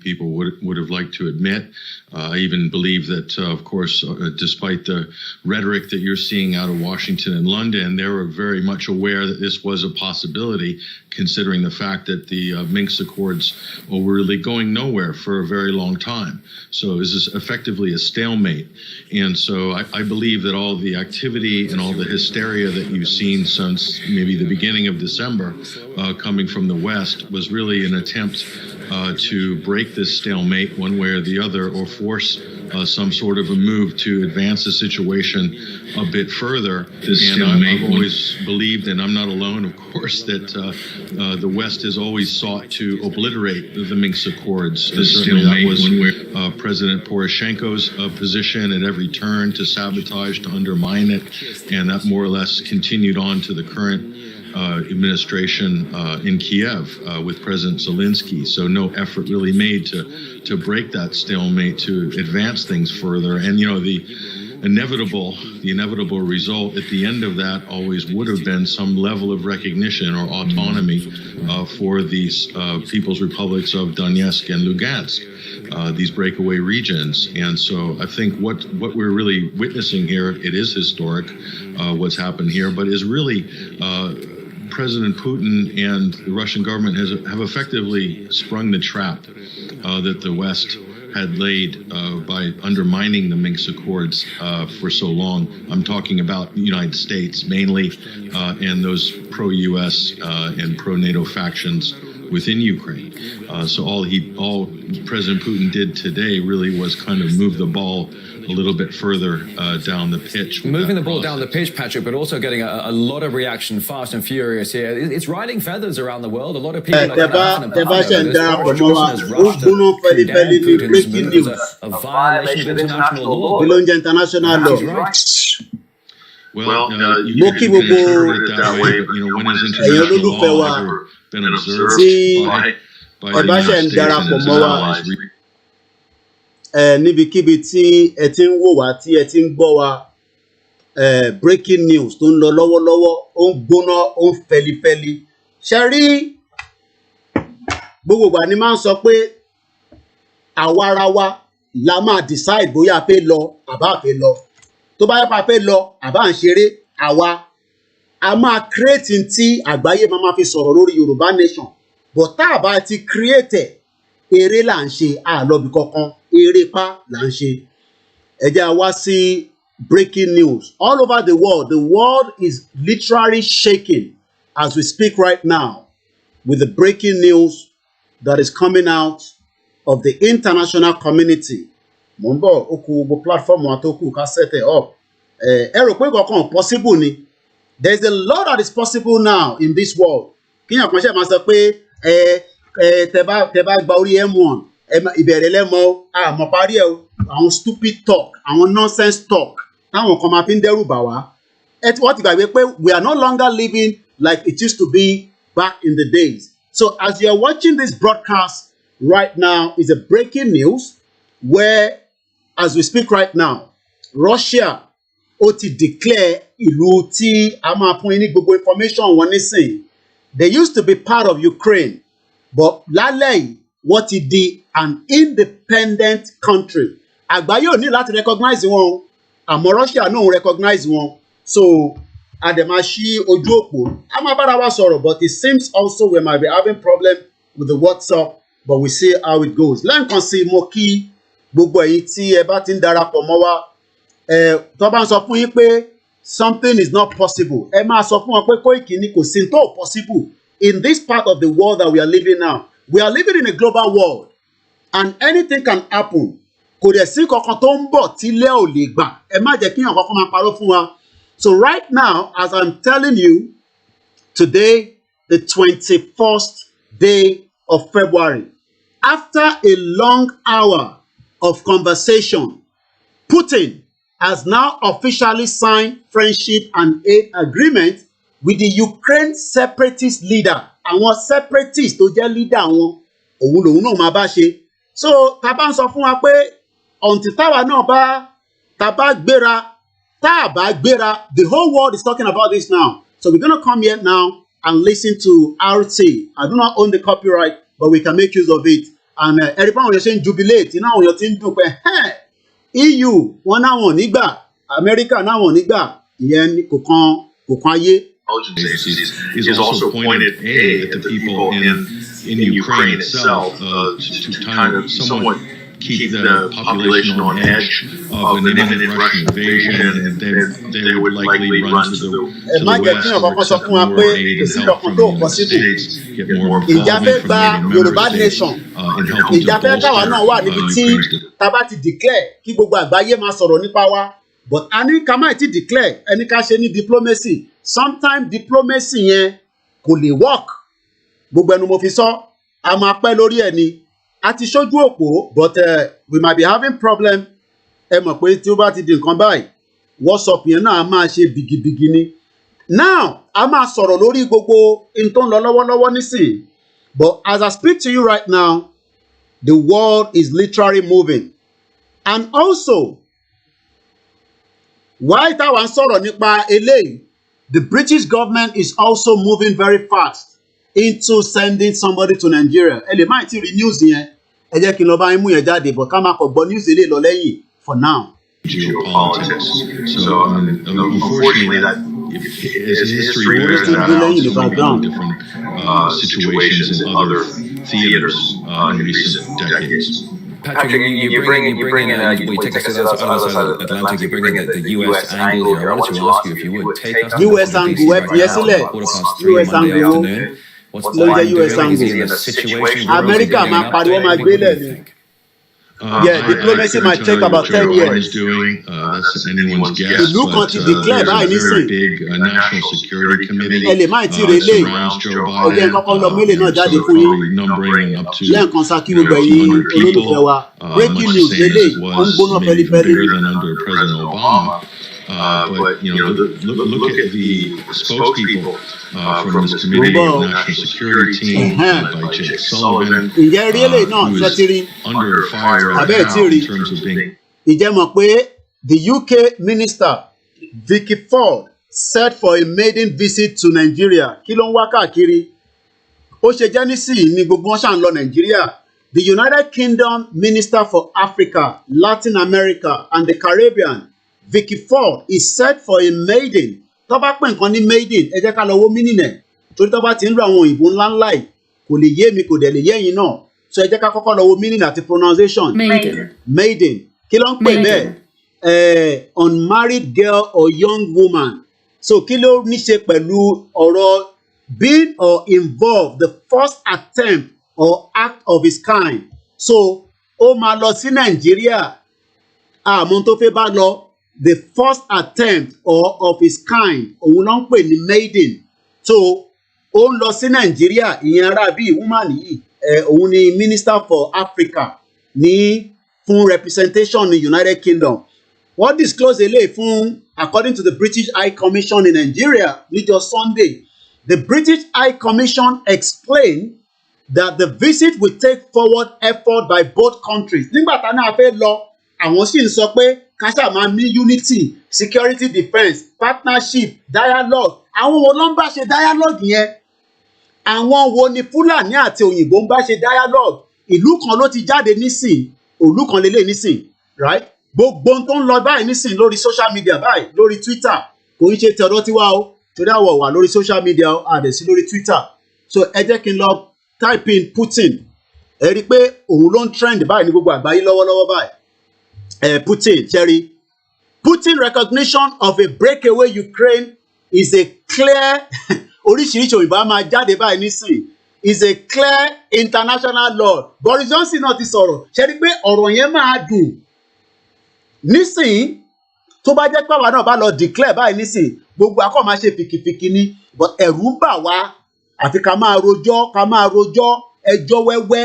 people would have liked to admit. I even believe that, of course, despite the rhetoric that you're seeing out of Washington and London, they were very much aware that this was a possibility, considering the fact that the Minsk Accords were really going nowhere for a very long time. So this is effectively a stalemate. And so I believe that all the activity and all the hysteria that you've seen since maybe the beginning of December coming from the West was really an attempt to break this stalemate one way or the other, or force some sort of a move to advance the situation a bit further. And I've always believed, and I'm not alone, of course, that the West has always sought to obliterate the Minsk Accords. Certainly that was President Poroshenko's position at every turn, to sabotage, to undermine it, and that more or less continued on to the current administration in Kiev with President Zelensky. So no effort really made to break that stalemate, to advance things further. And, you know, the inevitable result at the end of that always would have been some level of recognition or autonomy for these People's Republics of Donetsk and Lugansk, these breakaway regions. And so I think what we're really witnessing here, it is historic, what's happened here, but is really President Putin and the Russian government have effectively sprung the trap that the West had laid by undermining the Minsk Accords for so long. I'm talking about the United States mainly, and those pro-U.S. and pro-NATO factions within Ukraine. So all President Putin did today really was kind of move the ball a little bit further down the pitch. Moving the ball down the pitch, Patrick, but also getting a lot of reaction, fast and furious here. It's riding feathers around the world. A lot of people are kind of Putin's a violation of international law. Well, you can interpret it that way, but, you know, when has international law ever been observed by the United States and its allies? Níbikíbi tí ẹ ti ń wò wá, tí ẹ ti ń gbọ́ wa, breaking news tó ń lọ lọ́wọ́lọ́wọ́, ó ń gbóná, ó ń fẹlifẹli. Ṣé rí gbogbo ìgbà ni máa ń sọ pé àwa ara wa la máa decide bóyá a fẹ́ lọ àbá a fẹ́ lọ. Tó bá yẹ pa fẹ́ lọ àbá ń ṣeré, àwa a máa create tí àgbáyé máa fi sọ̀rọ̀ lórí Yorùbá nation. But tá a bá ti create eré là ń ṣe, àlọ́bì kankan, eré pa là ń ṣe. Ẹ jẹ́ a wá sí breaking news. All over the world is literally shaking as we speak right now with the breaking news that is coming out of the international community. Mo ń bọ̀, ó kù gbogbo platform wa tó kù ká set it up. Ẹ rò pé kankan possible ni. There is a lot that is possible now in this world. Kíyàn kan ṣe máa sọ pé tẹ bá gba orí M1 ìbẹ̀rẹ̀ lẹ́mọ̀ àmọ́ parí ẹ̀ àwọn stupid talk, àwọn nonsense talk táwọn kan máa fi ń dẹ́rù bà wá. Wọ́n ti gbàgbé pé we are no longer living like it used to be back in the days. So as you are watching this broadcast right now is a breaking news where, as we speak right now, Russia ó ti declare ìlú tí a máa fún yín ní gbogbo information wọn nísìnyí. They used to be part of Ukraine, but lálẹ́ yìí wọ́n ti di an independent country. Àgbáyé ò ní láti recognize wọn, àmọ́ Russia náà recognize wọn. So a dẹ̀ máa ṣí ojú òpó. A máa bára wa sọ̀rọ̀, but it seems also we might be having problem with the WhatsApp, but we see how it goes. Lẹ́ǹkan sí mo kí gbogbo ẹ̀yin tí ẹ bá ti ń darapọ̀ mọ́ wa. Tó bá ń sọ fún yín pé something is not possible, ẹ máa sọ fún wọn pé Koiki ni kò sí tó possible. In this part of the world that we are living now, we are living in a global world and anything can happen. Kò dẹ̀ sí kankan tó ń bọ̀ tí ilé ò lè gbà. Ẹ má jẹ́ kí èèyàn kankan máa parọ́ fún wa. So right now, as I'm telling you, today, the 21st day of February, after a long hour of conversation, Putin has now officially signed friendship and aid agreement with the Ukraine separatist leader. Àwọn separatist tó jẹ́ leader wọn, òun lòun náà máa bá ṣe. So tá bá ń sọ fún wa pé until táwa náà tá bá gbéra, tá bá gbéra, the whole world is talking about this now. So we're going to come here now and listen to RT. I do not own the copyright, but we can make use of it and ẹ̀rí fáwọn èèyàn ṣe ń jubilate iná àwọn èèyàn ti ń dùn pé EU wọn náwọn nígbà America náwọn nígbà ìyẹn kò kan ayé. Is also pointed at the people in Ukraine itself to kind of somewhat keep the population on edge of an imminent Russian invasion, and they would likely run to the west or accept more aid and help from the United States, get more involvement from the Yoruba member nation states in helping to ìjàfẹ́ táwa náà wà níbi tí tá bá ti declare kí gbogbo àgbáyé máa sọ̀rọ̀ nípa wa but a ní ká má ti declare ẹni ká ṣe ní diplomacy sometimes diplomacy yẹn kò lè work gbogbo ẹnu mo fi sọ a máa pẹ́ lórí ẹ̀ ni a ti ṣojú òpó but we might be having problem ẹ mọ̀ pé tí ó bá ti di nǹkan báyìí WhatsApp yẹn náà a máa ṣe bigibigi ni now a máa sọ̀rọ̀ lórí gbogbo in tó ń lọ lọ́wọ́lọ́wọ́ nísìnyí but as I speak to you right now the world is literally moving and also why táwa ń sọ̀rọ̀ nípa eléyìí the British government is also moving very fast into sending somebody to Nigeria. Ẹ lè má ti rí news yẹn ẹ jẹ́ kí n lọ bá yín mú yẹn jáde but ká má kọ̀ gbọ́ news eléyìí lọ lẹ́yìn for now. Geopolitics. So unfortunately, that as history bears that out, so many different situations in other theaters in recent decades. Patrick, you bring in, you take us to the other side of the Atlantic, you bring in the US angle here. I wanted to ask you if you would take us to US angle, yes, US angle. What's the US angle in the situation? America máa pariwo máa gbélé ni. Yeah, diplomacy might take about 10 years. That's anyone's guess. Ìlú kan ti declare báyìí nísìn. National Security Committee ẹ lè má ti rí eléyìí. Ó jẹ́ kọ́kọ́ lọ mélòó náà jáde fún yín. Lẹ́ẹ̀kan sá kí gbogbo ẹ̀yin olólùfẹ́ wa. Breaking news eléyìí ó ń gbóná pẹ́lípẹ́lí. But look at the spokespeople from this committee, the National Security Team, by Jake Sullivan, who is under fire right now in terms of being. Ìjẹ́ mọ̀ pé the UK minister Vicky Ford set for a maiden visit to Nigeria. Kí ló ń wá káàkiri? Ó ṣe jẹ́ nísìnyí ni gbogbo wọn ṣà ń lọ Nigeria. The United Kingdom Minister for Africa, Latin America and the Caribbean, Vicky Ford is set for a maiden. Tó bá pè nǹkan ní maiden ẹ jẹ́ ká lọ wo meaning ẹ̀ torí tó bá ti ń lo àwọn òyìnbó ńláńlá yìí kò lè yé mi kò dẹ̀ lè yé yín náà so ẹ jẹ́ ká kọ́kọ́ lọ wo meaning àti pronunciation. Maiden kí ló ń pè bẹ́ẹ̀ unmarried girl or young woman so kí ló ní ṣe pẹ̀lú ọ̀rọ̀ being or involved the first attempt or act of its kind so ó máa lọ sí Nàìjíríà àmọ́ tó fẹ́ bá lọ the first attempt or of his kind òun ló ń pè ní maiden so ó ń lọ sí Nàìjíríà ìyẹn ará bíi woman yìí òun ni Minister for Africa ní fún representation ní United Kingdom wọ́n disclose eléyìí fún according to the British High Commission in Nigeria níjọ́ Sunday the British High Commission explained that the visit will take forward effort by both countries nígbà tá náà fẹ́ lọ àwọn sì ń sọ pé káṣá máa ní unity security defence partnership dialogue àwọn wo ló ń bá ṣe dialogue yẹn àwọn wo ni Fúlàní àti òyìnbó ń bá ṣe dialogue ìlú kan ló ti jáde nísìn ìlú kan lélẹ̀ nísìn right gbogbo tó ń lọ báyìí nísìn lórí social media báyìí lórí Twitter kò ń ṣe tẹ̀rọ tiwa o torí àwọ̀ wà lórí social media àdẹ̀sí lórí Twitter so ẹ jẹ́ kí n lọ type in Putin ẹ rí i pé òun ló ń trend báyìí ní gbogbo àgbáyé lọ́wọ́lọ́wọ́ báyìí. Putin recognition of a breakaway Ukraine is a clear oríṣiríṣi òyìnbó a máa jáde báyìí nísìn is a clear international law Boris Johnson náà ti sọ̀rọ̀ ṣe rí pé ọ̀rọ̀ yẹn máa dùn nísìn tó bá jẹ́ pé àwa náà bá lọ declare báyìí nísìn gbogbo akọ́ máa ṣe fìkìfìkì ni but ẹ̀rù ń bà wá àfi ká máa rojọ́ ẹjọ́ wẹ́wẹ́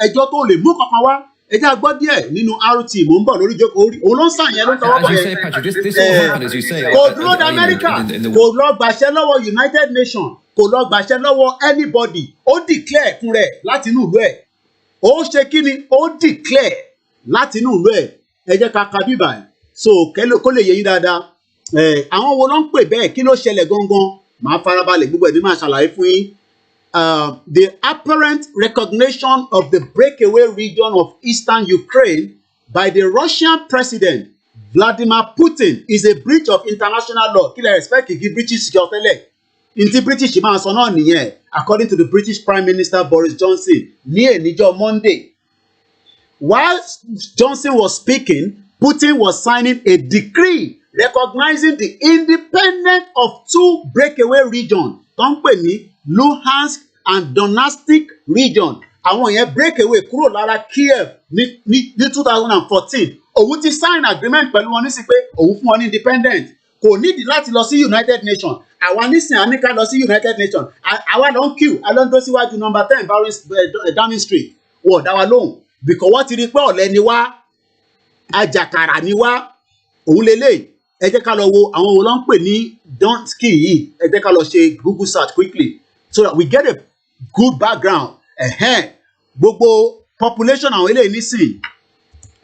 ẹjọ́ tó lè mú kankan wá ẹ jẹ́ àgbọ́ díẹ̀ nínú RT mò ń bọ̀ lórí ìjókòó orí òun ló ń sàn yẹn ló ń tọwọ́ bọ̀ yẹn kò dúró ní Amẹ́ríkà kò lọ gbàṣẹ lọ́wọ́ United Nations kò lọ gbàṣẹ lọ́wọ́ anybody ó declare fún rẹ̀ láti inú ìlú ẹ̀ ó ṣe kí ni ó declare láti inú ìlú ẹ̀ ẹ jẹ́ ká ka bíbà ẹ̀ so kó lè yé yín dáadáa àwọn wo ló ń pè bẹ́ẹ̀ kí ló ṣẹlẹ̀ gangan màá farabalẹ̀ gbogbo ẹ̀ ní máa ṣàlàyé fún yín the apparent recognition of the breakaway region of eastern Ukraine by the Russian president Vladimir Putin is a breach of international law. Kí lẹ respect kìkì British jọ tẹ́lẹ̀? Ntí British máa sọ náà nìyẹn, according to the British Prime Minister Boris Johnson ní èníjọ́ Monday. While Johnson was speaking, Putin was signing a decree recognizing the independence of two breakaway regions tó ń pè ní Luhansk and Donetsk region. Àwọn yẹn breakaway kúrò lára Kiev ní 2014. Òun ti sign agreement pẹ̀lú wọn nísìsiyìí pé òun fún wọn ní independent. Kò nídìí láti lọ sí United Nations. Àwa nísìnyí àníkà lọ sí United Nations. Àwa ló ń queue, a ló ń dó síwájú number 10 Downing Street. Wọ́n dá wa lóhùn. Because wọ́n ti rí pé ọ̀lẹ ni wá, àjàkàrà ni wá, òun lélẹ̀. Ẹ jẹ́ ká lọ wo àwọn wo ló ń pè ní Donetsk yìí. Ẹ jẹ́ ká lọ ṣe Google search quickly so that we get a good background. Gbogbo population àwọn eléyìí nísìnyí.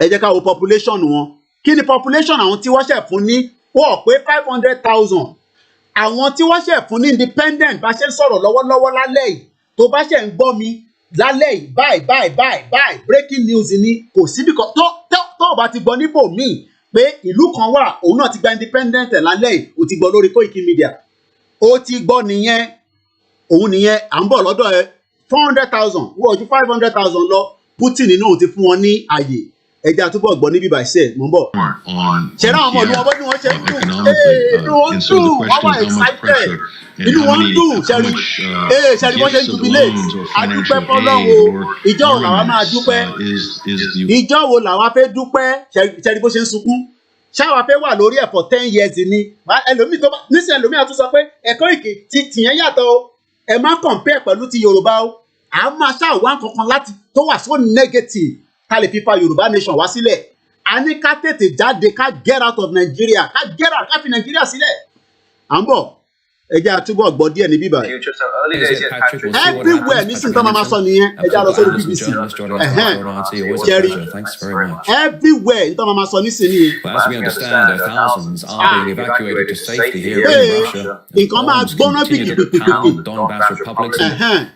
Ẹ jẹ́ ká wo population wọn. Kí ni population àwọn tí wọ́n ṣẹ̀ fún ní? Wọ́n pé 500,000. Àwọn tí wọ́n ṣẹ̀ fún ní independent bá ṣe ń sọ̀rọ̀ lọ́wọ́lọ́wọ́ lálẹ́ yìí. Tó bá ṣẹ̀ ń gbọ́ mi lálẹ́ yìí báyìí breaking news ni kò síbi kan tó bá ti gbọ́ níbò míì pé ìlú kan wà òun náà ti gba independent lálẹ́ yìí ó ti gbọ́ lórí Koiki Media. Ó ti gbọ́ nìyẹn òun nìyẹn à ń bọ̀ lọ́dọ̀ ẹ 400,000 wọ́n ju 500,000 lọ. Putin náà ti fún wọn ní àyè. Ẹja àtúbọ̀ gbọ́ níbí báyìí sẹ́ẹ̀ mọ̀ ń bọ̀. Ṣé náà ọmọ ìlú wọn bọ́ ní wọ́n ṣe ń dùn? Inú wọn ń dùn, wọ́n wà excited. Inú wọn ń dùn, ṣẹ́rí bọ́ ṣe ń jubilate. Adúpẹ́ fọlọ́run o, ìjọ́ wo làwa máa dúpẹ́? Ìjọ́ wo làwa fẹ́ dúpẹ́? Ṣẹ́rí bó ṣe ń sunkún. Ṣáwa fẹ́ wà lórí ẹ̀ for 10 years ni. Ẹlòmíì tó bá nísìnyí ẹlòmíì àtúnṣe pé ẹ̀kọ́ ìkè tìyẹn yàtọ̀ o. Ẹ má compare pẹ̀lú ti Yorùbá o. À máa ṣàwá kankan láti tó wà so negative. Ká lè fi fa Yorùbá nation wá sílẹ̀. A ní ká tètè jáde ká get out of Nigeria ká fi Nigeria sílẹ̀. À ń bọ̀ ẹ jẹ́ àtúbọ̀ gbọ́ díẹ̀ ní bíbá. Everywhere nísìnyí tó máa sọ nìyẹn ẹ jẹ́ àlọ́ sórí BBC. Jerry everywhere tó máa sọ nísìnyí. As we understand, thousands are being evacuated to safety here in Russia. Nǹkan máa gbóná pìpìpìpì. Donbas republics,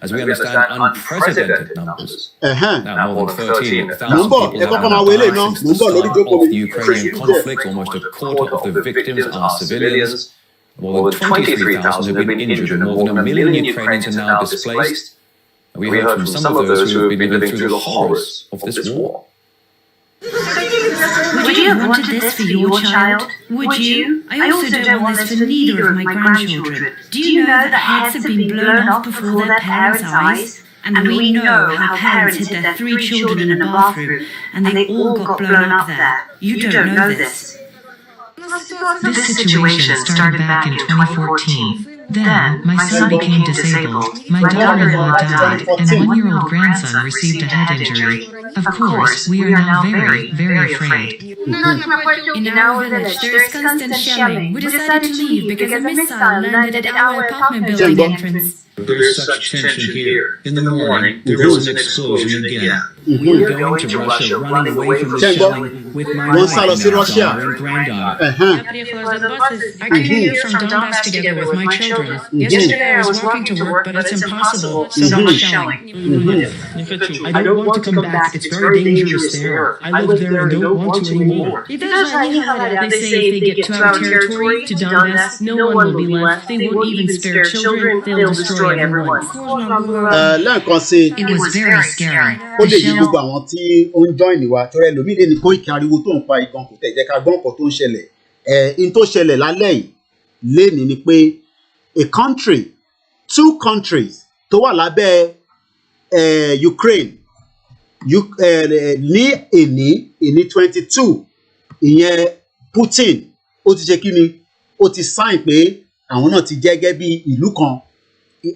as we understand, unprecedented numbers. Now more than 13,000 people of the Ukrainian conflict. Almost a quarter of the victims are civilians. More than 23,000 have been injured, and more than 1 million Ukrainians are now displaced. We heard from some of those who have been living through the horrors of this war. Would you have wanted this for your child? Would you? I also don't want this for neither of my grandchildren. Do you know that heads have been blown off before their parents' eyes? And we know how parents hid their 3 children in a bathroom, and they all got blown up there. You don't know this. This situation started back in 2014. Then, my son became disabled, my daughter-in-law died, and a 1-year-old grandson received a head injury. Of course, we are now very, very afraid. In our village, there is constant shelling. We decided to leave because a missile landed at our apartment building entrance. There is such tension here. In the morning, there was an explosion again. We were going to Russia, running away from the shelling with my wife and granddaughter. I came here from Donbas together with my children. Yesterday I was walking to work, but it's impossible. So much shelling. I don't want to come back. It's very dangerous there. I live there and don't want to anymore. They say if they get to our territory, to Donbas, no one will be left. They won't even spare children. They'll destroy everyone. Lẹ́ẹ̀kan sí It was very scary. ó lè yí gbogbo àwọn tí ó ń join wa torí ẹlòmíì lè ní kó ìkariwo tó ń pa igan kò tẹ̀ jẹ́ ká gbọ́ nǹkan tó ń ṣẹlẹ̀. In tó ṣẹlẹ̀ lálẹ́ yìí lénìí ni pé a country 2 countries tó wà lábẹ́ Ukraine ní èní 22 ìyẹn Putin ó ti ṣe kí ni ó ti sign pé àwọn náà ti jẹ́ gẹ́gẹ́ bí ìlú kan.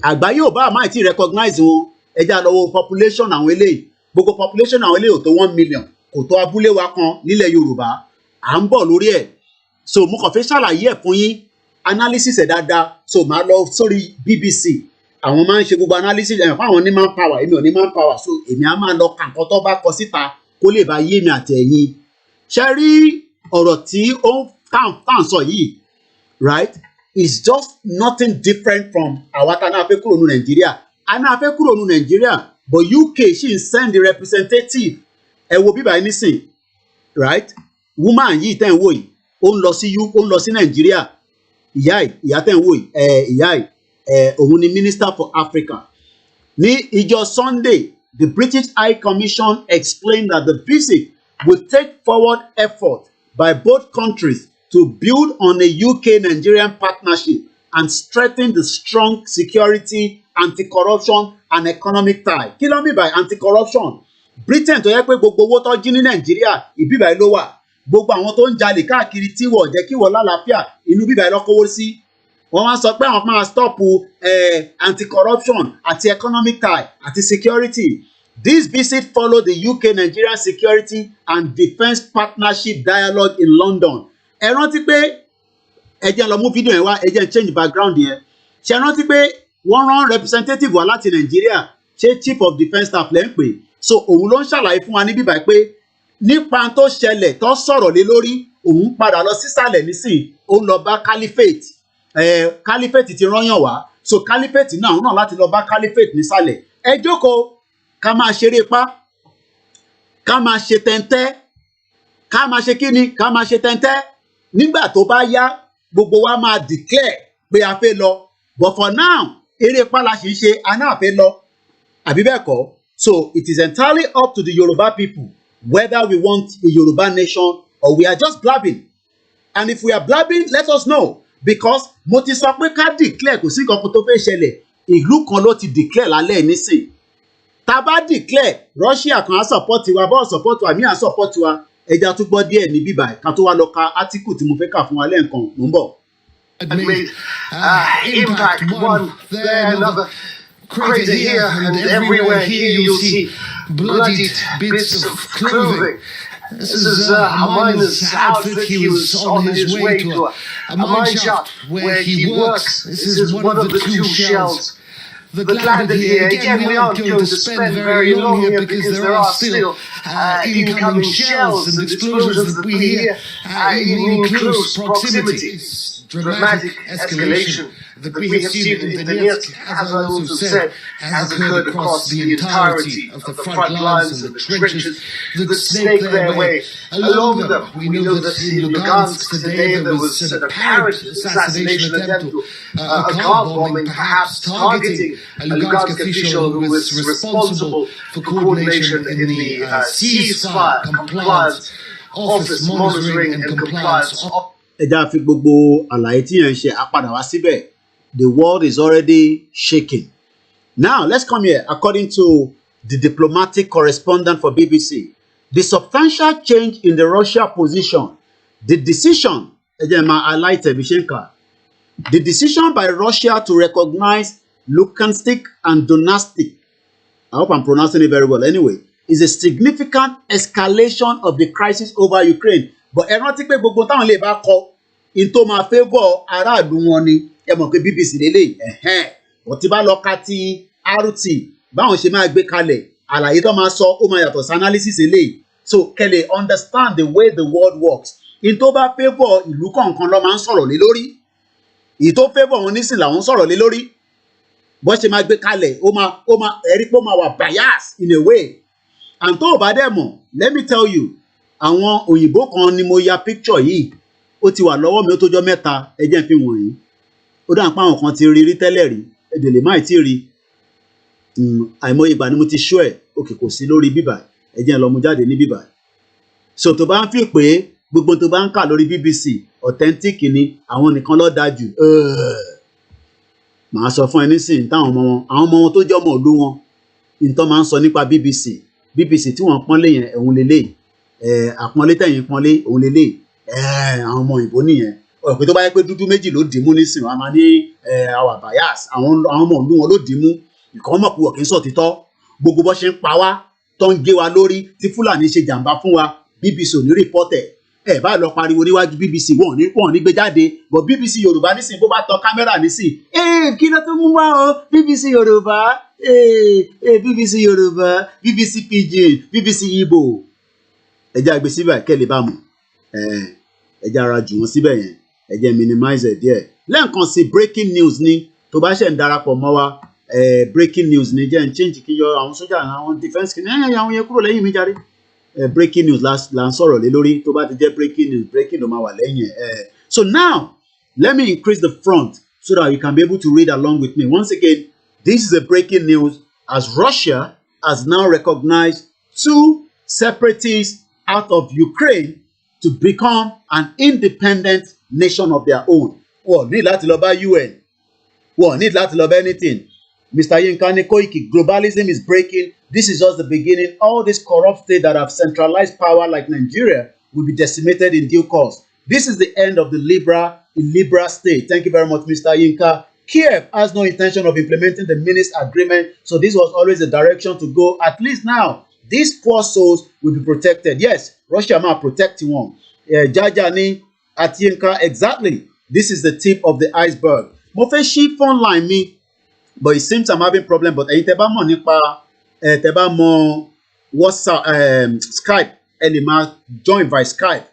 Àgbáyé ò bá àmọ́ àti recognize wọn ẹja lọ́wọ́ population àwọn eléyìí gbogbo population àwọn eléyìí ò tó 1 million kò tó abúlé wa kan nílẹ̀ Yorùbá à ń bọ̀ lórí ẹ̀ so mo kàn fẹ́ ṣàlàyé ẹ̀ fún yín analysis ẹ̀ dáadáa so màá lọ sórí BBC àwọn máa ń ṣe gbogbo analysis ẹ̀ fún àwọn ní manpower èmi ò ní manpower so èmi á máa lọ kà nǹkan tó bá kọ síta kó lè bá yé mi àtẹ̀yìn ṣe rí ọ̀rọ̀ tí ó ń tàn sọ yìí right is just nothing different from àwa tá a náà fẹ́ kúrò ní Nàìjíríà a náà fẹ́ kúrò ní Nàìjíríà but UK ṣì ń send the representative ẹ wo bíbá yìí nísìn right woman yìí tẹ́ ń wò yìí ó ń lọ sí Nàìjíríà ìyá tẹ́ ń wò yìí ìyá yìí òun ni Minister for Africa ní ìjọ Sunday the British High Commission explained that the visit would take forward effort by both countries to build on a UK-Nigerian partnership and strengthen the strong security, anti-corruption and economic tie. Kí ló ń bí by anti-corruption? Britain tó yẹ pé gbogbo owó tó jí ní Nàìjíríà ìbíbà ló wà. Gbogbo àwọn tó ń jalè káàkiri tí wọ́n jẹ́ kí wọ́n lálàáfíà inú bíbà ló kówó sí. Wọ́n wá sọ pé àwọn máa stop anti-corruption àti economic tie àti security. This visit followed the UK-Nigerian Security and Defence Partnership Dialogue in London. Ẹ rántí pé ẹ jẹ́ lọ mú fídíò yẹn wá ẹ jẹ́ change background yẹn. Ṣé ẹ rántí pé wọ́n rán representative wá láti Nàìjíríà ṣé Chief of Defence Staff lẹ́ ń pè. So òun ló ń ṣàlàyé fún wa ní bíbá pé nípa tó ṣẹlẹ̀ tó sọ̀rọ̀ lé lórí òun padà lọ sísàlẹ̀ nísìn ó ń lọ bá caliphate. Caliphate ti rányàn wá so caliphate náà náà láti lọ bá caliphate nísàlẹ̀. Ẹ jókòó ká máa ṣeré pa ká máa ṣe tẹ́ntẹ́ ká máa ṣe kíni ká máa ṣe tẹ́ntẹ́ nígbà tó bá yá gbogbo wa máa declare pé a fẹ́ lọ but for now eré pa la ṣì ń ṣe aná àfẹ́ lọ àbí bẹ́ẹ̀ kọ́ so it is entirely up to the Yoruba people whether we want a Yoruba nation or we are just blabbing and if we are blabbing let us know because mo ti sọ pé ká declare kò sí nǹkan tó fẹ́ ṣẹlẹ̀ ìlú kan ló ti declare lálẹ́ nísìn tá bá declare Russia kan á support wa bọ́ọ̀ support wa míà support wa ẹja tún gbọ́ díẹ̀ ní bíbá ká tó wá lọ ka article tí mo fẹ́ kà fún wa lẹ́ẹ̀kan ló ń bọ̀. Impact one, there another, crater here and everywhere here you'll see bloodied bits of clothing. This is a miner's outfit. He was on his way to a mine shaft where he works. This is one of the two shells that landed here. Again, we aren't going to spend very long here because there are still incoming shells and explosions that we hear in close proximity. Dramatic escalation that we have seen in Donetsk, as I also said, has occurred across the entirety of the front lines and the trenches that snake their way along them. We know that in Lugansk today there was an apparent assassination attempt, a car bombing perhaps targeting a Lugansk official who was responsible for coordination in the ceasefire compliance office, monitoring and compliance. Ẹja fi gbogbo àlàyé tí yẹn ń ṣe àpadà wá síbẹ̀. The world is already shaking. Now let's come here. According to the diplomatic correspondent for BBC, the substantial change in the Russia position, the decision, the decision by Russia to recognize Luhansk and Donetsk, I hope I'm pronouncing it very well anyway, is a significant escalation of the crisis over Ukraine. But ẹ rántí pé gbogbo táwọn lè bá kọ in tó máa favour aráàlú wọn ni ẹ mọ̀ pé BBC lélẹ̀ wọ́n ti bá lọ ka ti RT báwọn ṣe máa gbé kalẹ̀ àlàyé tó máa sọ ó máa yàtọ̀ sí analysis eléyìí so kẹ́lẹ̀ understand the way the world works in tó bá favour ìlú kọ̀ọ̀kan ló máa ń sọ̀rọ̀ lé lórí èyí tó favour wọn nísìn làwọn ń sọ̀rọ̀ lé lórí bó ṣe máa gbé kalẹ̀ ó máa ẹ̀rí pé ó máa wà bias in a way and tó o bá dẹ̀ mọ̀ let me tell you àwọn òyìnbó kan ni mo ya picture yìí ó ti wà lọ́wọ́ mi ó tójọ́ mẹ́ta ẹ jẹ́ n fi wọ̀nyí ó dáhùn pé àwọn kan ti rí tẹ́lẹ̀ rí èdè lè má ì tí rí àìmọye ìgbà ni mo ti ṣó ẹ̀ òkè kò sí lórí bíbà ẹ jẹ́ n lọ mú jáde ní bíbà so tó bá ń fi pé gbogbo tó bá ń kà lórí BBC authentic ni àwọn nìkan ló dájú màá sọ fún ẹ nísìnyí táwọn ọmọ wọn tó jẹ́ ọmọ ìlú wọn nǹkan máa ń sọ nípa BBC tí wọ́n pọ́nlé yẹn ẹ̀hún lélẹ́yìí àpọ́nlé tẹ̀yìn pọ́nlé òun lélẹ̀ àwọn ọmọ ìbò nìyẹn ọ̀pẹ tó bá yẹ pé dúdú méjì ló dìímú nísìnyí wọn a máa ní our bias àwọn ọmọ ìlú wọn ló dìímú ìkọ́ mọ̀ pé wọ́n kì í sọ títọ́ gbogbo bó ṣe ń pa wá tó ń gé wa lórí tí Fúlàní ṣe jàǹbá fún wa BBC ò ní rìpọ́tẹ̀ ẹ̀ bá lọ pariwo níwájú BBC wọn ò ní gbé jáde but BBC Yorùbá nísìnyí bó bá tọ kámẹ́rà nísìnyí kí ló tó mú wá o BBC Yorùbá BBC Yorùbá BBC Pidgin BBC Igbo ẹjẹ àgbẹ̀ síbẹ̀ kẹ́lẹ̀ bá mọ̀ ẹjẹ ara jù wọ́n síbẹ̀ yẹn ẹjẹ minimize ẹ̀ díẹ̀ lẹ́ẹ̀kan sí breaking news ni tó bá ṣẹ̀ ń darapọ̀ mọ́ wa breaking news ní jẹ́ n change kí yọ àwọn sójà àwọn defence kí ní àwọn yẹn kúrò lẹ́yìn mi járe breaking news là ń sọ̀rọ̀ lé lórí tó bá ti jẹ́ breaking news breaking ló máa wà lẹ́yìn so now let me increase the front so that you can be able to read along with me once again. This is a breaking news as Russia has now recognized 2 separatists out of Ukraine to become an independent nation of their own. Wọ́n ní láti lọ bá UN. Wọ́n ní láti lọ bá anything. Mr. Yinka ní Koiki, globalism is breaking. This is just the beginning. All these corrupt states that have centralized power like Nigeria will be decimated in due course. This is the end of the illiberal state. Thank you very much, Mr. Yinka. Kiev has no intention of implementing the Minsk agreement, so this was always the direction to go. At least now, these poor souls will be protected. Yes, Russia might protect one. Jajani at Yinka, exactly. This is the tip of the iceberg. Mo fẹ́ ṣí phone line mi, but it seems I'm having problem. But ẹ̀yin tẹ́ bá mọ̀ nípa tẹ́ bá mọ̀ WhatsApp, Skype, ẹ lè máa join by Skype.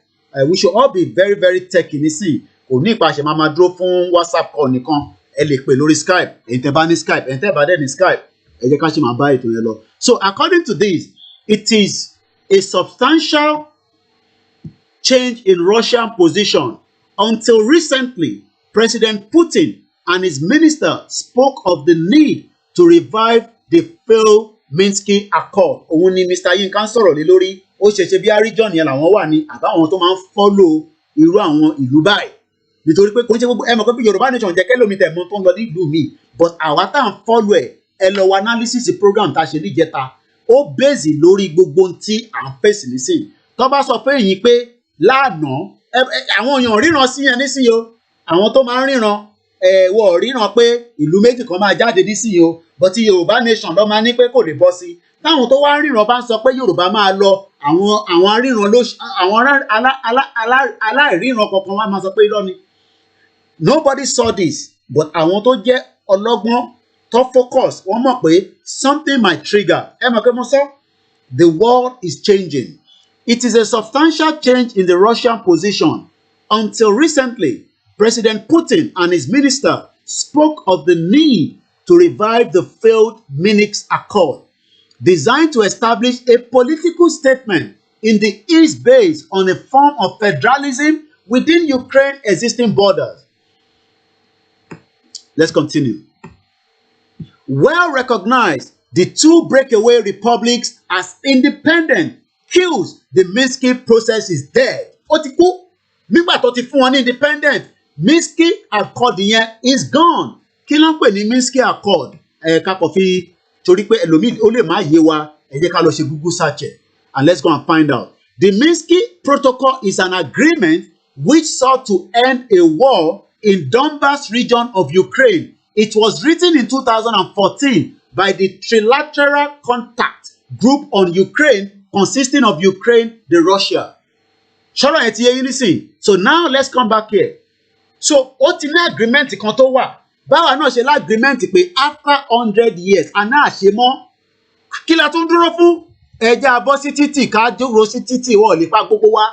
We should all be very, very techy nísìnyí. Kò ní ìpàṣẹ máa dúró fún WhatsApp call nìkan. Ẹ lè pè lórí Skype. Ẹ̀yin tẹ́ bá ní Skype, ẹ̀yin tẹ́ bá dẹ̀ ní Skype. Ẹ jẹ́ ká ṣe máa bá ètò yẹn lọ. So according to this, it is a substantial change in Russian position. Until recently, President Putin and his minister spoke of the need to revive the failed Minsk Accord. Òun ni Mr. Yinka sọ̀rọ̀ lé lórí. Ó ṣẹ̀ṣẹ̀ bí region yẹn làwọn wà ní àbáwọn tó máa ń follow irú àwọn ìlú báyìí. Nítorí pé kò ń ṣe gbogbo ẹ mọ̀ pé bí Yorùbá nation jẹ́ kẹ́lómítà ẹ̀mọ́ tó ń lọ ní ìlú mi. But àwa tá à ń follow ẹ lọ wo analysis program tá a ṣe níjẹta. Ó bèzì lórí gbogbo ohun tí à ń fèsì nísìnyí. Tó bá sọ fún èyí pé lánàá àwọn èèyàn ríran sí yẹn nísìnyí o. Àwọn tó máa ń ríran wọ́n ríran pé ìlú méjì kan máa jáde nísìnyí o. But Yorùbá nation ló máa ní pé kò lè bọ́ sí. Táwọn tó wá ń ríran bá ń sọ pé Yorùbá máa lọ àwọn aríran ló àwọn aláìríran kankan wá máa sọ pé irọ́ ni. Nobody saw this, but àwọn tó jẹ́ ọlọ́gbọ́n tó focus wọ́n mọ̀ pé something might trigger. Ẹ mọ̀ pé mo sọ, the world is changing. It is a substantial change in the Russian position. Until recently, President Putin and his minister spoke of the need to revive the failed Minsk Accord, designed to establish a political statement in the East based on a form of federalism within Ukraine's existing borders. Let's continue. Well recognized, the 2 breakaway republics as independent kills the Minsk process is dead. Ó ti kú. Nígbà tó ti fún wọn ní independent, Minsk Accord yẹn is gone. Kí ló ń pè ní Minsk Accord? Ká kò fi torí pé ẹlòmíì ó lè má yé wa, ẹ jẹ́ ká lọ ṣe Google search and let's go and find out. The Minsk Protocol is an agreement which sought to end a war in Donbas region of Ukraine. It was written in 2014 by the Trilateral Contact Group on Ukraine, consisting of Ukraine, the Russia. Ṣọ́rọ̀ ẹ̀ ti yé yín nísìn. So now let's come back here. So ó ti ní agreement kan tó wà. Báwa náà ṣe lá agreement pé after 100 years, àná àṣe mọ́. Kí la tún dúró fún? Ẹja abọ́ sí títì ká dúró sí títì wọ́n lè pa gbogbo wa.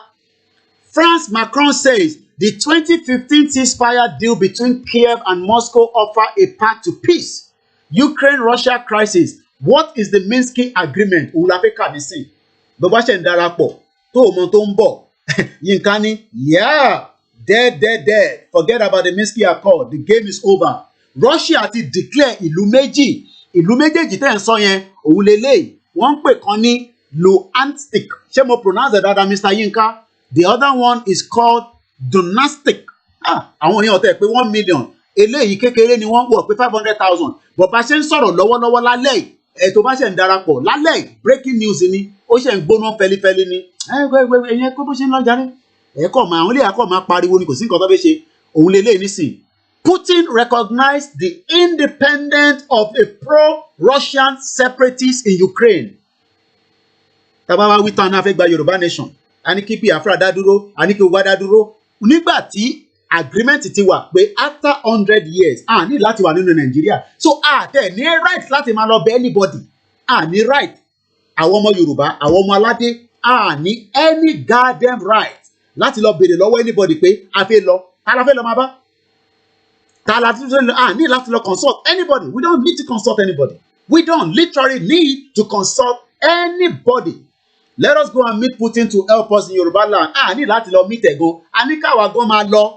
France Macron says the 2015 ceasefire deal between Kiev and Moscow offer a path to peace. Ukraine-Russia crisis. What is the Minsk agreement? Òun la fẹ́ kà nísìn. Bó bá ṣe ń darapọ̀ tó o mọ tó ń bọ̀. Yínká ní, yeah, dead. Forget about the Minsk Accord. The game is over. Russia ti declare ìlú méjì. Ìlú méjèèjì tẹ́ ń sọ yẹn, òun lélẹ́yìí. Wọ́n ń pè kan ní Luhansk. Ṣé mo pronounce it dáadáa, Mr. Yinka? The other one is called Donastic. Àwọn èèyàn tẹ̀ pé 1 million. Eléyìí kékeré ni wọ́n wọ̀ pé 500,000. Bọ̀ bá ṣe ń sọ̀rọ̀ lọ́wọ́lọ́wọ́ lálẹ́ yìí, tó bá ṣe ń darapọ̀ lálẹ́ yìí, breaking news ni, ó ṣe ń gbóná fẹlifẹli ni. Ẹ̀yẹn kó bó ṣe ń lọ jáde. Àwọn ilé ẹ̀kọ́ máa pariwo ni kò sí nǹkan tó fẹ́ ṣe. Òun lélẹ́yìí nísìn. Putin recognized the independence of a pro-Russian separatist in Ukraine. Tabawa wí tán náà fẹ́ gba Yorùbá nation. A ní kí Biafra dá dúró, a ní kí Ogun dá dúró. Nígbà tí agreement ti wà pé after 100 years, a ní láti wà nínú Nàìjíríà. So tẹ̀ ní right láti máa lọ bẹ anybody. A ní right. Àwọn ọmọ Yorùbá, àwọn ọmọ aládé, a ní any goddamn right láti lọ béèrè lọ́wọ́ anybody pé a fẹ́ lọ. Ta la fẹ́ lọ máa bá? Need to consult anybody. We don't need to consult anybody. We don't literally need to consult anybody. Let us go and meet Putin to help us in Yoruba land. Ní láti lọ meet ẹ̀gan. Ní káwa gan máa lọ.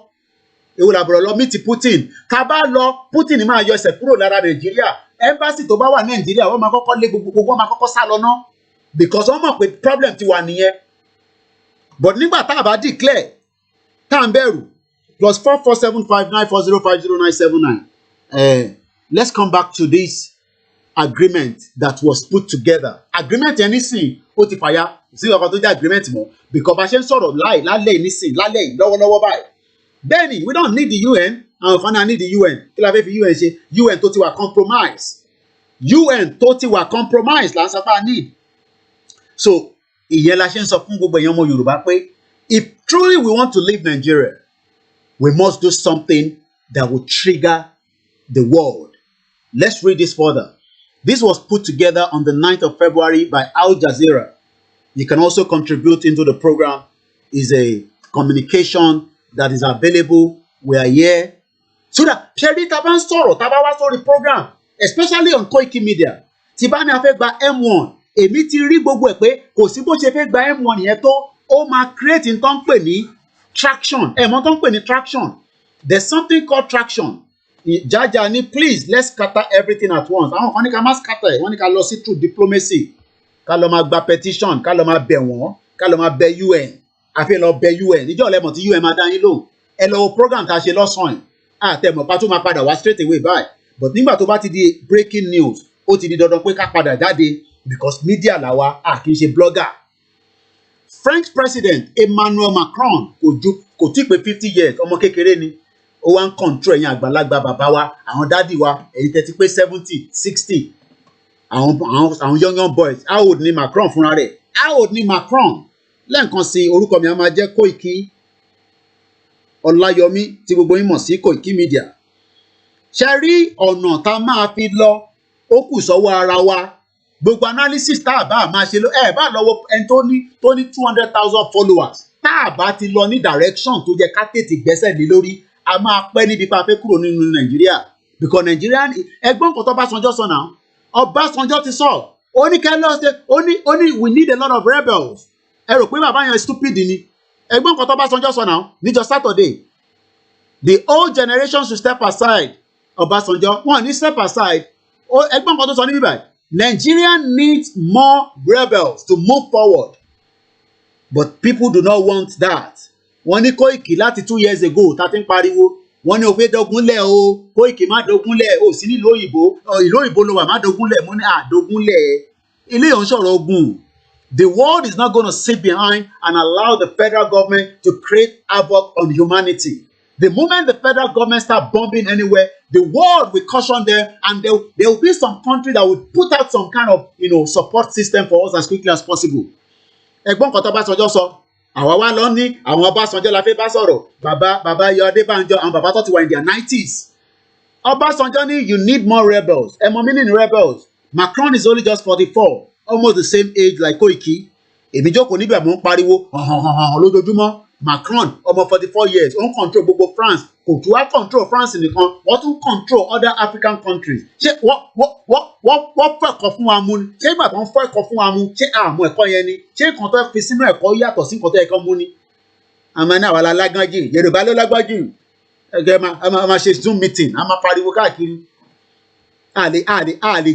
Èwo làbọ̀rọ̀ lọ meet Putin. Ká bá lọ, Putin máa yọ ẹsẹ̀ kúrò lára Nàìjíríà. Embassy tó bá wà ní Nàìjíríà, wọ́n máa kọ́kọ́ lé gbogbo wọn máa kọ́kọ́ sá lọ ná. Because wọ́n mọ̀ pé problem ti wà nìyẹn. But nígbà tá a bá declare, tá à ń bẹ̀rù, +447594050979. Let's come back to this agreement that was put together. Agreement yẹn nísìn ó ti fàya sí ọkọ tó jẹ́ agreement mọ́ because bá ṣe ń sọ̀rọ̀ lálẹ́ nísìn lálẹ́ lọ́wọ́lọ́wọ́ báyìí. Bẹ́ẹ̀ni, we don't need the UN. Àwọn kan náà need the UN. Kí la fẹ́ fi UN ṣe? UN tó ti wà compromise. UN tó ti wà compromise là ń sọ pé a need. So ìyẹn la ṣe ń sọ fún gbogbo èèyàn ọmọ Yorùbá pé if truly we want to leave Nigeria, we must do something that will trigger the world. Let's read this further. This was put together on the 9th of February by Al Jazeera. You can also contribute into the program. It's a communication that is available. We are here. So that Sherry Taban sọ̀rọ̀ Tabawa sọ̀rọ̀ program, especially on Koiki Media. Tibani a fẹ́ gba M1. Èmi ti rí gbogbo ẹ̀ pé kò sí bó ṣe fẹ́ gba M1 yẹn tó. Ó máa create n tó ń pè ní traction. Mọ̀ tó ń pè ní traction. There's something called traction. Jaja ni please let's scatter everything at once. Àwọn kan ní ká má scatter ẹ̀, wọ́n ní ká lọ sí through diplomacy. Ká lọ máa gba petition, ká lọ máa bẹ̀ wọ́n, ká lọ máa bẹ̀ UN. A fẹ́ lọ bẹ̀ UN. Níjọ́ ọ̀lẹ́mọ̀ tí UN máa dá yín lóhùn. Ẹ lọ wo program tá a ṣe lọ́sàn-án. Àtẹ̀mọ̀ pa tó máa padà wá straight away báyìí. But nígbà tó bá ti di breaking news, ó ti di dandan pé ká padà jáde because media làwa, kì í ṣe blogger. French President Emmanuel Macron kò tí pé 50 years, ọmọ kékeré ni. Ó wá ń control ẹ̀yin àgbàlagbà bàbá wa, àwọn dádì wa, èyí tẹ́tí pé 70, 60. Àwọn young boys. How old ni Macron fúnra rẹ̀? How old ni Macron? Lẹ́ẹ̀kan sí orúkọ mi a máa jẹ́ Koiki Ọláyọmí tí gbogbo yín mọ̀ sí Koiki Media. Ṣé rí ọ̀nà tá a máa fi lọ ó kù sọ́wọ́ ara wa. Gbogbo analysis tá a bá máa ṣe bá lọ́wọ́ ẹni tó ní 200,000 followers. Tá a bá ti lọ ní direction tó jẹ́ ká tètè gbẹ́sẹ̀ lé lórí, a máa pẹ́ níbi pa fẹ́ kúrò nínú Nàìjíríà. Because Nàìjíríà ẹgbọ́n nǹkan tó Ọbásanjọ́ sọ náà. Ọbásanjọ́ ti sọ. Ó ní we need a lot of rebels. Ẹ rò pé bàbá yẹn stupid ni. Ẹgbọ́n nǹkan tó Ọbásanjọ́ sọ náà níjọ́ Saturday. The old generation should step aside. Ọbásanjọ́ wọ́n ní step aside. Ẹgbọ́n nǹkan tó sọ ní bíbá. Nigeria needs more rebels to move forward. But people do not want that. Wọ́n ní Koiki láti 2 years ago tá ti ń pariwo. Wọ́n ní o fẹ́ dógúnlẹ̀ o. Koiki má dógúnlẹ̀ o sí nílùú òyìnbó. Ìlú òyìnbó ló wà má dógúnlẹ̀. Mo ní dógúnlẹ̀. Ilé ìyọ̀ ń sọ̀rọ̀ ogun. The world is not going to sit behind and allow the federal government to create havoc on humanity. The moment the federal government start bombing anywhere, the world will caution them, and there will be some country that will put out some kind of support system for us as quickly as possible. Ẹ̀gbọ́n kan tó Ọbásanjọ́ sọ, àwa wá lọ ní àwọn Ọbásanjọ́ la fẹ́ bá sọ̀rọ̀, bàbá Yọ Adébánjọ, àwọn bàbá tó ti wà in their 90s. Ọbásanjọ́ ní you need more rebels. Ẹ mọ meaning rebels. Macron is only just 44, almost the same age like Koiki. Èmi jókòó níbẹ̀ mò ń pariwo lójoojúmọ́. Macron ọmọ 44 years ó ń control gbogbo France, kò tún wá control France nìkan, wọ́n tún control other African countries. Ṣé wọ́n fẹ́ ẹ̀kọ́ fún wa mú ni? Ṣé ìgbà tó ń fẹ́ ẹ̀kọ́ fún wa mú? Ṣé àmọ́ ẹ̀kọ́ yẹn ni? Ṣé nǹkan tó fi sínú ẹ̀kọ́ yàtọ̀ sí nǹkan tó ẹ̀kọ́ mú ni? Àmọ́ ní àwa la lágbájì, Yorùbá ló lágbájì. Ẹgbẹ́ máa ṣe Zoom meeting, a máa pariwo káàkiri. A lè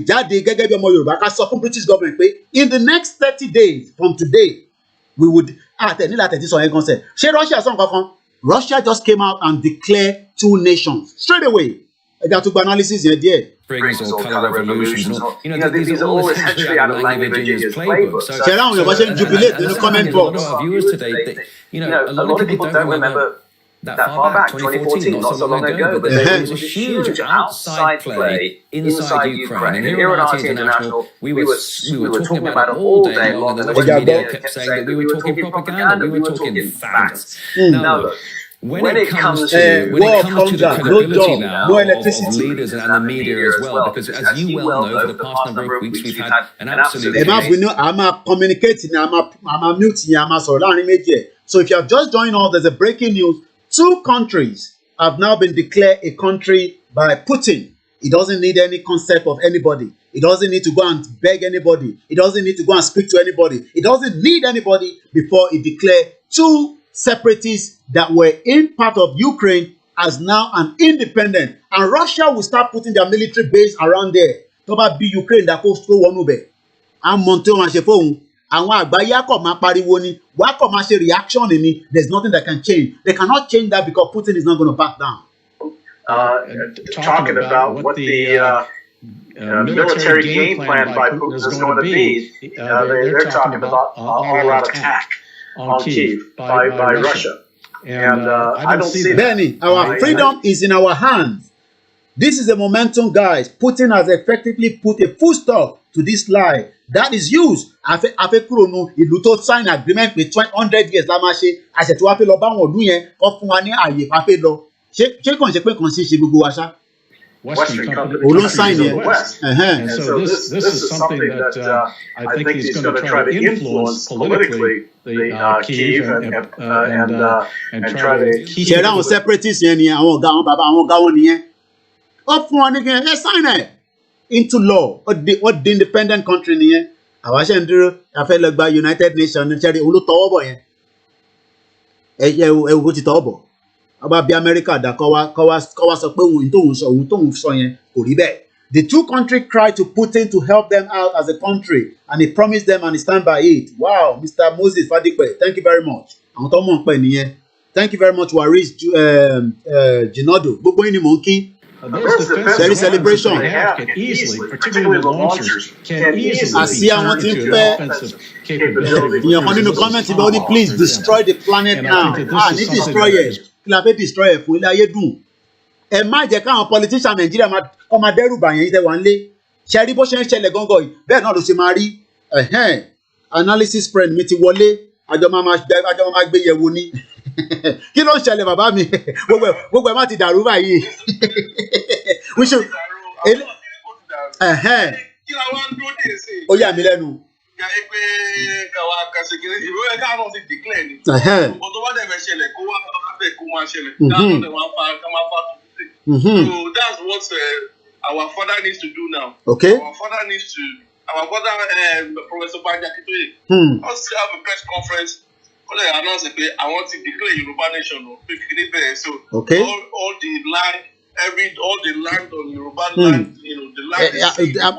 jáde gẹ́gẹ́ bí ọmọ Yorùbá ká sọ fún British government pé in the next 30 days from today we would nílà tẹ̀tí sọ yẹn gan sẹ̀. Ṣé Russia sọ nǹkan kan? Russia just came out and declared 2 nations straight away. Ẹja tó gba analysis yẹn díẹ̀. Springs or colour revolutions. These are all essentially out of languages playbook. So, Ṣé ráwọn Yorùbá ṣe ń jubilate nínú comment box? A lot of our viewers today, a lot of people don't remember that far back, 2014, not so long ago, but there was a huge outside play inside Ukraine. And here at RT International, we were talking about it all day long, and the Western media kept saying that we were talking propaganda, we were talking facts. Now, look, when it comes to the credibility now of leaders and the media as well, because as you well know, for the past number of weeks, we've had an absolute... I'm communicating, I'm muting, I'm sorry. So if you have just joined us, there's a breaking news. 2 countries have now been declared a country by Putin. He doesn't need any concept of anybody. He doesn't need to go and beg anybody. He doesn't need to go and speak to anybody. He doesn't need anybody before he declared 2 separatists that were in part of Ukraine as now an independent. And Russia will start putting their military base around there. Tó bá bí Ukraine dà kó wọnú bẹ̀. Àmọ́ tí wọ́n ṣe fóun. Àwọn àgbáyé akọ̀ máa pariwo ni. Wọ́n akọ̀ máa ṣe reaction ni. There's nothing that can change. They cannot change that because Putin is not going to back down. Talking about what the military game plan by Putin is going to be, they're talking about all-out attack on Kyiv by Russia. And I don't see that. Benny, our freedom is in our hands. This is the momentum, guys. Putin has effectively put a full stop to this lie that is used. Afẹ́kúrònú ìlú tó sign agreement with 100 years la máa ṣe àṣẹ tí wàá fẹ́ lọ bá wọn ọdún yẹn kọ́ fún wa ní àyè pàfẹ́ lọ. Ṣé kàn ṣe pé kàn ṣe gbogbo wa ṣá? Western countries sign in the West. And so this is something that I think he's going to try to influence politically the Kyiv and try to keep. Ṣé àwọn separatists yẹn ni àwọn ọ̀gá àwọn bàbá àwọn ọ̀gá wọn nìyẹn? Ó fún wọn ní kí ẹ sign ẹ̀ into law. What the independent country nìyẹn? Àwa ṣe ń dúró afẹ́ lọ gba United Nations ní ṣẹ́rí olùtọ́wọ́ bọ̀ yẹn. Ẹ̀wù ti tọ́wọ́ bọ̀. Ọba bí America dà kọ́ wá sọ pé òun tóun sọ yẹn kò rí bẹ́ẹ̀. The 2 countries cried to Putin to help them out as a country and he promised them and he stand by it. Wow, Mr. Moses Fadipe, thank you very much. Àwọn tó mọ̀ ń pẹ̀ nìyẹn. Thank you very much, Waris Jinodo. Gbogbo yín ni mò ń kí. There is celebration. Can easily, particularly the launchers, can easily Àsí àwọn tí ń fẹ́ ìyẹn kan nínú comment ibà ó ní please destroy the planet now. Ní destroy ẹ̀ kí la fẹ́ destroy ẹ̀ fún ilé ayé dùn. Ẹ má jẹ́ káwọn politician Nàìjíríà kọ́ máa dẹ́rù bà yẹn tẹ́ wà ń lé. Ṣé rí bó ṣe ń ṣẹlẹ̀ gángan yìí bẹ́ẹ̀ náà ló ṣe máa rí. Analysis friend mi ti wọlé àjọ máa gbé yẹ̀wò ni. Kí ló ń ṣẹlẹ̀ bàbá mi gbogbo ẹ̀ má ti dàrú báyìí. Ó yà mí lẹ́nu. So that's what our father needs to do now. Okay. Our father, Professor Banja Kitoye, us have a press conference. I announced that I want to declare Yoruba nation. So okay. all the land, all the land on Yoruba land, the land.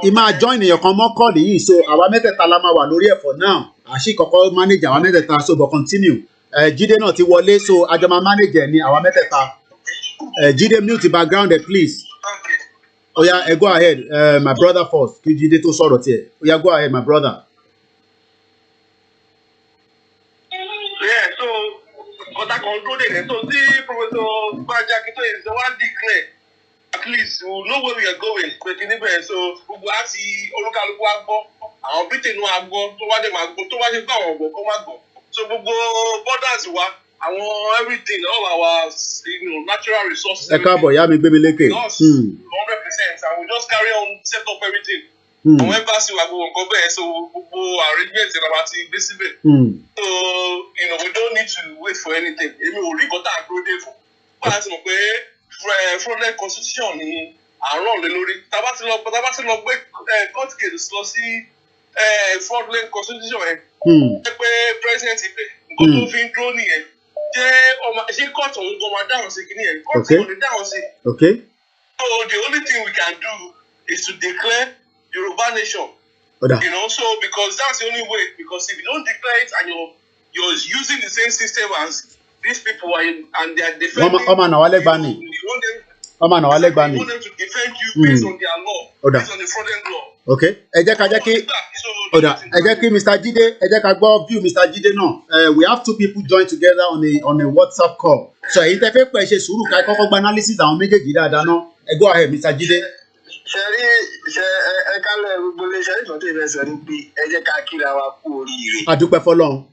Ẹ máa join èèyàn kan mọ́ kọ́ọ̀lì yìí so àwa mẹ́tẹ̀ẹ̀ta la máa wà lórí ẹ̀ for now. Àṣì kọ́kọ́ manage àwa mẹ́tẹ̀ẹ̀ta so but continue. Jídé náà ti wọlé so àjọ máa manage ẹ̀ ní àwa mẹ́tẹ̀ẹ̀ta. Jídé mute background ẹ̀ please. Okay. Oya, go ahead, my brother first. Kí Jídé tó sọ̀rọ̀ tiẹ̀. Oya, go ahead, my brother. Yeah, so but I concluded it. So see, Professor Banja Kitoye is the one declare. At least we know where we are going. So we will see Olukaluku Agbo, our Britain Agbo, to what they might go, to what they go. So we go borders I want everything, all our natural resources. Us 100%, and we just carry on, set up everything. Àwọn embassy wa go there, so gbogbo arrangements about it. So we don't need to wait for anything. Èmi ò rí kọ́tà àgbò dé fún. Wọ́n á ti mọ̀ pé fraudulent constitution ni àrùn lé lórí. Tábà ti lọ gbé court case lọ sí fraudulent constitution yẹn. Ẹ pé president ibẹ̀ nǹkan tó fi ń dúró nìyẹn. Ṣé court òun gan máa dáhùn sí kìíní yẹn? Court òun lè dáhùn sí. Okay. So the only thing we can do is to declare Yoruba nation. So because that's the only way. Because if you don't declare it and you're using the same system as these people and they are defending you want them to defend you based on their law, based on the fraudulent law. Okay. Ẹ jẹ́ kí Mr. Jide, ẹ jẹ́ ká gbọ́ view Mr. Jide náà. We have 2 people join together on a WhatsApp call. So èyí tẹ́ fẹ́ pẹ̀ ṣe sùúrù ká kọ́kọ́ gba analysis àwọn méjèèjì dáadáa náà. Go ahead Mr. Jide. Kálẹ̀ gbogbo iléeṣẹ́ ìtọ́jú ìrẹsẹ̀ ní pé ẹ jẹ́ ká kíra wa kú oríire. A dúpẹ́ f'Ọlọ́run.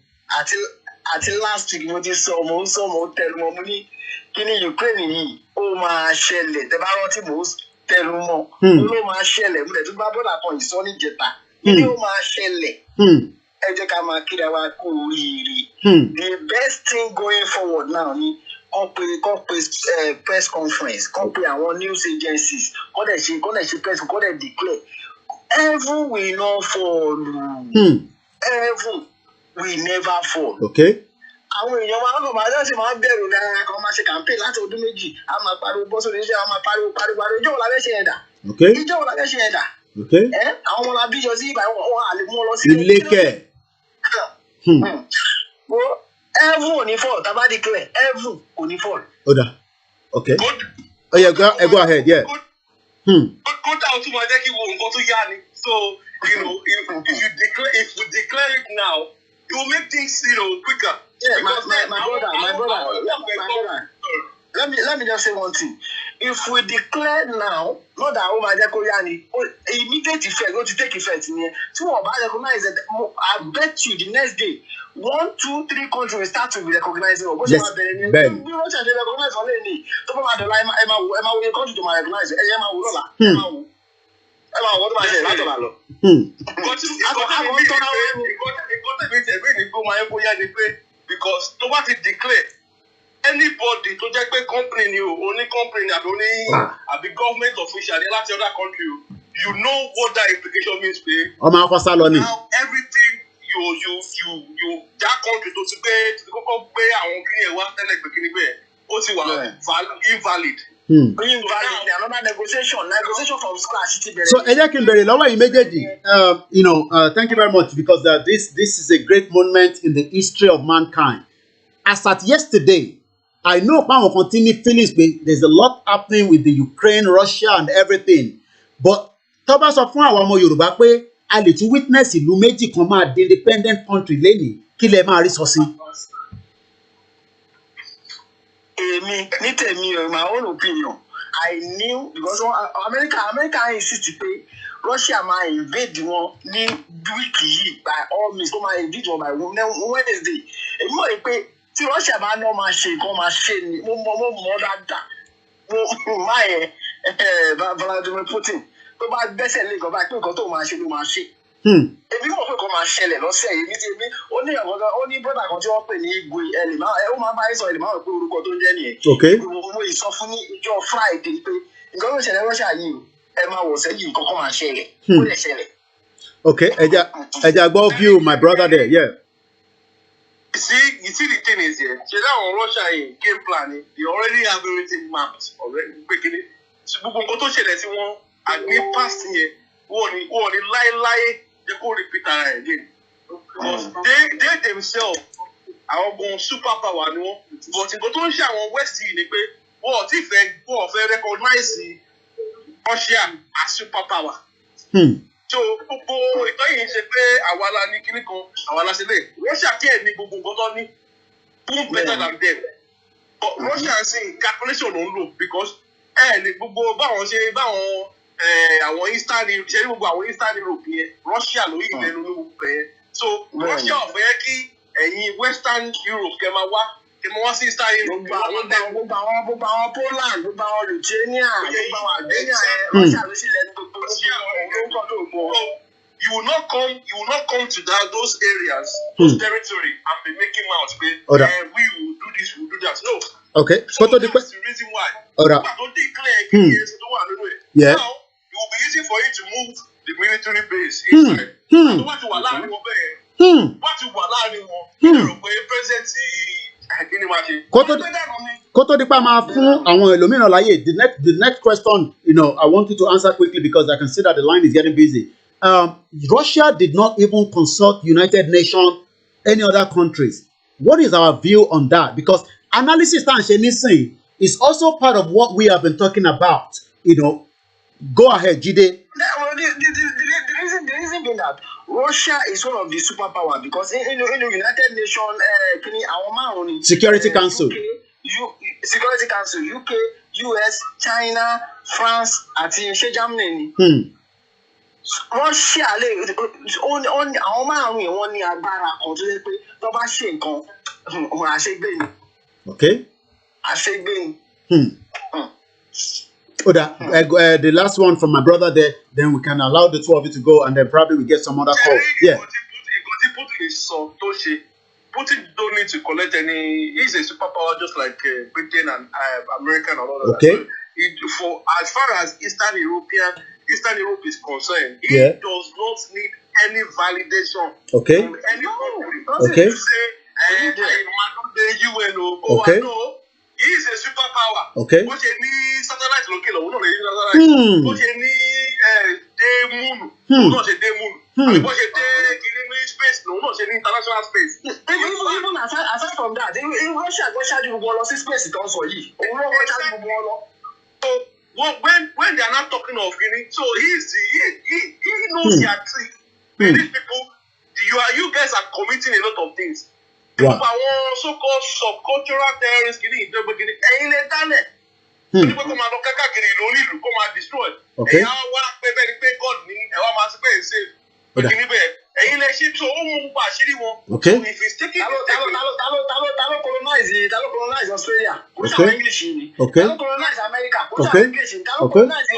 Àti last week mo ti sọ mo tẹnu mọ́ mo ní kí ni Ukraine yìí ó máa ṣẹlẹ̀ tẹ́ bá rántí mo tẹnu mọ́ ló máa ṣẹlẹ̀ mo dẹ̀ tún bá bọ́dà kan ìsọ́ níjẹta kí ni ó máa ṣẹlẹ̀ ẹ jẹ́ ká máa kíra wa kú oríire. The best thing going forward now ni press conference, our news agencies, press, declare. Heaven will not fall. Heaven will never fall. Okay. Àwọn èèyàn máa ń lò máa dáṣe máa ń bẹ̀rù náírà kan máa ṣe campaign láti ọdún méjì a máa pariwo bọ́ sórí iṣẹ́ a máa pariwo ìjọ wo la fẹ́ ṣe ẹ̀dà. Ìjọ wo la fẹ́ ṣe ẹ̀dà. Àwọn ọmọ la bíjọ sí ìgbà wọn àlè mú ọ lọ sí ilé kẹ. Heaven ò ní fall tàbá declare heaven ò ní fall. Oda. Okay. Oh yeah, go ahead. Yeah. Kódà ó tún máa jẹ́ kí wo nǹkan tó yá ni. So if we declare it now, it will make things quicker. Yeah, my brother. Let me just say one thing. If we declare now, not that immediate effect, going to take effect in here. So I recognize that I bet you the next day, 1, 2, 3 countries will start to be recognizing. Yes, Ben. We want to recognize only. Talk about the line. Emma will country to recognize. Emma will. What do I say? Because nobody declare anybody to just pay company only company and only the government official in that other country, you know what that implication means, babe. Now everything you that country to pay invalid. Another negotiation from scratch. So thank you very much because this is a great moment in the history of mankind. As at yesterday, I know power continue feelings, but there's a lot happening with the Ukraine, Russia, and everything. But Thomas of our Yoruba pé a lè tún witness ìlú méjì kan máa di independent country lẹ́nìí kí lẹ máa rí sọ sí. Èmi ní tèmi my own opinion I knew because America insist pé Russia máa invade wọn ní wíìkì yìí by all means kó máa invade wọn by Wednesday. Èmi mọ̀ ní pé tí Russia bá náà máa ṣe nǹkan máa ṣe ni mo mọ̀ dáadáa mo máa yẹ Vladimir Putin tó bá gbẹ́sẹ̀ lé nǹkan báyìí pé nǹkan tó máa ṣe ló máa ṣe. Èmi mọ̀ pé kò máa ṣẹlẹ̀ lọ́sẹ̀ yìí tí èmi ó ní brother kan tí wọ́n pè ní Igwe ẹlẹ́mà ó máa bá yín sọ ẹlẹ́mà pé orúkọ tó ń jẹ́ nìyẹn. Mo ìsọfún ní ìjọ Friday pé nǹkan tó ṣẹlẹ̀ Russia yìí ẹ máa wọ̀ sẹ́yìn nǹkan kan máa ṣẹlẹ̀ ó lè ṣẹlẹ̀. Okay, ẹja gbọ́ view my brother there, yeah. You see the thing is here. So now on Russia game planning, they already have everything mapped already. So gbogbo tó ṣẹlẹ̀ sí wọn àgbé past yẹn wọ́n ní láéláé jẹ́ kó repeat ara again. Because they themselves àwọn gan super power ni wọ́n. But nǹkan tó ń ṣe àwọn West yìí ni pé wọ́n fẹ́ recognize Russia as super power. So gbogbo ìtọ́ yìí ń ṣe pé àwa la ní kíní kan àwa la ṣe lè Russia kí ẹ̀ ní gbogbo nǹkan tó ní boom better than them. But Russia ń sìn calculation ló ń lò because ní gbogbo báwọn àwọn Eastern Europe ṣe ní gbogbo àwọn Eastern Europe yẹn Russia ló yìí lẹ́nu ní gbogbo yẹn. So Russia ò fẹ́ kí ẹ̀yin Western Europe kẹ́ máa wá sí Eastern Europe. Gbogbo àwọn Poland gbogbo àwọn Lithuania gbogbo àwọn Albania Russia ló sì lẹ́nu gbogbo you will not come to those areas, those territory, and be making mouths. We will do this, we will do that. No. Okay. So that's the reason why. Don't declare yeah. Now it will be easy for you to move the military base inside. So what you allow me present Kó tó dípá máa fún àwọn ẹlòmíràn láyè. The next question, I want you to answer quickly because I can see that the line is getting busy. Russia did not even consult United Nations, any other countries. What is our view on that? Because analysis is also part of what we have been talking about. Go ahead, Jide. The reason being that Russia is one of the superpowers because in the United Nations, Security Council, Security Council, UK, US, China, France, àti Germany. Russia àwọn márùn-ún yẹn wọ́n ní agbára kan tó yẹ pé tó bá ṣe nǹkan àṣegbè ni. Okay. Àṣegbè ni. The last one from my brother there, then we can allow the two of you to go and then probably we get some other calls. Yeah. Putin don't need to collect any. He's a superpower just like Britain and American and all of okay. that. So for as far as Eastern Europe is concerned, he does not need any validation okay. from any country. Okay. To say, okay. No, he is a superpower. Okay. But you need satellite locator. We don't need satellite. But you need day moon. We don't say day moon. But you need space. No, not say international space. Even aside from that, in Russia, you go to space. It also so when they are not talking of Guinea, so he knows their trick. These people, you guys are committing a lot of things. Wow. So-called subcultural terrorists, Guinea, destroy. Okay. Okay. So if he's taking colonize Australia. Okay. Okay. Colonize America. Okay. Colonize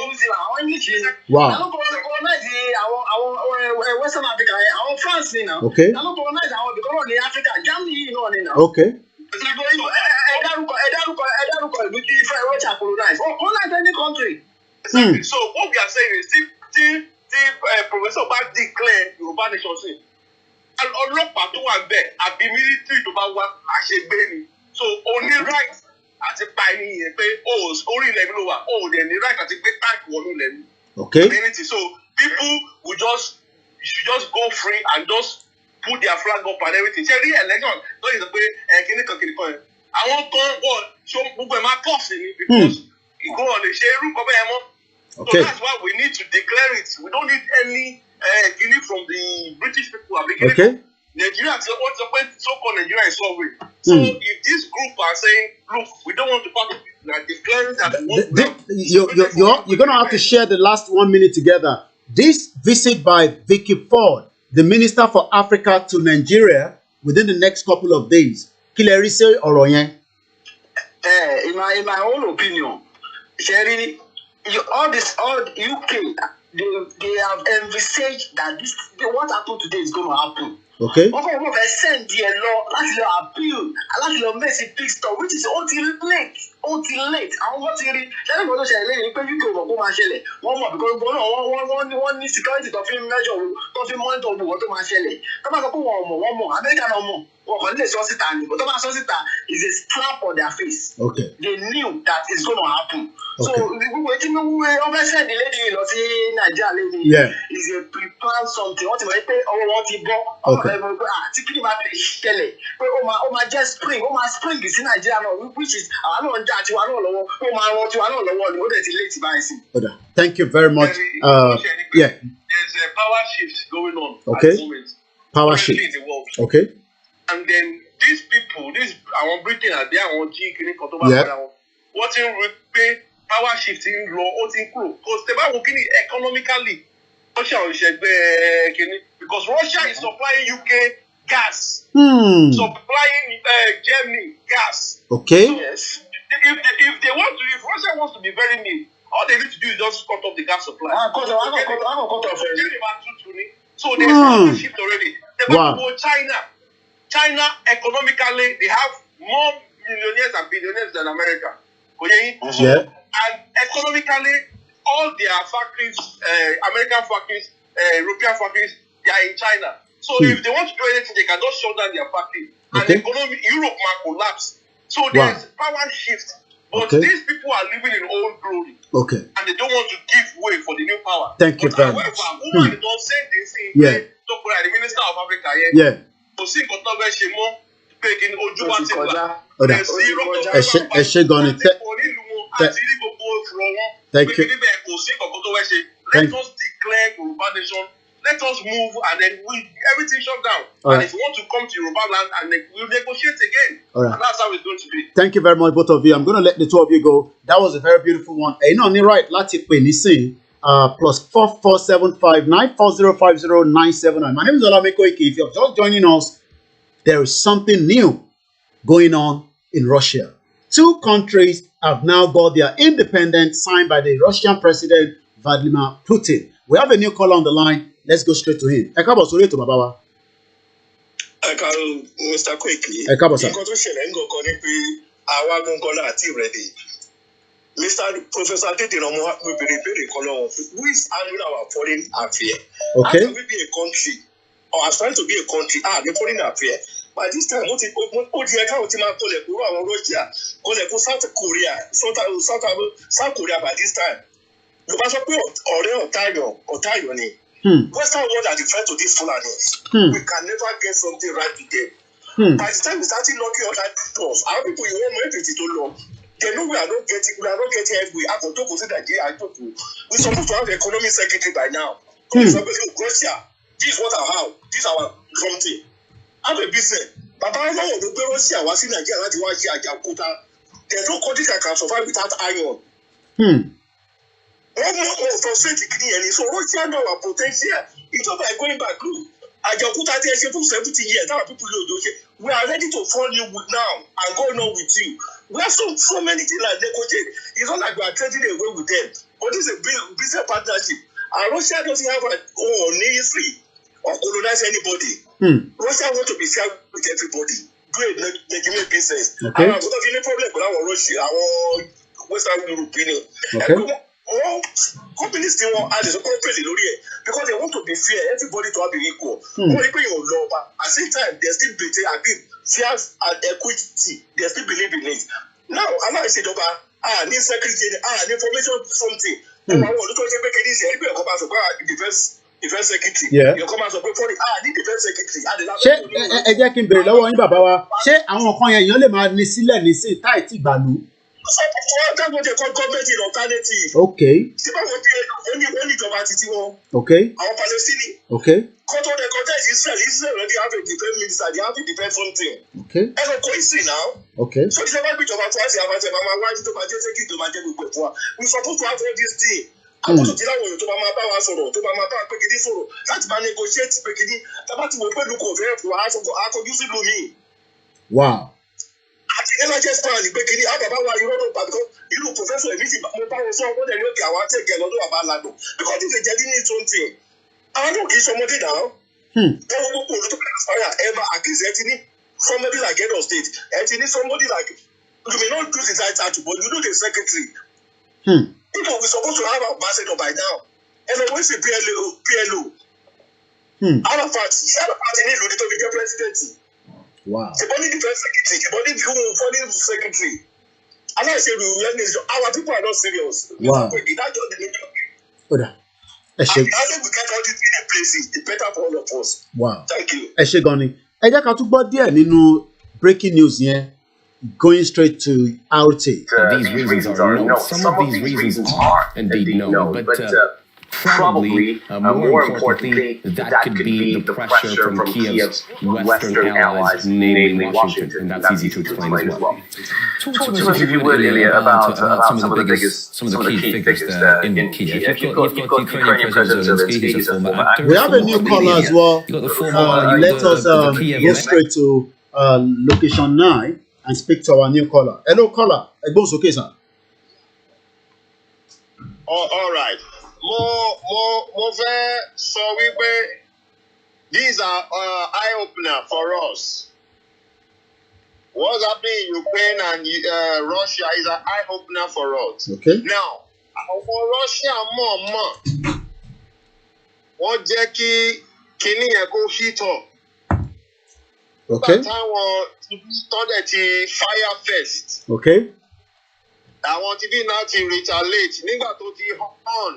New Zealand. Wow. Colonize our Western Africa. Our France now. Okay. Colonize our because Africa. Germany now. Okay. Colonize any country. Exactly. So what we are saying is Professor Bá declare Yorùbá nation sin. And ọlọ́pàá tó wà bẹ́ẹ̀ àbí military tó bá wá àṣegbé ni. So only right àti pa ẹni yẹn pé orí ilẹ̀ mi ló wà dẹ̀ ní right àti gbé tank wọnú ilẹ̀ mi. Okay. So people will should just go free and just put their flag up and everything. Ṣé rí election tó yẹ pé kìnìkan yẹn. Àwọn kan wọ̀ ṣó gbogbo ẹ̀ máa pọ̀ sí ni because ìgbóhàn lè ṣe irú kọ́ bẹ́ẹ̀ mọ́. Okay. So that's why we need to declare it. We don't need any guinea from the British people. Okay. Nigeria, what's the point? So-called Nigeria is sovereign. So if this group are saying, look, we don't want to part of it, we are declaring that we want you're going to have to share the last 1 minute together. This visit by Vicky Ford, the Minister for Africa to Nigeria, within the next couple of days. Kileri say ọ̀rọ̀ yẹn. In my own opinion, Sherry, all UK, they have envisaged that what happened today is going to happen. Okay. They send their law, that's your appeal, that's your message big stuff, which is until late. And what really, tell me what you're saying, you go over Mashele. One more because one need security to film measure, to monitor what to Mashele. Come on, one more, American no more. But is a slap on their face. Okay. They knew that it's going to happen. Okay. So we obviously the lady you know see Nigeria lady is a pre-planned something. What I pay what he bought. Okay. Ticket ma be tele. But just spring is in Nigeria now, which is I don't that you are not low. Want you are not low. You that late by Thank you very much. There's a power shift going on at the moment. Power shift in the world. Okay. And then these people, I want Britain and they want G what in pay power shifting law, what in crew. Because they are working economically. Russia because Russia is supplying UK gas. Supplying Germany gas. Okay. So if Russia wants to be very mean, all they need to do is just cut off the gas supply. So there's power shift already. China economically they have more millionaires and billionaires than America. And economically, all their factories, American factories, European factories, they are in China. So if they want to do anything, they can just shut down their factory. And economy, Europe might collapse. So there's power shift. But these people are living in old glory. Okay. And they don't want to give way for the new power. Thank you very much. However, woman don't say this thing. The Minister of Africa kò sí nǹkan tó fẹ́ ṣe mọ́ pé kí ni ojú wa ti là ẹ̀sìn rọ́pò ẹ ṣe gan ni àti rí gbogbo ìfúrọ̀ wọn pé kí níbẹ̀ kò sí nǹkan tó fẹ́ ṣe let us declare Yoruba nation let us move and then everything shut down and if you want to come to Yoruba land and we'll negotiate again and that's how it's going to be. Thank you very much both of you. I'm going to let the two of you go. That was a very beautiful one. Ẹ̀yin náà ní right láti pè nísìn. Plus 447594050979. My name is Olamide Koiki. If you're just joining us, there is something new going on in Russia. Two countries have now got their independence signed by the Russian President Vladimir Putin. We have a new caller on the line. Let's go straight to him. Mr. Quickly. Ẹ káàbọ̀ sir. Nǹkan tó ṣẹlẹ̀ ń gọ̀ọ̀kan ni pé àwa gbọ̀ngàn láti ready. Mr. Professor Adediran we bèrè kan lọ́wọ́. Who is handling our foreign affairs? Okay. How can we be a country or aspire to be a country? The foreign affairs. By this time, ó di ẹ̀ka ó ti máa kọlẹ̀ kúrò àwọn Russia, kọlẹ̀ kó South Korea by this time. Yorùbá sọ pé ọ̀rẹ́ ọ̀tá ayọ̀ ni. Western world are the threat to these Fulanis. We can never get something right with them. By the time we started knocking on that doors, our people you want to too long. They know we are not getting every we are going to go to Nigeria. We're supposed to have the economic secretary by now. Russia, this is what I have. This is our something. Have a business. Baba I know the Russia was in Nigeria láti wá ṣe àjàkúta. There's no country that can survive without iron. One more frustrating kìíní so Russia know our potential. It's not like going back. Look, àjàkúta ti ẹ ṣe fún 70 years. Our people we are ready to follow you now and go on with you. We have so many things like negotiate. It's not like we are trading away with them. But this is a big business partnership. And Russia doesn't have an history or colonize anybody. Russia want to be fair with everybody. Do a legitimate business. Okay. And I don't have any problem with our Russia, our Western European. Okay. All companies still want add a corporate because they want to be fair, everybody to have be equal. Only pay your law, but at the same time, they still agree fair and equity. They still believe in it. Now, I'm not saying need security, need information something. I want to make it easy. Everybody come out of defense secretary. Yeah. You come out of need defense secretary. Ṣé ẹ jẹ́ kí n béèrè lọ́wọ́ yín bàbá wa, ṣé àwọn nǹkan yẹn èèyàn lè máa ní sílẹ̀ nísìn táì tí gbàlú? That's what they call government in alternative. Okay. Okay. Our Palestinians. Okay. Israel already have a defense minister, they have to defend something. Okay. That's a history now. Okay. So it's about which of our twice, we're supposed to have all this thing. I want to tell you to my power soro, to my power pekidi soro. That's my negotiate pekidi. Tabati wo pe look over for us go use it me. Wow. I just found the pekidi ababa wa you know because you know professor emiti mo power so what they look our take get lodo about lado because this is genuine something. I don't give somebody now. Ever accuse somebody like head of state, somebody like you may not do the right title, but you know the secretary. People we're supposed to have our ambassador by now. And always say PLO. Our party need to be the president. Wow. The body defense secretary, the body foreign secretary. And I say our people are not serious. Wow. Ẹ ṣé. We get all these places, it's better for all of us. Wow. Thank you. Ẹ ṣé gan ni. Ẹ jẹ́ ká tún gbọ́ díẹ̀ nínú breaking news yẹn going straight to RT. These reasons are no. Some of these reasons are indeed no, but probably more importantly, that could be the pressure from Kiev's Western allies, namely Washington, and that's easy to explain as well. Talk to us, if you would, Ilya, about some of the key figures in Kiev. You've got Ukrainian President Zelensky, he's a former actor. We have a new caller as well. Let us go straight to location 9 and speak to our new caller. Hello, caller. Ẹgbọ́n sókè sir. All right. Mo fẹ́ sọ wípé these are eye-opener for us. What's happening in Ukraine and Russia is an eye-opener for us. Okay. Now, àwọn Russia mọ̀ wọ́n jẹ́ kí kinní yẹn kó heat up. Okay. Táwọn tọ́lẹ̀ ti fire first. Okay. Àwọn tí bí náà ti retaliate nígbà tó ti hàn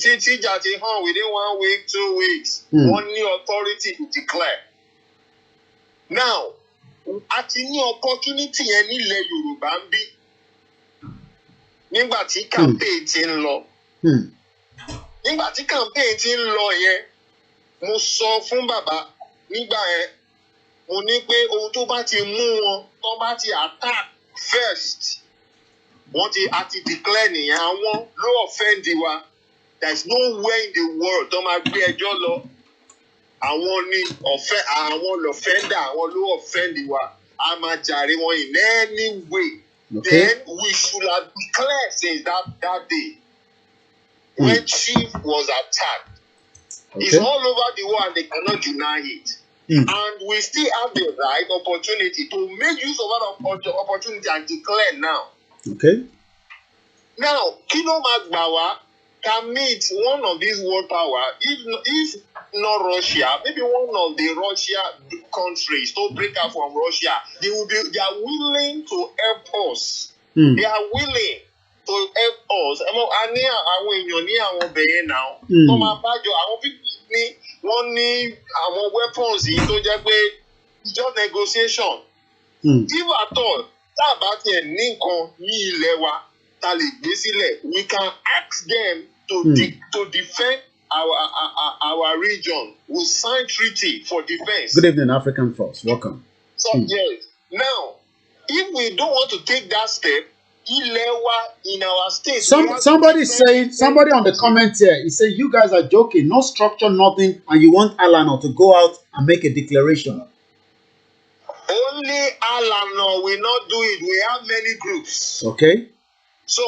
tíjà ti hàn within 1 week 2 weeks wọ́n ní authority to declare. Now a ti ní opportunity yẹn nílẹ̀ Yorùbá ń bí nígbà tí campaign ti ń lọ. Nígbà tí campaign ti ń lọ yẹn mo sọ fún bàbá nígbà yẹn mo ní pé ohun tó bá ti mú wọn tó bá ti attack first wọ́n ti àti declare nìyẹn àwọn ló offend wa there is nowhere in the world tó máa gbé ẹjọ́ lọ àwọn ni àwọn lọ́fẹ́ndà àwọn ló offend wa a máa jàre wọn in any way. Okay. Then we should have declared since that day when Chief was attacked. Okay. It's all over the world and they cannot deny it. And we still have the right opportunity to make use of that opportunity and declare now. Okay. Now, Kino Magbawa can meet one of these world power, if not Russia, maybe one of the Russia countries to break out from Russia. They are willing to help us. They are willing to help us. Now, one need our weapons just negotiation. If at all, we can ask them to defend our region. We sign treaty for defense. Good evening, African Force. Welcome. So yes. Now, if we don't want to take that step, in our state. Somebody on the comment here, he said, you guys are joking, no structure, nothing, and you want Alano to go out and make a declaration. Only Alano will not do it. We have many groups. Okay. So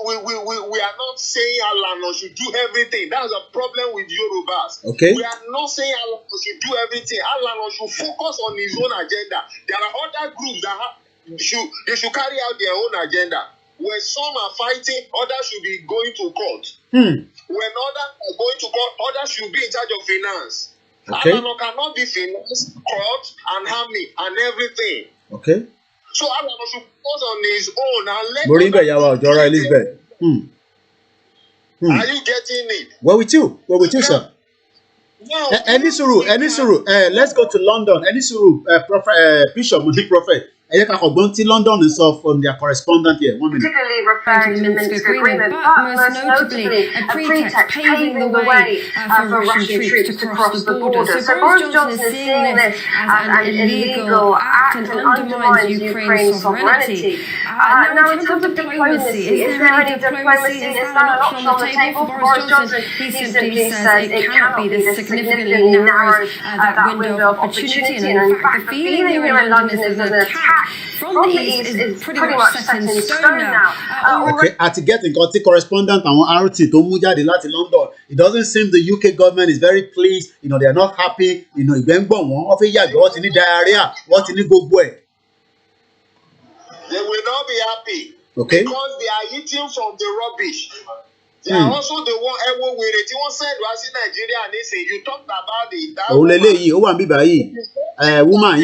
we are not saying Alano should do everything. That's a problem with Yorubas. Okay. We are not saying Alano should do everything. Alano should focus on his own agenda. There are other groups that they should carry out their own agenda. When some are fighting, others should be going to court. When others are going to court, others should be in charge of finance. Okay. Alano cannot be finance, court, and army, and everything. Okay. So Alano should focus on his own and let Moringa Yawa, Jora Elizabeth. Are you getting it? We're with you, sir. Enisuru, let's go to London. Enisuru, Bishop, Prophet. London is off from their correspondent here. 1 minute. Particularly referring to the Minsk agreement, but most notably a pretext paving the way for Russian troops to cross the border. So Boris Johnson is seeing this as an illegal act and undermines Ukraine's sovereignty. Now, in terms of diplomacy, is there any diplomacy? Is that an option on the table for Boris Johnson? He simply says it cannot be. This significantly narrows that window of opportunity. And in fact, the feeling here in London is that an attack from the east is pretty much set in stone now. Okay, at getting got the correspondent and RT to Mujadi Lati London. It doesn't seem the UK government is very pleased. You know, they are not happy. You know, what in the diarrhea, what in the go boy. They will not be happy. Okay. Because they are eating from the rubbish. They are also the one everyone with it. You want said was in Nigeria and they say you talked about it. Woman,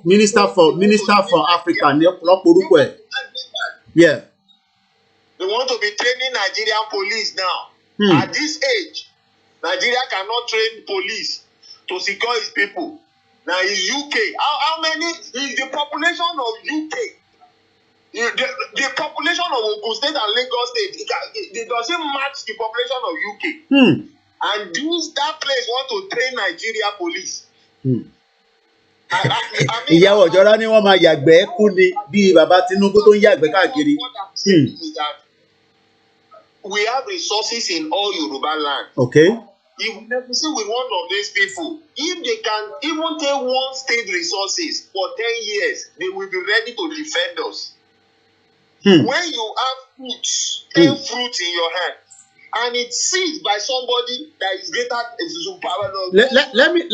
minister for Africa. Yeah. They want to be training Nigerian police now. At this age, Nigeria cannot train police to secure its people. Now it's UK. How many is the population of UK? The population of Ogun State and Lagos State, it doesn't match the population of UK. And that place want to train Nigeria police. Ìyàwó ọ̀jọ́ra ni wọ́n máa yàgbẹ́ kú ni bí bàbá Tinubu tó ń yàgbẹ́ káàkiri. We have resources in all Yoruba land. Okay. If we negotiate with one of these people, if they can even take one state resources for 10 years, they will be ready to defend us. When you have fruits, 10 fruits in your hand, and it's seized by somebody that is greater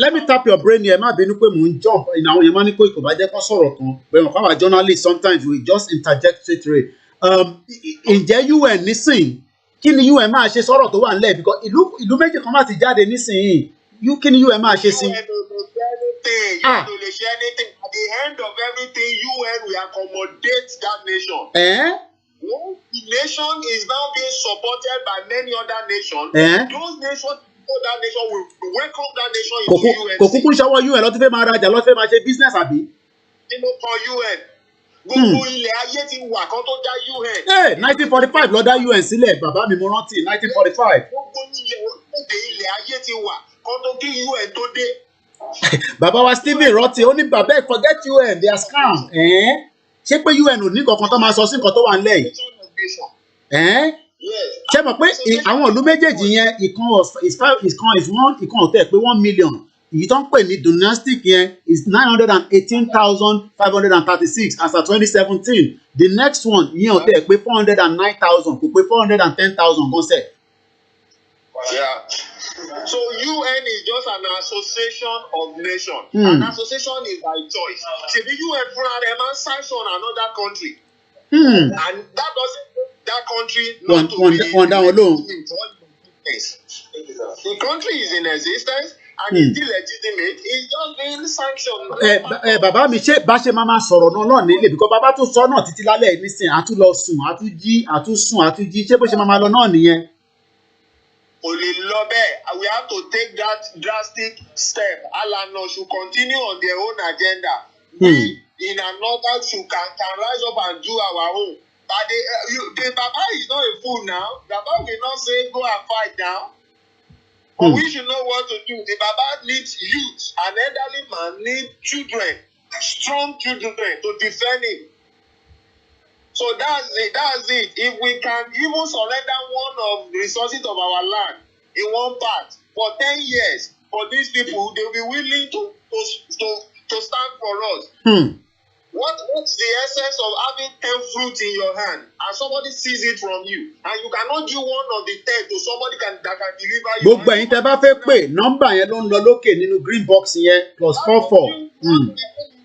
let me tap your brain here. Ma bínú pé mò ń jump in àwọn yẹn máa ní kó ìkò bá jẹ́ kó sọ̀rọ̀ kan. When our journalists sometimes we just interject straight away. Ǹjẹ́ UN nísìn kí ni UN máa ṣe sọ̀rọ̀ tó wà nílẹ̀ because ìlú méjì kan máa ti jáde nísìnyí. Kí ni UN máa ṣe sí? At the end of everything, UN will accommodate that nation. Once the nation is now being supported by many other nations, those nations, that nation will welcome that nation into UN. Kò kúkú ṣọwọ́ UN lọ́tún fẹ́ máa rajà lọ́tún fẹ́ máa ṣe business àbí? Nínú kan UN. Gbogbo ilẹ̀ ayé ti wà kán tó dá UN. 1945 ló dá UN sílẹ̀, bàbá mi mo rántí 1945. Gbogbo ilẹ̀ ayé ti wà kán tó kí UN tó dé. Bàbá wa Stephen rántí ó ní bàbá ẹ̀ forget UN they are scam. Ṣé pé UN ò ní kankan tó máa sọ sí nǹkan tó wà nílẹ̀ yìí? Ṣé mọ̀ pé àwọn ìlú méjèèjì yẹn ìkan ò tẹ̀ pé 1 million. Èyí tó ń pè ní dynastic yẹn is 918,536 as at 2017. The next one yẹn ò tẹ̀ pé 409,000 kò pé 410,000 gan sẹ̀. So UN is just an association of nations. An association is by choice. See, the UN for a sanction another country. And that doesn't make that country not to be the country is in existence and it's still legitimate. It's just being sanctioned. Bàbá mi ṣé bá ṣe máa sọ̀rọ̀ náà nílé because bàbá tó sọ náà títí lálẹ́ nísìn àtún lọ sùn àtún jí àtún sùn àtún jí ṣé bó ṣe máa lọ náà nìyẹn. We have to take that drastic step. Alano should continue on their own agenda. We in another should can rise up and do our own. But the Baba is not a fool now. Baba will not say go and fight now. But we should know what to do. The Baba needs youth. An elderly man needs children, strong children to defend him. So that's it. If we can even surrender one of the resources of our land in one part for 10 years, for these people, they'll be willing to stand for us. What's the essence of having 10 fruits in your hand and somebody sees it from you and you cannot give one of the 10 to somebody that can deliver you? Gbogbo ẹ̀yin tẹ́ bá fẹ́ pè nọ́mbà yẹn ló ń lọ lókè nínú green box yẹn +44.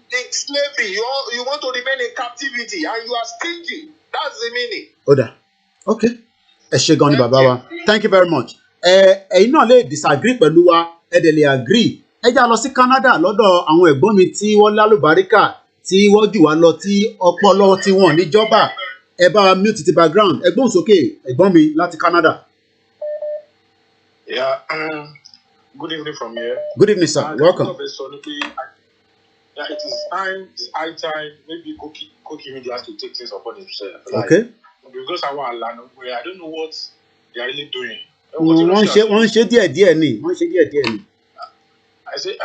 The slavery, you want to remain in captivity and you are stingy. That's the meaning. Oda, okay. Ẹ ṣé gan ni bàbá wa. Thank you very much. Ẹ̀yin náà lè disagree pẹ̀lú wa, ẹ dẹ̀ lè agree. Ẹ já lọ sí Canada lọ́dọ̀ àwọn ẹ̀gbọ́n mi tí wọ́n lálùbáríkà tí wọ́n jù wá lọ tí ọpọlọ tí wọ́n níjọba. Ẹ bá wa mute ti background. Ẹ̀gbọ́n sókè ẹ̀gbọ́n mi láti Canada. Yeah, good evening from here. Good evening, sir. Welcome. Yeah, it's high time. Maybe Koki Media has to take things upon himself. Okay. Because I don't know what they are really doing. Wọ́n ṣe díẹ̀ ni. I say,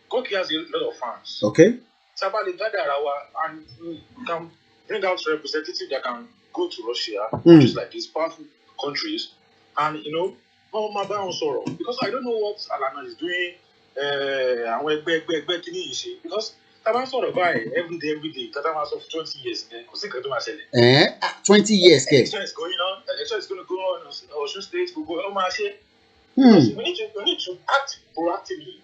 Koki has a lot of fans. Okay. Sabali gather and we can bring out representatives that can go to Russia, countries like these powerful countries, and because I don't know what Alana is doing. Because Taban sort of buy every day, Taban of 20 years, 20 years, election is going on, election is going to go on, Osun State will go on, we need to act proactively.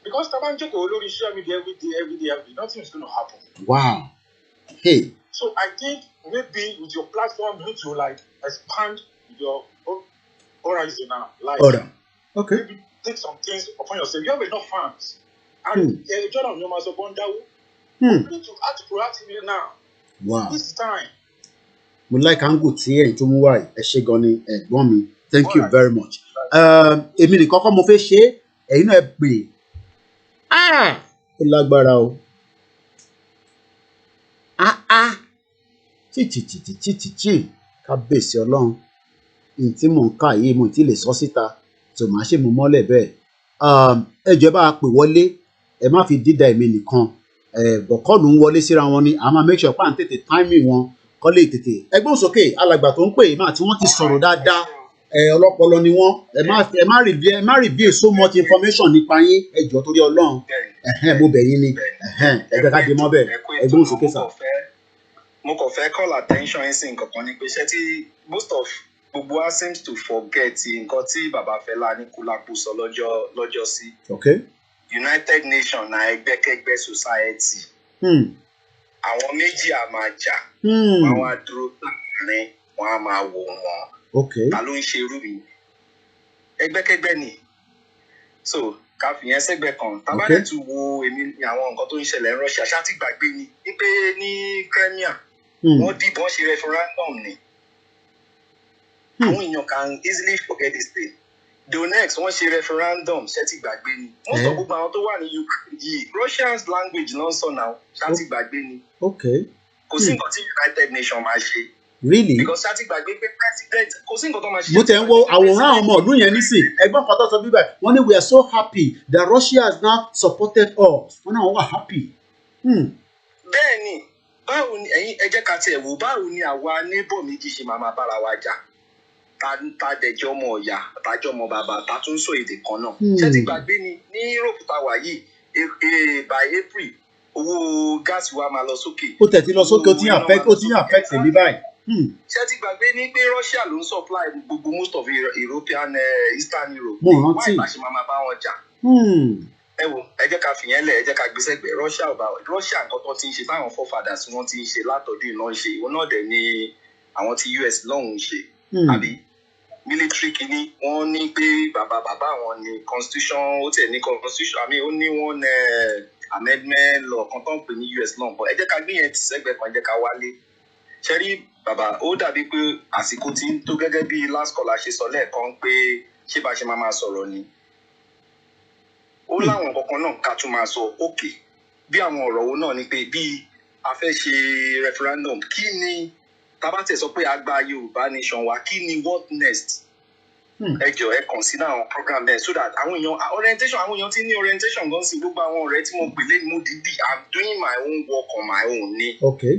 Because Taban Joko Olori social media every day, nothing is going to happen. Wow. Hey. So I think maybe with your platform, you need to expand your horizon now. Okay. Maybe take some things upon yourself. You have enough fans. And Jordan, you must you need to act proactively now. Wow. This time. We like angle tí tó mú wá ẹ ṣé gan ni ẹ̀gbọ́n mi. Thank you very much. Èmi nìkan kọ́ mo fẹ́ ṣe ẹ̀yin náà pè. Ó lágbára o. Tí kábíyèsí Ọlọ́run. Tí mò ń kà yìí mo ti lè sọ síta. So màá ṣe mú mọ́lẹ̀ bẹ́ẹ̀. Ẹ jọ̀ọ́ bá pè wọlé ẹ má fi dídá èmi nìkan. Bọ̀kọ́ọ̀lù ń wọlé síra wọn ni a máa make sure pé à ń tètè timing wọn kọ́ lè tètè. Ẹgbọ́n sókè alàgbà tó ń pè é máa tí wọ́n ti sọ̀rọ̀ dáadáa. Ọlọ́pọlọ ni wọ́n. Ẹ má reveal so much information nípa yín ẹ jọ̀ọ́ torí Ọlọ́run. Mo bẹ̀ yín ni. Ẹ jẹ́ ká dé mọ́ bẹ́ẹ̀. Ẹgbọ́n sókè sà. Mo kàn fẹ́ call attention yín sí nǹkan kan ní pé ṣé tí most of gbogbo wa seems to forget nǹkan tí bàbá Fẹlá Aníkúlápó sọ lọ́jọ́ sí. Okay. United Nations na ẹgbẹ́kẹ́gbẹ́ society. Àwọn méjì á máa jà. Wọ́n wá dúró láàrin wọ́n á máa wò wọ́n. Okay. Ta ló ń ṣe irú mi? Ẹgbẹ́kẹ́gbẹ́ ni. So ká fi yẹn sẹ́gbẹ́ kan. Tábàdẹ̀ tún wo àwọn nǹkan tó ń ṣẹlẹ̀ ní Russia ṣáà ti gbàgbé ni. Wípé ní Crimea wọ́n dìbò wọ́n ṣe referendum ni. Àwọn èèyàn can easily forget this thing. Donetsk wọ́n ṣe referendum ṣé ti gbàgbé ni. Wọ́n sọ gbogbo àwọn tó wà ní Ukraine yìí Russian's language ló ń sọ náà ṣá ti gbàgbé ni. Okay. Kò sí nǹkan tí United Nations máa ṣe. Really? Because ṣá ti gbàgbé pé president kò sí nǹkan tó máa ṣe. Mo tẹ̀ ń wo àwòrán àwọn ọmọ ìlú yẹn nísìn ẹgbọ́n kan tó sọ bíbẹ̀ wọ́n ní we are so happy that Russia has now supported us. Wọ́n náà wọ́n wà happy. Bẹ́ẹ̀ni báwo ni ẹ̀yin ẹ jẹ́ ká tiẹ̀ wò báwo ni àwa neighbor méjì ṣe máa bára wa jà. Ta dẹjọ́ ọmọ ọ̀yà tájọ́ ọmọ bàbá ta tún sọ èdè kan náà. Ṣé ti gbàgbé ni ní Europe tá wà yìí by April owó gáàsì wa máa lọ sókè. Ó tẹ̀ ti lọ sókè ó ti affect mi báyìí. ṣé ti gbàgbé ní pé Russia ló ń supply gbogbo most of European Eastern Europe. Mo rántí. Why ìbáṣe máa bá wọn jà? Ẹ wo ẹ jẹ́ ká fìyẹn lẹ̀ ẹ jẹ́ ká gbé sẹ́gbẹ̀ẹ́ Russia nǹkan tó ti ń ṣe táwọn forefathers wọn ti ń ṣe látọ̀dún iná ṣe ìwọ náà dẹ̀ ni àwọn ti US lọ́hùn ń ṣe àbí military kìíní wọ́n ní pé bàbá wọn ní constitution ó tẹ̀ ní constitution àmì ó ní wọn amendment law kan tó ń pè ní US law ẹ jẹ́ ká gbé yẹn sẹ́gbẹ̀ẹ́ kan ẹ jẹ́ ká wálé ṣẹ́rí bàbá ó dàbí pé àsìkò tí ń tó gẹ́gẹ́ bí last caller ṣe sọ lẹ́ẹ̀kan pé ṣé bá ṣe máa sọ̀rọ̀ ni ó láwọn kankan náà ká tún máa sọ òkè bí àwọn ọ̀rọ̀ wo náà ni pé bí a fẹ́ ṣe referendum kí ni tabatẹ̀ sọ pé a gba Yorùbá nation wa kí ni what next ẹ jọ̀ọ́ ẹ consider àwọn program there so that àwọn èèyàn orientation àwọn èèyàn ti ní orientation gan sí gbogbo àwọn ọ̀rẹ́ tí mo pè lé ní mo dìídì I'm doing my own work on my own ni. Okay.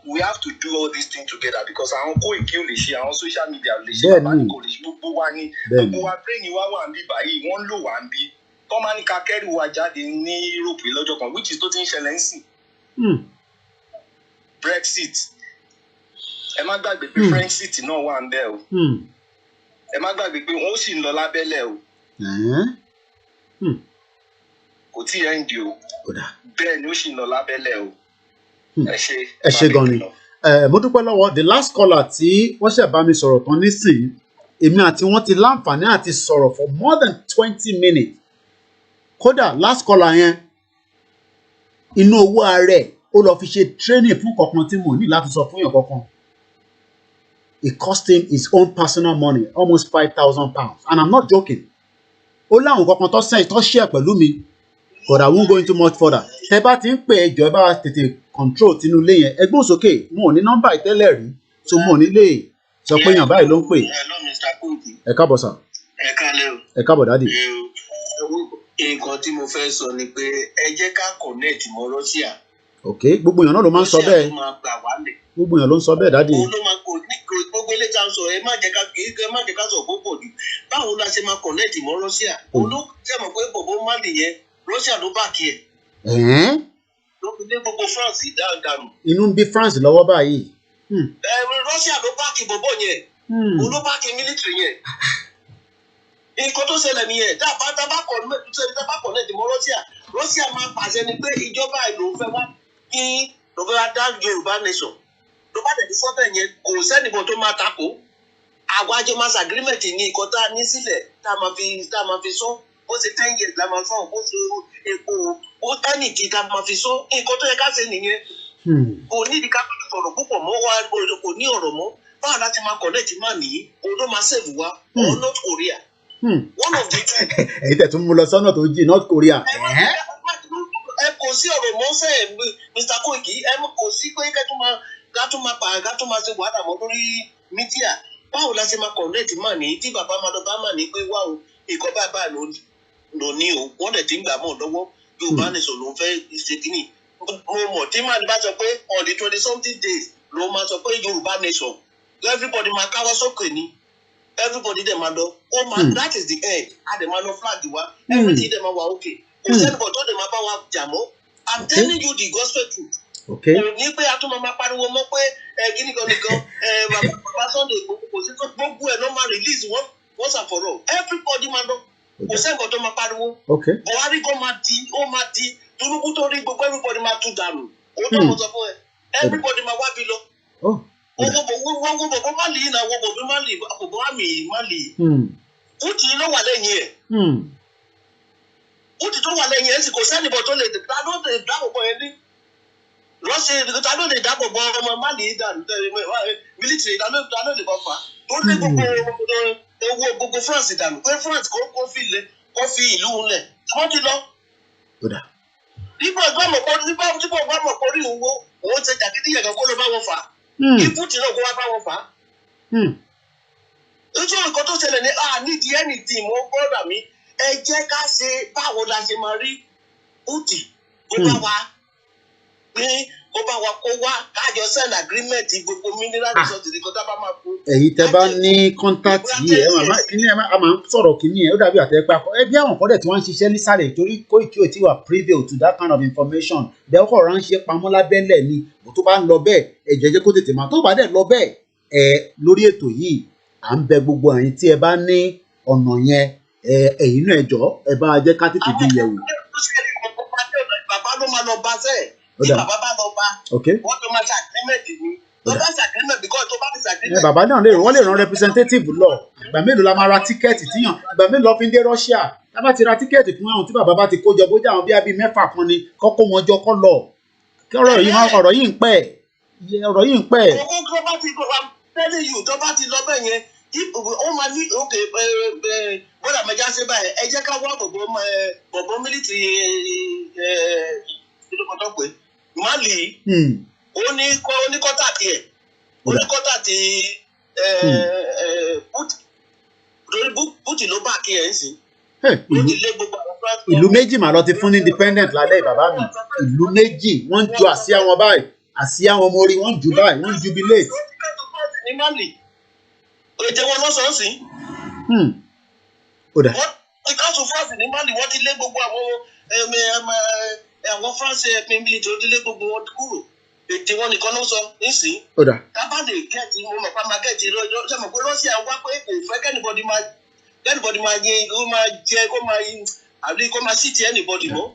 We have to do all these things together because àwọn Koiki ò lè ṣe àwọn social media ò lè ṣe bàbá ní kò lè ṣe gbogbo wa ní gbogbo wa brain wa wà ń bí báyìí wọ́n lò wá ń bí tọ́mání ká kẹ́rù wa jáde ní Europe lọ́jọ́ kan which is tó ti ń ṣẹlẹ̀ ń sìn. Brexit ẹ má gbàgbé pé Brexit náà wà ń bẹ̀ o ẹ má gbàgbé pé wọ́n sì ń lọ lábẹ́lẹ̀ o kò tí ẹ̀ ń di o bẹ́ẹ̀ ni ó sì ń lọ lábẹ́lẹ̀ o ẹ ṣe gan ni mo dúpẹ́ lọ́wọ́ the last caller tí wọ́n ṣẹ̀ bá mi sọ̀rọ̀ tán nísìnyí èmi àti wọ́n ti láǹfààní àti sọ̀rọ̀ for more than 20 minutes kódà last caller yẹn inú owó ààrẹ ó lọ fi ṣe training fún kankan tí mo ní láti sọ fún yàn kankan it cost him his own personal money almost £5,000 and I'm not joking ó láwọn kankan tó share pẹ̀lú mi but I won't go into much further tẹ bá ti ń pè ẹjọ́ ẹ bá tètè control tinú ilé yẹn ẹgbọ́n sókè mo ò ní nọ́mbà ìtẹ́lẹ̀ rí so mo ò ní lè sọ pé yàn báyìí ló ń pè ẹ káàbọ̀ sà ẹ káàbọ̀ dádì. nǹkan tí mo fẹ́ sọ ni pé ẹ jẹ́ ká connect mọ́ Russia. ok gbogbo èèyàn náà ló máa ń sọ bẹ́ẹ̀ gbogbo èèyàn ló ń sọ bẹ́ẹ̀ dádì. gbogbo ilé ìjà ń sọ ẹ má jẹ́ ká sọ gbogbo jù báwo la ṣe máa connect mọ́ Russia olùsẹ̀mọ̀ pé bọ̀bọ̀ Mali yẹn Russia ló bá kí ẹ̀. ló fi dé gbogbo France dáadáa. inú ń bí France lọ́wọ́ báyìí. Russia ló bá kí bọ̀bọ̀ yẹn ló bá kí military yẹn. nǹkan tó ṣẹlẹ̀ nìyẹn dábàá connect mọ́ Russia máa pàṣẹ ni pé ìjọba ìlú fẹ́ wá kí lọ́gbẹ́ra dá Yorùbá nation ló bá tẹ̀lé sọ́tẹ̀ yẹn kò sẹ́nìbọn tó máa takò àwọn àjọ mass agreement ní nǹkan tá a ní sílẹ̀ tá a máa fi sọ ó ṣe 10 years la máa fọ́n ó ṣe epo ó tẹ́nìtì tá a máa fi sọ nǹkan tó yẹ ká ṣe nìyẹn kò nídìí ká sọ̀rọ̀ púpọ̀ mọ́ wa kò ní ọ̀rọ̀ mọ́ báwo láti máa connect máa nìyí òun ló máa save wa or North Korea one of the two. èyí tẹ̀ tún mú lọ sọ́nà tó jì North Korea. ẹ kò sí ọ̀rọ̀ mọ́ sẹ́ẹ̀ Mr. Koiki ẹ kò sí pé ká tún máa ṣe wàhálà mọ́ lórí mídíà báwo la ṣe máa connect máa ní tí bàbá máa lọ bá máa ní pé wá o ìkọ́ bàbá ló ní o wọ́n dẹ̀ ti ń gbà mọ́ lọ́wọ́ Yorùbá nation ló ń fẹ́ ṣe kínní mo mọ̀ tí màá ní bá sọ pé on the 20-something days ló máa sọ pé Yorùbá nation everybody máa káwọ́ sókè ni everybody dẹ̀ máa lọ that is the end a dẹ̀ máa lọ flag wa everything dẹ̀ máa wà okay kò sẹ́ni bọ̀ tó dẹ̀ máa bá wa jà mọ́ I'm telling you the gospel truth. kò ní pé a tún máa pariwo mọ́ pé kíní kan nìkan bàbá Sunday kò sí gbogbo ẹ̀ ló máa release once and for all everybody máa lọ kò sẹ́ni tó máa pariwo Buhari kò máa di Tinubu tó rí gbogbo everybody máa tún dànù ó tó mọ̀ sọ fún ẹ everybody máa wá bí lọ. wọ́n gbogbo má lè yín náà wọ́n gbogbo má lè àbòbọ̀ àmì má lè Putin ló wà lẹ́yìn ẹ̀ Putin tó wà lẹ́yìn ẹ̀ sì kò sẹ́ni bọ̀ tó lè dáàbò bọ̀ ẹ ní lọ́sẹ̀ ta ló lè dáàbò bọ̀ ọmọ má lè dànù military ta ló lè bọ̀ fà tó lé gbogbo France dànù pé France kò fi ìlú lẹ̀ wọ́n ti lọ. nígbà gbọ́mọ̀ kórí owó òun ṣe jàgídíyàn kan kó ló bá wọn fà kí Putin náà kó wá bá wọn fà. ojú nǹkan tó ṣẹlẹ̀ ní nídìí anything mo gbọ́dọ̀ mi ẹ jẹ́ ká ṣe báwo la ṣe máa rí Putin tó bá wa ní kó bá wa kó wá kájọ sign agreement gbogbo mineral resources kó tá bá máa kó. Ẹ̀yin tẹ́ bá ní contact yìí ẹ máa kíní ẹ máa ń sọ̀rọ̀ kíní ẹ ó dàbí àtẹ̀pá ẹ bí àwọn kọ́dẹ̀ tí wọ́n ń ṣiṣẹ́ nísàlẹ̀ torí Koiki ò tí wà privy to that kind of information bẹ́ẹ̀ ọkọ̀ ránṣẹ́ pamọ́ lábẹ́lẹ̀ ni bó tó bá ń lọ bẹ́ẹ̀ ẹ jẹ́ kó tètè máa tó bá dẹ̀ lọ bẹ́ẹ̀ ẹ lórí ètò yìí à ń bẹ gbogbo ẹ̀yin tí ẹ bá ní ọ̀nà yẹn ẹ̀yin náà ẹ jọ̀ọ́ ẹ bá jẹ́ ká tètè gbé yẹ̀wò. Bàbá ló máa lọ bá sẹ́ẹ̀ tí bàbá bá lọ bá wọ́n tó máa ṣe agreement ni tó bá ṣe agreement because tó bá ti ṣe agreement. Bàbá náà wọ́n lè rán representative lọ ìgbà mélòó la máa ra tíkẹ́ẹ̀tì tíyàn ìgbà mélòó fi ń dé Russia tá bá ti ra tíkẹ́ẹ̀tì fún àwọn tí bàbá bá ti kó jọ bójú àwọn bíi mẹ́fà kan ni kọ́kọ́ wọn jọ kọ́ lọ kí ọ̀rọ̀ yìí ń pẹ́. Kókó bá ti kó wa tẹ́lẹ̀ yìí tó bá ti lọ bẹ́ẹ̀ yẹn ó máa ní òkè bọ́dà mẹ́jà ṣe báyìí ẹ jẹ́ ká wá bọ̀bọ̀ mílítì ìdókòtò pé Mali ó ní kọ́tà tiẹ̀ ó ní kọ́tà ti Putin ló bá kí ẹ̀ ń sìn. Ìlú méjì mà lọ ti fún ní independent lálẹ́ bàbá mi ìlú méjì wọ́n ń ju àsíá wọn báyìí àsíá wọn mórí wọ́n ń ju báyìí wọ́n ń jubilate. ní Mali ètè wọn lọ́sọ̀ọ́ sí. Ó dà. wọ́n káṣù France ní Mali wọ́n ti lé gbogbo àwọn France military tó ti lé gbogbo wọn kúrò ètè wọn nìkan ló sọ nísìn. Ó dà. kábàdé gẹ̀ẹ́tì mo mọ̀ pa máa gẹ̀ẹ́tì lọ́jọ́ sẹ́mi pé Russia wá pé kò fẹ́ kẹ́nìbọ̀dì máa yẹ kó máa jẹ kó máa àbí kó máa sí ti anybody mọ́.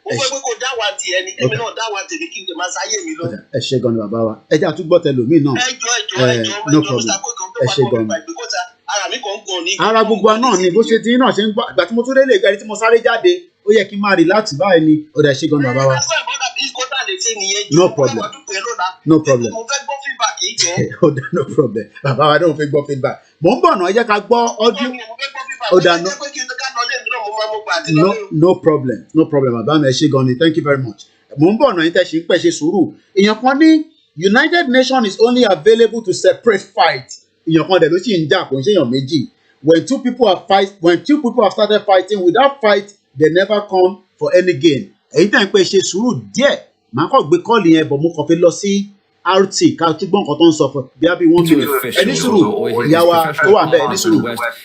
ó fẹ́ pé kó dá wa ti ẹni èmi náà dá wa tèmi kí n lè máa sáyé mi lọ. Ẹ ṣé gan ni bàbá wa ẹ jẹ́ àtúgbọ́ tẹlòmíì náà. No problem ẹ ṣé gan ni. ara mi kàn ń gan ni. Ara gbogbo náà ni bó ṣe ti náà ṣe ń gbọ́ àgbà tí mo tún délé ìgbà tí mo sáré jáde ó yẹ kí n máa relax báyìí ni ó dà ẹ ṣé gan ni bàbá wa. No problem no problem no problem bàbá wa náà fẹ́ gbọ́ feedback mò ń bọ̀ náà ẹ jẹ́ ká gbọ́ audio ó dà no problem bàbá mi ẹ ṣé gan ni thank you very much mò ń bọ̀ náà yín tẹ́ ṣe ń pẹ́ ṣe sùúrù èèyàn kan ní United Nations is only available to separate fight èèyàn kan dẹ̀ ló sì ń jà kò ń ṣèyàn méjì when two people have started fighting without fight they never come for any gain èyí tẹ̀ ń pẹ́ ṣe sùúrù díẹ̀ màá kàn gbé kọ́ọ̀lù yẹn bọ̀ mo kàn fi lọ sí RT ká túbọ̀ nǹkan tó ń sọ fún bí i 1 minute ẹni sùúrù ìyá wa tó wà bẹ́ẹ̀ ẹni sùúrù.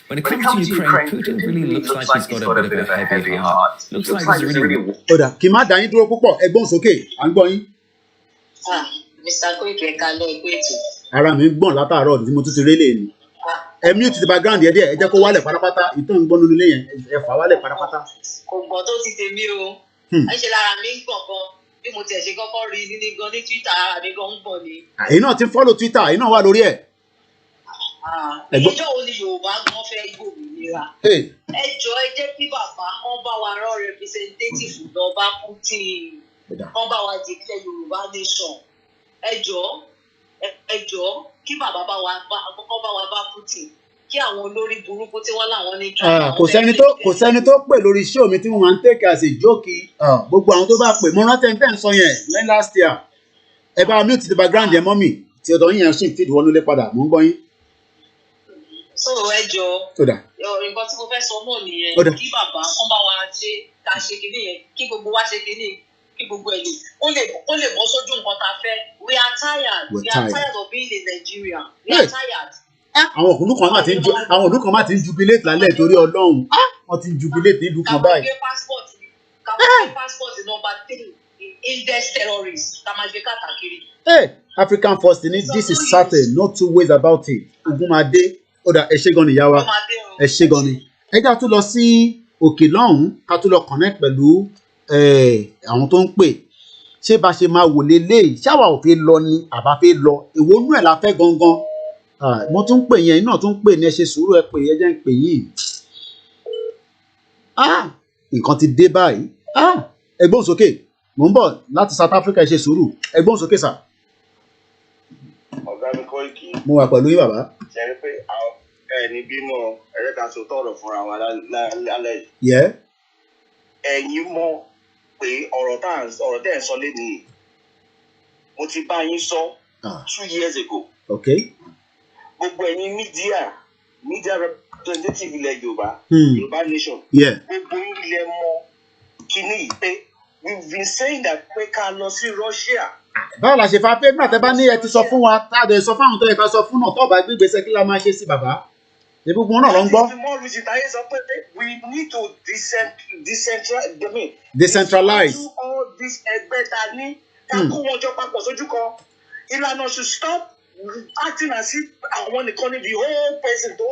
When it comes to Ukraine, Putin really looks like he's got a bit of a heavy heart. Looks like he's really. Ó dà kí n má dá yín dúró púpọ̀ ẹgbọ́n sókè à ń gbọ́ yín. Mr. Koiki ẹ̀ka lọ ìpè ètò. Ara mi ń gbọ̀n látàárọ̀ tí mo tún ti rélé ni. Ẹ mute the background yẹn díẹ̀ ẹ jẹ́ kó wálẹ̀ pátápátá ìtàn ń gbọ́ nínú ilé yẹn ẹ fà wálẹ̀ pátápátá. Kò gbọ́n tó ti tèmi o. Ẹ ṣe lára mi ń gbọ̀n gan bí mo tiẹ̀ ṣe kọ́kọ́ rí ní gan ní Twitter àmì gan ń gbọ̀n ni. Èyí náà ti ń follow Twitter èyí náà wà lórí ẹ̀. Ìjọ wo ni Yorùbá gan fẹ́ gbòmìnira? Ẹ jọ ẹ jẹ́ kí bàbá kan bá wa rán representative lọ bá Putin kan bá wa declare Yorùbá nation. Ẹ jọ kí bàbá bá wa bá Putin kí àwọn olórí burúkú tí wọ́n láwọn ní drama. Kò sẹ́ni tó pè lórí show mi tí mo máa ń take as a joke gbogbo àwọn tó bá pè mo rántí ẹni tẹ́ ń sọ yẹn last year ẹ bá mute the background yẹn mọ́mì tí ọ̀dọ̀ yín yẹn ṣì ń feed wọnú lé padà mò ń gbọ́ yín. So ẹ jọ nǹkan tí mo fẹ́ sọ náà nìyẹn kí bàbá kan bá wa ṣe ká ṣe kinní yẹn kí gbogbo wa ṣe kinní kí gbogbo ẹ̀ lè ó lè bọ́ sójú nǹkan tá a fẹ́ we are tired of being in Nigeria we are tired. Àwọn òkúlù kan máa ti ń jubilate lálẹ́ torí Ọlọ́run wọ́n ti ń jubilate nílùú kan báyìí. Kàwé passport number 3 index terrorist kàmáṣe káàkiri. African first ní this is certain no two ways about it ogun máa dé ó dà ẹ ṣé gan ni ìyá wa ẹ ṣé gan ni ẹ já tún lọ sí òkè lọ́hùn-ún ká tún lọ connect pẹ̀lú àwọn tó ń pè ṣé bá ṣe máa wò lélẹ́yìí ṣáwa ò fi lọ ni àbá fi lọ èwo nú ẹ̀ la fẹ́ gangan mo tún ń pè yẹn iná tún ń pè ní ẹ ṣe sùúrù ẹ pè yẹn jẹ́ ń pè yìí nǹkan ti dé báyìí ẹgbọ́n sókè mò ń bọ̀ láti South Africa ẹ ṣe sùúrù ẹgbọ́n sókè sà. Ọ̀gá mi Koiki. Mo wà pẹ̀lú yín bàbá. Ṣe rí pé ẹni bínú ẹ̀rẹ́ kan so tọ̀rọ̀ fúnra wa lálẹ́ yìí. Yẹ́. Ẹ̀yin mọ̀ pé ọ̀rọ̀ tẹ́ ẹ̀ sọ lédi yìí mo ti bá yín sọ 2 years ago. Okay. Gbogbo ẹ̀yin media representative ilẹ̀ Yorùbá Yorùbá nation. Yeah. Gbogbo ilẹ̀ mọ̀ kíní yìí pé we've been saying that we can lọ sí Russia. Báwo la ṣe fa pé nígbà tẹ́ bá ní ẹ ti sọ fún wa tá a dẹ̀ sọ fún àwọn tó yẹ ká sọ fún náà tó bá gbé ìgbésẹ̀ kí la máa ṣe sí bàbá. Gbogbo wọn náà ló ń gbọ́. We need to decentralize. All this ẹgbẹ́ ta ní ká kó wọn jọ papọ̀ sójú kan. Ìlànà should stop acting as if àwọn nìkan ni the whole person tó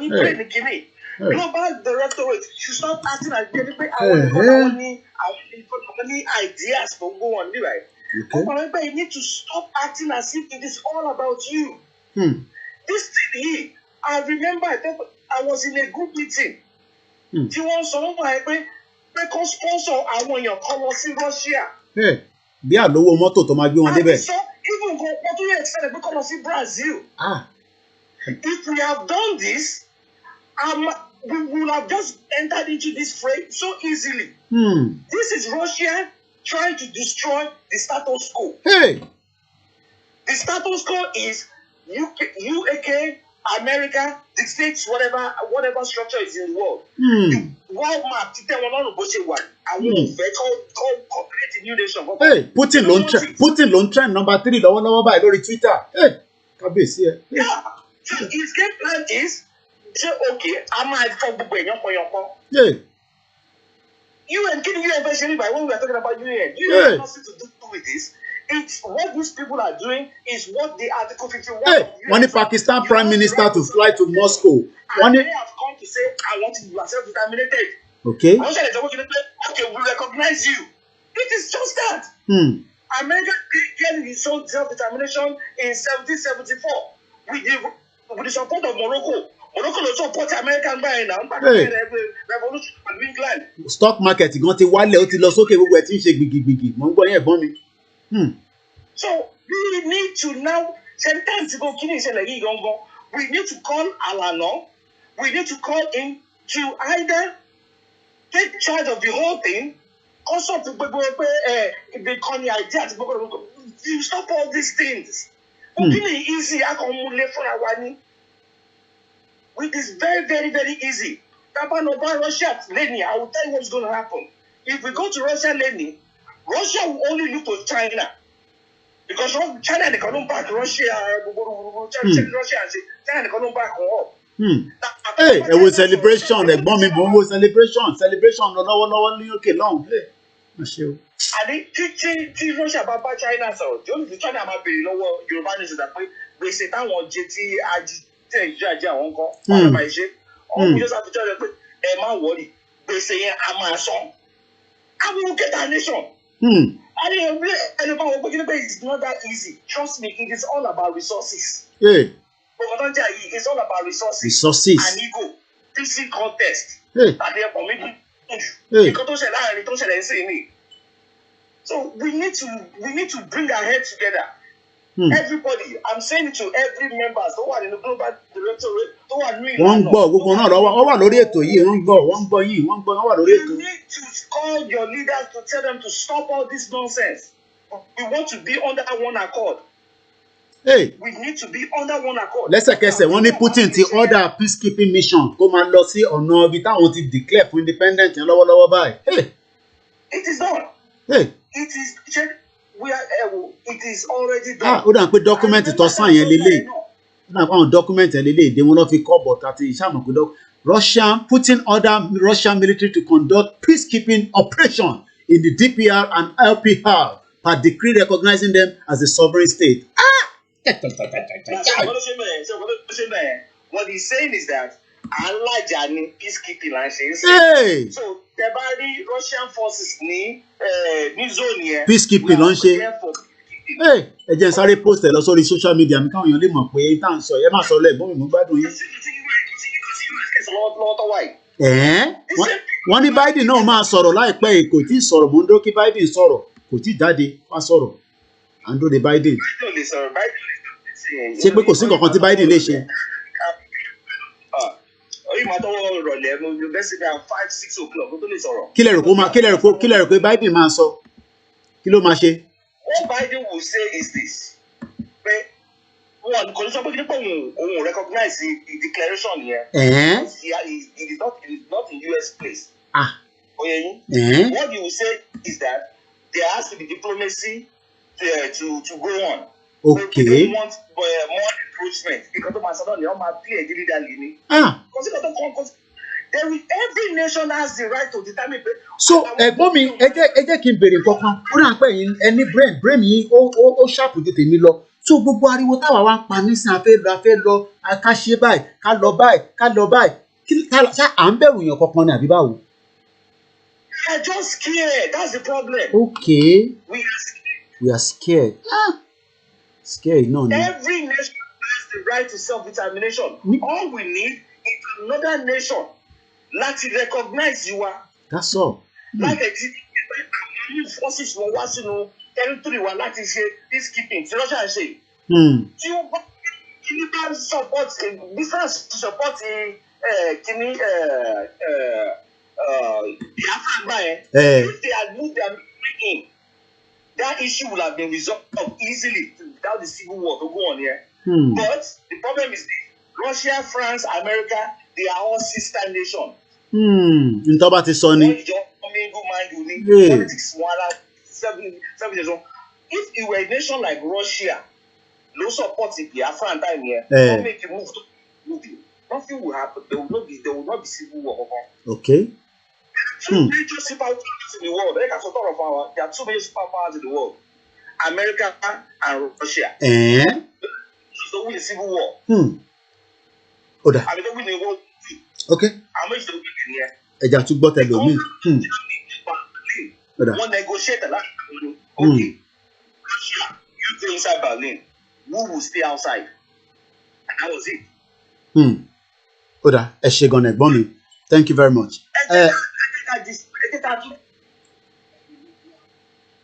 ní pé ní kíní. Global Directorate should stop acting as if pé àwọn nìkan ní ideas tó ń go on ní right. However, you need to stop acting as if it is all about you. This thing here, I remember I was in a group meeting. Tí wọ́n sọ wọ́n wà pé kó sponsor àwọn èèyàn kan lọ sí Russia. Bí àlówó mọ́tò tó máa gbé wọn débẹ̀. So even go wọ́n tún yẹ extend pé kó lọ sí Brazil. If we have done this, we will have just entered into this fray so easily. This is Russia trying to destroy the status quo. The status quo is UK, America, the states, whatever structure is in the world. World map, tell one on one. I won't create a new nation. Putin ló ń trend number 3 lọ́wọ́lọ́wọ́ báyìí lórí Twitter. Kábíyèsí ẹ. So his game plan is say okay, I might for gbogbo èèyàn pọ̀yọ̀pọ̀. UN, can you ever say by when we are talking about UN? UN has nothing to do with this. It's what these people are doing is what the Article 51. When the Pakistan Prime Minister to fly to Moscow. And they have come to say, I want you to self-determined. Okay. Okay, we recognize you. It is just that. America gained its own self-determination in 1774 with the support of Morocco. Morocco ló support American buying now. Revolution in England. Stock market gan ti wálẹ̀ ó ti lọ sókè gbogbo ẹ̀ tí ń ṣe gbìgbìgbì. Mo ń gbọ́ yẹn ẹ̀gbọ́n mi. So we need to now sometimes go kí ni ìṣẹ̀lẹ̀ yìí gangan. We need to call Alano. We need to call him to either take charge of the whole thing. Also to gbogbo pé ìbìkan idea àti gbogbo you stop all these things. Kí ni easy akọ̀múlé fúnra wa ní. It is very, very, very easy. Russia, Lenny, I will tell you what's going to happen. If we go to Russia, Lenny, Russia will only look to China. Because China, they can't back Russia. China, they can't back up. It was celebration, the bombing was celebration, lọ́wọ́lọ́wọ́ ní òkè lọ́hùn. And tí Russia bá bá China sọ̀rọ̀, tí ó ní China máa bèrè lọ́wọ́ Yorùbá nation pé gbèsè táwọn jẹ tí ìjàjà àwọn kan wọn máa ṣe ọmọ just have to tell them pé ẹ má wọrí gbèsè yẹn a máa san and we will get our nation. And it's not that easy. Trust me, it is all about resources. It's all about resources. And ego. PC contest. That they are committing. So we need to bring our heads together. Everybody, I'm saying it to every member, so what in the global directorate, so what new. Wọ́n gbọ́ gbogbo náà lọ́wọ́ wọ́n wà lórí ètò yìí wọ́n wà lórí ètò. You need to call your leaders to tell them to stop all this nonsense. We want to be under one accord. We need to be under one accord. Lẹ́sẹ̀kẹsẹ̀ wọ́n ní Putin ti order peacekeeping mission kó máa lọ sí ọ̀nà ibi táwọn ti declare for independent yẹn lọ́wọ́lọ́wọ́ báyìí. It is done. It is it is already done. Ó dà pé dọ́kúmẹ́ǹtì tó sàn yẹn lélẹ̀. Ó dà pé àwọn dọ́kúmẹ́ǹtì yẹn lélẹ̀ èdè wọn lọ́ fi kọ́ bọ̀ tàti ìṣàmọ̀ pé Putin order Russian military to conduct peacekeeping operation in the DPR and LPR per decree recognizing them as a sovereign state. What he's saying is that Alajani peacekeeping line. So there are Russian forces ní zone yẹn. Peacekeeping ló ń ṣe. Ẹ jẹ́ n sáré post ẹ̀ lọ sórí social media mi káwọn èèyàn lè mọ̀ pé tá à ń sọ ẹ má sọ lọ ẹ̀gbọ́n mi mú gbádùn yín. Wọ́n ní Biden náà máa sọ̀rọ̀ láìpẹ́ kò tí ì sọ̀rọ̀ mò ń dúró kí Biden sọ̀rọ̀ kò tí ì jáde wá sọ̀rọ̀ à ń dúró de Biden. Ṣé pé kò sí nǹkan kan tí Biden lè ṣe? Kí lẹ rò pé Biden máa sọ? Kí ló máa ṣe? What Biden will say is this. One, kò ní sọ pé kí ni pé òun recognize the declaration here. It is not in US place. What you will say is that there has to be diplomacy to go on. Okay. We don't want more encroachment. Because of Macedonia, every nation has the right to determine. So, ẹ̀gbọ́n mi, ẹ jẹ́ kí n béèrè nǹkan kan. Ó dà pé ẹni brain yìí ó ṣàpù ju tèmi lọ. So gbogbo ariwo táwa wá ń pa nísìn a fẹ́ lọ ká ṣe báyìí ká lọ báyìí ṣá à ń bẹ̀rù èèyàn kankan ní àbí báwo? We are just scared. That's the problem. Okay. We are scared. Scared, no. Every nation has the right to self-determination. All we need is another nation láti recognize you are. That's all. Like forces wọn wá sínú territory wa láti ṣe peacekeeping tí Russia ṣe. Tí ó bá kí bá support business to support kini Biafra gbà yẹn. If they had moved their military in, that issue would have been resolved easily without the civil war to go on here. But the problem is this: Russia, France, America, they are all sister nations. Ntọ́ bá ti sọ ni. Politics if you were a nation like Russia, no support the Biafra time here, don't make you move to you. Nothing will happen. There will not be civil war. Okay. Two major superpowers in the world. There are two major superpowers in the world: America and Russia. So win the civil war. Oda. I mean, don't win the war. Okay. How much do we win here? Ẹja tún gbọ́ tẹ̀lé omi. One negotiator like okay. Russia, you go inside Berlin. Who will stay outside? And that was it. Oda, ẹ ṣé gan ẹ̀gbọ́n mi. Thank you very much.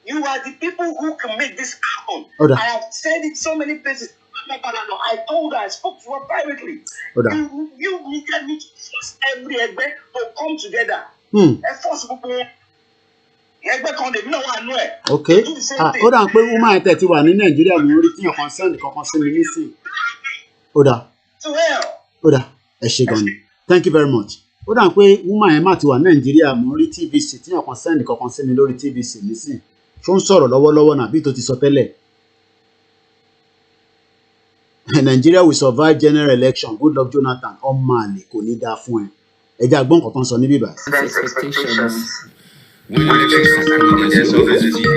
You are the people who can make this happen. Oda. I have said it so many places. I told her, I spoke to her privately. Oda. You needed me to force every Egbe to come together. Force people. Egbe kan dem náà wà nú ẹ̀. Okay. Ó dà pé woman tẹ̀ ti wà ní Nàìjíríà mo rí tíyàn kan send kankan sí mi nísìn. Oda. Oda, ẹ ṣé gan ni. Thank you very much. Ó dà pé woman yẹn má ti wà ní Nàìjíríà mo rí TVC tíyàn kan send kankan sí mi lórí TVC nísìn. Ṣó ń sọ̀rọ̀ lọ́wọ́lọ́wọ́ náà bí tó ti sọ tẹ́lẹ̀. Nigeria will survive general election. Good luck, Jonathan. Ọmọ àlè kò ní dáa fún ẹ. Ẹ jẹ́ àgbọ̀n kan tó ń sọ ní bíbá. When elections are coming, there's always a fear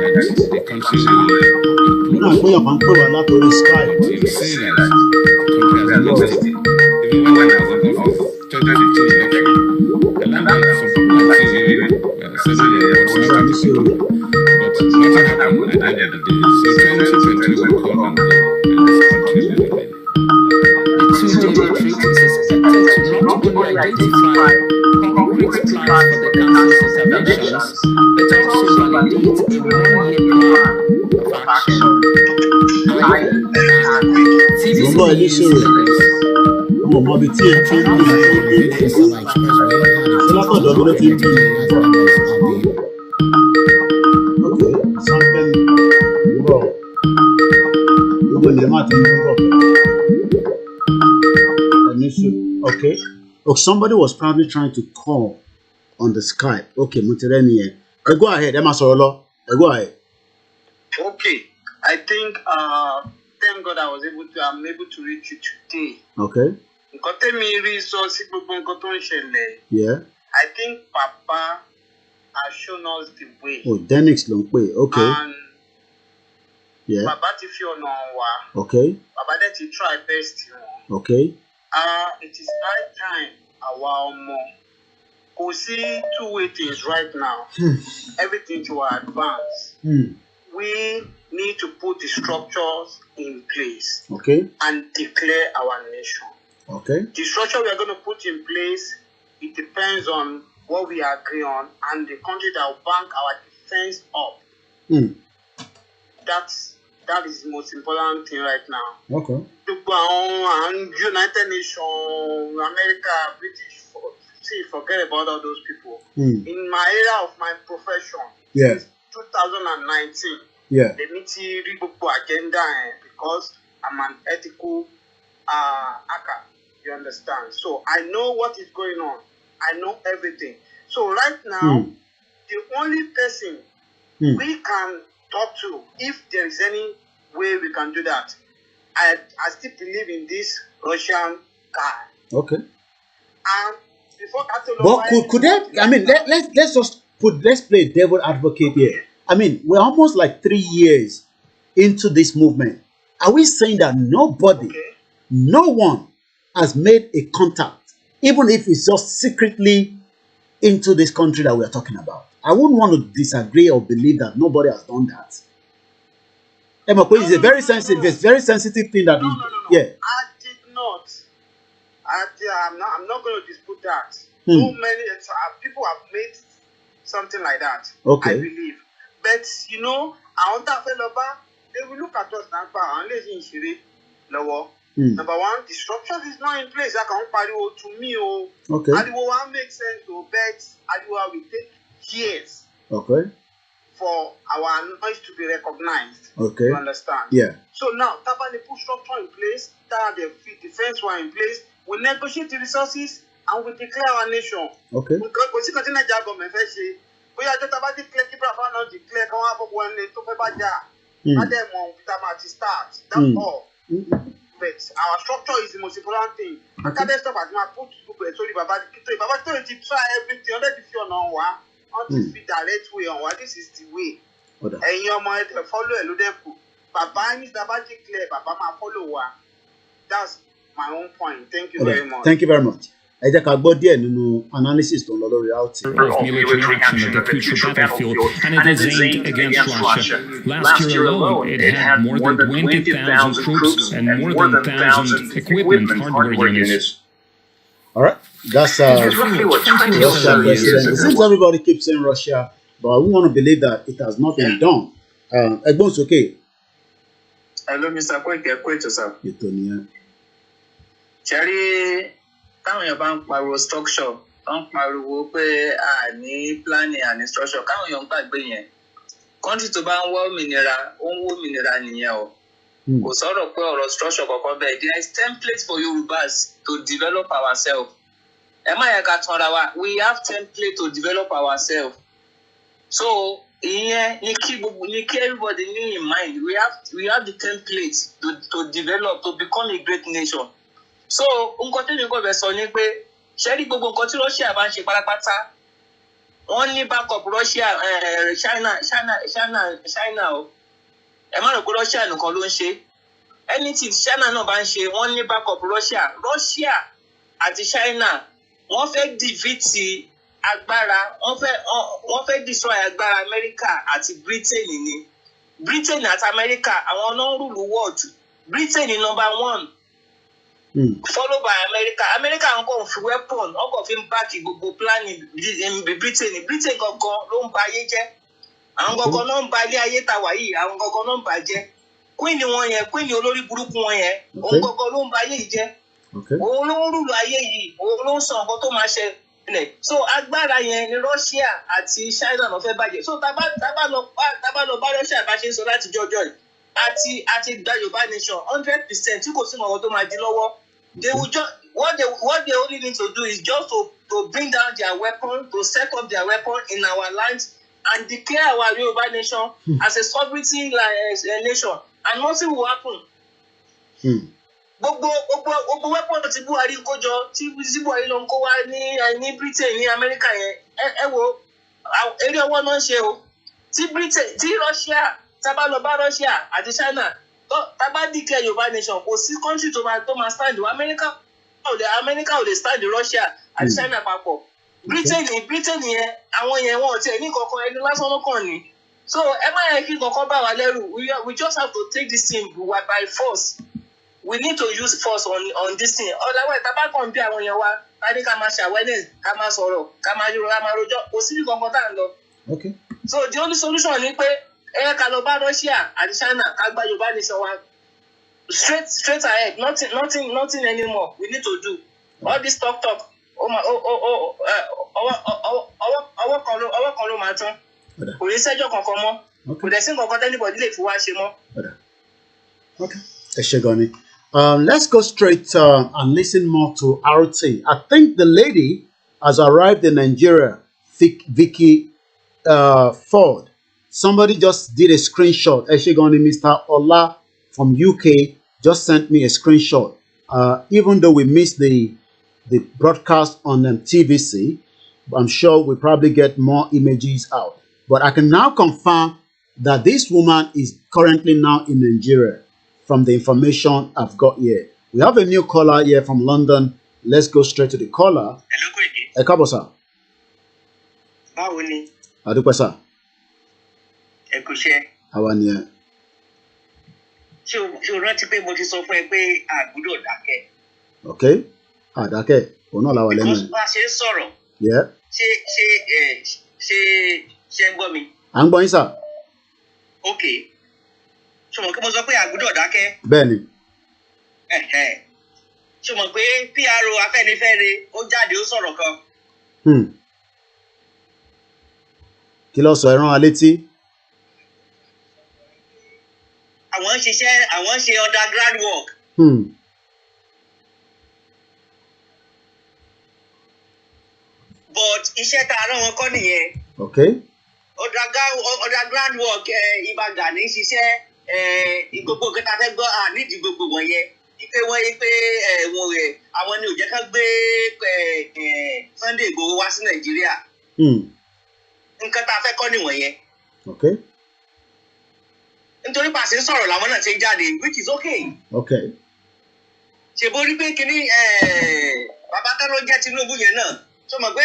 that the country will Nínú àgbéyàn kan pè wá látòrí Skype. you'll see that the country has lost it. Even when I was in office, 2015 election, the land had some people like TV, suddenly what's not happening. But nothing happened at the end of the day. So 2020 will come and go, and this country will remain. The two-day retreat is expected to not only identify concrete plans for the council's interventions, but also validate a one-year plan of action. Gbogbo ilé ṣòro. Mo mọ ibi tí ẹ ti ń bí i. Ọlọ́kọ̀dọ̀ ló ti ń bí i. Okay, something wrong. Gbogbo ilé má ti ń bọ̀. Okay. Oh, somebody was probably trying to call on the Skype. Okay, Mutireni. Go ahead. Emma Sorolo. Go ahead. Okay. I think thank God I'm able to reach you today. Okay. Yeah. I think Papa has shown us the way. Oh, Denix long way. Okay. And yeah. Papa ti fi ọ̀nà wa. Okay. Papa dẹ̀ ti try best. Okay. It is high time àwa ọmọ. Kò sí two-way things right now. Everything to advance. We need to put the structures in place. Okay. And declare our nation. Okay. The structure we are going to put in place, it depends on what we agree on and the country that will bank our defense up. That is the most important thing right now. Okay. United Nations, America, British, forget about all those people. In my area of my profession, since 2019, let me see the agenda because I'm an ethical hacker. You understand? So I know what is going on. I know everything. So right now, the only person we can talk to, if there is any way we can do that, I still believe in this Russian guy. Okay. And before but could that? I mean, let's just let's play devil advocate here. I mean, we're almost like 3 years into this movement. Are we saying that nobody, no one has made a contact, even if it's just secretly into this country that we are talking about? I wouldn't want to disagree or believe that nobody has done that. It's a very sensitive, it's very sensitive thing that yeah. I did not. I'm not going to dispute that. So many people have made something like that. Okay. I believe. But you know, I want that fellow, they will look at us now. Number one, the structure is not in place. I can't party to me. Okay. Adiwo makes sense, but Adiwo will take years. Okay. For our noise to be recognized. Okay. You understand? Yeah. So now, Tabani put structure in place, that the defense were in place, we negotiate the resources and we declare our nation. Okay. Because we continue to government first. We are just about to declare, keep our not declare, come up when they talk about that. And then we start. That's all. But our structure is the most important thing. I can't stop at my put to sorry, Baba to try everything. Let if you're not one. Until the direct way on what this is the way. And your mind follow a little. Papa is about to declare, Papa my follower. That's my own point. Thank you very much. Thank you very much. I just got there no analysis on the reality. Of military action at the future battlefield, and it is aimed against Russia. Last year alone, it had more than 20,000 troops and more than 1,000 equipment hardware units. All right, that's Russia president. It seems everybody keeps saying Russia, but we want to believe that it has not been done. Egbon's okay. Hello, Mr. Kweke, sir. Cherry, táwọn èèyàn bá ń pariwo structure, wọ́n ń pariwo pé a ní planning and structure, káwọn èèyàn gbàgbé yẹn. Country tó bá ń wá òmìnira, ó ń wá òmìnira nìyẹn o. Kò sọ̀rọ̀ pé ọ̀rọ̀ structure kankan bẹ́ẹ̀. There is template for Yorùbás to develop ourselves. Ẹ má yẹ ká tanra wa, we have template to develop ourselves. So ìyẹn ní kí everybody ní in mind, we have the template to develop, to become a great nation. So nǹkan tí mi kò fẹ́ sọ ni pé ṣé rí gbogbo nǹkan tí Russia bá ń ṣe pátápátá wọ́n ní backup Russia, China o. Ẹ má rò pé Russia nìkan ló ń ṣe. Anything China náà bá ń ṣe wọ́n ní backup Russia àti China wọ́n fẹ́ defeat agbára, wọ́n fẹ́ destroy agbára America àti Britain ni. Britain àti America àwọn náà rule world. Britain ni number 1. Followed by America. America ń kọ́ fi weapon, wọ́n kọ́ fi ń báàkì gbogbo planning Britain. Britain gangan ló ń ba ayé jẹ́. Àwọn gangan náà ń ba ilé ayé ta wà yìí, àwọn gangan náà ń bà jẹ́. Queen wọn yẹn, Queen olórí burúkú wọn yẹn, òun gangan ló ń ba ayé yìí jẹ́. Òun ló ń rúlu ayé yìí, òun ló ń sọ nǹkan tó máa ṣẹlẹ̀. So agbára yẹn ni Russia àti China náà fẹ́ bàjẹ́. So tá bá lọ bá Russia bá ṣe ń sọ láti jọjọ́ yìí àti gba Yorùbá nation 100% tí kò sí nǹkan tó máa di lọ́wọ́. They will just what they only need to do is just to bring down their weapon, to set up their weapon in our lands and declare our Yoruba nation as a sovereignty nation, and nothing will happen. Gbogbo weapon tí Buhari ń kó jọ, tí Buhari ló ń kó wá ní Britain ní America yẹn, ẹ wo eré ọwọ́ náà ń ṣe o. Tí Russia tábà lọ bá Russia àti China. Tábà declare Yorùbá nation kò sí country tó máa stand America ò lè stand Russia àti China papọ̀. Britain yẹn àwọn yẹn wọn ò tiẹ̀ ní kankan ẹni lásán ló kàn ní. So ẹ má yẹ kí kankan bá wa lẹ́rù. We just have to take this thing by force. We need to use force on this thing. Otherwise tábà kàn bí àwọn yẹn wá kárí ká máa ṣe awareness, ká máa sọ̀rọ̀, ká máa rojọ́, kò sí ní kankan tá à ń lọ. So the only solution ni pé ká lọ bá Russia àti China ká gba Yorùbá nation wa straight ahead, nothing anymore we need to do. All this talk ọwọ́ kan ló máa tán, kò ní sẹ́jọ́ kankan mọ́, kò dẹ̀ sí nǹkan tẹ́nibọ̀dì lè fi wá ṣe mọ́. Okay, ẹ ṣé gan ni. Let's go straight and listen more to RT. I think the lady has arrived in Nigeria Vicky Ford. Somebody just did a screenshot. Eshigoni Mr. Ola from UK just sent me a screenshot. Even though we missed the broadcast on TVC, I'm sure we'll probably get more images out. But I can now confirm that this woman is currently now in Nigeria from the information I've got here. We have a new caller here from London. Let's go straight to the caller. Hello, Kweke. Ẹ káàbọ̀ sir. Báwo ni? A dúpẹ́ sir. Ẹ kú iṣẹ́. Àwa ni ẹ. Ṣé o rántí pé mo ti sọ fún ẹ pé a gbọ́dọ̀ dákẹ́? Okay. Àdákẹ́. Òun náà la wà lẹ́nu. Because bá a ṣe ń sọ̀rọ̀. Yeah. Ṣé ń gbọ́ mi? À ń gbọ́ yín sir. Okay. Ṣé o mọ̀ pé mo sọ pé a gbọ́dọ̀ dákẹ́? Bẹ́ẹ̀ni. Ṣé o mọ̀ pé PRO Afẹ́nifẹ́re ó jáde ó sọ̀rọ̀ kan? Kí ló sọ ẹran alétí? Àwọn ń ṣiṣẹ́, àwọn ń ṣe underground work. But iṣẹ́ tá a rán wọn kọ́ nìyẹn. Okay. Underground work Ìbàdàn ní ṣiṣẹ́ gbogbo nǹkan tá a fẹ́ gbọ́ nídìí gbogbo wọ̀nyẹn. Ipe wọ́n yí pé àwọn ni ò jẹ́ ká gbé Sunday Igboho wá sí Nàìjíríà. Nǹkan tá a fẹ́ kọ́ nìwọ̀nyẹn. Okay. Nítorí pàṣẹ sọ̀rọ̀ làwọn náà ṣe ń jáde, which is okay. Okay. Ṣèbó rí pé kínní bàbá tó ló jẹ́ Tinubu yẹn náà tó mọ̀ pé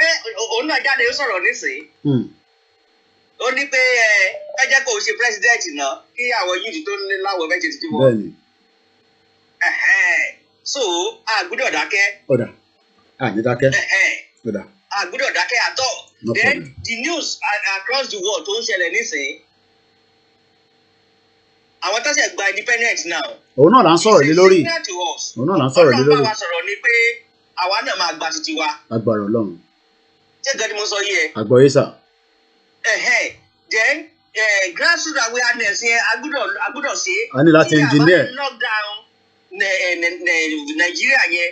òun náà jáde ó sọ̀rọ̀ nísìnyí. Ó ní pé ẹ jẹ́ kó o ṣe president náà kí àwọn yìí tó ní láwọ̀ méjì ti wọ́n. Bẹ́ẹ̀ni. So a gbọ́dọ̀ dákẹ́. Ọ̀dà. Ní dákẹ́. Ọ̀dà. A gbọ́dọ̀ dákẹ́ at all. No Then problem. the news across the world tó ń ṣẹlẹ̀ nísìnyí. Àwọn tó ṣe gba independent now. Òun náà là ń sọ̀rọ̀ lé lórí. Òun náà là ń sọ̀rọ̀ lé lórí. Ọlọ́run bá wa sọ̀rọ̀ ni pé àwa náà máa gba titi wa. Agbára Ọlọ́run. Ṣé nǹkan tí mo sọ yìí ẹ? Àgbọ̀yé sà. Then grassroots awareness yẹn a gbọ́dọ̀ ṣe. A ní láti engineer. Lockdown Nàìjíríà yẹn.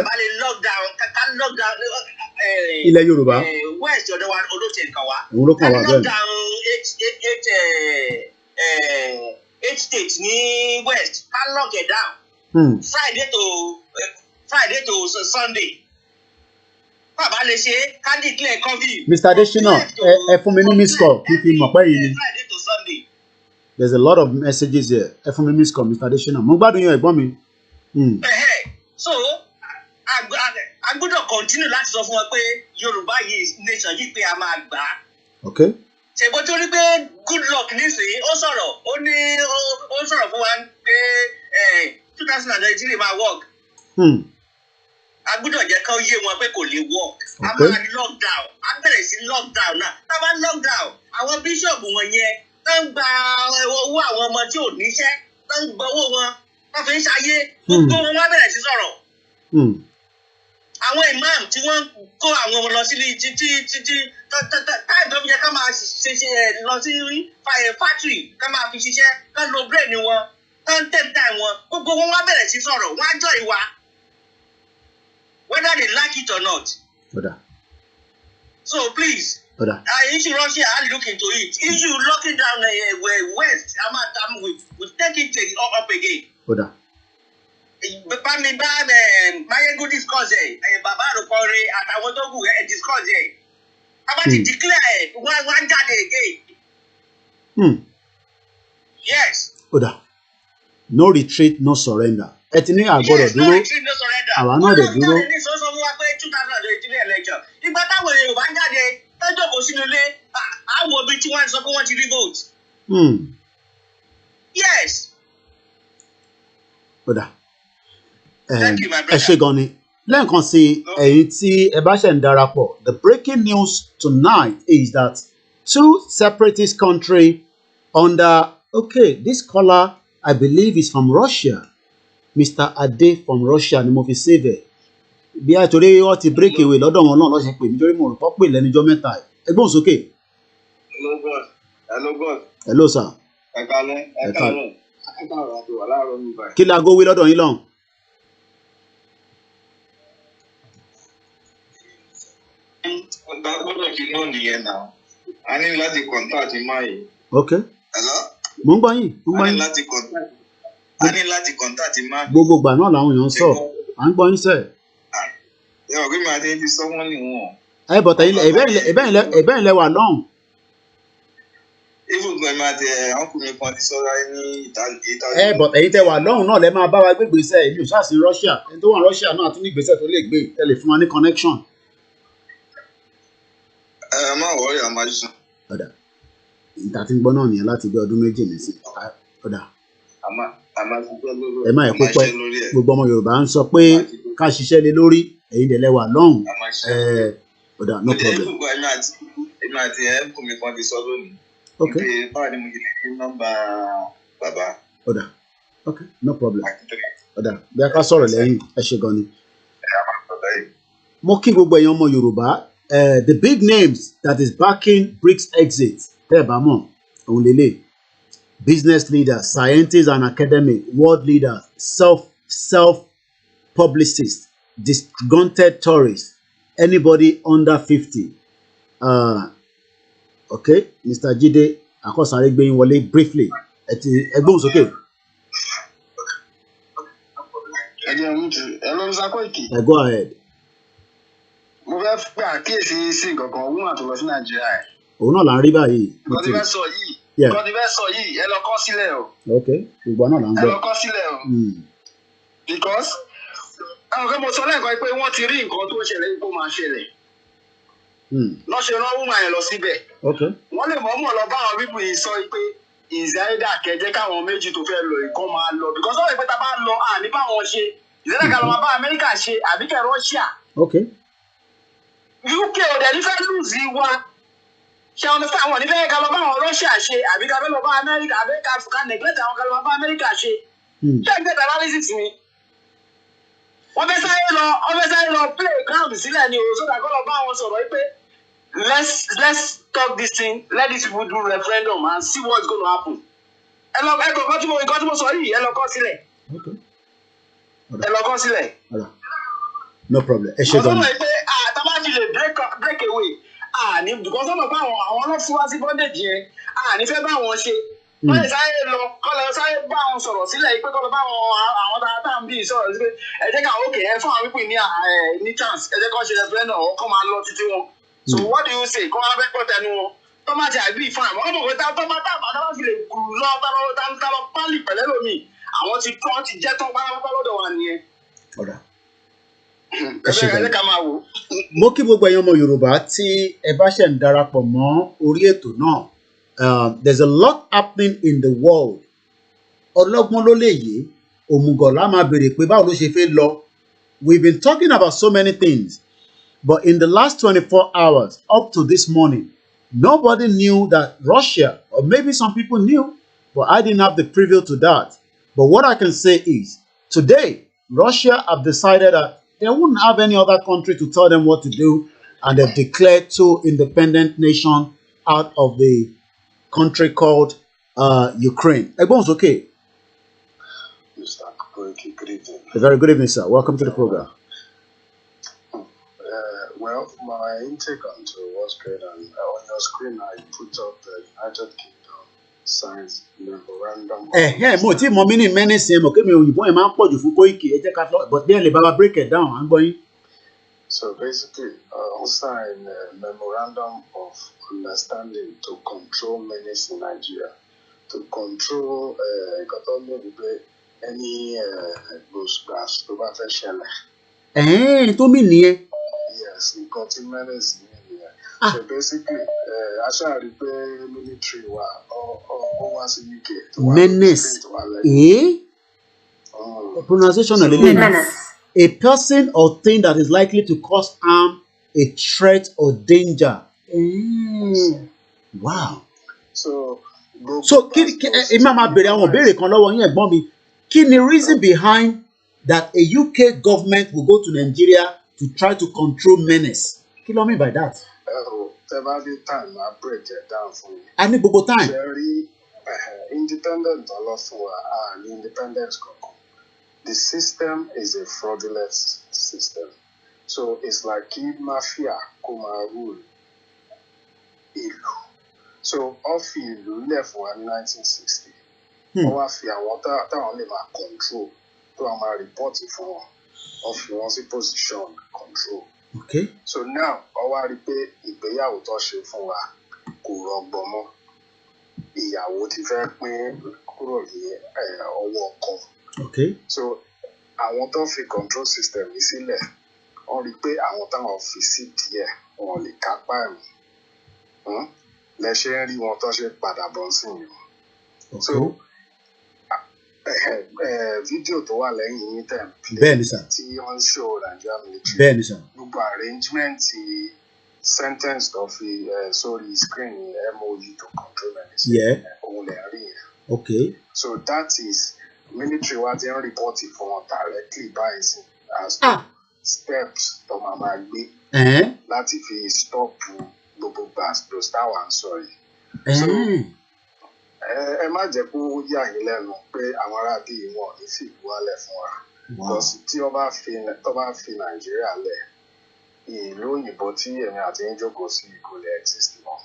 Ká lè lockdown Ilẹ̀ Yorùbá. West ọ̀dọ̀ wa olóòtú ẹ̀ka wa. Òun ló kàn wá bẹ́ẹ̀ ni. Lockdown 8 states ní West. Ká lock it down. Friday to Sunday. Bàbá lè ṣe ká declare COVID. Mr. Adesina, ẹ fún mi ní miss call kí n fi mọ̀ pé yìí ni. Friday to Sunday. There's a lot of messages here. Ẹ fún mi miss call, Mr. Adesina. Mo gbádùn yín ẹ̀gbọ́n mi. So a gbọ́dọ̀ continue láti sọ fún wọn pé Yorùbá yìí nation yìí pé a máa gbà á. Okay. Ṣèbó tó rí pé good luck nísìnyí ó sọ̀rọ̀ ó sọ̀rọ̀ fún wa pé 2023 máa work. A gbọ́dọ̀ jẹ́ ká yé wọn pé kò lè work. A máa lockdown. A bẹ̀rẹ̀ sí lockdown náà. Tá a bá lockdown, àwọn bíṣọ̀bù wọn yẹn tó ń gba owó àwọn ọmọ tí ò níṣẹ́ tó ń gba owó wọn wọ́n fi ń ṣayé. Gbogbo wọn wá bẹ̀rẹ̀ sí sọ̀rọ̀. Àwọn imam tí wọ́n kó àwọn ọmọ lọ sí títí táì tó fi yẹ ká máa ṣe lọ sí factory ká máa fi ṣiṣẹ́ ká lo brain wọn ká ń take time wọn. Gbogbo wọn wá bẹ̀rẹ̀ sí sọ̀rọ̀ wọ́n á jọ ìwà. Whether they like it or not. So please, issue Russia, I'll look into it. Issue locking down West, we'll take it up again. Bá mi bá Mayegun discuss bàbá àròkọrin àtàwọn tó kù discuss bàbá ti declare wọ́n jáde again. Yes. No retreat, no surrender. Ẹ ti ní àgbọ̀dọ̀ dúró. Àwa náà dẹ̀ dúró. Wọ́n ní sọ́sọ́ fún wa pé 2023 election. Ìgbà táwọn Yorùbá ń jáde tọ́jọ́ kò sínú ilé àwọn òbí tí wọ́n sọ pé wọ́n ti rí vote. Yes. Ẹ ṣé gan ni. Lẹ́ẹ̀kan sí ẹ̀yin tí ẹ bá ṣẹ̀ ń darapọ̀. The breaking news tonight is that two separatist countries under, this caller I believe is from Russia. Mr. Ade from Russia ni mo fi save ẹ̀. Bí a torí wọ́n ti break away lọ́dọ̀ wọn náà lọ́sẹ̀ pé mi torí mo rò pọ́ pè lẹ́nijọ́ mẹ́ta ẹ̀. Ẹgbọ́n sókè. Hello sir. Kí la go wí lọ́dọ̀ yín lọ́hùn? gbọ́dọ̀ fi náà nìyẹn náà. A ní láti contact máa yìí. Okay. Hello? Mo ń gbọ́ yín. A ní láti contact máa. Gbogbo ìgbà náà làwọn èèyàn ń sọ. À ń gbọ́ yín sẹ́ẹ̀. Ẹ ò rí mi àti ibi sọ́wọ́n níwọ̀n. But ẹ̀bẹ̀ ilẹ̀ wà lọ́hùn. Even gbẹ̀mí àti ọkùnrin kan ti sọ́ra ní Italy. But ẹ̀yin tẹ́ wà lọ́hùn náà lẹ́ máa bá wa gbé ìgbésẹ̀ ìlú ṣáàsì Russia. Ẹni tó wà Russia náà tún ní ìgbésẹ̀ tó lè gbé ẹ lè fún wa ní connection. Má wọrí àmàjùsùn. Ọ̀dà ìta tí ń gbọ́ náà nìyẹn láti bí ọdún méjì nìsín. Ọ̀dà. Ẹ má yẹ kó pẹ́ gbogbo ọmọ Yorùbá ń sọ pé ká ṣiṣẹ́ lé lórí ẹ̀yin dẹ̀ lẹ́ wà lọ́hùn. Ọ̀dà no problem. Èmi àti ọkùnrin kan ti sọ lónìí. Okay. Báwo ni mo lè fi nọ́mbà bàbá? Ọ̀dà. Okay, no problem. Ọ̀dà bí a ká sọ̀rọ̀ lẹ́yìn ẹ ṣe gan ni. Mo kí gbogbo ẹ̀yin ọmọ Yorùbá. The big names that is backing BRICS exit, tẹ́ ẹ bá mọ̀, òun lélẹ̀. Business leaders, scientists and academic, world leaders, self-publicists, disgruntled tourists, anybody under 50. Okay, Mr. Jide, àkọsáré gbé yín wọlé briefly. Ẹgbọ́n sókè. Go ahead. Mo fẹ́ pé àkíyèsí sí nǹkan kan òun àti lọ sí Nàìjíríà ẹ̀. Òun náà là ń rí báyìí. Nǹkan tí fẹ́ sọ yìí ẹ lọ kọ sílẹ̀ o. Okay, ìgbà náà là ń gbọ́. Ẹ lọ kọ sílẹ̀ o. Because àwọn kan mo sọ lẹ́ẹ̀kan pé wọ́n ti rí nǹkan tó ṣẹlẹ̀ kó máa ṣẹlẹ̀. Lọ́ṣẹ̀ rán woman yẹn lọ síbẹ̀. Wọ́n lè mọ̀ọ́mọ̀ lọ bá àwọn bíbù yìí sọ pé ìzáídà kẹjẹ káwọn méjì tó fẹ́ lọ ìkọ́ máa lọ. Because wọ́n lè pẹ́ tá a bá lọ àní báwọn ṣe ìzáídà ká lọ máa bá Amẹ́ríkà ṣe àbíkẹ́ Russia. UK ò dẹ̀ ní fẹ́ lùzí wa ṣe ọ̀nà fún àwọn onífẹ́ ká lọ bá àwọn Russia ṣe àbí ká fẹ́ lọ bá Amẹ́ríkà àbí ká neglect àwọn ká lọ bá Amẹ́ríkà ṣe. Ṣé ẹ get analysis mi? Wọ́n fẹ́ sáré lọ play ground sílẹ̀ ni o sódà kọ́ lọ bá wọn sọ̀rọ̀ pé let's talk this thing, let these people do referendum and see what's going to happen. Ẹ lọ nǹkan tí mo sọ yìí ẹ lọ kọ sílẹ̀. Ẹ lọ kọ sílẹ̀. No problem. Ẹ ṣe gan ni. Ọ̀sán pé àtàbá ti lè break away àní because ọ̀nà bá àwọn ọlọ́fíwá sí bondage yẹn àní fẹ́ bá wọn ṣe. Wọ́n lè sáré lọ kọ́lẹ̀ sáré bá wọn sọ̀rọ̀ sílẹ̀ yìí pé kọ́lẹ̀ bá àwọn tá à ń bí sọ̀rọ̀ sí pé ẹ jẹ́ ká òkè ẹ fún àwọn pípín ní chance ẹ jẹ́ kó ṣe referendum kó máa lọ títí wọn. So what do you say? Kó wá fẹ́ pọ̀ tẹnu wọn. Tó má ti agree fún àwọn ọmọ òwe tá bá fi lè kú lọ tá lọ pálí pẹ̀lẹ́ lómi àwọn ti jẹ́ tán pátápátá lọ́dọ̀ wa nìyẹn. Mo kí gbogbo ẹ̀yin ọmọ Yorùbá tí ẹ bá ṣe ń darapọ̀ mọ́ orí ètò náà. There's a lot happening in the world. Ọlọ́gbọ́n ló lè yé òmùgọ̀ la máa béèrè pé báwo ló ṣe fẹ́ lọ. We've been talking about so many things, but in the last 24 hours up to this morning, nobody knew that Russia, or maybe some people knew, but I didn't have the preview to that. But what I can say is, today, Russia have decided that they wouldn't have any other country to tell them what to do, and they've declared two independent nations out of the country called Ukraine. Everyone's okay. Mr. Koiki, good evening. A very good evening, sir. Welcome to the program. Well, my intake onto what's great, and on your screen, I put up the United Kingdom signs memorandum. Mo ti mọ mini menace yẹn mọ̀ kí mi òyìnbó yẹn máa ń pọ̀jù fún Koiki ẹ jẹ́ ká lọ but then lè bá wa break it down à ń gbọ́ yín. So basically, sign a memorandum of understanding to control menace in Nigeria, to control any bushcraft tó bá fẹ́ ṣẹlẹ̀. Tó mì nìyẹn. Yes, nǹkan tí menace ní nìyẹn. So basically, aṣáárí pé military wa ó wá sí UK. Menace. Pronunciation of the menace. A person or thing that is likely to cause harm, a threat or danger. Wow. So ẹ máa béèrè àwọn ìbéèrè kan lọ́wọ́ yín ẹ̀gbọ́n mi. Kí ni reason behind that a UK government will go to Nigeria to try to control menace? Kí ló mean by that? Every time I break it down for you. A ní gbogbo time. Very independent ọlọ́fun and independence kankan. The system is a fraudulent system. So it's like mafia koma rule ìlú. So off ìlú left in 1960. Wọ́n fi àwọn táwọn lè máa control tó àwọn máa report fún wọn. Wọ́n fi wọ́n sí position control. Okay. So now wọ́n wá rí pé ìgbéyàwó tó ṣe fún wa kò rọgbọ mọ́. Ìyàwó ti fẹ́ pín kúrò ní ọwọ́ ọkọ. Okay. So àwọn tó fi control system yìí sílẹ̀ wọ́n rí pé àwọn táwọn fi sí díẹ̀ wọn lè kápá ẹ̀mí. Lẹ́ṣẹ̀ ń rí wọn tó ṣe padà bọ̀ sí yìí. So fídíò tó wà lẹ́yìn yín tẹ̀ ń play tí wọ́n ń show Nigeria military. Bẹ́ẹ̀ni sà. Gbogbo arrangement sentence tó fi sórí screen MOU to control medicine. Òun lè rí yẹn. Okay. So that is military wa ti ń report fún wọn directly báyìí sí as to steps tó máa gbé láti fi stop gbogbo gbàgbọ́ táwa ń sọ yìí. So ẹ má jẹ́ kó yà yín lẹ́nu pé àwọn ará bíi wọn ní fi ìlú wálẹ̀ fún wa. Because tí wọ́n bá fi Nàìjíríà lẹ̀ ìlú òyìnbó tí èmi àti yín jókòó sí kò lè exist mọ́.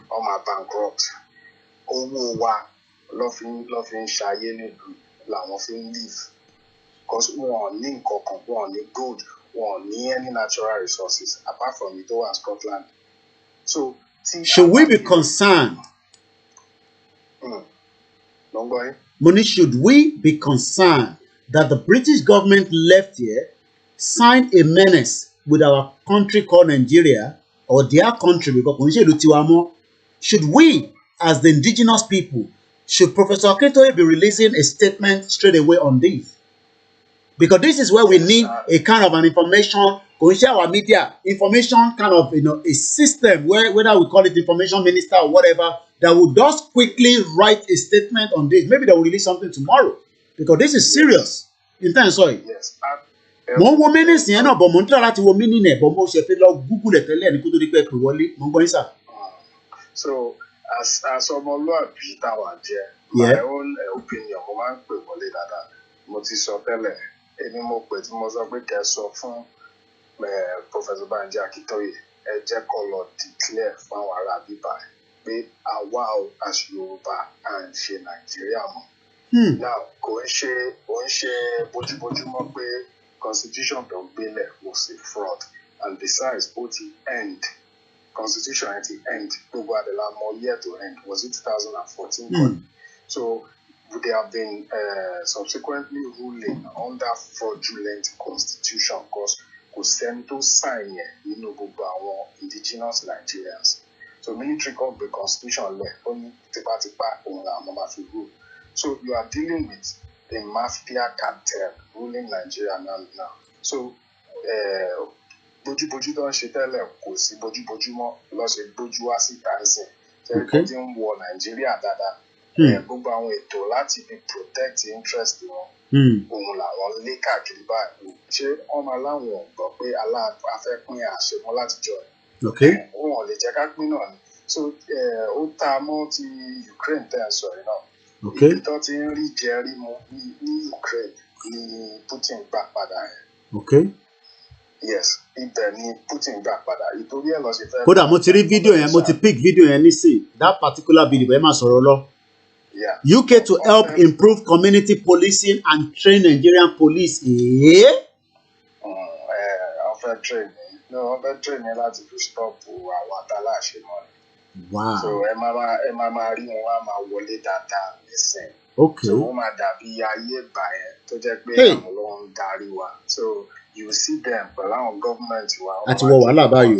Wọ́n máa bankrupt. Owó wa lọ́ fi ń ṣayé nílùú làwọn fi ń live. Because wọn ní nǹkan kan, wọn ní gold, wọn ní any natural resources apart from it in Scotland. So should we be concerned? Money, should we be concerned that the British government left here, signed a menace with our country called Nigeria, or their country, because should we, as the indigenous people, should Professor Akintoye be releasing a statement straight away on this? Because this is where we need a kind of an information, our media, information kind of, a system where, whether we call it information minister or whatever, that will just quickly write a statement on this. Maybe they will release something tomorrow. Because this is serious. In terms, sorry. Yes. Mo wo menace yẹn náà, but mo ń try láti wo meaning ẹ̀, but mo ṣe fẹ́ lọ Google ẹ̀ tẹ́lẹ̀ ní kó tó di pé pè wọlé. Mo ń gbọ́ yín sà. So, as ọmọlúwàbí táwa jẹ́, my own opinion, mo máa ń pè wọlé dáadáa. Mo ti sọ tẹ́lẹ̀, èmi mo pè tí mo sọ pé kẹ́ sọ fún Professor Banji Akintoye, ẹ jẹ́ kó lọ declare fún àwọn ará bíbá pé àwa as Yorùbá à ń ṣe Nàìjíríà mọ́. Now, kò ń ṣe bójúbójúmọ́ pé constitution tó gbélé was a fraud, and besides ó ti end constitution at the end gbogbo adela mọ year to end was it 2014. So they have been subsequently ruling under fraudulent constitution because kò sẹ́ni tó sign yẹn nínú gbogbo àwọn indigenous Nigerians. So military kan gbé constitution lẹ̀ ó ní tipátipá òun làwọn máa fi rule. So you are dealing with a mafia cartel ruling Nigeria now. So bójúbójú tó ń ṣe tẹ́lẹ̀ kò sí bójúbójú mọ́ lọ́sẹ̀ gbójú wá sí ìtànsìn tẹ́lẹ̀ tí ń wọ Nàìjíríà dáadáa. Gbogbo àwọn ètò láti fi protect interest wọn òun làwọn lé káàkiri báyìí. Ṣé wọ́n máa láwọn gbọ́ pé afẹ́ pín àṣemọ́ láti jọ ẹ̀? Wọn ò lè jẹ́ ká pín náà ni. So ó ta mọ́ ti Ukraine tẹ́ ẹ̀ sọ yìí náà. Ibi tó ti ń rí jẹ́rí mu ní Ukraine ni Putin gbà padà yẹn. Yes, ibẹ̀ ni Putin gbà padà. Ìtorí ẹ̀ lọ ṣe fẹ́. Kódà mo ti rí fídíò yẹn, mo ti pick fídíò yẹn nísìnyí. That particular video ẹ máa sọ̀rọ̀ lọ. UK to help improve community policing and train Nigerian police. Wọ́n fẹ́ train ní láti fi stop àwọn àtàláṣe mọ́ ni. Wow. So ẹ máa rí wọn wá máa wọlé dáadáa nísìn. Okay. So wọ́n máa dàbí ayé ìgbà yẹn tó jẹ́ pé àwọn ló ń darí wa. So you see them pẹ̀lú àwọn gọ́ọ̀mẹ̀ntì wa. Àti wọ wàhálà báyìí.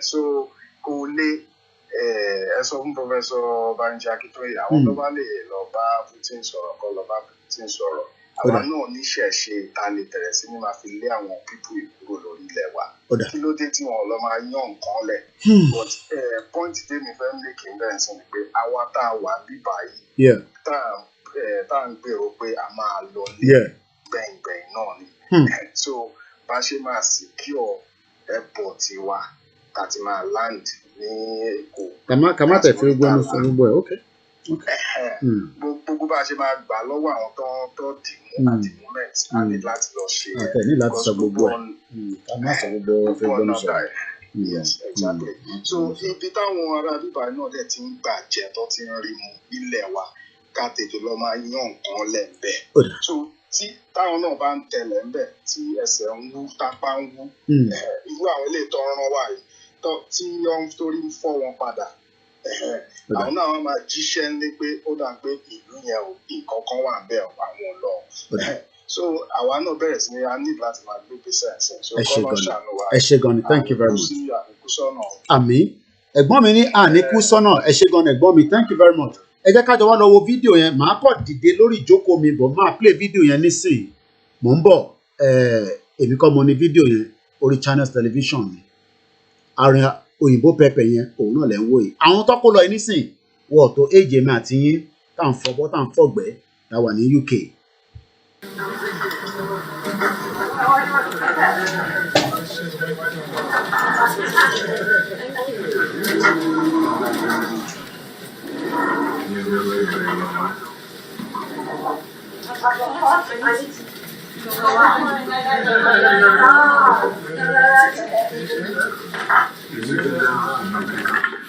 So kò lè ẹ sọ fún Professor Banji Akintoye àwọn tó bá lè lọ bá Putin sọ̀rọ̀ kọ́ lọ bá Putin sọ̀rọ̀. Àwọn náà níṣẹ̀ṣe ta lè bẹ̀rẹ̀ sí ní máa fi lé àwọn pípù ìkúrò lórí ilẹ̀ wa. Kí ló dé tí wọn lọ máa yán nǹkan lẹ̀? But point tèmi fẹ́ make in bẹ́ẹ̀ sí ni pé àwa tá a wà bíbá yìí tá à ń gbèrò pé a máa lọ lé gbẹ̀ngbẹ̀ng náà ni. So bá ṣe máa secure airport wa láti máa land ní Èkó. Kàmá tẹ̀ fi gbọ́nú sọ gbogbo ẹ̀, okay. gbogbo bá a ṣe máa gbà lọ́wọ́ àwọn tó dì mú at the moment a ní láti lọ ṣe ní láti sọ gbogbo ẹ̀ ká má sọ gbogbo fẹ́ gbọ́nù sọ. Yes, exactly. So ibi táwọn ará bíbá náà dẹ̀ ti ń gbà jẹ tó ti ń rí mu ilẹ̀ wa ká tètè lọ máa yán nǹkan lẹ́ẹ̀bẹ̀. So tí táwọn náà bá ń tẹ̀lé ń bẹ̀ tí ẹsẹ̀ ń wú tápá ń wú irú àwọn ilé ìtọ́ rán wá yìí tí wọ́n torí ń fọ́ wọn padà àwọn náà wọ́n máa jíṣẹ́ ní pé ó dà pé ìlú yẹn ò nǹkan kan wà ń bẹ̀ àwọn lọ. So àwa náà bẹ̀rẹ̀ sí ní a need láti máa gbé gbèsè ẹ̀sìn. So kọ́lọ́ ṣàánú wa. Ẹ ṣé gan ni, thank you very much. Àmín. Ẹ̀gbọ́n mi ní àníkú sọ́nà, ẹ ṣé gan ni ẹ̀gbọ́n mi, thank you very much. Ẹ jẹ́ ká jọ wá lọ wo fídíò yẹn, màá kọ́ dìde lórí ìjókòó mi bọ̀ máa play fídíò yẹn nísìnyí. Mò ń bọ̀, èmi kọ́ mo ní fídíò yẹn orí Channels television ni. Àrùn òyìnbó pẹpẹ yẹn òun náà lẹ́ ń wò yìí. Àwọn tó kó lọ yìí nísìnyí wọ́n tó èjì mi àti yín tá à ń fọbọ́ tá à ń fọ̀gbẹ́ tá wà ní UK.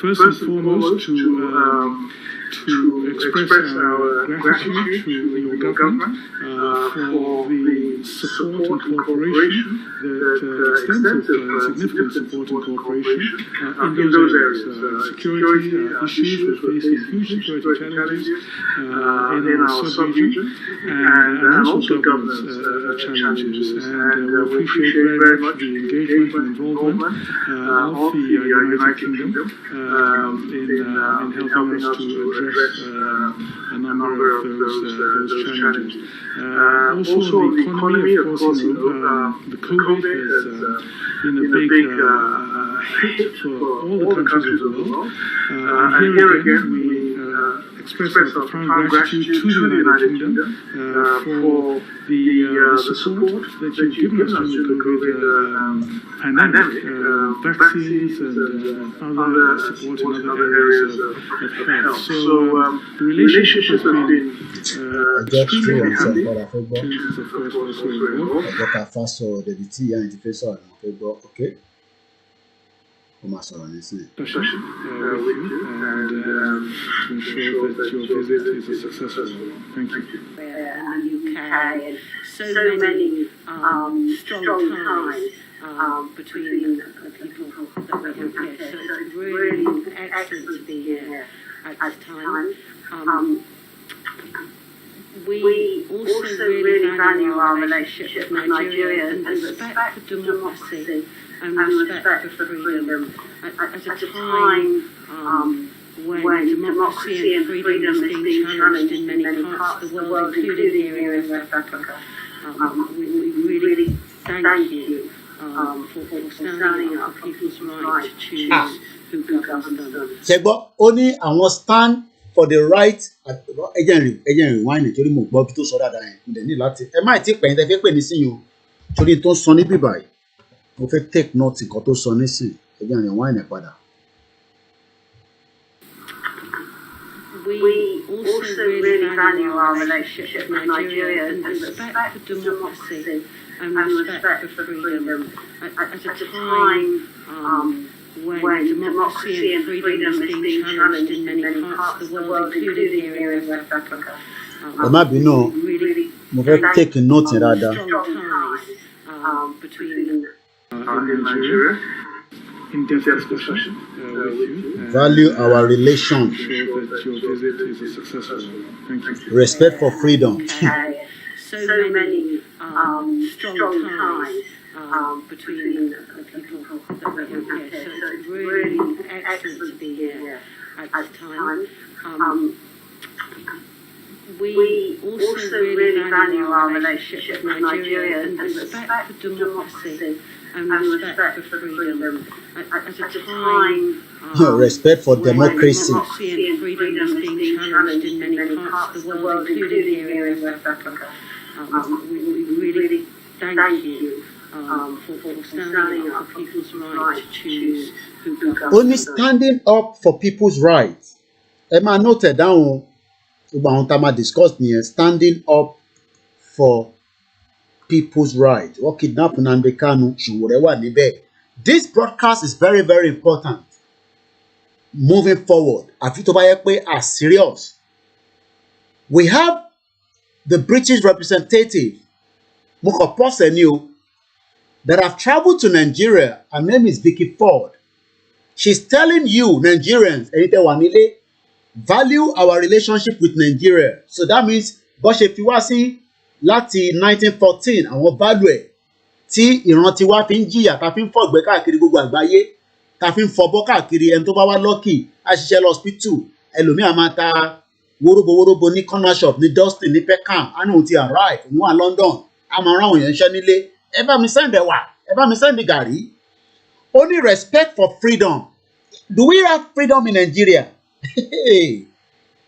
First and foremost, to express our gratitude to your government for the support and cooperation extensive significant support and cooperation in those areas. Security issues, we're facing huge security challenges in our sub-region and also governance challenges. And we appreciate very much the engagement and involvement of the United Kingdom in helping us to address a number of those challenges. Also, the economy, of course, the COVID has been a big hit for all the countries of the world. And here again, we express our profound gratitude to the United Kingdom for the support that you've given us during the COVID pandemic, vaccines and other support in other areas of health. So the relationship has been extremely happy. Jesus, of course, also involved. Special with you and to ensure that your visit is a successful one. Thank you. In the UK, so many strong ties between the people that we have here. So it's really excellent to be here at this time. We also really value our relationship with Nigeria and respect for democracy and respect for freedom at a time when democracy and freedom is being challenged in many parts of the world, including here in West Africa. We really thank you for standing up for people's right to choose who governs them. Ṣẹ́gbọ́, ó ní àwọn stand for the right. Ẹjẹ́ rìn wáìnì torí mo gbọ́ bí tó sọ dáadáa yẹn. Mo dẹ̀ ní láti ẹ má ti pẹ̀yìn tẹ́ fẹ́ pè ní sí yìí o torí tó sọ ní bíbá yìí. Mo fẹ́ take note nǹkan tó sọ nísìn ẹjẹ́ rìn wáìnì padà. We also really value our relationship with Nigeria and respect for democracy and respect for freedom at a time when democracy and freedom is being challenged in many parts of the world, including here in West Africa. Ẹ má bínú, mo fẹ́ take note yẹn dáadáa. Between Nigeria. In-depth discussion with you. Value our relation. Ensure that your visit is a successful one. Thank you. Respect for freedom. So many strong ties between the people that we have here. So it's really excellent to be here at this time. We also really value our relationship with Nigeria and respect for democracy and respect for freedom at a time respect for democracy. Democracy and freedom is being challenged in many parts of the world, including here in West Africa. We really thank you for standing up for people's right to choose who governs them. Only standing up for people's rights ẹ máa note down gbogbo àwọn tá a máa discuss nìyẹn standing up for people's right. Wọ́n kidnap Nnamdi Kanu, Sowore wà níbẹ̀. This broadcast is very, very important. Moving forward, àfi tó bá yẹ pé are serious. We have the British representative, Moko Posenio, that have traveled to Nigeria. Her name is Vicky Ford. She's telling you, Nigerians, value our relationship with Nigeria. So that means, bó ṣe fi wá sí láti 1914, àwọn value ẹ̀ tí ìran tiwa fi ń jìyà, ta fi ń fọ̀gbẹ́ káàkiri gbogbo àgbáyé, ta fi ń fọbọ́ káàkiri, ẹni tó bá wá lọ́kì, á ṣiṣẹ́ lọ hospital, ẹlòmíà máa ta wóróbo ní corner shop, ní Dustin, ní Peckham, á ní òun ti arrive, òun wà London, á máa rán àwọn èèyàn iṣẹ́ nílé, ẹ bá mi send ẹ̀wà, ẹ bá mi send gàrí. Only respect for freedom. Do we have freedom in Nigeria?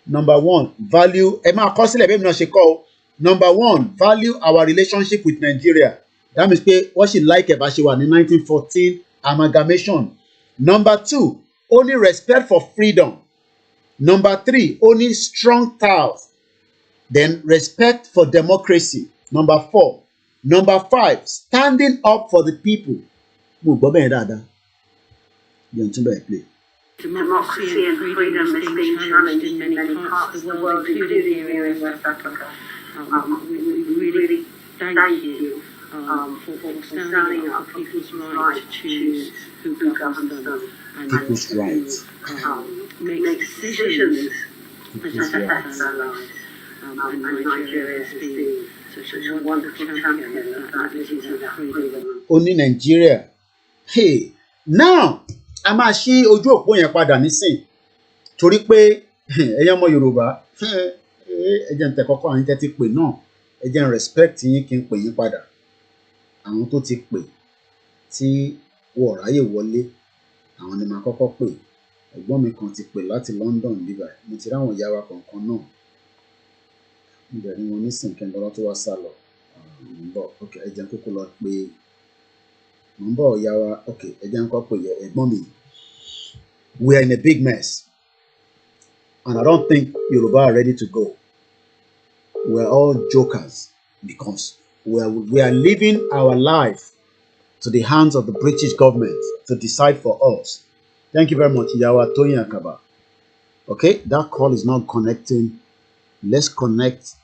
Number one, value. Ẹ máa kọ sílẹ̀ bẹ́ẹ̀ mi náà ṣe kọ́ o. Number one, value our relationship with Nigeria. That means pé wọ́n sì like ẹ̀ bá ṣe wà ní 1914 amalgamation. Number two, only respect for freedom. Number three, only strong ties. Then respect for democracy. Number four. Number five, standing up for the people. Mo gbọ́ bẹ́ẹ̀ dáadáa. Yẹn tún bẹ́ẹ̀ play. Democracy and freedom is being challenged in many parts of the world, including here in West Africa. We really thank you for standing up for people's right to choose who governs them and people's rights. Make decisions that affect their lives. And Nigeria has been such a wonderful champion of that liberty and freedom. Only Nigeria. Hey, now a máa ṣí ojú òpó yẹn padà nísìn torí pé ẹ̀yin ọmọ Yorùbá ẹ jẹ́ n tẹ̀ kọ́kọ́ àwọn tẹ́ ti pè náà ẹ jẹ́ n respect yín kí n pè yín padà àwọn tó ti pè tí wọ́n ráyè wọlé àwọn ni màá kọ́kọ́ pè ẹ̀gbọ́n mi kan ti pè láti London bíbá mo ti ráwọn ìyá wa kọ̀ọ̀kan náà níbẹ̀ ni wọn nísìn kí n bọ́lá tó wá sá lọ mo ń bọ̀ ok ẹ jẹ́ n kúkú lọ pé mo ń bọ̀ ìyá wa ok ẹ jẹ́ n kọ́ pè yẹ ẹ̀gbọ́n mi. We are in a big mess. And I don't think Yoruba are ready to go. We're all jokers because we are leaving our life to the hands of the British government to decide for us. Thank you very much, Yawa Toyin Akaba. Okay, that call is not connecting. Let's connect.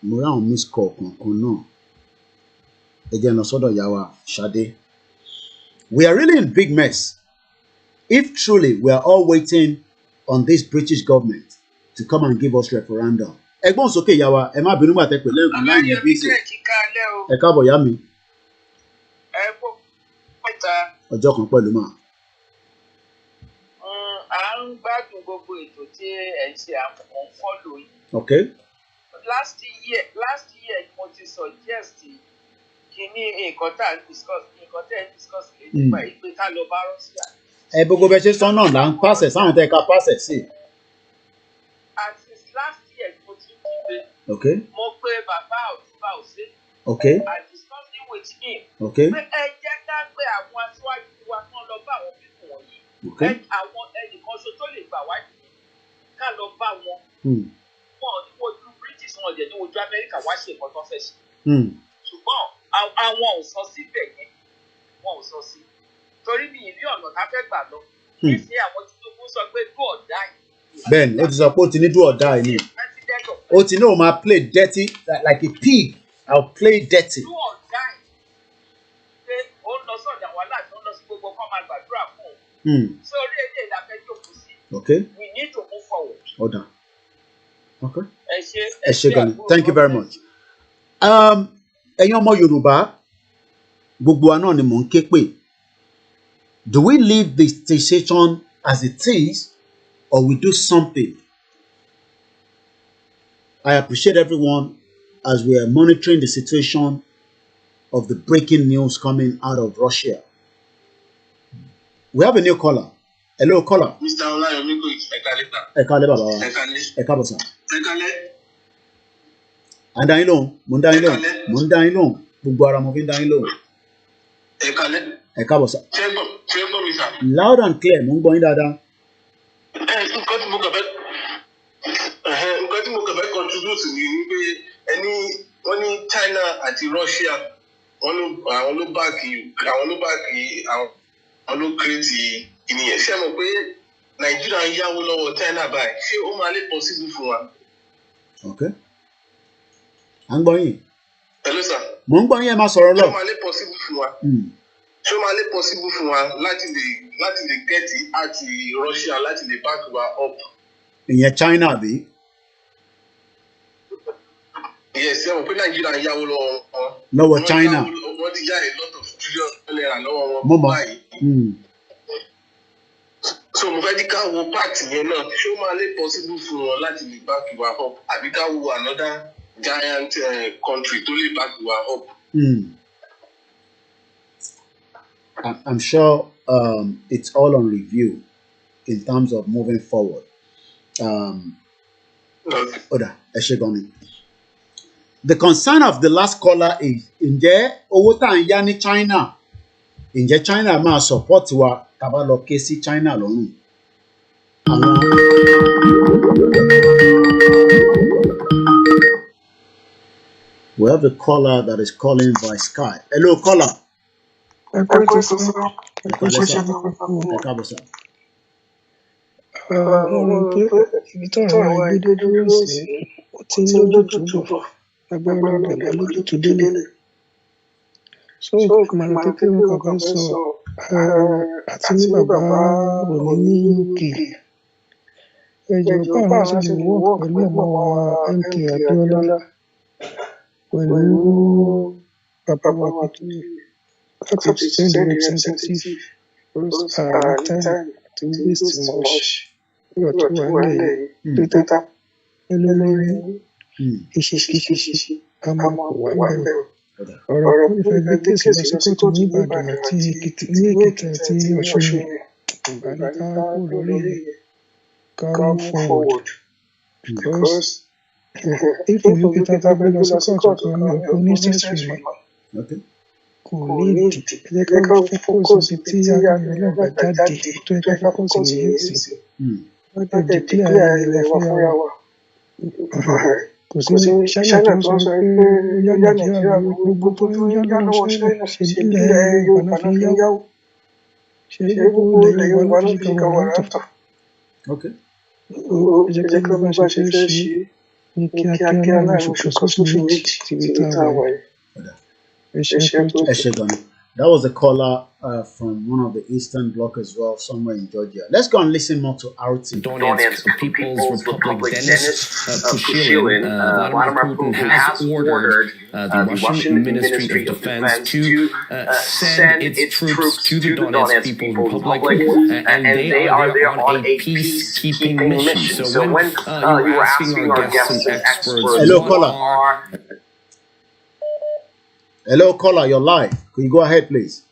Mura on miss call no. Again, Osodo Yawa Shade. We are really in big mess. If truly we are all waiting on this British government to come and give us referendum. Ẹ̀gbọ́n sókè ìyá wa, ẹ má bínú gbà tẹ́ pè lẹ́gùn láì yẹn bísí. Ẹ káàbọ̀ yá mi. Ọjọ́ kan pẹ̀lú mà. À ń gbádùn gbogbo ètò tí ẹ̀ ń ṣe àwọn fọ́lò yìí. Okay. Last year mo ti suggest kíní nǹkan tá à ń discuss lè nípa ìpè ká lọ bá Russia. Ẹ gbogbo bẹ ṣe sọ náà là ń pàṣẹ sáwọn tẹ ká pàṣẹ sí. And since last year mo ti kígbe. Okay. Mo pe bàbá Ọ̀túnba Òsè. Okay. I discussed it with him. Okay. Pé ẹ jẹ́ ká pé àwọn aṣáájú wa kán lọ bá àwọn pípọ̀ wọ̀nyí. Okay. Àwọn ẹnìkan ṣo tó lè gbà wá nìyí ká lọ bá wọn. Wọn ò ní wojú British wọn jẹ́ ní wojú Amẹ́ríkà wá ṣe nǹkan tó fẹ́ ṣe. Ṣùgbọ́n àwọn ò sọ síbẹ̀ yẹn wọn ò sọ sí. Torí mi ìrí ọ̀nà tá fẹ́ gbà lọ. Níṣẹ́ àwọn Tinubu sọ pé do or die. Bẹ́ẹ̀ni, ó ti sọ pé ó ti ní do or die ni. Ó ti ní òun máa play dirty like a pig. I'll play dirty. Do or die. Pé ó ń lọ sọ̀dà wà láti ó ń lọ sí gbogbo kan máa gbàdúrà fún òun. Sórí èdè ìlàfẹ́ jókòó sí. Okay. We need to move forward. Hold on. Okay. Ẹ ṣé gan ni. Thank you very much. Ẹ̀yin ọmọ Yorùbá, gbogbo wa náà ni mò ń ké pè. Do we leave the situation as it is or we do something? I appreciate everyone as we are monitoring the situation of the breaking news coming out of Russia. We have a new caller. Hello, caller. Mr. Olayomiko, ẹ káalẹ́ bàbá wa. Ẹ káàbọ̀ sà. À ń dá yín lóhùn. Mo ń dá yín lóhùn. Gbogbo ara mo fi ń dá yín lóhùn. Ẹ káàbọ̀ sà. Ṣé gbọ́ mi sà? Loud and clear, mo ń gbọ́ yín dáadáa. Nǹkan tí mo kàn fẹ́ contribute ní pé wọ́n ní China àti Russia àwọn ló báàkì àwọn ló create ìnìyẹn. Ṣé mọ̀ pé Nàìjíríà ń yáwó lọ́wọ́ China báyìí? Ṣé ó máa lè possible fún wa? Okay. À ń gbọ́ yín. Hello sir. Mo ń gbọ́ yín, ẹ máa sọ̀rọ̀ lọ. Ṣé ó máa lè possible fún wa? Ṣé ó máa lè possible fún wa láti lè get àti Russia láti lè back wa up? Ìyẹn China bí? Yes, ṣé mọ̀ pé Nàìjíríà ń yáwó lọ́wọ́ wọn. Lọ́wọ́ China. Wọ́n ti yá a lot of trillion naira lọ́wọ́ wọn. Mo mọ̀. So mo fẹ́ ká wo part yẹn náà. Ṣé ó máa lè possible fún wọn láti lè back wa up? Àbí ká wo another giant country to lè back wa up? I'm sure it's all on review in terms of moving forward. The concern of the last caller is, ǹjẹ́ owó tá à ń yá ní China, ǹjẹ́ China máa support wa tá bá lọ ké sí China lọ́rùn? We have a caller that is calling by Skype. Hello, caller. Ibi tó àwọn ẹgbẹ́ dúró sí ó ti ń lójútùú bọ̀ agbára ọ̀dàgbà lójútùú délé. So ìmọ̀ràn kékeré mo kàn fẹ́ sọ àti ní bàbá òní ní UK. Ẹjọ́ bá àwọn ṣe lè wọ́ pẹ̀lú ọmọ wa MK Abiola pẹ̀lú bàbá wa Putin láti send representative because time to waste much. Yóò tó wà nílẹ̀ tó ẹlẹ́lórí ìṣeṣiṣi a máa kó wà bẹ̀rẹ̀. Ọ̀rọ̀ kò fẹ́ gbé kéèsì lọ sí kóòtù ní Ìbàdàn àti Èkìtì àti Ọ̀ṣun ìbàdàn ká kó lórí ká move forward because if you look at our lọ sí kóòtù kan ní ọkọ necessary kò ní ìdí ẹ jẹ́ ká focus ibi tí agbára ọlọ́gbà jáde tó yẹ ká focus ní ẹ̀sìn. Wọ́n ti declare ilẹ̀ wa fúnra wa. Kò sí China tó ń sọ pé ó yá Nàìjíríà gbogbo tó ń yá lọ́wọ́ China ṣe nílẹ̀ Yorùbá náà fi ń yáwó. Ṣé gbogbo ilẹ̀ Yorùbá náà fi kàn wà látọ̀? Ó jẹ́ kí wọ́n bá ṣe fẹ́ ṣe ní kíákíá láàrin oṣù kan sóṣù méjì síbi tá a wà yìí. That was a caller from one of the Eastern Bloc as well, somewhere in Georgia. Let's go and listen more to RT. Donetsk People's Republic, Denis Pushilin, Vladimir Putin has ordered the Russian Ministry of Defense to send its troops to the Donetsk People's Republic, and they are there on a peacekeeping mission. So when you were asking our guests and experts, hello, caller. Hello, caller, you're live. Could you go ahead, please?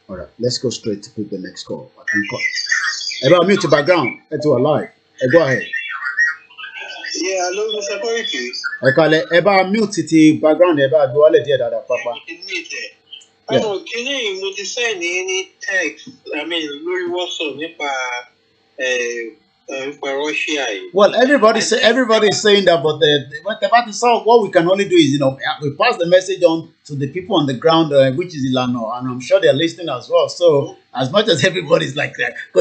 All right, let's go straight to pick the next call. About mute your background. It's live. Go ahead. Yeah, hello, Mr. Corey, please. About mute the background. About do all the other papa. I don't can you send any text? I mean, Lori Watson, Russia. Well, everybody's saying that, but the party saw what we can only do is, we pass the message on to the people on the ground, which is Ilano, and I'm sure they're listening as well. So, as much as everybody's like that, I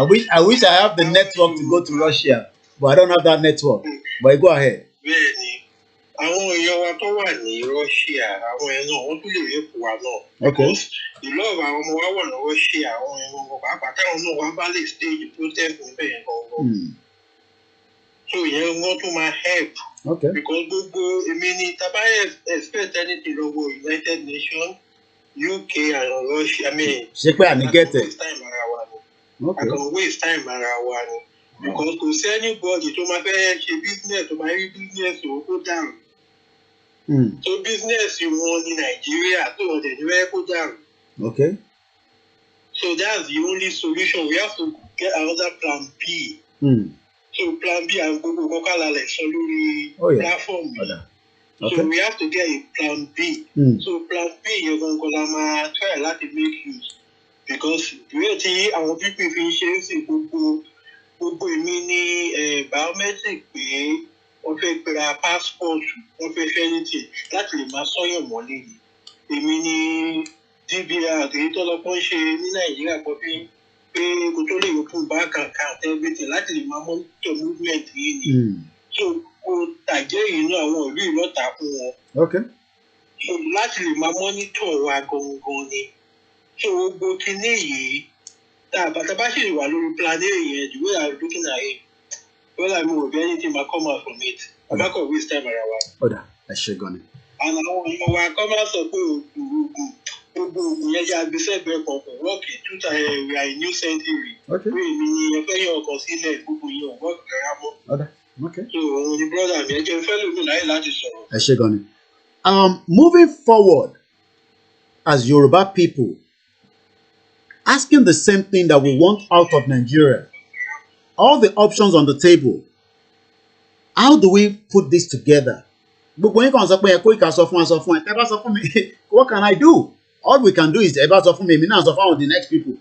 wish I have the network to go to Russia, but I don't have that network. But go ahead. Àwọn èèyàn wa tó wà ní Russia, àwọn èèyàn náà wọ́n tún lè rí èpò wa náà. Because ìlú ọ̀rọ̀ àwọn ọmọ wa wà ní Russia, àwọn èèyàn wọn pàápàá táwọn náà wá bá lè stage protest níbẹ̀ yẹn gangan. So ìyẹn wọ́n tún máa help. Because gbogbo èmi ni tàbá expect anything lọ́wọ́ United Nations, UK and Russia. I mean, ṣé pé àní gẹ́tẹ̀? I can waste time ara wa ni. Because kò sí anybody tó máa fẹ́ ṣe business tó máa rí business owó kó dàrú. So business wọn ní Nàìjíríà tó wọ́n tẹ̀lé wẹ́ kó dàrú. So that's the only solution. We have to get another plan B. So plan B and gbogbo kọ́kàlà lẹ̀ sọ lórí platform yìí. So we have to get a plan B. So plan B yẹn gangan la máa try láti make use. Because ìwé tí àwọn people fi ń ṣe é sí gbogbo gbogbo èmi ní biometric pé wọ́n fẹ́ gba passport wọ́n fẹ́ fẹ́ anything láti lè máa sọ́yàn mọ́lé ni èmi ní DBR èyí tó lọ́pọ̀ ń ṣe ní Nàìjíríà kọ́ pé kò tó lè open bank account everything láti lè máa monitor movement yìí ni so kò tàjẹ́ inú àwọn ìlú ìlọ́ta fún wọn so láti lè máa monitor wa gangan ni so gbogbo kinní yìí tá a bá ṣe wà lórí plan A yẹn the way I'm looking at it well I know if anything might come out from it I'm not gonna waste time around. Ọ̀dà ẹ ṣe gan ni. And àwọn ọmọ wa kọ́ máa sọ pé gbogbo oògùn yẹn yá gbèsè bẹ́ẹ̀ kan kò wọ́ọ̀kì túta we are a new century. Pé èmi ni ẹ fẹ́ yọ ọkọ̀ sílẹ̀ gbogbo yẹn ò wọ́ọ̀kì rárá mọ́. So òun ni brother mi ẹ jẹ́ fẹ́ lómi láyé láti sọ̀rọ̀. Ẹ ṣe gan ni. Moving forward as Yoruba people, asking the same thing that we want out of Nigeria, all the options on the table, how do we put this together? Gbogbo yín kan sọ pé ẹ kó ìka sọ fún ẹ tẹ́ bá sọ fún mi what can I do? All we can do is ẹ bá sọ fún mi èmi náà sọ fún the next people.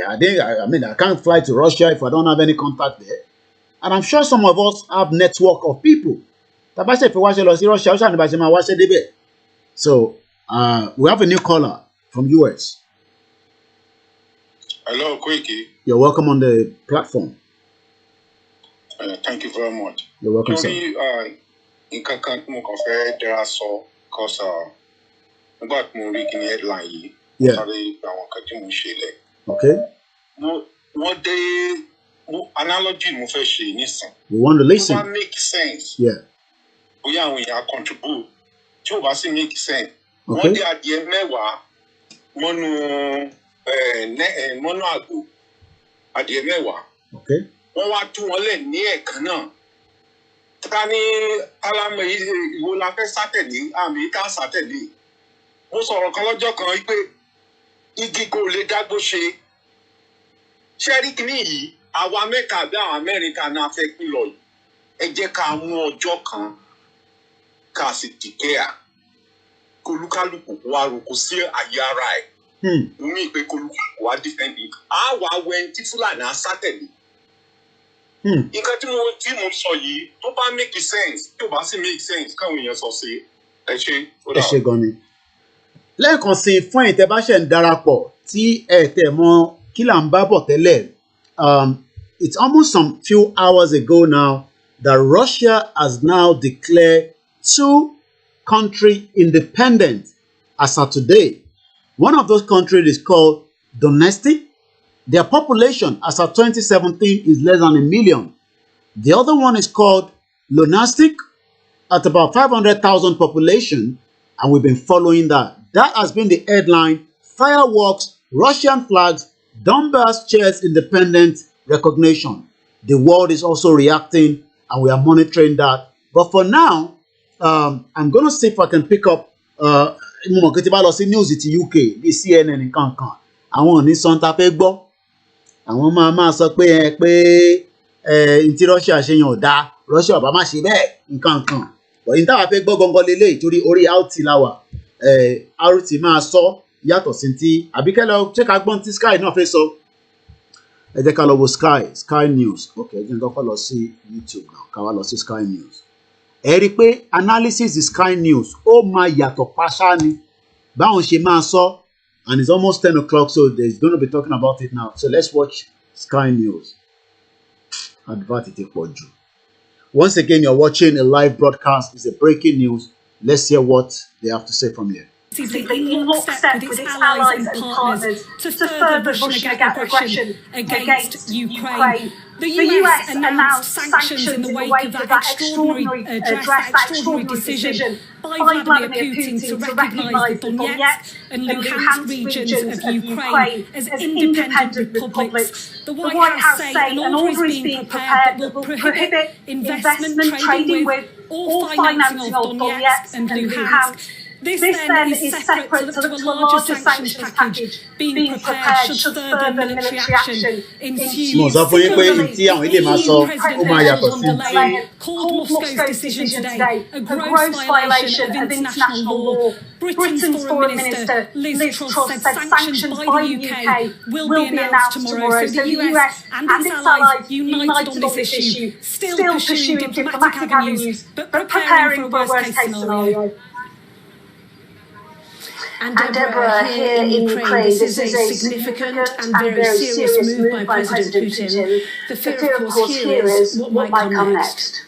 I mean I can't fly to Russia if I don't have any contact there, and I'm sure some of us have network of people. Tàbá ṣe fi wáṣẹ lọ sí Russia ó ṣàní bá ṣe máa wáṣẹ débẹ̀. So we have a new caller from US. Hello, Kweki. You're welcome on the platform. Thank you very much. You're welcome, sir. Nǹkan kan tí mo kàn fẹ́ dára sọ because nígbà tí mo rí kíní headline yìí mo sáré àwọn nǹkan tí mo ṣe lẹ̀. Okay. Wọ́n dé analogy mo fẹ́ ṣe nísìn. We want to listen. Tó bá make sense. Yeah. Bóyá àwọn èèyàn contribute tí ò bá sì make sense. Wọ́n dé adìẹ mẹ́wàá mọ́nú àgbò adìẹ mẹ́wàá. Okay. Wọ́n wá tú wọn lẹ̀ ní ẹ̀ẹ̀kan náà. Ká ní alámọ̀ ìwo la fẹ́ sátẹ̀lé àmì ká sátẹ̀lé. Mo sọ̀rọ̀ kan lọ́jọ́ kan pé igi kò lè dágbó ṣe. Ṣé rí kíní yìí àwa mẹ́ta àbí àwọn mẹ́rin ká náà fẹ́ pín lọ yìí. Ẹ jẹ́ ká mú ọjọ́ kan ká sì dìkẹ́à. Kólúkálùkù wá roko sí àyè ara ẹ̀. Mo ní pé kólúkálùkù wá dìfẹ́ǹdì. Á wà wẹ́n tí Fúlàní á sátẹ̀lé. Nǹkan tí mo sọ yìí tó bá make sense tí ò bá sì make sense káwọn èèyàn sọ sí ẹ ṣe. Ẹ ṣe gan ni. Lẹ́ẹ̀kan sí fún ẹ̀yin tẹ́ bá ṣe ń darapọ̀ tí ẹ tẹ̀ mọ̀ kí là ń bá bọ̀ tẹ́lẹ̀. It's almost some few hours ago now that Russia has now declared 2 countries independent as of today. One of those countries is called Donbas. Their population as of 2017 is less than 1 million. The other one is called Luhansk at about 500,000 population, and we've been following that. That has been the headline: fireworks, Russian flags, Donbas shares independent recognition. The world is also reacting, and we are monitoring that. But for now, I'm going to see if I can pick up news in the UK, the CNN in Kankan. Àwọn ní sọ́ńtà fẹ́ gbọ́. Àwọn máa sọ pé tí Russia ṣe yàn dá Russia ọba má ṣe bẹ́ẹ̀ nǹkan kan. But in táwa fẹ́ gbọ́ gangan lélẹ̀ torí orí RT láwà. RT máa sọ yàtọ̀ sí ti àbíkẹ́ lọ ṣé ká gbọ́n tí Sky náà fẹ́ sọ. Ẹ jẹ́ ká lọ wo Sky News. Okay, ẹ jẹ́ nǹkan kọ́ lọ sí YouTube náà ká wá lọ sí Sky News. Ẹ rí i pé analysis is Sky News ó máa yàtọ̀ pàṣá ni báwọn ṣe máa sọ. And it's almost 10 o'clock, so there's going to be talking about it now. So let's watch Sky News. Once again, you're watching a live broadcast. It's a breaking news. Let's hear what they have to say from here. In lockstep with its allies and partners to further Russian aggression against Ukraine. The US announced sanctions in the wake of that extraordinary decision by Vladimir Putin to recognise the Donetsk and Luhansk regions of Ukraine as independent republics. The White House say an order is being prepared that will prohibit investment, trading with, or financing of Donetsk and Luhansk. This then is separate to a larger sanctions package being prepared should further military action ensue. Similarly, the EU President Ursula von der Leyen called Moscow's decision today a gross violation of international law. Britain's Foreign Minister Liz Truss said sanctions by the UK will be announced tomorrow, so the US and its allies united on this issue, still pursuing diplomatic avenues, but preparing for a worst-case scenario. And Deborah, here in Ukraine, this is a significant and very serious move by President Putin. The fear, of course, here is what might come next.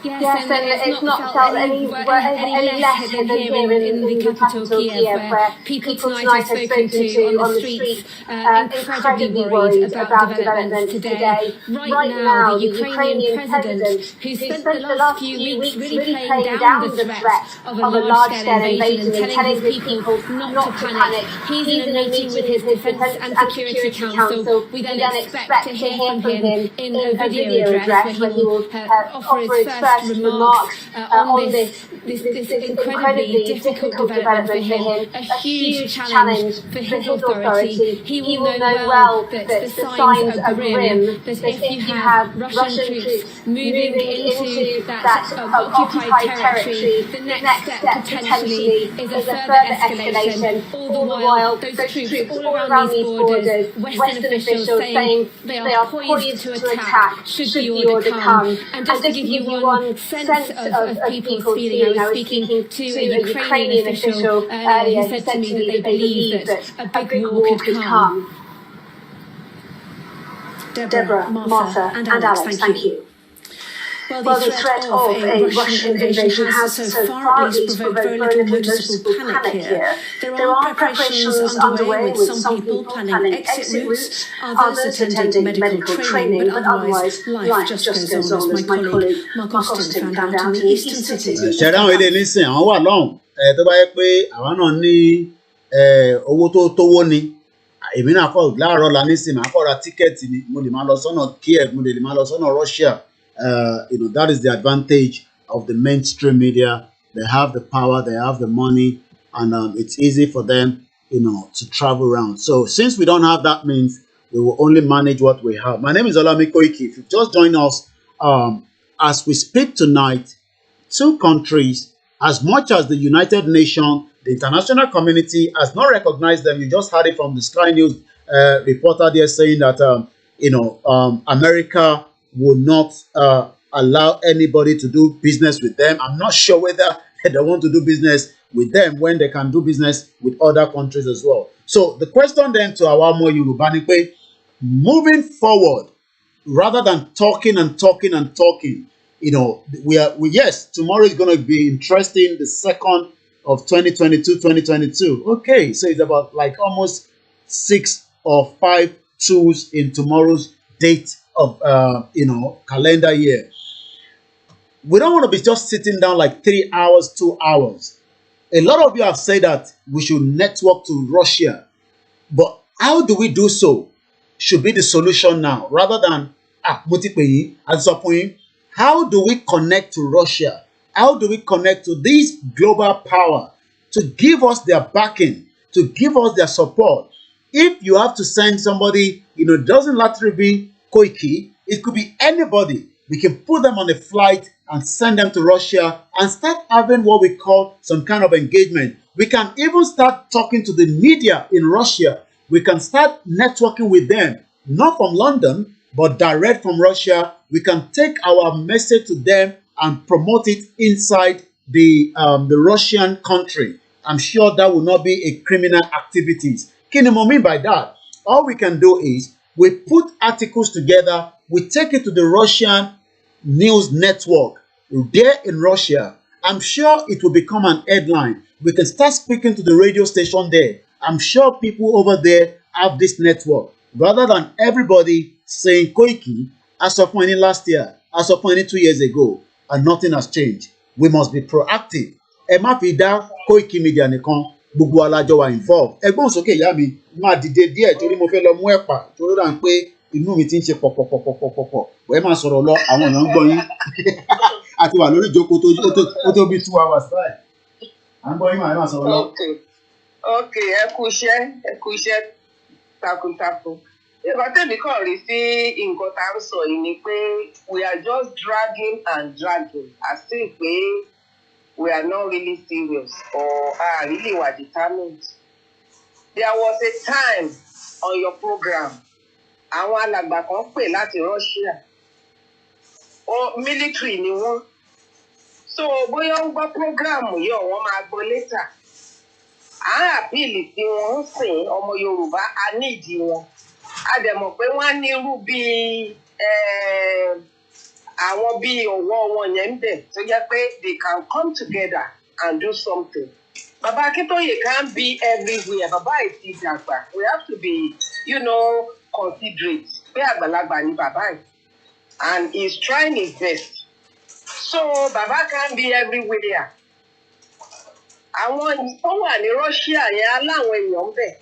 Yes, and it's not felt any less than here in the capital Kiev, where people tonight have spoken to on the streets, incredibly worried about developments today. Right now, the Ukrainian president, who spent the last few weeks really playing down the threat of a large-scale invasion and telling his people not to panic, he's in a meeting with his Defence and Security Council. We then expect to hear from him in a video address where he will offer his first remarks on this incredibly difficult development for him, a huge challenge for his authority. He will know well that the signs are grim, that if you have Russian troops moving into that occupied territory, the next step potentially is a further escalation. All the while, those troops all around these borders, Western officials saying they are poised to attack should the order come. And just to give you one sense of people's feeling, I was speaking to a Ukrainian official earlier who said to me that they believe that a big war could come. Deborah, Martha, and Alex, thank you. Well, the threat of a Russian invasion has so far at least provoked very little noticeable panic here. There are preparations underway with some people planning exit routes, others attending medical training, but otherwise life just goes on, as my colleague Mark Austin found out in the eastern cities. Ṣẹ̀dá ilé nísìn àwọn wà lọ́hùn tó bá yẹ pé àwọn náà ní owó tó tówó ni èmi náà kọ́ láàárọ̀ la nísìn máa kọ́ ra tíkẹ́ẹ̀tì ni mo lè máa lọ sọ́nà Kiev mo lè máa lọ sọ́nà Russia. That is the advantage of the mainstream media. They have the power, they have the money, and it's easy for them, to travel around. So since we don't have that means, we will only manage what we have. My name is Olami Koiki. If you've just joined us, as we speak tonight, two countries, as much as the United Nations, the international community has not recognized them. You just heard it from the Sky News reporter there saying that, America will not allow anybody to do business with them. I'm not sure whether they want to do business with them when they can do business with other countries as well. So the question then to our more Yoruba ni pé, moving forward, rather than talking, yes, tomorrow is going to be interesting, the 2nd of 2022. Okay, so it's about like almost 6 or 5 tools in tomorrow's date of calendar year. We don't want to be just sitting down like 3 hours, 2 hours. A lot of you have said that we should network to Russia, but how do we do so should be the solution now, rather than how do we connect to Russia? How do we connect to this global power to give us their backing, to give us their support? If you have to send somebody, it doesn't literally be Koiki, it could be anybody. We can put them on a flight and send them to Russia and start having what we call some kind of engagement. We can even start talking to the media in Russia. We can start networking with them, not from London, but direct from Russia. We can take our message to them and promote it inside the Russian country. I'm sure that will not be a criminal activities. What do I mean by that? All we can do is we put articles together, we take it to the Russian news network there in Russia. I'm sure it will become an headline. We can start speaking to the radio station there. I'm sure people over there have this network. Rather than everybody saying Koiki, as of when last year, as of when 2 years ago, and nothing has changed. We must be proactive. Ẹ má fi dá Koiki Media nìkan, gbogbo alájọ wa involved. Ẹgbọ́n sókè ìyá mi, máa dìde díẹ̀ torí mo fẹ́ lọ mú ẹ̀pà torí rà ń pé inú mi ti ń ṣe pọ̀pọ̀pọ̀pọ̀pọ̀. Wẹ́ẹ́ máa sọ̀rọ̀ lọ, àwọn èèyàn ń gbọ́ yín. Àti wà lórí ìjókòó tó bí 2 hours báyìí. I'm going my answer. Okay, ẹ kú iṣẹ́ takuntakun. Ìgbà tẹ́mi kàn rí sí nǹkan tá a ń sọ yìí ni pé we are just dragging and dragging as if pé we are not really serious or really were determined. There was a time on your program, àwọn alàgbà kan pè láti Russia. Military ni wọ́n. So bóyá ń gbọ́ program yìí wọ́n máa gbọ́ later. À ń àpìlì tí wọ́n ń sìn ọmọ Yorùbá a ní ìdí wọn. A dẹ̀ mọ̀ pé wọ́n á ní irú bíi àwọn bíi ọ̀wọ́ wọn yẹn ń bẹ̀ tó jẹ́ pé they can come together and do something. Baba Akintoye can't be everywhere. Baba is ìdàgbà. We have to be, considerate. Pé àgbàlagbà ni bàbá yìí. And he's trying his best. So Baba can't be everywhere. Àwọn tó wà ní Russia yẹn aláwọn èèyàn bẹ̀.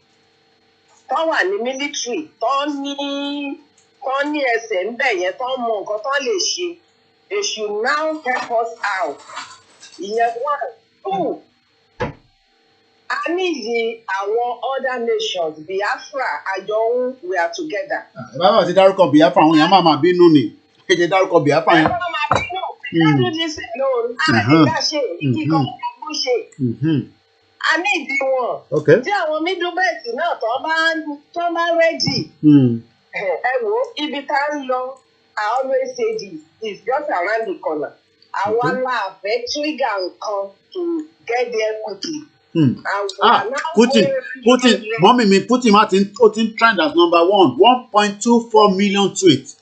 Tó wà ní military, tó ní ẹsẹ̀ ń bẹ̀ yẹn, tó mọ nǹkan tó lè ṣe. They should now help us out. Ìyẹn one. Two. I need àwọn other nations, Biafra, Ajohun, we are together. Bàbá ti dárúkọ Biafra àwọn èèyàn máa bínú ni. Kéde dárúkọ Biafra yẹn. A ní ìdí wọn. Tí àwọn middle belt náà tó bá ready. Ẹ wo ibi tá ń lọ, I always say this, it's just around the corner. Àwa la fẹ́ trigger nǹkan to get there quickly. Putin, mommy mi Putin Putin trend as number 1.24 million tweets.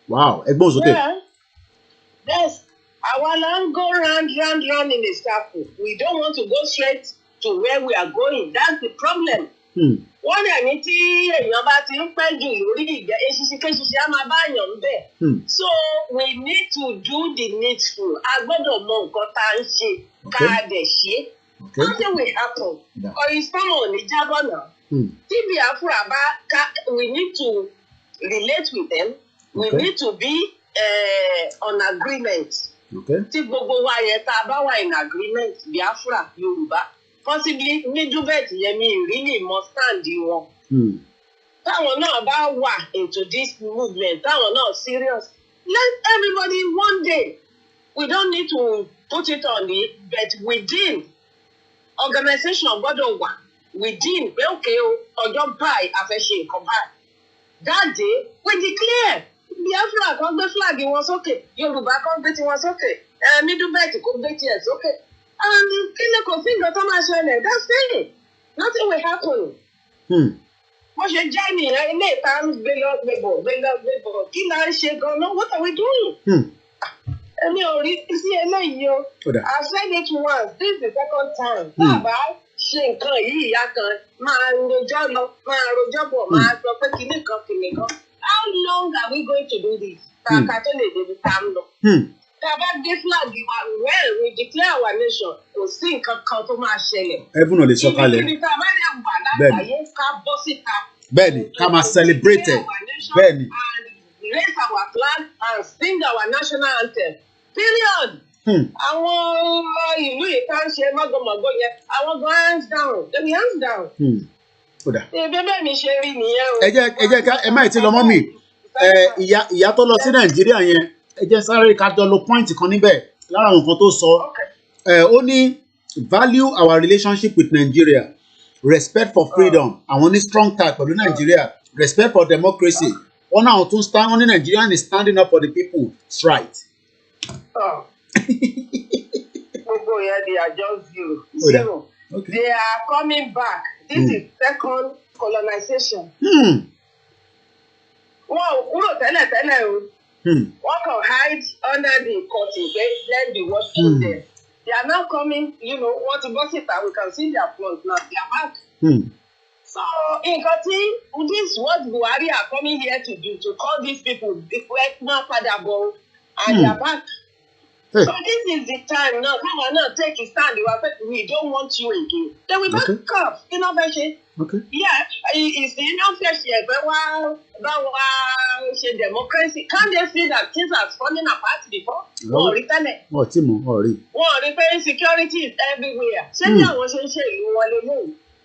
Wow, ẹgbọ́n sókè. Yes, our land go round in a circle. We don't want to go straight to where we are going. That's the problem. Wọ́n dẹ̀ ní tí èèyàn bá ti ń pẹ́ jù lórí ìgbẹ́ eṣiṣi á máa bá èèyàn ń bẹ̀. So we need to do the needful. A gbọ́dọ̀ mọ nǹkan tá à ń ṣe ká dẹ̀ ṣe. Nothing will happen. Ìsọ́mọ̀ ò ní jábọ̀ náà. Tí Biafra bá we need to relate with them. We need to be on agreement. Tí gbogbo wa yẹn tá a bá wà in agreement, Biafra, Yorùbá, possibly middle belt yẹn mi really must stand wọn. Táwọn náà bá wà into this movement, táwọn náà serious. Let everybody one day. We don't need to put it on it, but within organization gbọ́dọ̀ wà within pé òkè ọjọ́ báyìí a fẹ́ ṣe nǹkan báyìí. That day we declare Biafra kan gbé flag wọn sókè, Yorùbá kan gbé tiwọn sókè, middle belt kò gbé tiẹ̀ sókè. And kíni kò sí nǹkan tó máa ṣẹlẹ̀, that's it. Nothing will happen. Wọ́n ṣe jẹ́ nìyẹn ilé ìta ń gbé lọ gbébọ̀ kí la ń ṣe gan-an, what are we doing? Èmi ò rí sí eléyìí o. I said it once, this is the second time. Bàbá ṣe nǹkan yìí ìyá kan máa rojọ́ lọ, máa rojọ́ bọ̀, máa sọ pé kinní kan. How long are we going to do this? Kàkà tó lè débi tá ń lọ. Tá a bá gbé flag wa, well, we declare our nation, kò sí nǹkan kan tó máa ṣẹlẹ̀. Everyone lè sọ kalẹ̀. Ibi tá a bá lè wà lágbàáyé ká bọ́ síta. Bẹ́ẹ̀ni, ká máa celebrate ẹ̀. Bẹ́ẹ̀ni. And raise our flag and sing our national anthem. Period. Àwọn ìlú yìí ká ń ṣe mọ́gànmọ́gàn yẹn, àwọn gan hands down, they be hands down. Bẹ́ẹ̀ mi ṣe rí nìyẹn o. Ẹ jẹ́ ká ẹ má ti lọ mọ́ mi. Ìyá tó lọ sí Nàìjíríà yẹn, ẹ jẹ́ sáré ká jọ lo point kan níbẹ̀ lára nǹkan tó sọ. Ó ní value our relationship with Nigeria, respect for freedom, àwọn ní strong tie pẹ̀lú Nigeria, respect for democracy. Wọ́n náà tún stand, wọ́n ní Nigerian is standing up for the people, it's right. Gbogbo yẹn they are just zero. Okay. They are coming back. This is second colonization. Wọ́n ò kúrò tẹ́lẹ̀ o. Wọ́n kàn hide under the curtain, let the world kill them. They are now coming, wọ́n ti bọ́ síta, we can see their front now, they are back. So, nǹkan tí this is what Buhari are coming here to do, to call these people, not padà bọ̀, and they are back. So this is the time now. Come on, take a stand. We don't want you again. Then we back up. Okay. Yeah. ìsìn náà fẹ́ ṣe ẹ̀gbẹ́ bá ṣe democracy. Can't they see that things are falling apart before? Wọ́n rí tẹ́lẹ̀. Wọ́n rí pé insecurity is everywhere. Ṣé bí àwọn ṣe ń ṣe ìlú wọn lè mú?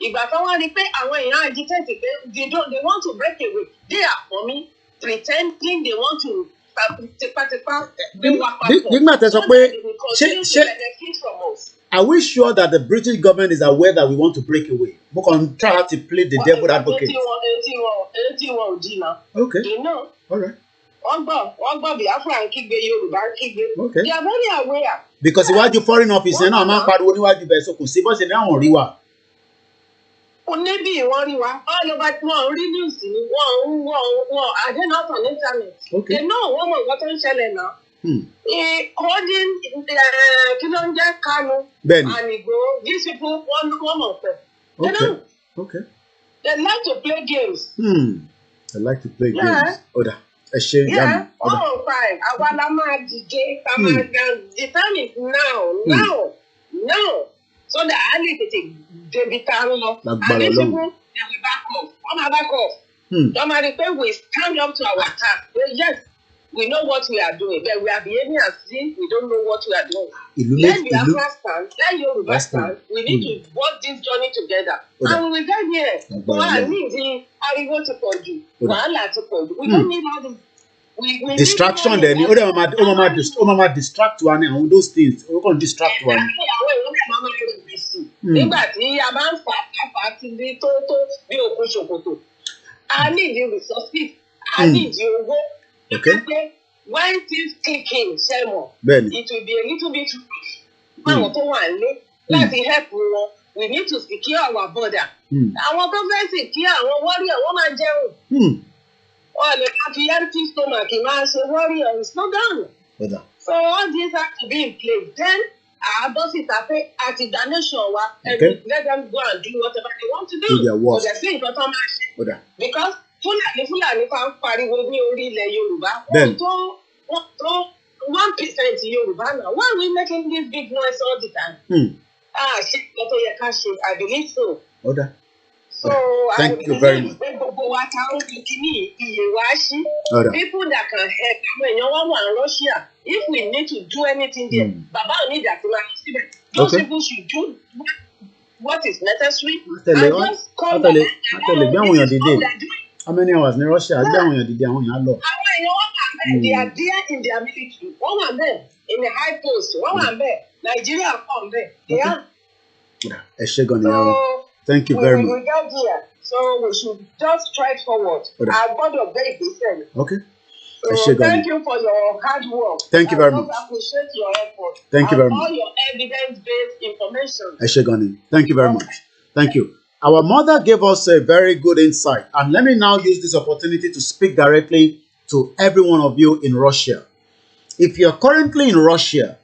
Ìgbà kan wọ́n rí pé àwọn èèyàn agitate pé they want to break away. They are forming, pretending they want to tipátipá gbé wa papọ̀. Nígbà tẹ́ sọ pé are we sure that the British government is aware that we want to break away? We can try to play the devil advocate. Okay. You know. All right. Wọ́n gbọ́ Biafra ń kígbe Yorùbá ń kígbe. Okay. They are very aware. Because iwájú foreign office yẹn náà máa ń pariwo níwájú bẹ́ẹ̀ so kò sí bọ́sẹ̀ ní àwọn rí wa. Níbi ìwọ́n rí wa, all over wọn rí news ni, wọ́n are they not on internet? Okay. They know wọ́n mọ̀ nǹkan tó ń ṣẹlẹ̀ náà. Holding kí ló ń jẹ́ KANU and IGBOHO, these people wọ́n mọ̀ pẹ̀. They know. Okay. They like to play games. They like to play games. Oda. Yeah, 105. Àwa la máa dìde, the time is now. So the early they become and these people, they will back off. Wọ́n máa back off. Wọ́n máa rí pé we stand up to our task. Yes, we know what we are doing, but we are behaving as if we don't know what we are doing. Let Biafra stand, let Yoruba stand. We need to work this journey together. And we will get there. Wọ́n ní ìdí ariwo ti pọ̀ jù, wàhálà ti pọ̀ jù. We don't need all this. We distraction then ó máa distract wa ni àwọn those things ó kàn distract wa ni. Nígbà tí a bá ń fà ti di tó bí òkú ṣòkòtò, I need the resources, I need the owó. Okay. When things click in, Sẹ́mo, it will be a little bit àwọn tó wà nílé láti help wọn. We need to secure our border. Àwọn tó fẹ́ secure àwọn warrior wọ́n máa jẹun. Or the empty stomach, warrior, it's not done. So all these have to be in place. Then our bosses are paid at the nation and let them go and do whatever they want to do. But they're saying because Fulani found pariwo ní orílẹ̀ Yorùbá. Wọ́n tó 1% Yorùbá now. Why are we making this big noise all the time? I believe so. So thank you very much. People that can help in Russia, if we need to do anything there, Baba need that. Those people should do what is necessary. And just call them. How many hours in Russia? They are there in their military. One of them in the high post. One of them Nigeria come there. They are. Thank you very much. We got here, so we should just strike forward. Our God of very decent. Okay. So thank you for your hard work. Thank you very much. I appreciate your effort. Thank you very much. All your evidence-based information. Thank you very much. Thank you. Our mother gave us a very good insight, and let me now use this opportunity to speak directly to every one of you in Russia. If you're currently in Russia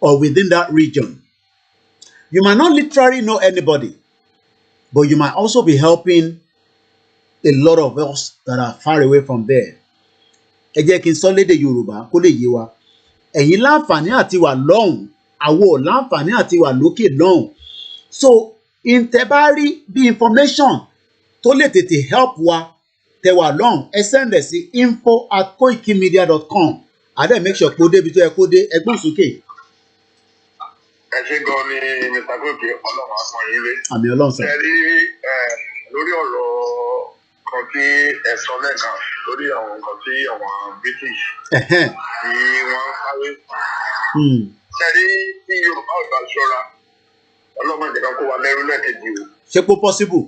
or within that region, you might not literally know anybody, but you might also be helping a lot of us that are far away from there. Ẹ jẹ́ kí n sọ lédè Yorùbá kó lè yé wa. Ẹ̀yin láǹfààní àti wà lọ́hùn, àwa láǹfààní àti wà lókè lọ́hùn. So, tẹ́ bá rí bí information tó lè tètè help wa tẹ́ wà lọ́hùn, ẹ send ẹ̀ sí info@koikimedia.com. Adé make sure kó débi tó yẹ kó dé ẹgbọ́n sókè. Ẹ ṣé gan ni Mr. Koiki Ọlọ́run á pọ́n yín lé. Àmì Ọlọ́run sọ. Ẹ rí lórí ọ̀rọ̀ kan tí ẹ sọ lẹ́ẹ̀kan lórí àwọn nǹkan tí àwọn British tí wọ́n sáré. Ẹ rí tí Yorùbá ò bá ṣọ́ra Ọlọ́run ìjọba kó wa lẹ́rú lẹ́ẹ̀kejì o. Ṣé kó possible?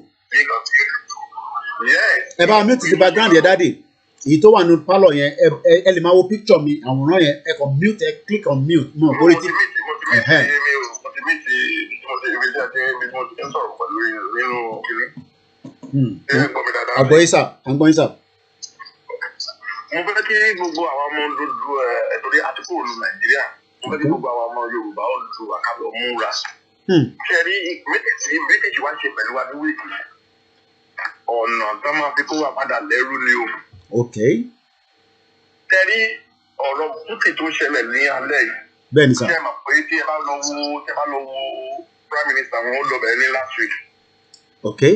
Ẹ bá mi ti di background yẹn dáàdì. Èyí tó wà ní pálọ̀ yẹn ẹ lè máa wo picture mi àwòrán yẹn ẹ kàn mute ẹ click on mute mọ̀ orí tí. Àgbọ̀yé sà. Mo fẹ́ kí gbogbo àwọn ọmọ dúdú ẹ̀tọ́rí àtìkù olú Nàìjíríà, mo fẹ́ kí gbogbo àwọn ọmọ Yorùbá olùdó àkàlọ̀ múra. Ṣé rí British wá ṣe pẹ̀lú wa ní wíìkì? Ọ̀nà tó máa fi kó wa padà lẹ́rú ni o. Okay. Ṣé rí ọ̀rọ̀ Putin tó ṣẹlẹ̀ ní alẹ́ yìí? Bẹ́ẹ̀ni sà. Ṣé ẹ mọ̀ pé tí ẹ bá lọ wo Prime Minister wọn ó lọ bẹ̀rẹ̀ ní last week? Okay.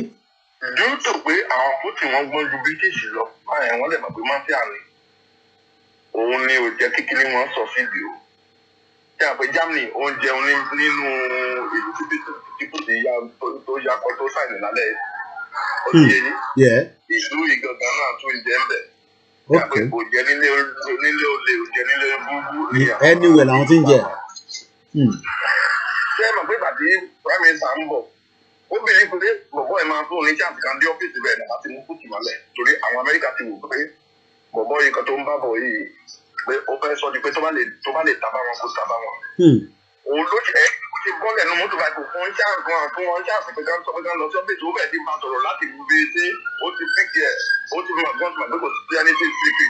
due to pé àwọn Putin wọn gbọ́n ju British lọ báyẹn wọ́n lè mọ̀ pé mafia ni òun ni ò jẹ́ kíkiri wọn sọ síbi o tí a pé Germany ó ń jẹun nínú ìlú tí Putin tó yakọ tó sáìnì lálẹ́ ó ti yé ìlú ìgangan náà tún jẹ́ ń bẹ̀ tí a pé kò jẹ́ nílé olè ò jẹ́ nílé búbú ní àwọn anywhere làwọn ti ń jẹ. ṣé ẹ mọ̀ pé bàtí prime minister ń bọ̀ ó bìnrin pé bọ̀bọ̀ ẹ̀ máa fún un ní chance kan dé ọ́fíìsì bẹ́ẹ̀ láti mú Putin mọ́lẹ̀ torí àwọn Amẹ́ríkà ti wò pé bọ̀bọ̀ yìí kan tó ń bá bọ̀ yìí pé ó fẹ́ sọ di pé tó bá lè tàbá wọn kó tàbá wọn. òun ló ṣe bọ́ọ̀lù ẹnu mọ́tò báyìí kò fún wọn ṣáàfù pé ká lọ sí ọ́fíìsì ó bẹ̀ẹ́ ti bá sọ̀rọ̀ láti wù bí ṣé ó ti fíkì ẹ̀ ó ti mọ̀ gbọ́n tó mọ̀ pé kò sí ẹni tí fíkì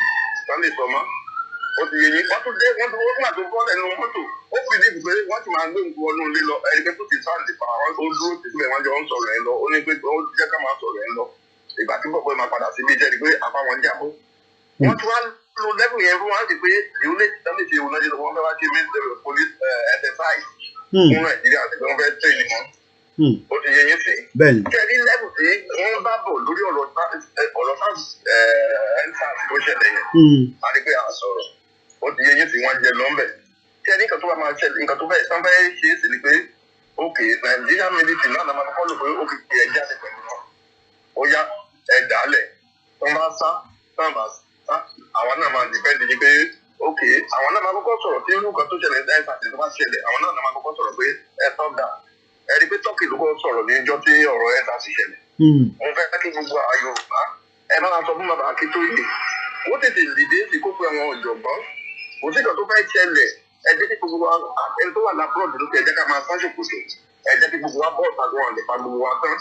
sàn lè sọ mọ́. ó ti yẹ yín wọ́n tún dé wọ́n tún wọ́n tó bọ́ọ̀lù ẹnu mọ́tò ó fi dé pé wọ́n ti máa gbé nǹkan ọdún ilé lọ ẹni pé kò ti sáǹdì pa àwọn ó dúró sí síbẹ̀ wọ́n jọ ń sọ̀rọ̀ ẹ̀ lọ ó ní pé ó jẹ́ ká máa sọ̀rọ̀ ẹ̀ lọ ìgbà tí bọ̀bọ̀ máa padà síbi jẹ́ ni pé àbáwọn jábọ́ wọ́n tún wá lo level yẹn fún wa ti pé ìlú lè ti tẹ́lẹ̀ ṣe òun náà jẹ́ wọ́n fẹ́ wá ṣe military police exercise fún Nàìjíríà àti wọ́n fẹ́ train wọn ó ti yẹ yín sí. kẹ́rí level tí wọ́n bá bọ̀ lórí ọ̀rọ̀ NSAS tó ṣẹlẹ̀ yẹn a ní pé à ń sọ̀rọ̀ ó ti yẹ yín sí wọ́n jẹ lọ́mbẹ̀ kẹ́rí nǹkan tó bá máa ṣẹlẹ̀ nǹkan tó fẹ́ ṣe é sí ni pé okay Nigeria military náà máa kọ́ lò pé ó fi ẹ̀ jáde pẹ̀lú wọn ó yá ẹ̀ dálẹ̀ tó ń bá sá àwọn náà máa dìpẹ́ndì ní pé ok àwọn náà máa kọ́kọ́ sọ̀rọ̀ tí irú kan tó ṣẹlẹ̀ ní ẹ̀sà tí tó bá ṣẹlẹ̀ àwọn náà máa kọ́kọ́ sọ̀rọ̀ pé ẹ tọ́ da ẹ rí pé tọ́kì ló kọ́ sọ̀rọ̀ ní ìjọ tí ọ̀rọ̀ ẹ̀sà sì ṣẹlẹ̀. mo fẹ́ kí gbogbo àwọn Yorùbá ẹ máa sọ fún bàbá Akíntóyè ó tètè dìde sí kókó àwọn ọ̀jọ̀gbọ́n kò sí kan tó fẹ́ ṣẹlẹ̀ ẹ jẹ́ kí gbogbo ẹni tó wà lábúrọ̀dù ló ẹ jẹ́ ká máa sáṣòkòtò ẹ jẹ́ kí gbogbo wa bọ́ọ̀ tàgbọ́n àlè pa gbogbo wa tán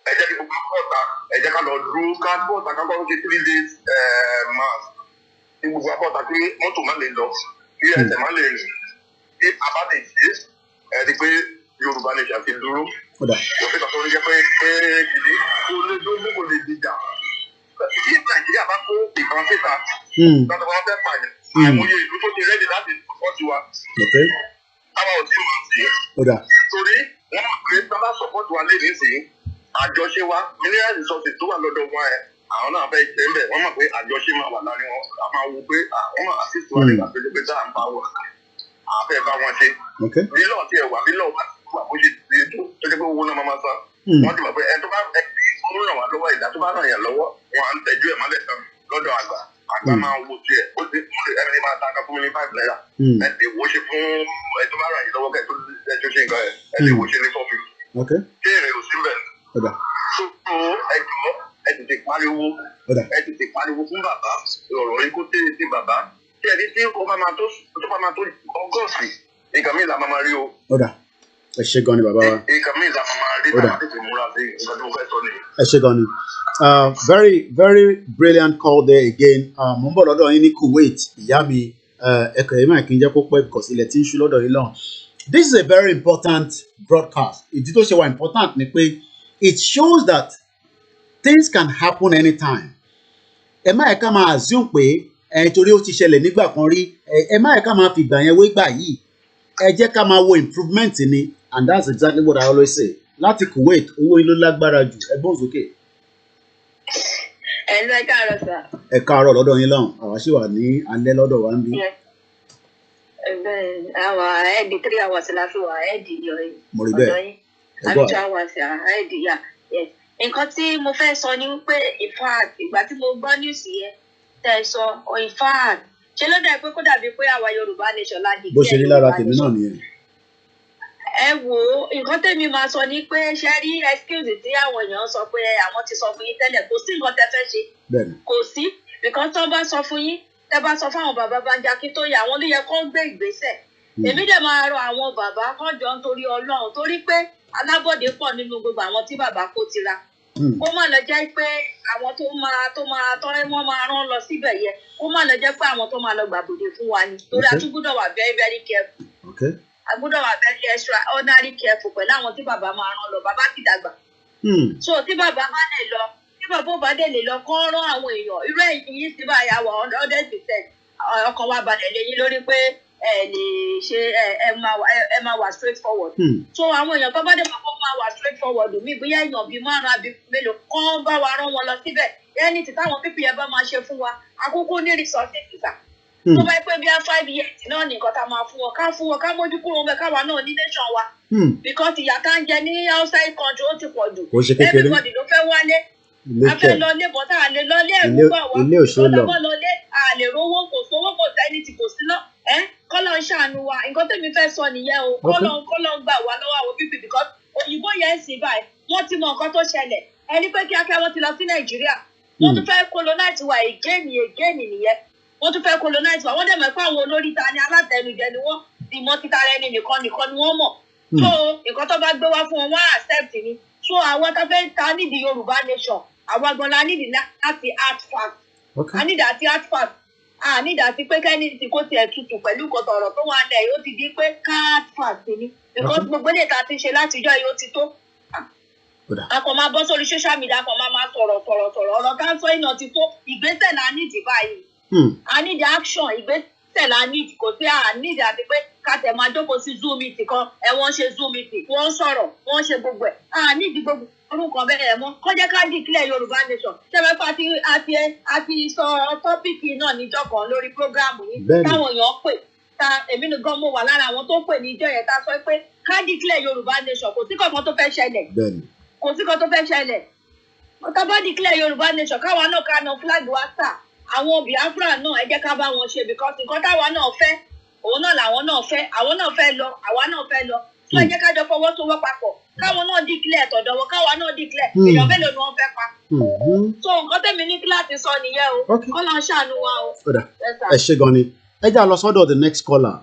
ẹ jẹ́ kí gbogbo bọ́ọ̀ta ẹ jẹ́ ká lọ dúró ká bọ́ọ̀ta ká gbọ́dọ̀ ṣe 3 days mass kí gbogbo bọ́ọ̀ta pé mọ́tò má lè lọ kí ẹsẹ̀ má lè rìn kí àbá lè ṣe ẹ rí pé Yorùbá lè ṣàfi dúró òfin kan tó ń jẹ́ pé kìíní kó lè dógún kó lè dìjà kí Nàìjíríà bá kó ìkan síta lọ́dọ̀ wọn fẹ́ pààyàn àìmọye ìlú tó ti rẹ́dì láti sọ́ọ̀tì wa táwa ò tí ì máa ṣe torí wọ́n mọ̀ pé tábà sọ́pọ̀tì wa lè ní sí àjọṣe wa mineral resources tó wà lọ́dọ̀ wọn ẹ̀ àwọn náà fẹ́ jẹ́ ń bẹ̀ wọ́n mọ̀ pé àjọṣe máa wà láàrin wọn a máa wo pé àwọn máa assist wa nígbà tó lè pé tá à ń bá wọn àfẹ́ bá wọn ṣe lílọ̀ tí ẹ wà lílọ̀ wà bó ṣe ti tó tó jẹ́ pé owó náà máa san wọ́n ti mọ̀ pé ẹ tó bá ẹ ń ràn wá lọ́wọ́ ìdá tó bá ràn yàn lọ́wọ́ wọn à ń tẹ́jú ẹ̀ mọ́lẹ̀ tán lọ́dọ̀ àgbà máa wo tiẹ̀ ó ti ẹni máa ta ká fún mi ní 5 naira ẹ lè wo ṣe fún ẹ tó bá ràn yín lọ́wọ́ kẹ́ tó ṣe nǹkan ẹ lè wo ṣe ní 450 ṣé èrè ò sí bẹ́ẹ̀ ẹ tètè pariwo fún bàbá ọ̀rọ̀ yìí kó tẹ̀lé sí bàbá tí ẹni tí ó bá máa tó ọgọ́sì nǹkan mi là máa rí o. ẹ ṣé gan ni bàbá wa. nǹkan mi là máa rí bàbá tètè múra sí nǹkan tí mo fẹ́ sọ nìyí. ẹ ṣé gan ni very very brilliant call there again mo ń bọ̀ lọ́dọ̀ yín ní Kuwait ìyá mi ẹ̀kọ́ yìí máa kí n jẹ́ kó pẹ́ because ilẹ̀ tí ń ṣú lọ́dọ̀ yín lọ́hùn. This is a very important broadcast. Ìdí tó ṣe wà important ni pé it shows that things can happen anytime. Ẹ má yẹ ká máa assume pé torí ó ti ṣẹlẹ̀ nígbà kan rí ẹ má yẹ ká máa fi ìgbà yẹn wé gbà yìí ẹ jẹ́ ká máa wo improvement ni and that's exactly what I always say. Láti Kuwait owó yín ló lágbára jù ẹgbọ́n sókè. Ẹ káàárọ̀ sà. Ẹ káàárọ̀ lọ́dọ̀ yín lọ́hùn àwa ṣì wà ní alẹ́ lọ́dọ̀ wa ń bí. Àwa ẹ̀ẹ́dì 3 hours la fi wà ẹ̀ẹ́dì yọ mo rí bẹ́ẹ̀. àbí 2 hours ẹ̀ẹ́dì yà. Nǹkan tí mo fẹ́ sọ ni wípé in fact ìgbà tí mo gbọ́ news yẹn tẹ́ ẹ sọ in fact ṣe ló dà pé kó dàbí pé àwa Yorùbá nation la dìgbẹ́. Bó ṣe rí lára tèmi náà nìyẹn. Ẹ wo nǹkan tẹ́mi máa sọ ni pé ṣe rí excuse tí àwọn èèyàn sọ pé àwọn ti sọ fún yín tẹ́lẹ̀ kò sí nǹkan tẹ́ fẹ́ ṣe kò sí because tó bá sọ fún yín tẹ́ bá sọ fún àwọn bàbá Banji Akíntóyè àwọn ló yẹ kó gbé ìgbésẹ̀ èmi dẹ̀ máa rọ àwọn bàbá kan jọ nítorí Ọlọ́run torí pé alábọ̀dé pọ̀ nínú gbogbo àwọn tí bàbá kó tira kó má lọ jẹ́ pé àwọn tọ́rẹ́ wọn máa rán lọ síbẹ̀ yẹ kó má lọ jẹ́ pé àwọn tó máa lọ gbàbọ̀dé fún wa ni torí a tún gbọ́dọ̀ wà very very careful. A gbọ́dọ̀ wà very extraordinary careful pẹ̀lú àwọn tí bàbá máa rán lọ bàbá ti dàgbà. So tí bàbá bá lè lọ tí bàbá bá dé lè lọ kọ́ rán àwọn èèyàn irú ẹ̀yìn yìí sí báyà wà 100% ọkàn wa balẹ̀ lẹ́yìn lórí pé lè ṣe ẹ máa wà straight forward. So àwọn èèyàn tó bá dé máa wà straight forward mi bóyá èèyàn bíi márùn-ún àbí mélòó kán bá wa rán wọn lọ síbẹ̀ ẹni tí táwọn pípì yẹn bá máa ṣe fún wa àkókò ní resources ìgbà. Tó bá pẹ́ bí i 5 years náà nìkan tá máa fún wọn ká mójú kúrò ńbẹ̀ káwa náà ní nation wa. Because ìyà tá ń jẹ ní outside country ó ti pọ̀ jù. Everybody ló fẹ́ wálé. A fẹ́ lọlé bọ́tà àlè lọlé ẹ̀rú bá wa. Lọ́dọ̀ bọ́ lọlé àlè rówó kò sówó kò sẹ́ni tí kò sí lọ. Kọ́lọ́ ń ṣàánú wa. Nǹkan tẹ́mi fẹ́ sọ nìyẹn o. Kọ́lọ́ ń gbà wá lọ́wọ́ àwọn pípì because òyìnbó yẹn ń sìn báyìí. Wọ́n ti mọ nǹkan tó ṣẹlẹ̀. Ẹni pé kíákíá wọ́n ti lọ sí Nàìjíríà. Wọ́n tún fẹ́ colonize wa again nìyẹn. Wọ́n tún fẹ́ colonize wa. Wọ́n dẹ̀ mọ̀ pé àwọn olórí ta ni alátẹnujẹ ni wọ́n ìmọ̀ títa rẹ ni nìkan ni wọ́n mọ̀. So nǹkan tó bá gbé wá fún wọn wọ́n accept ni. So àwọn tó fẹ́ ta nídìí Yorùbá nation. Àwọn agbọn la nídìí láti art fact. A nídìí àti art fact. A nídìí àti pé kẹ́ni tí kò tiẹ̀ tutù pẹ̀lú kọ̀tọ̀ ọ̀rọ̀ tó wà lẹ̀ yóò ti di pé art fact ni. Because gbogbo ilé ta ti ṣe látijọ́ yóò ti tó. A kò máa bọ́ sórí social media a kò máa sọ̀rọ̀ ọ̀rọ̀ ká sọ iná ti tó ìgbésẹ̀ la nídìí báyìí. A nídìí action ìgbésẹ̀ la nídìí kò sí à nídìí àti pé ká tẹ̀ máa jókòó sí zoom meeting kan wọ́n ṣe zoom meeting wọ́n sọ̀rọ̀ wọ́n ṣe gbogbo ẹ̀ a nídìí gbogbo orúkọ bẹ́ẹ̀ mọ́ kọjá ká declare Yorùbá nation ṣẹ́fẹ́ àti sọ tọ́pìkì náà níjọ́ kan lórí prógráàmù yìí táwọn èèyàn pè èmi nìkan mo wà lára àwọn tó pè níjọ́ yẹn tá sọ pé ká declare Yorùbá nation kò sí kankan tó fẹ́ ṣẹlẹ̀ kò sí kan tó fẹ́ ṣẹlẹ̀ tá bá declare Yorùbá nation káwa náà ká na flag wa sà àwọn Biafra náà ẹ jẹ́ ká bá wọn ṣe because nǹkan táwa náà fẹ́ òun náà làwọn náà fẹ́ àwọn náà fẹ́ lọ àwa náà fẹ́ lọ tó ẹ jẹ́ ká jọ fọwọ́sowọ́ papọ̀ káwọn náà declare tọ̀dọ̀ wọn káwa náà declare èèyàn mélòó ni wọ́n fẹ́ pa. So nǹkan tẹ̀mí ní kíláàsì sọ nìyẹn o kọ́ lọ́n ṣàánú wa o. ẹ ṣe gan ni ẹ já lọ sọ́dọ̀ the next caller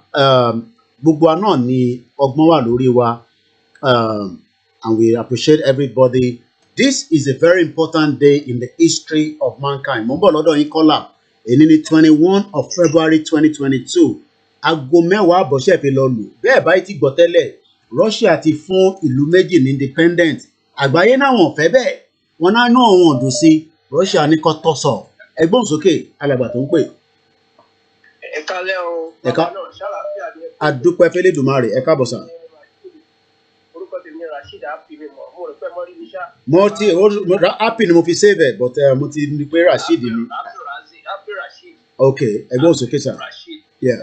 gbogbo wa náà ni ọgbọ́n wà lórí wa and we appreciate everybody. This is a very important day in the history of mankind. Mo ń bọ̀ lọ́dọ̀ yín caller èyí ní 21 of February 2022 aago 10 àbọ̀ṣẹ́ fi lọ lù bẹ́ẹ̀ báyìí ti gbọ́ tẹ́lẹ̀ Russia ti fún ìlú méjì ní independent àgbáyé náà wọ́n fẹ́ bẹ́ẹ̀ wọn náà náà wọ́n dùn sí Russia ní kọ́ tọ́sọ̀ ẹgbọ́n sókè alàgbà tó ń pè. ẹ kálẹ́ o bàbá náà ṣàlàáfíà ni. adúpẹ́ fẹ́lẹ́ dùmarè ẹ káàbọ̀ sà. orúkọ tèmi Rasheed happy mi mọ̀ mo rò pé mo rí mi ṣá. mo ti happy ni mo fi save ẹ but mo ti ní pé Rasheed ni. happy Rasheed. ok ẹgbọ́n sókè sà. Rasheed. Yeah.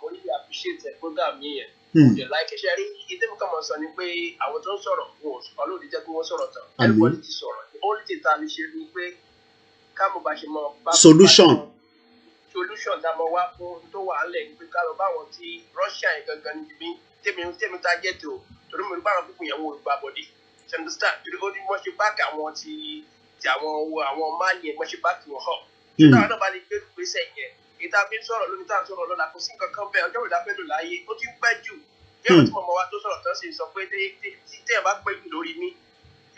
mo really appreciate program yìí yẹn. mo like ṣe rí ìdí mi kàn mọ̀ sọ ni pé àwọn tó ń sọ̀rọ̀ wọn ọlọ́run jẹ́ pé wọ́n sọ̀rọ̀ tán everybody ti sọ̀rọ̀ the only thing tá a lè ṣe ni pé ká mo bá ṣe mọ. solution tá a mọ wá fún tó wà á lẹ̀ pé ká lọ báwọn ti Russia yẹn gangan ní tèmi target o torí mo rí báwọn pípọ̀ yẹn wò gbà bọ̀dé you understand torí ó ní wọ́n ṣe báàkì àwọn ti àwọn máàlì yẹn wọ́n ṣe báàkì wọn hàn ṣùgbọ́n àwọn náà bá lè gbé ìgbésẹ̀ yẹn ìta fi ń sọ̀rọ̀ lónìí tá à ń sọ̀rọ̀ lọ́la kò sí nǹkan kan bẹ́ẹ̀ ọjọ́ ìdá pẹ́lú láyé ó ti ń pẹ́ jù yẹ́n tí mọ̀mọ́ wa tó sọ̀rọ̀ tán sì sọ pé tí tẹ́yàn bá pẹ́ jù lórí mi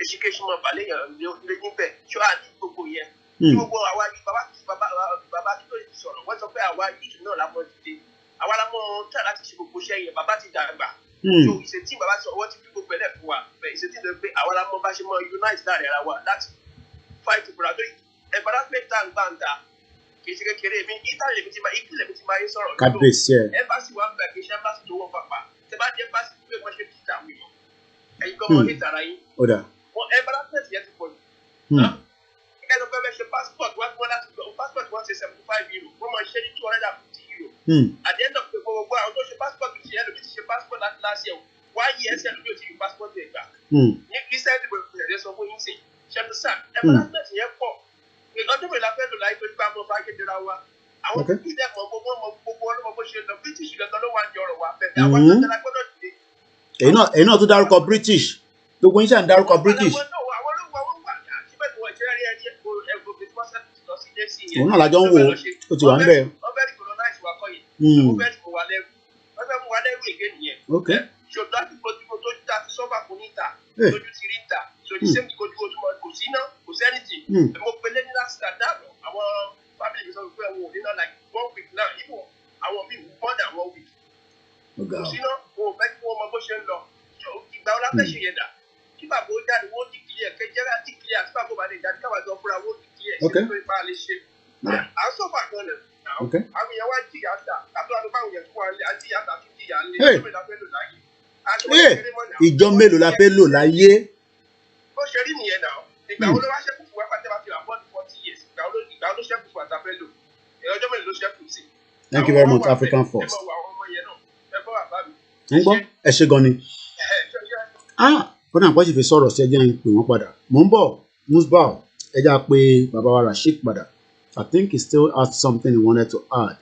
èsìkéṣin mọ̀ balẹ̀ yàn lé níbẹ̀ ṣọ́ àní gbogbo yẹn tí gbogbo àwa yìí bàbá kí ló ti sọ̀rọ̀ wọ́n sọ pé àwa yìí náà lámọ̀ dìde àwa lámọ̀ tà láti ṣe gbogbo iṣẹ́ yẹn bàbá ti dàgbà so ìṣètì bàbá sọ wọ́n ti fi gbogbo ẹlẹ́ fún wa bẹ́ẹ̀ ìṣètì ló pé àwa lámọ̀ bá ṣe mọ unite láàrin ara wa láti fight ìbúradóyè embarrassment tá à ń gbà ń ta kì í ṣe kékeré mi ìtàlẹ̀ mi ti máa ń sọ̀rọ̀ lọ́dọ̀ embassy wa gbà kì í ṣe embassy tó wọ́n pàpà tẹ bá dé embassy pé wọ́n ṣe kíta àwọn èèyàn ẹ̀yin gan mọ́ hate ara yín wọ́n embarrassment yẹn ti pọ̀ jù ẹ̀ka ìjọba ẹ̀ ṣe passport wọ́n láti gbọ́ passport wọ́n ṣe €75 wọ́n máa ṣe ní €250 at the end of the gbogbo àwọn tó ṣe passport ti ṣe ẹlòmí ti ṣe passport láti last year why yes ẹlòmí ò ti fi passport ẹ̀ gbà ní recent ìbò sọ fún yín sí ṣẹ́nu sáà embarrassment yẹn pọ̀ ọdún mẹ́ta fẹ́ lò láì pé nípa ọmọ fàáké dira wa àwọn tó kí dẹ́mọ̀ gbogbo ọlọ́mọ bó ṣe lọ British gangan ló wà ní ọ̀rọ̀ wa bẹ́ẹ̀ àwọn tó tẹ́lá gbọ́dọ̀ dìde. èyí náà tó dárúkọ British gbogbo yín ṣáà ń dárúkọ British. òun náà lájọ ń wò ó ti wà ń bẹ̀. ọbẹ̀ rí colonize wa kọ́ yìí ọbẹ̀ rí mo wà lẹ́rù ọbẹ̀ mo wà lẹ́rù ègé nìyẹn. ṣòdò àti kojú tó ta ti sọ́fà fún níta lójú ti rí níta ṣòdì sẹ́mi kojú kò sí iná kò sẹ́nìtì mo pèlè ní láti dàdánù àwọn family mi sọ pé àwọn ò ní náà like 1 week náà ibò àwọn míì more than 1 week kò sí iná kò fẹ́ kí wọ́n mọ bó ṣe ń lọ ìgbà wọn láfẹ́ ṣe yẹn dà kí bàbá ó jáde wọ́n di clear kẹjẹ́rẹ́ àti clear àti bàbá ó bá lè jáde káwá jọ fúnra wọ́n di clear ṣe tó ipa lè ṣe à ń sọ̀fà gan nà now. Okay. I mean, why Tiata? After the power you want, I see Tiata to Tiata. Ìjọ mélòó la fẹ́ lò láyé? Ó ṣe rí nìyẹn náà. Ìgbà wo ló wá ṣẹ́kù fún wákàtí bá ti wà 40 years? Ìgbà wo ló ṣẹ́kù fún àtàfẹ́ lò? Ọjọ́ mélòó ló ṣẹ́kù sí? Thank you very much, African Force. Ń gbọ́ ẹ ṣé gan ni. Fọ́nà àpọ́jù fi sọ̀rọ̀ sí ẹjẹ́ ń pè wọ́n padà. Mò ń bọ̀ Musbau ẹjẹ́ á pé bàbá wa Rasheed padà. I think he still has something he wanted to add.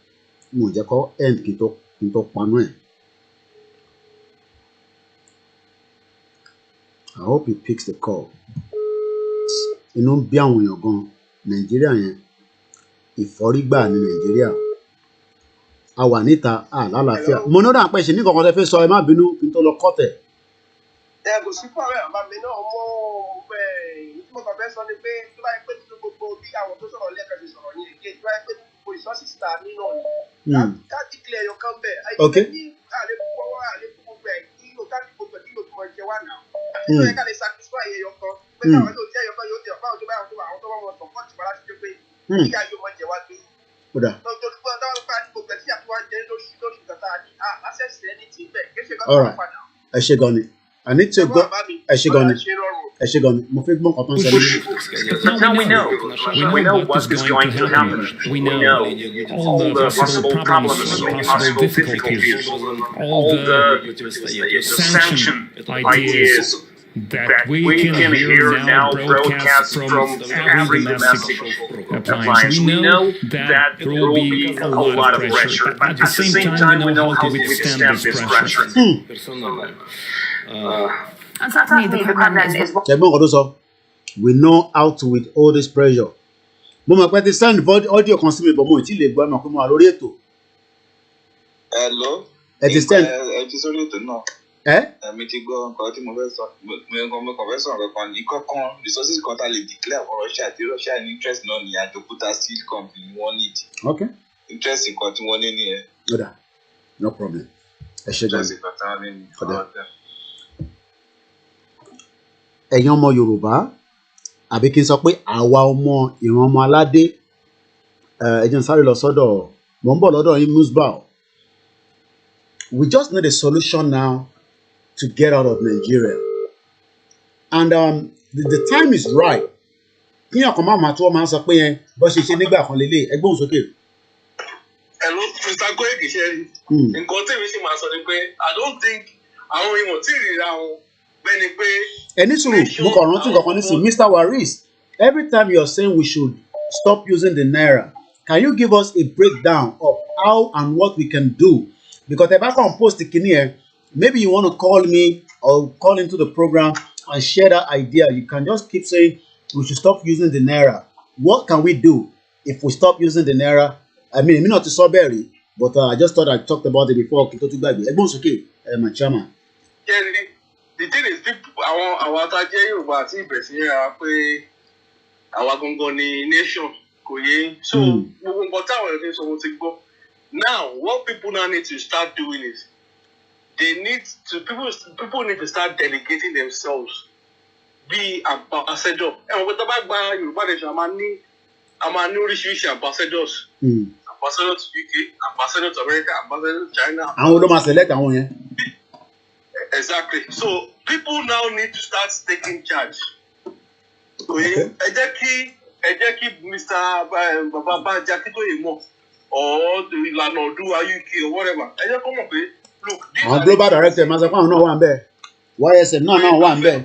Mo jẹ́ kó end kí n tó panú ẹ̀. I hope he picks the call. Inú ń bí àwọn èèyàn gan Nàìjíríà yẹn. Ìfọ́rígbà ní Nàìjíríà. A wà níta lálàáfíà. Mo ní ó dà pé ṣe ní kankan tẹ́ fẹ́ sọ ẹ má bínú kí n tó lọ kọ́tẹ̀. Kò sí fún ọ̀rẹ́ àbá mi náà mọ́ ìtumọ̀ kan fẹ́ sọ ni pé tó bá yẹ pé nínú gbogbo bí àwọn tó sọ̀rọ̀ lẹ́ẹ̀kan ṣe sọ̀rọ̀ yẹn èké tó bá yẹ pé gbogbo resources ta nínú ọ̀nà ká declare your kan bẹ́ẹ̀ ayé ní àlékún ọwọ́ àlékún gbogbo ẹ̀ kílò káàdì gbogbo ẹ̀ kílò tó máa jẹ wá náà nínú ẹ̀ka lè satisfy ẹyọ kan pé káwọn yóò jẹ́ ẹyọ kan yóò jẹ́ ọ̀pá òjò báyọ̀ tó àwọn tó bá wọn support wá láti dé pé kíkà yóò máa jẹ wá gbé. Ẹ ṣé gan ni. I need to go. Ẹ ṣé gan ni. Mo fẹ́ gbọ́n kan tó ń ṣẹlẹ̀. Now we know what is going to happen. We know all the possible problems, possible difficulties, all the sanction ideas that we can hear now broadcast from every domestic appliance. We know that there will be a lot of pressure, but at the same time we know how to withstand this pressure. And certainly the government is Ṣẹ̀gbọ́n kan tó sọ, we know how to withhold this pressure. Mo mọ̀ pé ti send audio kan sí mi bọ̀ mo ì tí lè gbọ́ ẹ̀mọ̀ pé mo wà lórí ètò. Hello. Ẹ ti send. Ẹ ti sórí ètò náà. Mi ti gbọ́ nǹkan tí mo fẹ́ sọ. Mo kàn fẹ́ sọ̀rọ̀ kan ní kọ́kàn resources kan tá a lè declare for Russia tí Russia ní interest náà ní Àjọkúta steel company wọ́n need. Okay. Interest nǹkan tí wọ́n ní nìyẹn. Ọ̀dà, no problem. Ẹ ṣé gan. Interest nǹkan tí wọ́n ní nìyẹn. Ẹ̀yin ọmọ Yorùbá àbí kí n sọ pé àwa ọmọ ìran ọmọ aládé ẹ jẹ́ n sáré lọ sọ́dọ̀ mò ń bọ̀ lọ́dọ̀ yín Musbau. We just need a solution now to get out of Nigeria and the time is right. Kí ọkàn máa tó máa sọ pé yẹn bó ṣe nígbà kan lélẹ̀ ẹgbọ́n sókè. Hello, Mr. Koiki ṣe rí nǹkan tí èmi sì máa sọ ni pé I don't think àwọn èèyàn tí ì ríra wọn bẹ́ni pé. Ẹni sùúrù mo kàn rántí nǹkan kan nísìnyí Mr. Waris, every time you are saying we should stop using the naira, can you give us a breakdown of how and what we can do? Because ẹ bá kàn post kìíní ẹ maybe you want to call me or call into the program and share that idea. You can just keep saying we should stop using the naira. What can we do if we stop using the naira? I mean, èmi náà ti sọ bẹ́ẹ̀ rí, but I just thought I talked about it before kí n tó tún gbàgbé. Ẹgbọ́n sókè my chairman. The thing is àwọn atajẹ́ Yorùbá àti ìbẹ̀sí yẹra pé àwa gangan ni nation kò yé so gbogbo nǹkan táwọn ẹ̀rọ sọ wọn ti gbọ́. Now what people now need to start doing is people need to start delegating themselves bí ambassador. Ẹ̀wọ̀n pé tó bá gba Yorùbá nation a máa ní oríṣiríṣi ambassadors. Ambassador to UK, ambassador to America, ambassador to China. Àwọn ló máa select àwọn yẹn. Exactly. So people now need to start taking charge. Ẹ jẹ́ kí Mr. Babaji Akintoye mọ̀ or ìlànà Oòduà UK or whatever. Ẹ jẹ́ kó mọ̀ pé look. Àwọn global director máa sọ fún àwọn náà wà ń bẹ̀. YSM náà wà ń bẹ̀.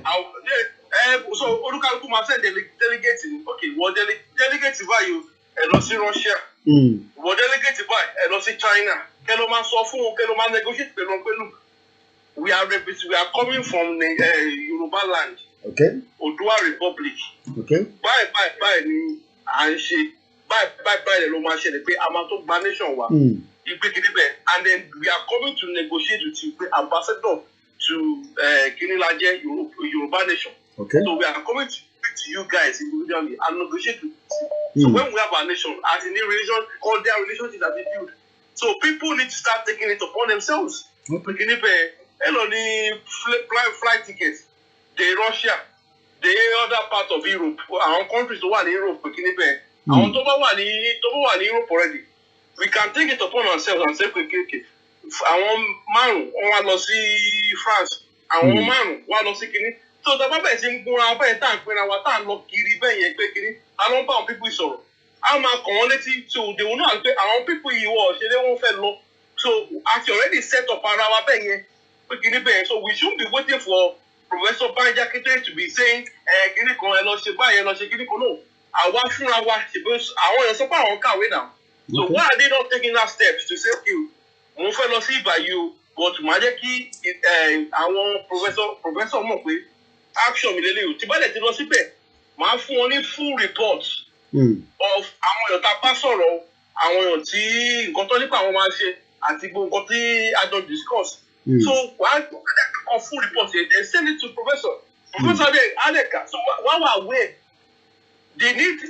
So olúkálùkù máa fẹ́ delegate ni. Okay, wọ́n delegate báyìí ẹ lọ sí Russia. Wọ́n delegate báyìí ẹ lọ sí China. Kẹ́ ló máa sọ fún wọn, kẹ́ ló máa negotiate pẹ̀lú wọn pẹ̀lú. We are coming from Yoruba land. Okay. Oòduà Republic. Okay. Báyìí ni à ń ṣe. Báyìí ló máa ṣẹlẹ̀ pé a máa tó gba nation wa. Ìpè kìíní bẹ́ẹ̀ and then we are coming to negotiate with you pé ambassador to Kinilajẹ Yoruba nation. Okay. So we are coming to speak to you guys individually and negotiate with you. So when we have our nation, as in the religion, all their relationship that they build. So people need to start taking it upon themselves. Ìpè kìíní bẹ́ẹ̀. Hello, the flight tickets, the Russia, the other part of Europe, our countries tó wà ní Europe kìíní bẹ́ẹ̀. Àwọn tó bá wà ní Europe already, we can take it upon ourselves and say, okay, àwọn márùn wọn wá lọ sí France, àwọn márùn wá lọ sí kínní. So the bàbá ẹ̀sìn ń gbóra bẹ́ẹ̀ tá à ń pinna wa tá à ń lọ kiri bẹ́ẹ̀ yẹn pé kínní, a lọ ń bá àwọn pípọ̀ ìsọ̀rọ̀. A máa kàn wọ́n létí, so they will know pé àwọn pípọ̀ yìí wọ̀ ṣe lé wọ́n fẹ́ lọ. So as you already set up ara wa bẹ́ẹ̀ yẹn pé kínní bẹ́ẹ̀, so we shouldn't be waiting for Professor Banji Akintoye to be saying kínní kan ẹ lọ ṣe báyìí ẹ lọ ṣe kínní kan náà. Àwa fúnra wa ṣèbí àwọn èèyàn sọ pé àwọn kàwé náà. So why are they not taking that steps to say, okay, mo fẹ́ lọ sí ìbàyò, but màá jẹ́ kí àwọn professor mọ̀ pé action mi lélẹ́yìí o. Tí bá dẹ̀ ti lọ síbẹ̀, màá fún wọn ní full report of àwọn èèyàn tá a bá sọ̀rọ̀, àwọn èèyàn tí nǹkan tó nípa àwọn máa ṣe àti gbogbo nǹkan tí a jọ discuss. So wàá kọ́ full report yẹn, then send it to professor. Professor Adeka, so while we're aware,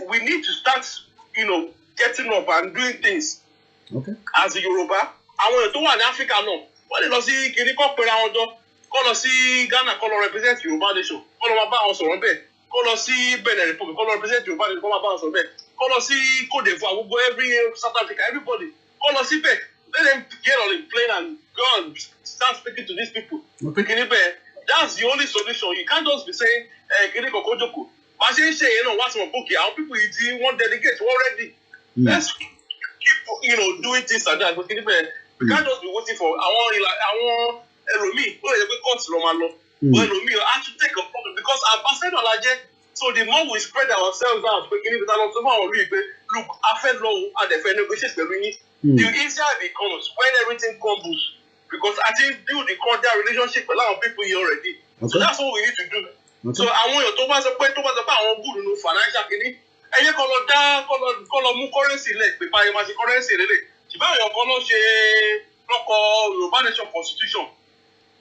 we need to start, getting up and doing things. Okay. As a Yoruba, àwọn èèyàn tó wà ní Africa náà, wọ́n lè lọ sí kiri kọ́ pẹ̀lú àwọn ọjọ́, kọ́ lọ sí Ghana kọ́ lọ represent Yoruba nation, kọ́ lọ máa bá àwọn sọ̀rọ̀ bẹ́ẹ̀, kọ́ lọ sí Benin Republic kọ́ lọ represent Yoruba nation, kọ́ máa bá àwọn sọ̀rọ̀ bẹ́ẹ̀, kọ́ lọ sí Côte d'Ivoire, gbogbo South Africa, everybody, kọ́ lọ sí bẹ́ẹ̀, let them get on the plane and go and start speaking to these people. Kìíní bẹ́ẹ̀, that's the only solution. You can't just be saying kìíní kọ̀kọ́ jókòó. Bá a ṣe ń ṣe yẹn náà, wá sí wọn bókè, àwọn people yìí tí wọ́n delegate already. Let's keep doing things like that. We can't just be waiting for àwọn ẹlòmíì ó lè jẹ́ pé court ló máa lọ. But ẹlòmíì have to take a problem because ambassador la jẹ́. So the more we spread ourselves out, pé kíní bíta lọ sọ fún àwọn olóyè pé look, a fẹ́ lọ o, a dẹ̀ fẹ́ negotiate pẹ̀lú yín. The easier it becomes when everything crumbles, because I think build the cordial relationship with our people here already. So that's what we need to do. So àwọn èèyàn tó bá sọ pé àwọn good nínú financial kìíní, ẹyẹ kọ́ lọ mú currency lẹ̀ pé báyìí máa ṣe currency lélẹ̀. Ṣùgbọ́n àwọn kan ló ṣe lọ́kọ̀ Yorùbá nation constitution.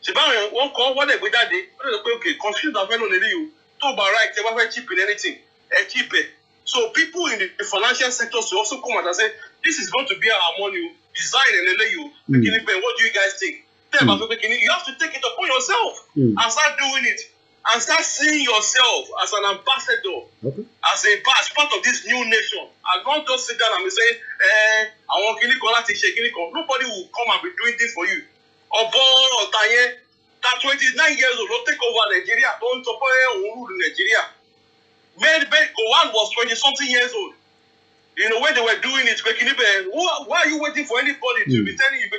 Ṣùgbọ́n àwọn wọn kọ́ wọ́n lè gbé jáde, wọ́n lè sọ pé okay, constitution ta fẹ́ lò lélẹ̀ yìí o, tó bá right ẹ bá fẹ́ cheap in anything, ẹ cheap ẹ. So people in the financial sector should also come out and say, this is going to be our money, design and lélẹ̀ yìí o. What do you guys think? You have to take it upon yourself and start doing it. And start seeing yourself as an ambassador, as part of this new nation. And not just sit down and be saying, I want Kinikon láti ṣe Kinikon. Nobody will come and be doing this for you. Ọ̀bọ Ọ̀tàyẹ, that 29 years old, don't take over Nigeria. Don't sọ pé òun rule Nigeria. Gowon was 20-something years old. When they were doing it, why are you waiting for anybody to be telling you,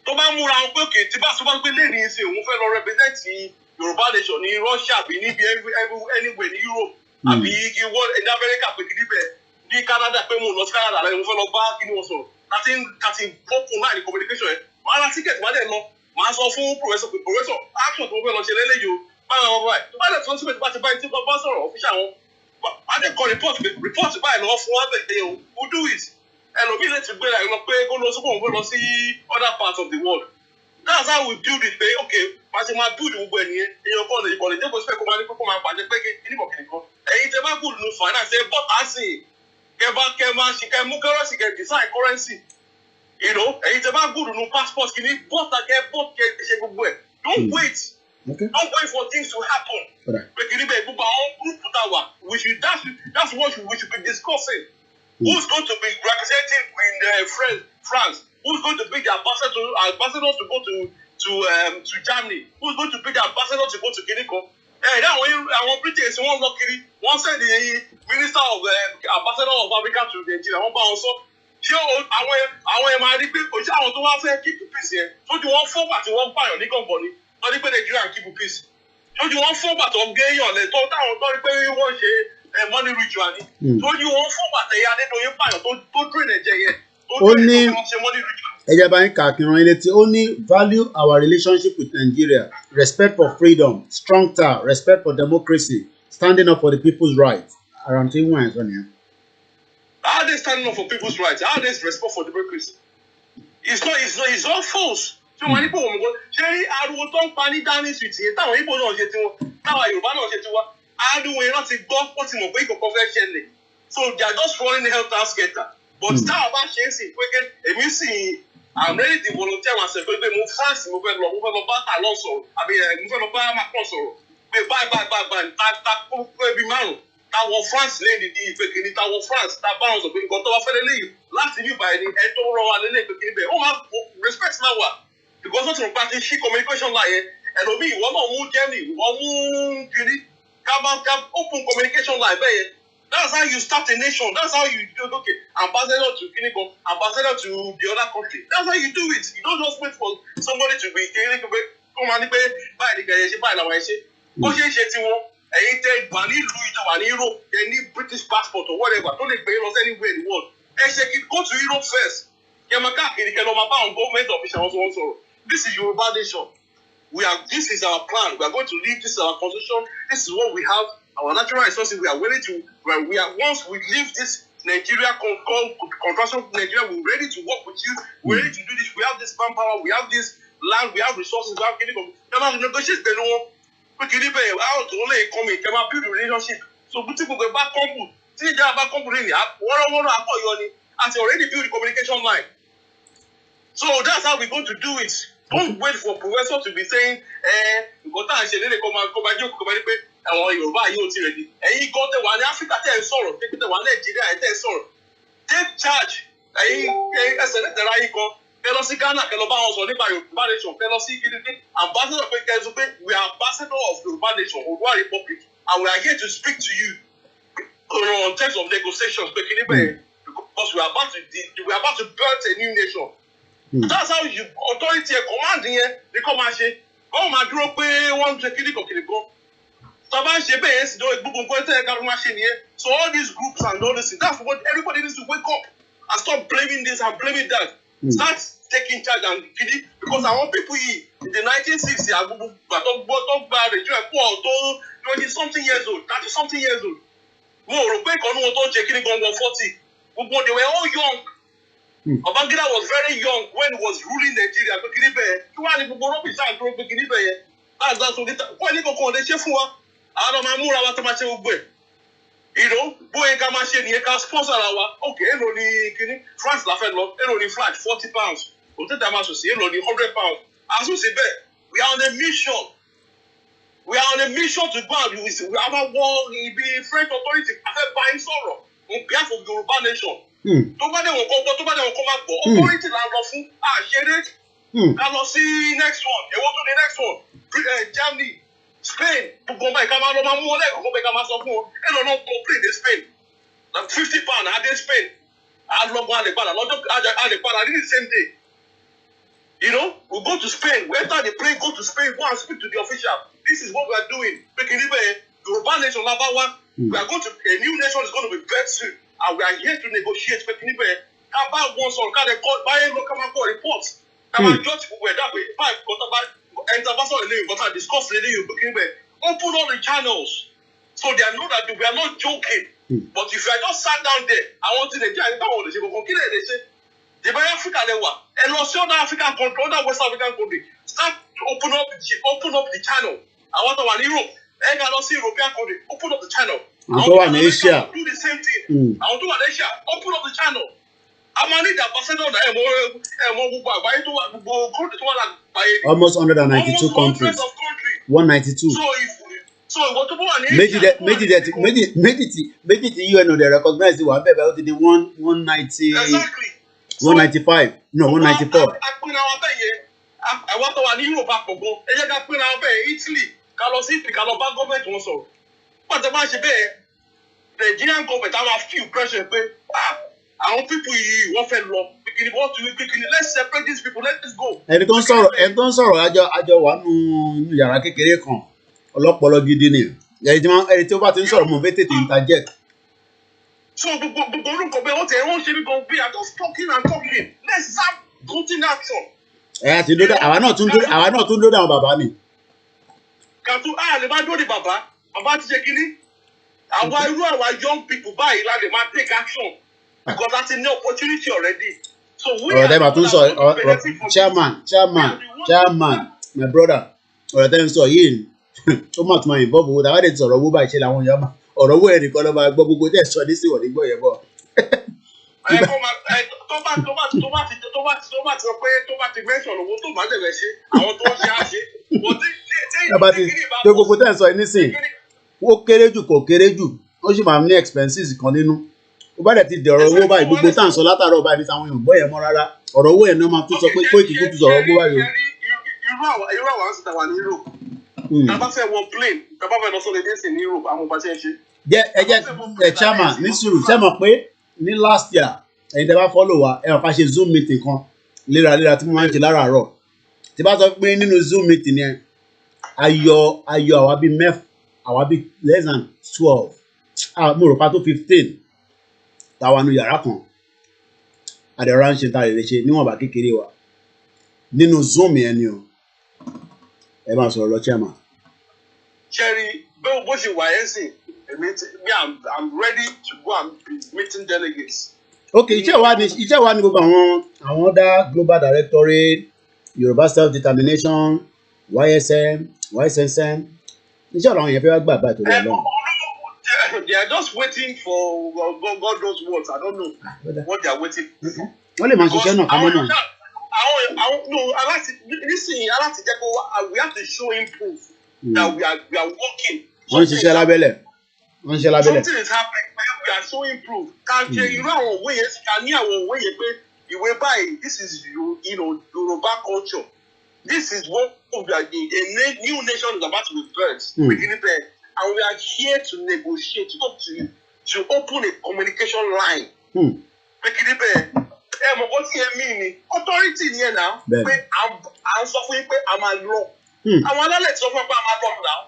tó bá múra wọn pé òkè tí bá sọ bá gbé lẹ́rìí sí òun fẹ́ lọ represent Yoruba nation ní Russia àbí níbi anywhere ní Europe àbí ní America pé kìíní bẹ̀ ní Canada pé mo lọ sí Canada lẹ́yìn mo fẹ́ lọ bá kí ni wọ́n sọ̀rọ̀ láti open line communication yẹn máa ra ticket máa dẹ̀ lọ máa sọ fún professor action tó mo fẹ́ lọ ṣe lélẹ́yìí o báyọ̀ wọn báyìí tó bá dẹ̀ tún síbẹ̀ tó bá ti báyìí tí wọ́n bá sọ̀rọ̀ official wọn máa dẹ̀ kọ́ report báyìí lọ́wọ́ fún wa bẹ̀ o who do it ẹlòmíì lè ti gbé ra ìlọ pé kó lọ sókò òun fẹ́ lọ sí other parts of the world. That's how we build it. Okay, but you might build it when you're going to call it. Just go to the people, my budget, and it's about good news finance. But I see, she can move currency, can design currency. And it's about good new passports. Can you both get both? Don't wait. Okay. Don't wait for things to happen. That's what we should be discussing. Who's going to be representing in France? Who's going to be the ambassadors to go to Germany? Who's going to be the ambassador to go to Kiniko? Now when British won't look at it, one said the minister of ambassador of Africa to Nigeria, one bound so sure àwọn máa rí pé ojú àwọn tó wá fẹ́ keep peace yẹn sójú wọn fún bàtí wọ́n pààyàn ní gàngbọ̀n ni wọ́n ní pé Nigeria keep peace sójú wọn fún bàtí wọ́n gé èèyàn lẹ̀ tó táwọn tó rí pé wọ́n ṣe money ritual ni sójú wọn fún bàtí ẹ̀yà Adédoyin pààyàn tó drain ẹ̀jẹ̀ yẹn. Ó ní ẹja bá ń kà kí n rán ilé tí ó ní value our relationship with Nigeria, respect for freedom, strong tie, respect for democracy, standing up for the people's rights. Around 2 months on here. How are they standing up for people's rights? How are they respect for democracy? It's all false. So many people will go, ṣé ariwo tó ń pa ní dání sùtì yẹn táwọn Ìgbò náà ṣe tiwọn, táwọn Yorùbá náà ṣe tiwa, ariwo yẹn láti gbọ́ ó ti mọ̀ pé ìkọ̀kọ̀ fẹ́ ṣẹlẹ̀. So they are just running helter skelter. But táwọn bá ṣe é sìn pé èmi sì I'm ready to volunteer myself pé mo France mo fẹ́ lọ bá Talon sọ̀rọ̀ àbí mo fẹ́ lọ bá Macron sọ̀rọ̀ pé báyìí ta kó pé bí márùn táwọn France lẹ́yìn ní ìpè kìíní táwọn France ta bá wọn sọ pé nǹkan tó wá fẹ́lẹ́ lẹ́yìn láti bí ìbá ẹni ẹ tó rọ wa lélẹ̀ pé kí ni bẹ́ẹ̀ ó máa respect náà wà because wọ́n ti rò pé a ti ṣí communication line yẹn ẹlòmíì ìwọ náà mú Germany ìwọ mú kiri ká open communication line bẹ́ẹ̀ yẹn. That's how you start a nation. That's how you do it. Okay, ambassador to Kinigo, ambassador to the other country. That's how you do it. You don't just wait for somebody to be come and pay buy the guy, buy the way. Go ṣe ti wọn. Ẹ̀yin tẹ́ gbà ní ìlú ìjọba ní Europe, they need British passport or whatever. Don't they pay us anywhere in the world? Ẹ ṣe kí go to Europe first. Kẹ máa káàkiri kẹ lọ máa bá àwọn government officials wọn sọ̀rọ̀. This is Yoruba nation. This is our plan. We are going to leave. This is our constitution. This is what we have. Our natural resources. We are willing to. Once we leave this Nigeria, contraction Nigeria, we're ready to work with you. We're ready to do this. We have this manpower. We have this land. We have resources. We have negotiate the law. We can even out only coming. Can build a relationship. So we take go back combo. See that back combo in as already build the communication line. So that's how we're going to do it. Don't wait for professor to be saying, nǹkan tá à ń ṣe lélẹ̀ kọ́ máa jókòó kọ́ máa ní pé àwọn Yorùbá yìí ò ti rẹ̀ di. Ẹ̀yin gan tẹ wà ní Áfíríkà tẹ̀ ń sọ̀rọ̀, tẹ wà ní Nàìjíríà tẹ̀ ń sọ̀rọ̀. Take charge. Ẹ̀yin ẹsẹ̀ ní tẹ̀ra yìí kan. Kẹ lọ sí Ghana, kẹ lọ bá wọn sọ nípa Yorùbá nation, kẹ lọ sí Gidi ambassador pé kẹ sọ pé we are ambassador of Yorùbá nation, Oòduà Republic, and we are here to speak to you on terms of negotiations pé kí ni bẹ́ẹ̀ because we are about to build a new nation. That's how you authority command yẹn ní kọ́ máa ṣe kọ́ máa dúró pé wọ́n ń ṣe kíníkan. Tó bá ń ṣe bẹ́ẹ̀ yẹn sì dó gbogbo nǹkan tẹ́ ẹ ká máa ṣe nìyẹn. So all these groups and all this, that's what everybody needs to wake up and stop blaming this and blaming that. Start taking charge and kini because àwọn people yìí in the 1960s àgbogbo tó gba Nigeria pọ̀ tó 20-something years old 30-something years old. Mo rò pé ìkànnì wọn tó ń ṣe kíní gangan 40 gbogbo they were all young. Babangida was very young when he was ruling Nigeria. Kí wàá ní gbogbo rọ́bì sáà dúró pé kìíní bẹ̀ yẹn. That's what wọ́n ní kankan ọ̀dẹ ṣe fún wa. Àwọn ọmọ amúra wa tó máa ṣe gbogbo ẹ̀. Bóyá ká máa ṣe nìyẹn ká sponsor ara wa. Okay, èlò ní kíní. France la fẹ́ lọ. Èlò ní flight £40. Òtítà máa sùn sí èlò ní £100. Àsùnsì bẹ́ẹ̀. We are on a mission. We are on a mission to go and we have a war in the French authority. A fẹ́ bá yín sọ̀rọ̀ on behalf of Yoruba nation. Tó bá dé wọn kọ́ gbọ́ tó bá dé wọn kọ́ máa gbọ́ authority là ń lọ fún àṣẹrẹ ká lọ sí next one èwo tó di next one Germany Spain gbogbo ọmọ ìka máa lọ máa mú wọn lẹ́ẹ̀kọ́ bẹ́ẹ̀ ká máa sọ fún wọn ẹ lọ náà complain dé Spain like £50 adé Spain alọ́gbọ́n àlèpadà lọ́jọ́ àlèpadà ní the same day we go to Spain we enter the plane go to Spain go and speak to the official this is what we are doing pékinní bẹ́ẹ̀ Yorùbá nation lábá wá we are going to a new nation is going to be birthed soon. And we are here to negotiate. But can you buy one song? Can they call buy reports? Can I judge people that way? Five, but discuss the open all the channels so they know that we are not joking. But if you are just sat down there, I want to the Africa and also other African country, other West African country, start open up the channel. I want to Europe. I cannot see European country. Open up the channel. I want to Asia. Do the same thing. I want to Asia. Open up the channel. I'm going to need the ambassador almost 192 countries. 192. So what about méjì tí UN dey recognize wà bẹ́ẹ̀ bẹ́ẹ̀ ó ti di 190. Exactly. 195. No, 194. I want to wà ní Europe àpògbó. Ẹ jẹ́ ká pín ara bẹ́ẹ̀ Italy. Ká lọ sí ká lọ bá gọ́ọ̀mẹ̀ntì wọn sọ̀rọ̀. Pàtẹ́ máa ṣe bẹ́ẹ̀ Nigerian government àwọn feel pressure pé àwọn people yìí wọ́n fẹ́ lọ pikin wọ́n tún pikin let's separate these people let this go. Ẹni tó ń sọ̀rọ̀ àjọ wà nù yàrá kékeré kan ọlọ́pọlọ gidi ni ẹni tí ó bá ti ń sọ̀rọ̀ mo fẹ́ tètè interject. So gbogbo olùkọ́ bẹ́ẹ̀ wọ́n tẹ̀ wọ́n ṣe bí gan bí I just talking and talking let's have routine action. Àti dódà àwa náà tún dódà àwọn bàbá ni. Kàtú lè má dórí bàbá ti ṣe kínní. Àwa young people báyìí la lè máa take action because that's a new opportunity already. So we are chairman my brother ọ̀rọ̀ tẹ́ ń sọ yìí ó mà tún máa involve owó tàbí àdètí ọ̀rọ̀ owó báyìí ṣe làwọn èèyàn ọ̀rọ̀ owó ẹnìkan ló máa gbọ́ gbogbo tẹ́ ẹ̀ sọ ní sí ìwọ̀n nígbọ̀ yẹn bọ̀. tó bá ti mention owó tó máa tẹ̀lé ṣe àwọn tó ń ṣe á ṣe. tó gbogbo tẹ́ ẹ̀ sọ nísìn ó kéré jù kò kéré jù ó sì máa ní expenses kan nínú ó bá dẹ̀ ti dọ̀rọ̀ owó báyìí gbogbo tá à ń sọ látàárọ̀ báyìí ní táwọn èèyàn gbọ́ yẹn mọ́ rárá ọ̀rọ̀ owó yẹn náà máa tún sọ pé Koiki kú ti sọ̀rọ̀ owó báyìí. irú àwọn àti tàwa ní Europe tàbá fẹ́ wọ plane tàbá fẹ́ lọ sọ́dọ̀ ẹ̀dẹ́sìn ní Europe àwọn ọba ṣe ń ṣe. ẹ chairman ní sùúrù ṣé mọ̀ pé ní last year ẹ̀yin tẹ́ bá follow wa ẹ̀ wọ́n ká ṣe Zoom meeting kan léraléra tí mo máa ń ṣe láràárọ̀ tí bá sọ pé nínú Zoom meeting yẹn ayọ̀ àwa bíi àwa bíi less than 12 mo rò pa tó 15 táwa nu yàrá kan àdẹ̀rọ̀ ń ṣe ta lè ṣe níwọ̀nba kékeré wa nínú Zoom yẹn ni o ẹ máa sọ̀rọ̀ lọ chairman. Cherry bó ṣe wà ẹ́ sìn I'm ready to go and be meeting delegates. Okay, iṣẹ́ wa ni gbogbo àwọn other global directorate Yoruba self-determination YSM iṣẹ́ ọ̀rọ̀ àwọn èèyàn fẹ́ wá gbà báyìí tó lọ lọ́wọ́. They are just waiting for God knows what. I don't know what they are waiting for. Wọ́n lè máa ṣiṣẹ́ náà kámọ́ náà. Aláti jẹ́ kó we have to show him proof that we are working. Wọ́n ń ṣiṣẹ́ lábẹ́lẹ̀. Something is happening we are showing proof. Ká ṣe irú àwọn òwe yẹn ká ní àwọn òwe yẹn pé ìwé báyìí this is Yoruba culture. This is what we are doing. A new nation is about to be birthed. And we are here to negotiate, to talk to you, to open a communication line. Authority here now, I'm suffering, I'm a law. I'm a let's suffer, I'm a law now.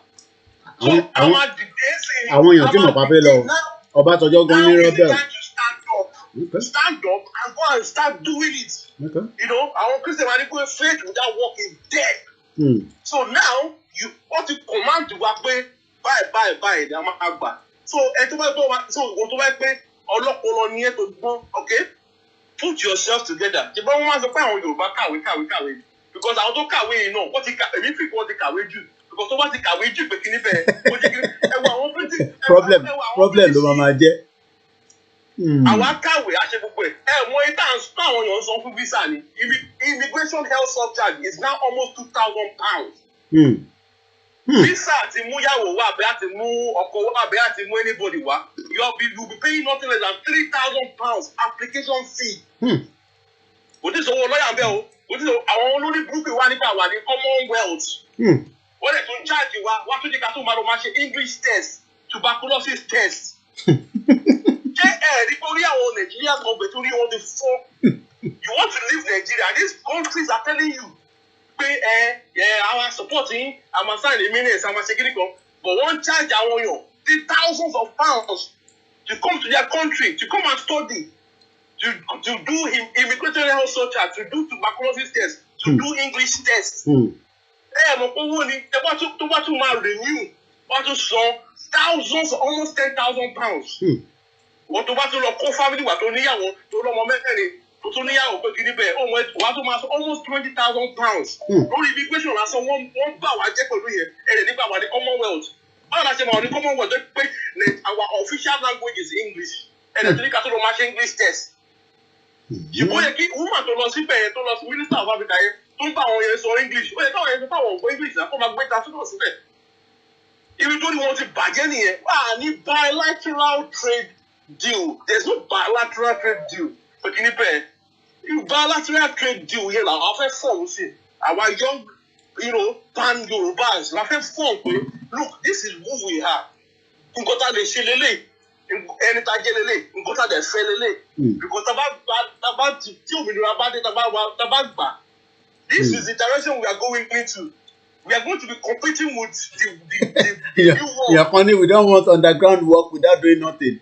Àwọn èèyàn tí mo pa fẹ́ lọ Ọbásanjọ́ gan ní rebel. Stand up and go and start doing it. You know, our Christian radical faith without work is dead. So now you want to command to work báyìí ni a máa gbà. So ẹ tó bá gbọ́ wa so ìwọ tó bá pé ọlọ́pọlọ ni ẹ tó gbọ́n okay put yourself together. Ṣé bá wọ́n máa sọ pé àwọn Yorùbá kàwé because àwọn tó kàwé yìí náà wọ́n ti èmi fi wọ́n ti kàwé jù because tó bá ti kàwé jù pé kíní bẹ́ẹ̀ ó ti kíní ẹwà àwọn problem ló máa jẹ́. Àwa kàwé àṣẹ gbogbo ẹ̀ mọ ìta àwọn èèyàn sọ fún visa ni immigration health surcharge is now almost £2,000. Visa àti mú yàwó wá àbẹ́ àti mú ọkọ wá àbẹ́ àti mú anybody wá you be paying nothing less than £3,000 application fee. Òtísòwò lọ́yà bẹ́ẹ̀ o òtísòwò àwọn olórí burúkú wá nípa wà ní Commonwealth. Wọ́n lè tún charge wá tún jẹ́ ká tó máa ṣe English test tuberculosis test. Ṣé ẹ̀rí orí àwọn Nigerian government orí wọn ti fọ́? You want to leave Nigeria, these countries are telling you pé our supporting our sign the minutes our security kan but one charge àwọn èèyàn thousands of pounds to come to their country to come and study to do immigration health surcharge to do tuberculosis test to do English test. Mọ̀ pé owó ni tó bá tún máa renew wọ́n tún san thousands almost £10,000. Wọ́n tó bá tún lọ kó family wà tó níyàwó tó lọ́mọ mẹ́rin. To níyàwó pé kìíní bẹ́ẹ̀ wàá tó máa sọ almost £20,000 lórí immigration lásán wọ́n bá wa jẹ́ pẹ̀lú yẹn ẹ̀rẹ̀ nígbà wà ní Commonwealth báwo la ṣe máa wà ní Commonwealth pé our official language is English ẹ̀rẹ̀ tó ní ká tó lọ máa ṣe English test. Ṣùgbọ́n yẹ kí woman tó lọ síbẹ̀ yẹn tó lọ sí Minister of Africa yẹn tó ń bá àwọn yẹn sọ English ó yẹ káwọn yẹn tó fáwọn ògbó English náà kó máa gbé ta sínú síbẹ̀. Ibi tó ní wọn ti bàjẹ́ nìyẹn wà á ní bilateral trade deal there is no bilateral trade deal pé kìíní bẹ́ẹ̀. Bilateral trade deal yẹn làwọn fẹ́ fọ́ọ̀mù sí our young pan-Yorubas la fẹ́ fọ́ọ̀mù pé look this is who we are nǹkan tá a lè ṣe lélẹ̀ ẹni tá a jẹ́ lélẹ̀ nǹkan tá a lè fẹ́ lélẹ̀ because tá bá tí òmìnira bá dé tá bá gbà this is the direction we are going into. We are going to be competing with the new world. You're funny, we don't want underground work without doing nothing.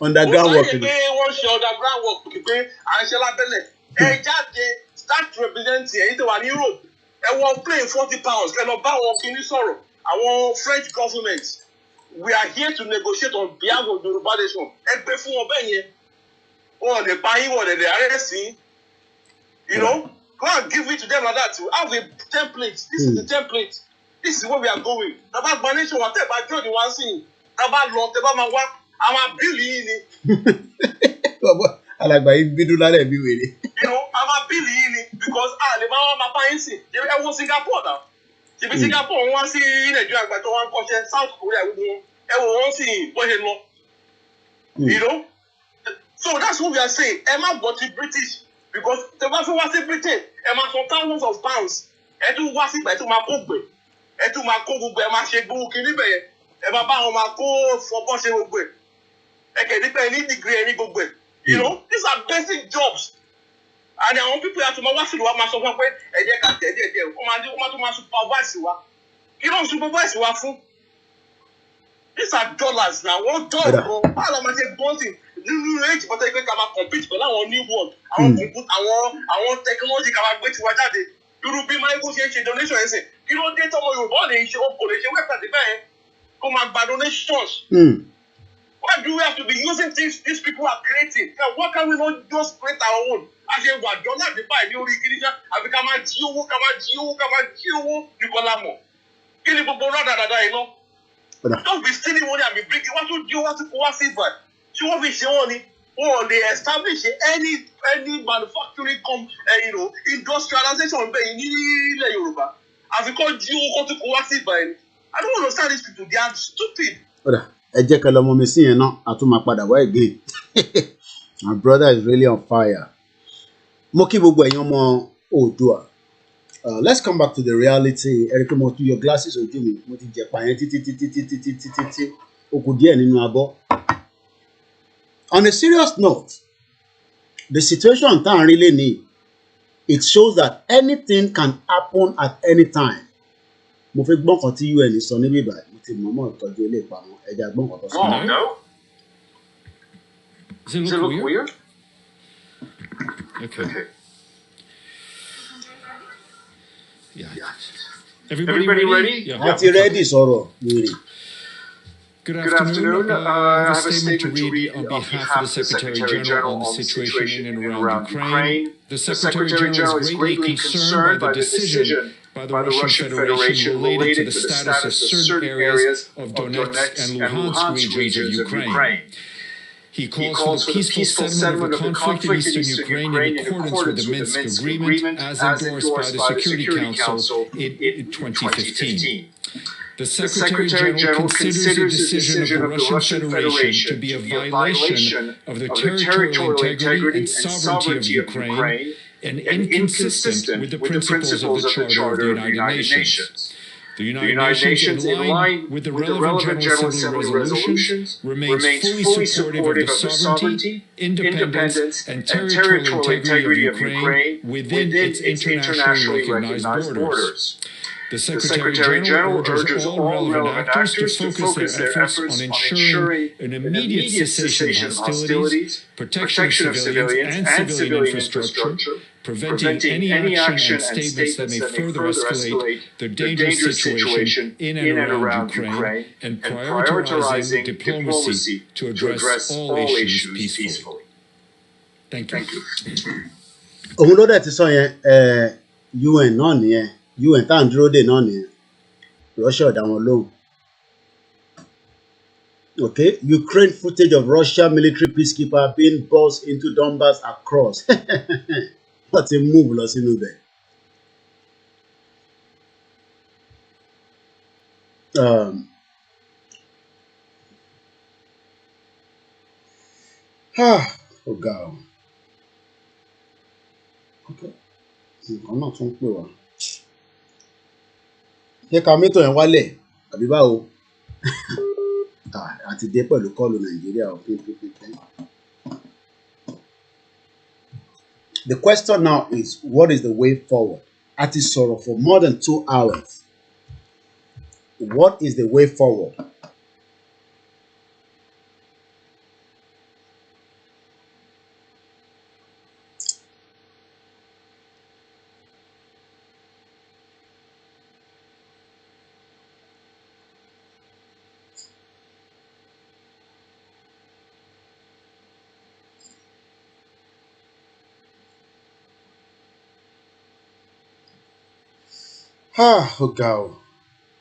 Underground work. Wọ́n ṣe underground work pé à ń ṣe lábẹ́lẹ̀. Ẹ jáde start representing ẹ̀yin tó wà ní Europe. Ẹ wọ́n plane £40. Ẹ lọ bá àwọn kìíní sọ̀rọ̀. Àwọn French government. We are here to negotiate on behalf of the Yoruba nation. Ẹ gbé fún wọn bẹ́ẹ̀ yẹn. Wọ́n lè pa yín, wọ́n lè arrest yín. You know, go and give it to them like that. To have a template. This is the template. This is where we are going. Tàbá gba nation wa tẹ́ bá jọ́ ni wá sí. Tàbá lọ tẹ́ bá máa wá. Àwọn bíìlì yìí ni. Alàgbà yìí bínú lálẹ́ bí wèrè. Àwọn bíìlì yìí ni because lè máa bá yín sìn. Ẹ wo Singapore náà. Ṣèbí Singapore wọ́n sí Nàìjíríà àgbàdo wọn kọ́ṣẹ́ South Korea gbogbo wọn. Ẹ wo wọ́n sì bọ́ ṣe lọ. So that's what we are saying. Emma bought the British because the Wafo was in Britain. Emma for thousands of pounds. Edu was it by to Makogbe. Edu Makogbe, Emma Shebu, Kinibe. Emma Baoma go for Boshe. Okay, they need degree any go. You know, these are basic jobs. And there are people who have to watch the one master one way, and they can't tell you, come on, supervise you. You don't supervise you. These are dollars now. $1, bro. How am I saying something? New age, but I can compete for our new world. I want technology. I want to watch that. You will be my donation. I say, you don't get all your body. You don't collect your website. Come and buy donations. Why do we have to be using things these people are creating? Now, why can we not just create our own? I say, what dollar they buy? The only thing I become a Jew, Nicolamo. Kill the people, you know. Don't be stealing money and be bringing what to do, what to see, but she won't be showing or they establish any manufacturing industrialization in Yoruba. As we call you go to Kuwasi by I don't understand these people, they are stupid. Again. My brother is really on fire. Let's come back to the reality. Eric, your glasses on Jimmy. On a serious note, the situation can't really need. It shows that anything can happen at any time. No. Does it look weird? Okay. Yeah. Everybody ready? Yeah. Ready, Soro. Good afternoon. I have a statement to read on behalf of the Secretary General on the situation in and around Ukraine. The Secretary General is greatly concerned by the decision by the Russian Federation related to the status of certain areas of Donetsk and Luhansk regions of Ukraine. He calls for the peaceful settlement of the conflict in eastern Ukraine in accordance with the Minsk agreement as endorsed by the Security Council in 2015. The Secretary General considers the decision of the Russian Federation to be a violation of the territorial integrity and sovereignty of Ukraine and inconsistent with the principles of the Charter of the United Nations. The United Nations, in line with the relevant General Assembly resolutions, remains fully supportive of the sovereignty, independence, and territorial integrity of Ukraine within its internationally recognized borders. The Secretary General urges all relevant actors to focus their efforts on ensuring an immediate cessation of hostilities, protection of civilians and civilian infrastructure, preventing any action and statements that may further escalate the dangerous situation in and around Ukraine, and prioritizing diplomacy to address all issues peacefully. Thank you. UN náà nìyẹn UN tá à ń dúró dè náà nìyẹn Russia dá wọn lóhùn. Okay, Ukraine footage of Russia military peacekeeper being buzzed into Donbas across. What's a move lọ sínú bẹ̀. Ọ̀gá o. Okay. Nǹkan náà tún pè wá. Ṣé ká mẹ́tọ̀ yẹn wálẹ̀ àbí báwo? Àti dé pẹ̀lú kọ́ọ̀lù Nàìjíríà o. The question now is, what is the way forward? A ti sọ̀rọ̀ for more than 2 hours. What is the way forward? Ọ̀gá o,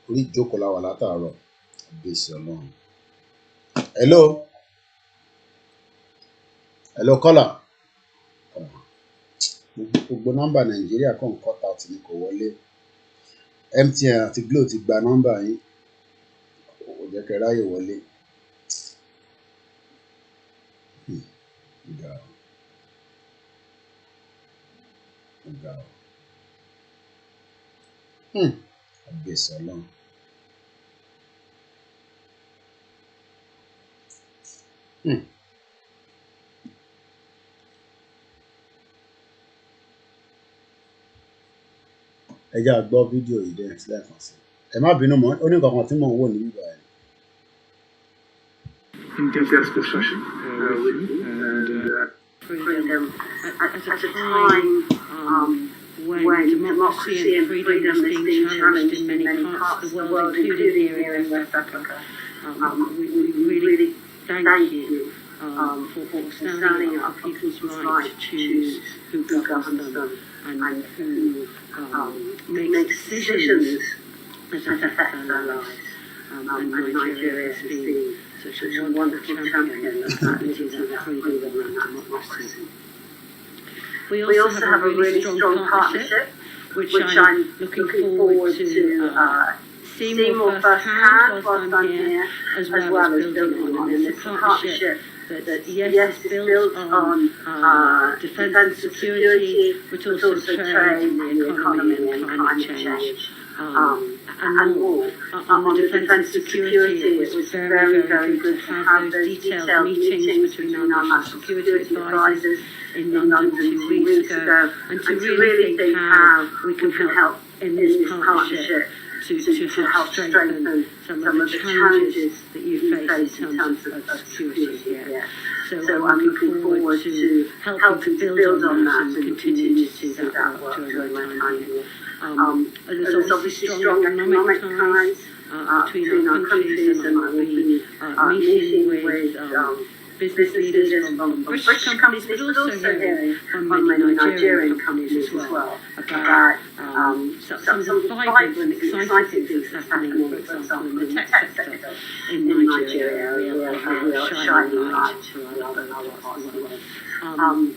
orí ìjókòó la wà látàárọ̀, àbèsì Ọlọ́run. Hello caller. Gbogbo nọ́mbà Nàìjíríà kàn cut out ni kò wọlé. MTN àti Glo ti gba nọ́mbà yín, kò jẹ́ kẹ́ ráyè wọlé. ẹ já gbọ́ fídíò yìí dẹ́n sílẹ̀ kan sí ẹ má bínú mọ́ ó ní nǹkan kan tí mò ń wò ní bíbá ẹ̀. In-depth discussion with you and freedom at a time when democracy and freedom is being challenged in many parts of the world, including here in West Africa. We really thank you for standing up for people's right to choose who governs them and who makes decisions that affect their lives. And Nigeria has been such a wonderful champion of that freedom and democracy. We also have a really strong partnership, which I'm looking forward to seeing more firsthand whilst I'm here, as well as building on. And it's a partnership that, yes, is built on defence and security, but also trade and the economy and climate change. And more. On the defence and security, it was very, very good to have those detailed meetings between our national security advisors in London 2 weeks ago, and to really think how we can help in this partnership to help strengthen some of the challenges that you face in terms of security here. So I'm looking forward to helping to build on that and continue to do that work during my time here. There's obviously strong economic ties between our countries, and I will be meeting with business leaders from British companies, but also hearing from many Nigerian companies as well about some of the vibrant and exciting things that's happening, for example, in the tech sector in Nigeria, where we are shining light to other parts of the world.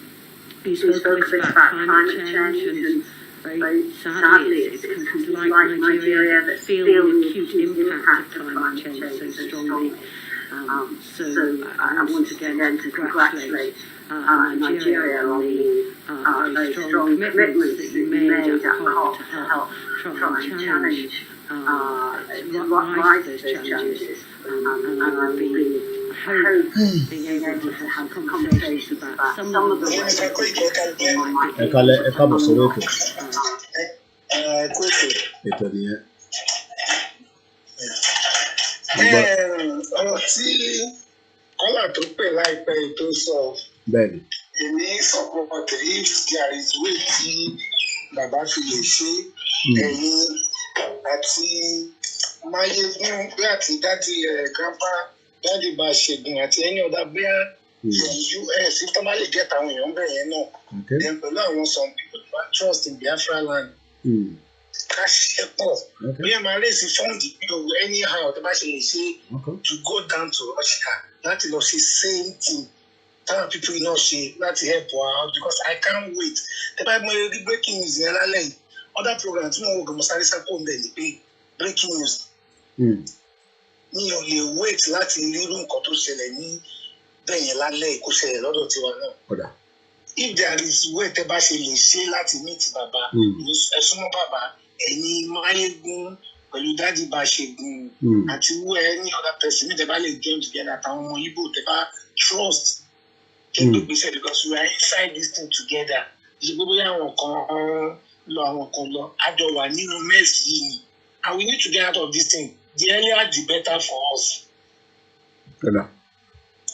You spoke a bit about climate change, and very sadly, it's countries like Nigeria that feel the acute impact of climate change so strongly. So I want again to congratulate Nigeria on the very strong commitments that you made at COP to help try and challenge, rise those challenges. And I will be, I hope, being able to have some conversations about some of the ways that we ọ̀rọ̀ tí kọ́là tó pè láìpẹ́ tó sọ èmi support if there is way tí bàbá fi lè ṣe ẹ̀yin àti máyégún bí àti dádì grandpa dádì bá ṣègùn àti ẹni ọ̀dà bíá from US if tó bá lè get àwọn èèyàn bẹ̀rẹ̀ yẹn náà then pẹ̀lú àwọn some people that trust in Biafra land. Ká ṣe pọ̀ bí ẹ máa raise fund anyhow tó bá ṣe lè ṣe to go down to Russia láti lọ ṣe same thing táwọn people náà ṣe láti help wa out because I can't wait tẹ bá mọ eré breaking news yẹn lálẹ́ yìí other program tí wọ́n wò gan mọ́sáré sápò ń bẹ̀ ní pé breaking news mi ò lè wait láti rírú nǹkan tó ṣẹlẹ̀ ní bẹ̀yẹn lálẹ́ yìí kó ṣẹlẹ̀ lọ́dọ̀ tiwa náà. If there is way tẹ bá ṣe lè ṣe láti meet bàbá ẹ̀sùn mọ́ bàbá ẹ̀yin máyégún pẹ̀lú dádì bá ṣe gun àti wú any other person tẹ bá lè join together àtàwọn ọmọ Igbo tẹ bá trust kẹ́ńtò gbèsè because we are inside this thing together ṣe gbogbo àwọn kan lọ àwọn kan lọ àjọ wà nínú mess yìí ni and we need to get out of this thing the earlier the better for us.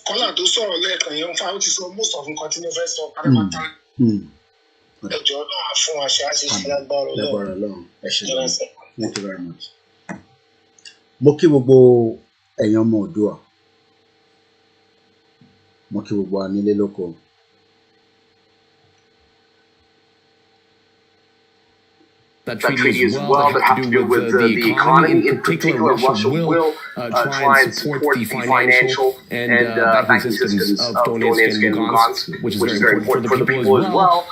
Kọ́lá tó sọ̀rọ̀ lẹ́ẹ̀kan yẹn ń fa ó ti sọ most of nǹkan tí mo fẹ́ sọ pátápátá. Ẹjọ́ náà fún wa ṣe àṣìṣe lágbára Ọlọ́run. Thank you very much. Mo kí gbogbo ẹ̀yin ọmọ Oòduà. Mo kí gbogbo wa nílé lóko. that treaty as well that have to do with the economy. In particular, Russia will try and support the financial and banking systems of Donetsk and Lugansk, which is very important for the people as well,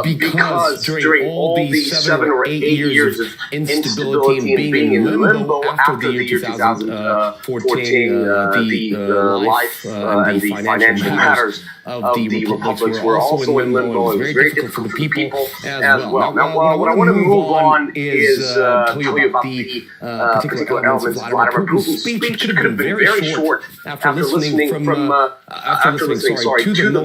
because during all these 7 or 8 years of instability and being in limbo after the year 2014, the life and the financial matters of the republics were also in limbo. It was very difficult for the people as well. Now, what I want to move on is tell you about the particular elements of Vladimir Putin's speech. It could have been very short after listening to the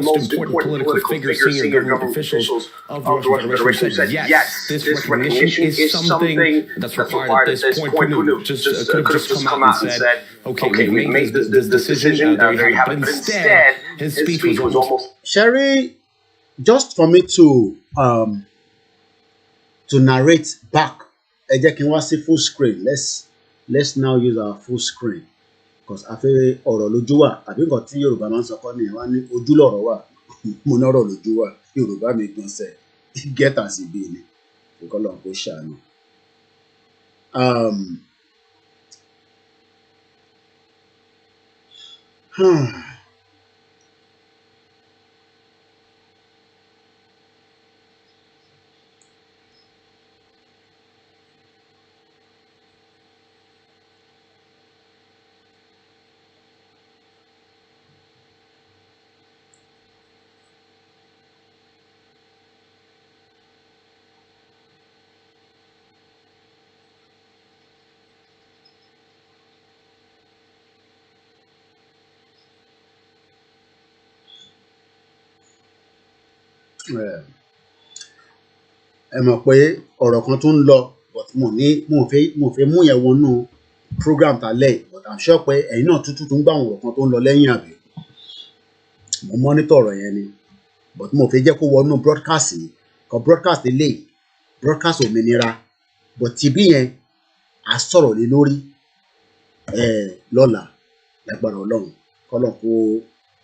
most important political figures, senior government officials of the Russian Federation said, yes, this recognition is something that's required at this point. Putin could have just come out and said, okay, we made this decision, there you have it. But instead, his speech was almost... Sherry, just for me to narrate back, full screen. Let's now use our full screen. Because I feel ọ̀rọ̀ lójú wà, àbí nǹkan tí Yorùbá máa ń sọ kọ́ nìyẹn, wá ní ojú lọ̀rọ̀ wà, mo ní ọ̀rọ̀ lójú wà, Yorùbá mi gan sẹ̀, get as e be ni, nǹkan lọ́n kó ṣàánú. Ẹ mọ̀ pé ọ̀rọ̀ kan tó ń lọ but mo fẹ́ mú yẹn wọnú program tálẹ̀ but I'm sure pé ẹ̀yin náà tútù tó ń gbà àwọn ọ̀rọ̀ kan tó ń lọ lẹ́yìn àbí mo monitor ọ̀rọ̀ yẹn ni but mo fẹ́ jẹ́ kó wọnú broadcast yìí kọ broadcast eléyìí broadcast òmìnira but tìbí yẹn a sọ̀rọ̀ lé lórí lọ́la lágbára Ọlọ́run kọ́lọ̀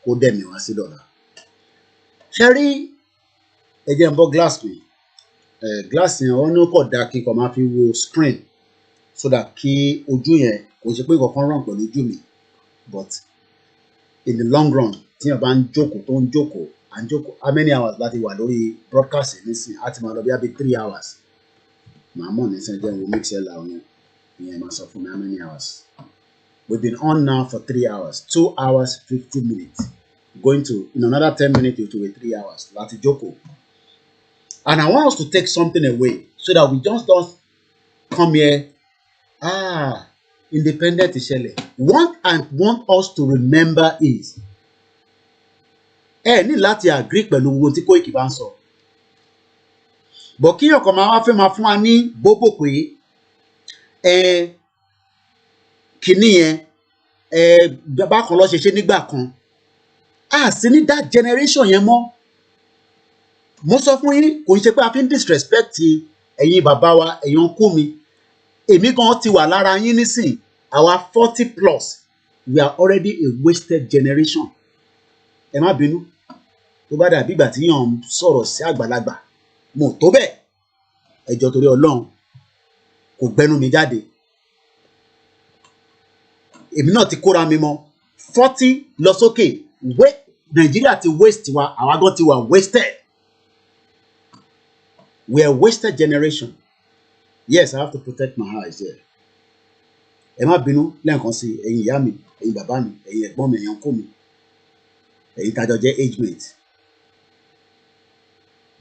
kó dẹ̀mí wá sí lọ́la. Ṣé rí ẹ jẹ́ n bọ́ glass mi glass yẹn wọ́n ní kò dáa kí n kò máa fi wo screen so that kí ojú yẹn kò ṣe pé nǹkan ràn pẹ̀lú ojú mi but in the long run tí yẹn bá ń jókòó tó ń jókòó à ń jókòó how many hours láti wà lórí broadcast yìí nísìn á ti máa lọ bí i 3 hours màá mọ̀ nísìn jẹ́ wo mix ẹ̀ làwọn yẹn máa sọ fún mi how many hours we've been on now for 3 hours 2 hours 50 minutes going to in another 10 minutes to 3 hours láti jókòó. And I want us to take something away so that we just don't come here, independent ìṣẹ̀lẹ̀. What I want us to remember is, ní láti agree pẹ̀lú ohun tí Koiki bá ń sọ. But kí ọkọ̀ máa wá fẹ́ máa fún wa ní bóbò pé kìíní yẹn bákan lọ ṣe nígbà kan. Sí ní that generation yẹn mọ́. Mo sọ fún yín kò ń ṣe pé a fi ń disrespect ẹ̀yin bàbá wa ẹ̀yin ọkọ mi èmi gan ti wà lára yín nísìn àwa 40 plus we are already a wasted generation ẹ má bínú tó bá dàbí ìgbà tí yàn ń sọ̀rọ̀ sí àgbàlagbà mo tó bẹ́ẹ̀ ẹjọ́ torí Ọlọ́run kò gbẹ́nu mi jáde èmi náà ti kóra mi mọ́ 40 lọ sókè Nàìjíríà ti waste wa àwa gan ti wà wasted. We are a wasted generation. Yes, I have to protect my eyes there. Ẹ má bínú lẹ́ẹ̀kan sí ẹ̀yin ìyá mi, ẹ̀yin bàbá mi, ẹ̀yin ẹ̀gbọ́n mi, ẹ̀yin ọkọ mi, ẹ̀yin tájọ jẹ́ age mate.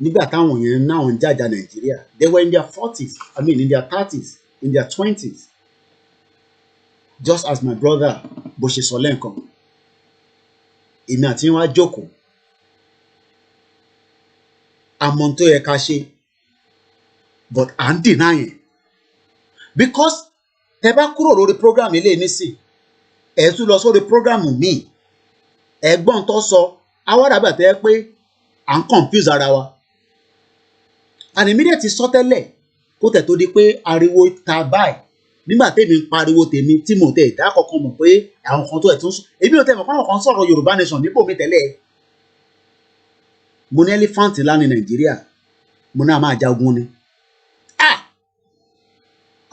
Nígbà táwọn yẹn náà ń jàjà Nàìjíríà, they were in their 40s, I mean in their 30s, in their 20s. Just as my brother bó ṣe sọ lẹ́ẹ̀kan, èmi àti wọn á jókòó. Àmọ́ tó yẹ ká ṣe. But à ń deny it because tẹ bá kúrò lórí program ilé nísìn ẹ tún lọ sórí program míì ẹ̀gbọ́n tó sọ awádàbà tẹ pé à ń confuse ara wa and immediately sọ tẹ́lẹ̀ kó tẹ̀ tó di pé ariwo ta báyìí nígbà tèmi ń pariwo tèmi tí mo tẹ ìdá kankan mọ̀ pé àwọn kan tó ẹ̀ tún èmi ò tẹ̀ mọ̀ pé àwọn kan sọ̀rọ̀ Yorùbá nation nípò mi tẹ́lẹ̀ mo ní elephant ńlá ní Nàìjíríà mo náà máa jagun ni.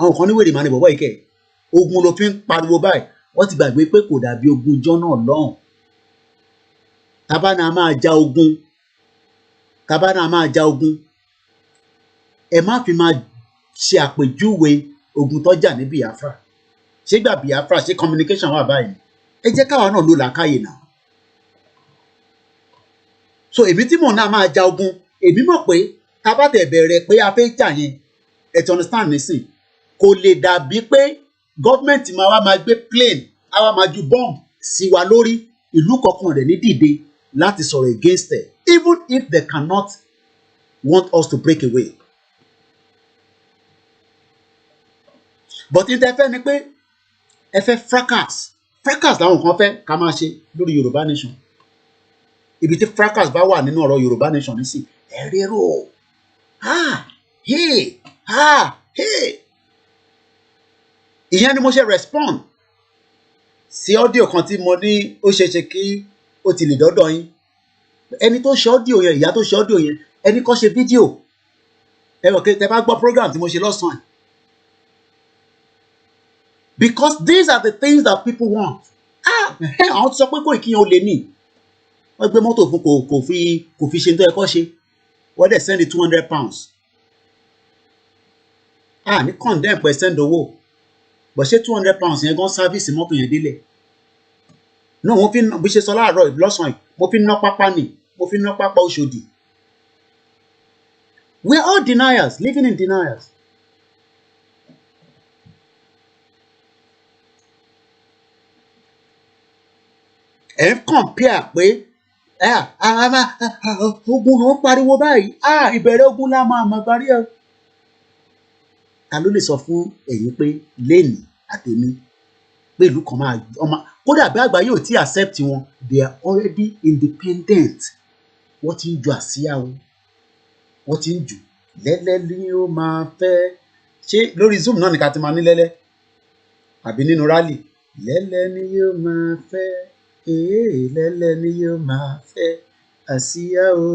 àwọn kan ní wèrè màá ní bọ̀bọ̀ ìkẹ́ ogun ló fi ń pariwo báyìí wọ́n ti gbàgbé pé kò dàbí ogun jọ́ náà lọ́hùn tábánà máa ja ogun ẹ má fi máa ṣe àpèjúwe ogun tó jà ní Biafra ṣé gbà Biafra ṣé communication wà báyìí ẹ jẹ́ káwa náà ló làákàyè náà so èmi tí mò ń náà máa ja ogun èmi mọ̀ pé tá bá tẹ̀ bẹ̀rẹ̀ pé a fẹ́ jà yẹn ẹ ti understand nísìn kò lè dàbí pé gọ́ọ̀mẹ̀ntì máa gbé plane á wá máa ju bomb sí wa lórí ìlú kọ̀ọ̀kan rẹ̀ ní dìde láti sọ̀rọ̀ against it even if they cannot want us to break away. But in the ni pé ẹ fẹ́ fracas làwọn kan fẹ́ ká máa ṣe lórí Yorùbá nation ibi tí fracas bá wà nínú ọ̀rọ̀ Yorùbá nation ní sí ẹ rérò ìyẹn ni mo ṣe respond sí ọ́díò kan tí mo ní ó ṣeéṣe kí ó ti lè dọ́dọ̀ yín ẹni tó ṣe ọ́díò yẹn ìyá tó ṣe ọ́díò yẹn ẹni kọ́ ṣe fídíò ẹ mọ̀ pé tẹ bá gbọ́ program tí mo ṣe lọ́sàn-án because these are the things that people want àwọn ti sọ pé kò ìkíyan ó lè ní wọ́n gbé mọ́tò fún kò fi ṣe tó yẹ kó ṣe wọ́n dẹ̀ send £200 ní condemn pẹ̀ send owó but ṣé £200 yẹn gan service mọ́tò yẹn délẹ̀ náà wọ́n fi bí ṣe sọ láàárọ̀ lọ́sàn-án mo fi ná pápá ni mo fi ná pápá Òṣòdì we are all deniers living in deniers. ẹ ń compare pé ogun ló ń pariwo báyìí ìbẹ̀rẹ̀ ogun la máa mọ̀ parí ẹ̀. ta ló lè sọ fún ẹ̀yin pé lẹ́nìí àtẹ̀mí pé ìlú kan máa kódà bí àgbáyé ò tí accept wọn they are already independent wọ́n ti ń ju àsíá wọn wọ́n ti ń jù lẹ́lẹ́ ni ó máa fẹ́ ṣé lórí Zoom náà ni ká ti máa ní lẹ́lẹ́ àbí nínú rally lẹ́lẹ́ ni yóò máa fẹ́ lẹ́lẹ́ ni yóò máa fẹ́ àsíá o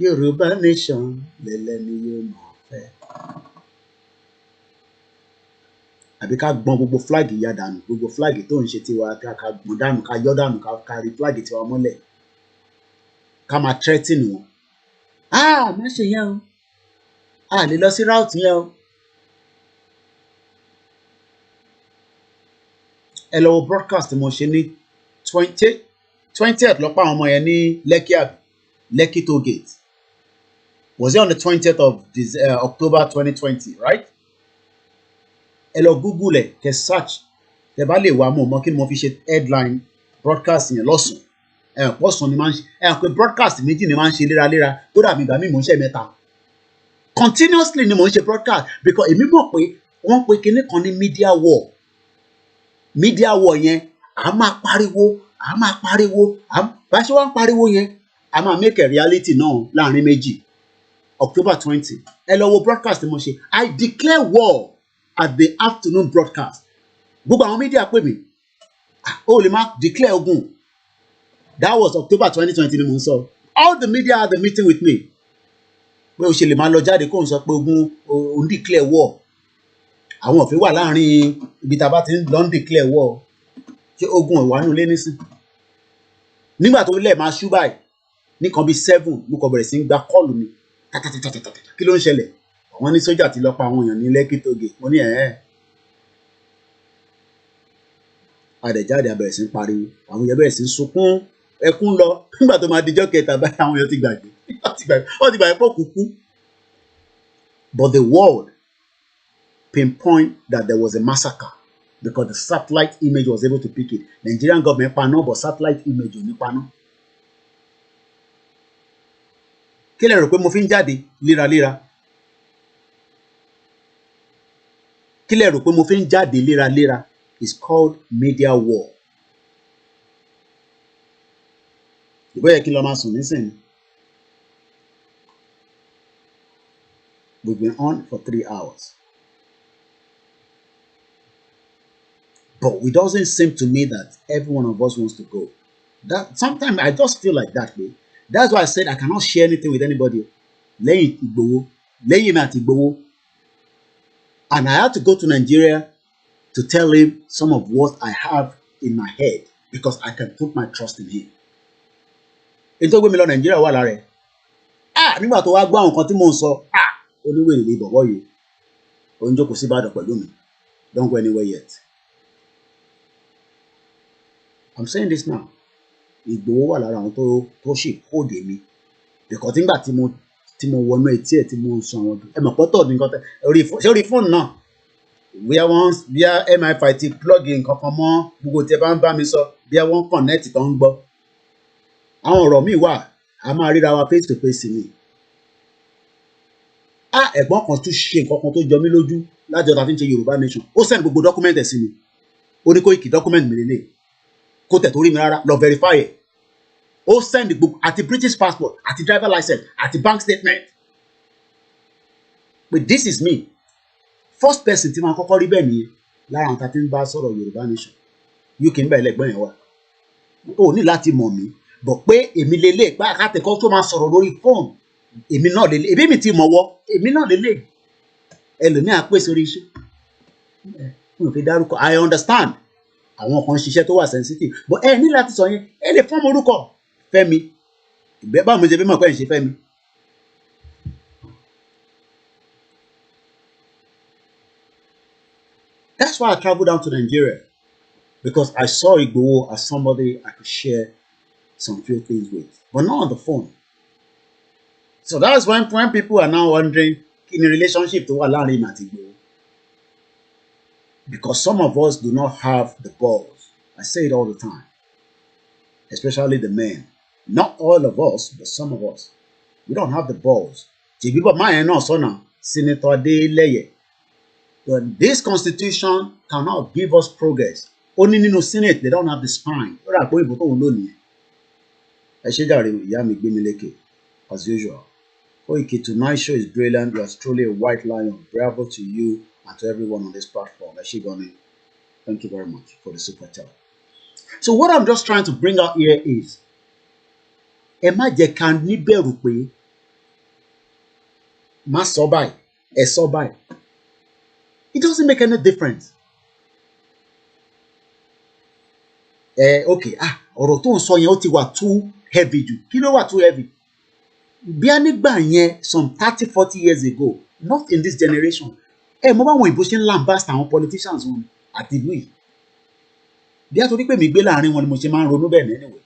Yorùbá nation lẹ́lẹ́ ni yóò máa fẹ́. àbí ká gbọ́n gbogbo flag ya dànù gbogbo flag tó ń ṣe tiwa ká gbọ́n dànù ká yọ́ dànù ká rí flag tiwa mọ́lẹ̀ ká máa threaten wọn. má ṣe yẹn o lè lọ sí route yẹn o. ẹ lọ wo broadcast mo ṣe ní 20th lọ́pọ̀ àwọn ọmọ yẹn ní Lekki toll gate was it on the 20th of October 2020 right? ẹ lọ Google ẹ kẹ search ẹ bá lè wá mọ̀ kí ni mo fi ṣe headline broadcast yẹn lọ́sùn pọ̀sùn ni máa ń ṣe pé broadcast méjì ni máa ń ṣe léraléra tó dàbí ìgbà míì mò ń ṣe mẹ́ta continuously ni mò ń ṣe broadcast because èmi mọ̀ pé wọ́n pe kinní kan ní media war yẹn a máa pariwo bá ṣe wá ń pariwo yẹn a máa make a reality náà láàrin méjì October 20 ẹ lọ wo broadcast mo ṣe I declare war at the afternoon broadcast gbogbo àwọn media pè mí ó lè má declare ogun that was October 2020 ni mo ń sọ all the media had a meeting with me pé o ṣe lè máa lọ jáde kó n sọ pé ogun ò ń declare war àwọn òfin wà láàrin ibi tá a bá ti ń lọ ń declare war ṣé ogun ìwánú lé nísìn nígbà tó lẹ̀ máa ṣú báyìí nìkan bíi 7 mo kàn bẹ̀rẹ̀ sí ń gba kọ́ọ̀lù mi kí ló ń ṣẹlẹ̀ àwọn ní sójà ti lọ pa àwọn èèyàn ní Lekki toll gate mo ní àdẹ̀jáde abẹ̀rẹ̀ sí ń pariwo àwọn èèyàn bẹ̀rẹ̀ sí ń sunkún ẹkún lọ nígbà tó máa dijọ́ kẹta báyìí àwọn èèyàn ti gbàgbé wọ́n ti gbàgbé pọ̀ kúkú but the world pinpoint that there was a massacre because the satellite image was able to pick it. Nigerian government paná but satellite image ò ní paná. Kí lẹ rò pé mo fi ń jáde léraléra? Kí lẹ rò pé mo fi ń jáde léraléra? It's called media war. Ìbọ̀yẹ̀ kí n lọ máa sùn nísìnyí. We've been on for 3 hours. But it doesn't seem to me that every one of us wants to go. That sometimes I just feel like that way. That's why I said I cannot share anything with anybody. Lẹ́yìn Ìgbòho, lẹ́yìn mi àti Ìgbòho. And I had to go to Nigeria to tell him some of what I have in my head because I can put my trust in him. Nítorí pé mi lọ Nigeria wà lára ẹ̀. Nígbà tó wá gbọ́ àwọn nǹkan tí mò ń sọ, oníwèrè ni bọ̀bọ́ yìí. Ó ń jókòó sí Ìbàdàn pẹ̀lú mi. Don't go anywhere yet. I'm saying this now. Ìgbòho wà lára àwọn tó ṣì kóde mi. Because nígbà tí mo wọnú etí ẹ̀ tí mo ń sọ àwọn ẹ mọ̀ pọ́tọ̀ ní nǹkan ṣé orí fóònù náà bíá MI5 ti plug nǹkan kan mọ́ gbogbo tí ẹ bá ń bá mi sọ bíá wọ́n connect tó ń gbọ́. Àwọn ọ̀rọ̀ míì wà a máa ríra wa face to face ni. Ẹ̀gbọ́n kan tún ṣe nǹkan kan tó jọ mí lójú lájọ tá a fi ń ṣe Yorùbá nation. Ó send gbogbo document ẹ̀ sí mi. Ó ní Koiki document mi lélẹ̀. Kó tẹ̀ torí mi rárá lọ verify ẹ̀. Ó send gbogbo àti British passport àti driver license àti bank statement. But this is me. First person tí máa kọ́kọ́ rí bẹ́ẹ̀ nìyẹn lára àwọn tá a ti ń bá sọ̀rọ̀ Yorùbá nation. UK ń bẹ̀ lẹ́gbọ́n yẹn wà. O ní láti mọ̀ mí. Bọ̀ pé èmi lélẹ̀ pé àkàtẹ̀kọ́ tó máa sọ̀rọ̀ lórí fóònù. Èmi náà lélẹ̀. Èmi mi ti mọ̀wọ́. Èmi náà lélẹ̀. Ẹlòmíà pè sórí iṣẹ́. Mo fi dárúkọ. I understand. Àwọn kan ṣiṣẹ́ tó wà sensitive. But ẹ ní láti sọ yẹn. Ẹ lè fọ́n orúkọ. Fẹ́mi. Ìgbẹ́ bá mo ṣe bí mọ̀ pé ẹ̀ ń ṣe Fẹ́mi. That's why I traveled down to Nigeria. Because I saw Igboho as somebody I could share some few things with. But not on the phone. So that's when people are now wondering in a relationship to Alari Igboho. Because some of us do not have the balls. I say it all the time. Especially the men. Not all of us, but some of us. We don't have the balls. Senator Adeleye. But this constitution cannot give us progress. Only in the Senate, they don't have the spine. As usual. Koiki, tonight's show is brilliant. You are truly a white lion. Bravo to you and to everyone on this platform. Thank you very much for the super chat. So what I'm just trying to bring out here is, ẹ má jẹ́ ká ní bẹ̀rù pé má sọ báyìí, ẹ sọ báyìí. It doesn't make any difference. Okay, ọ̀rọ̀ tó ń sọ yẹn ó ti wà too heavy jù. Kí ló wà too heavy? Bí a nígbà yẹn some 30-40 years ago, not in this generation. Mo bá wọn ìbò ṣe ń lambast àwọn politicians wọn àti ìlú yìí. Bí a torí pé mi gbé láàrin wọn ni mo ṣe máa ń ronú bẹ́ẹ̀ anyway.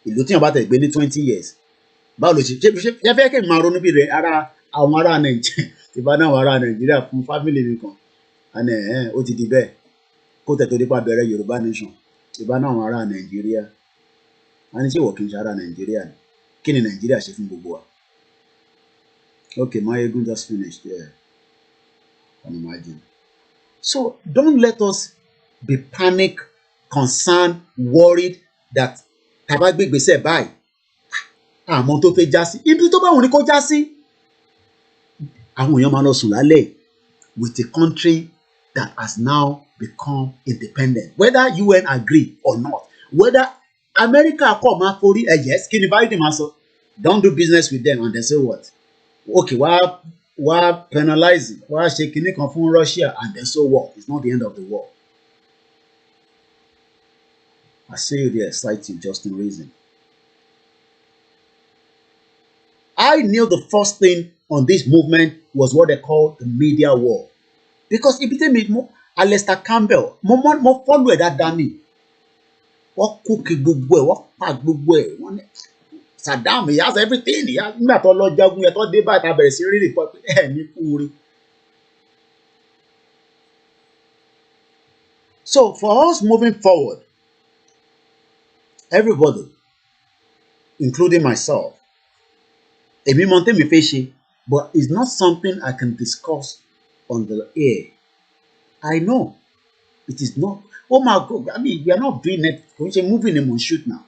Ìlú tí wọn bá tẹ̀ gbé ní 20 years. Báwo ló ṣe fẹ́ kí n máa ronú bí rẹ̀ àwọn ará Nàìjíríà tí bá náà ará Nàìjíríà fún family mi kan. Àná ó ti di bẹ́ẹ̀ kó tẹ̀ tó dípa bẹ̀rẹ̀ Yorùbá nation. Tí bá náà ará Nàìjíríà. A ní ṣé ìwọ kì í ṣe ará Nàìjíríà ni. Kí ni Nàìjíríà ṣe fún gbogbo wa? Okay, Mayegun just finished there. Can imagine. So don't let us be panic, concerned, worried that tabagbègbèsè báyìí. Àmọ́ tó fẹ́ já sí. Ibi tó bá wọn ni kó já sí. Àwọn èèyàn máa lọ sùn lálẹ́ with a country that has now become independent. Whether UN agree or not. Whether America kọ̀ máa forí yes, kí ni Biden máa sọ? Don't do business with them and they say what? Okay, wá penalize, wá ṣe kinní kan fún Russia and then so what? It's not the end of the world. I say you there, cite you just in reason. I knew the first thing on this movement was what they call the media war. Because if it made more, Alistair Campbell, mo follow that Danny. What cookie gbogbo ẹ̀, what pack gbogbo ẹ̀, Saddam, he has everything. He has nígbà tó lọ jagun yẹn tó dé báyìí tá bẹ̀rẹ̀ sí rí report ní kúure. So for us moving forward, everybody, including myself, èmi mọ̀ tẹ́mi fẹ́ ṣe, but it's not something I can discuss on the air. I know it is not. Oh my God, I mean, we are not doing it. Kò ń ṣe moving in one shoot now.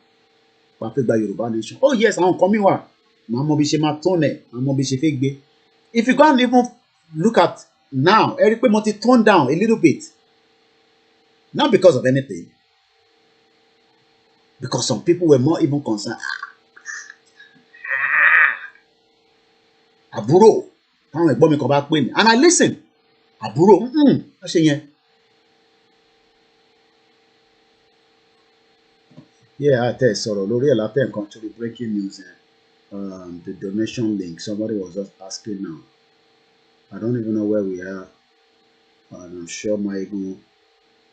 Wàá fẹ́ gba Yorùbá nation. Oh yes, àwọn kan mi wà. Màá mọ bí ṣe máa tone ẹ̀, màá mọ bí ṣe fẹ́ gbé. If you go and even look at now, ẹ rí pé mo ti tone down a little bit. Not because of anything. Because some people were more even concerned. Àbúrò, táwọn ẹ̀gbọ́n mi kan bá pè mí. And I listen. àbúrò wọ́n ṣe yẹn. Yeah, I tell sọ̀rọ̀ lórí ẹ̀ látẹ̀ nǹkan to the breaking news the donation link somebody was just asking now. I don't even know where we are, and I'm sure Maigo.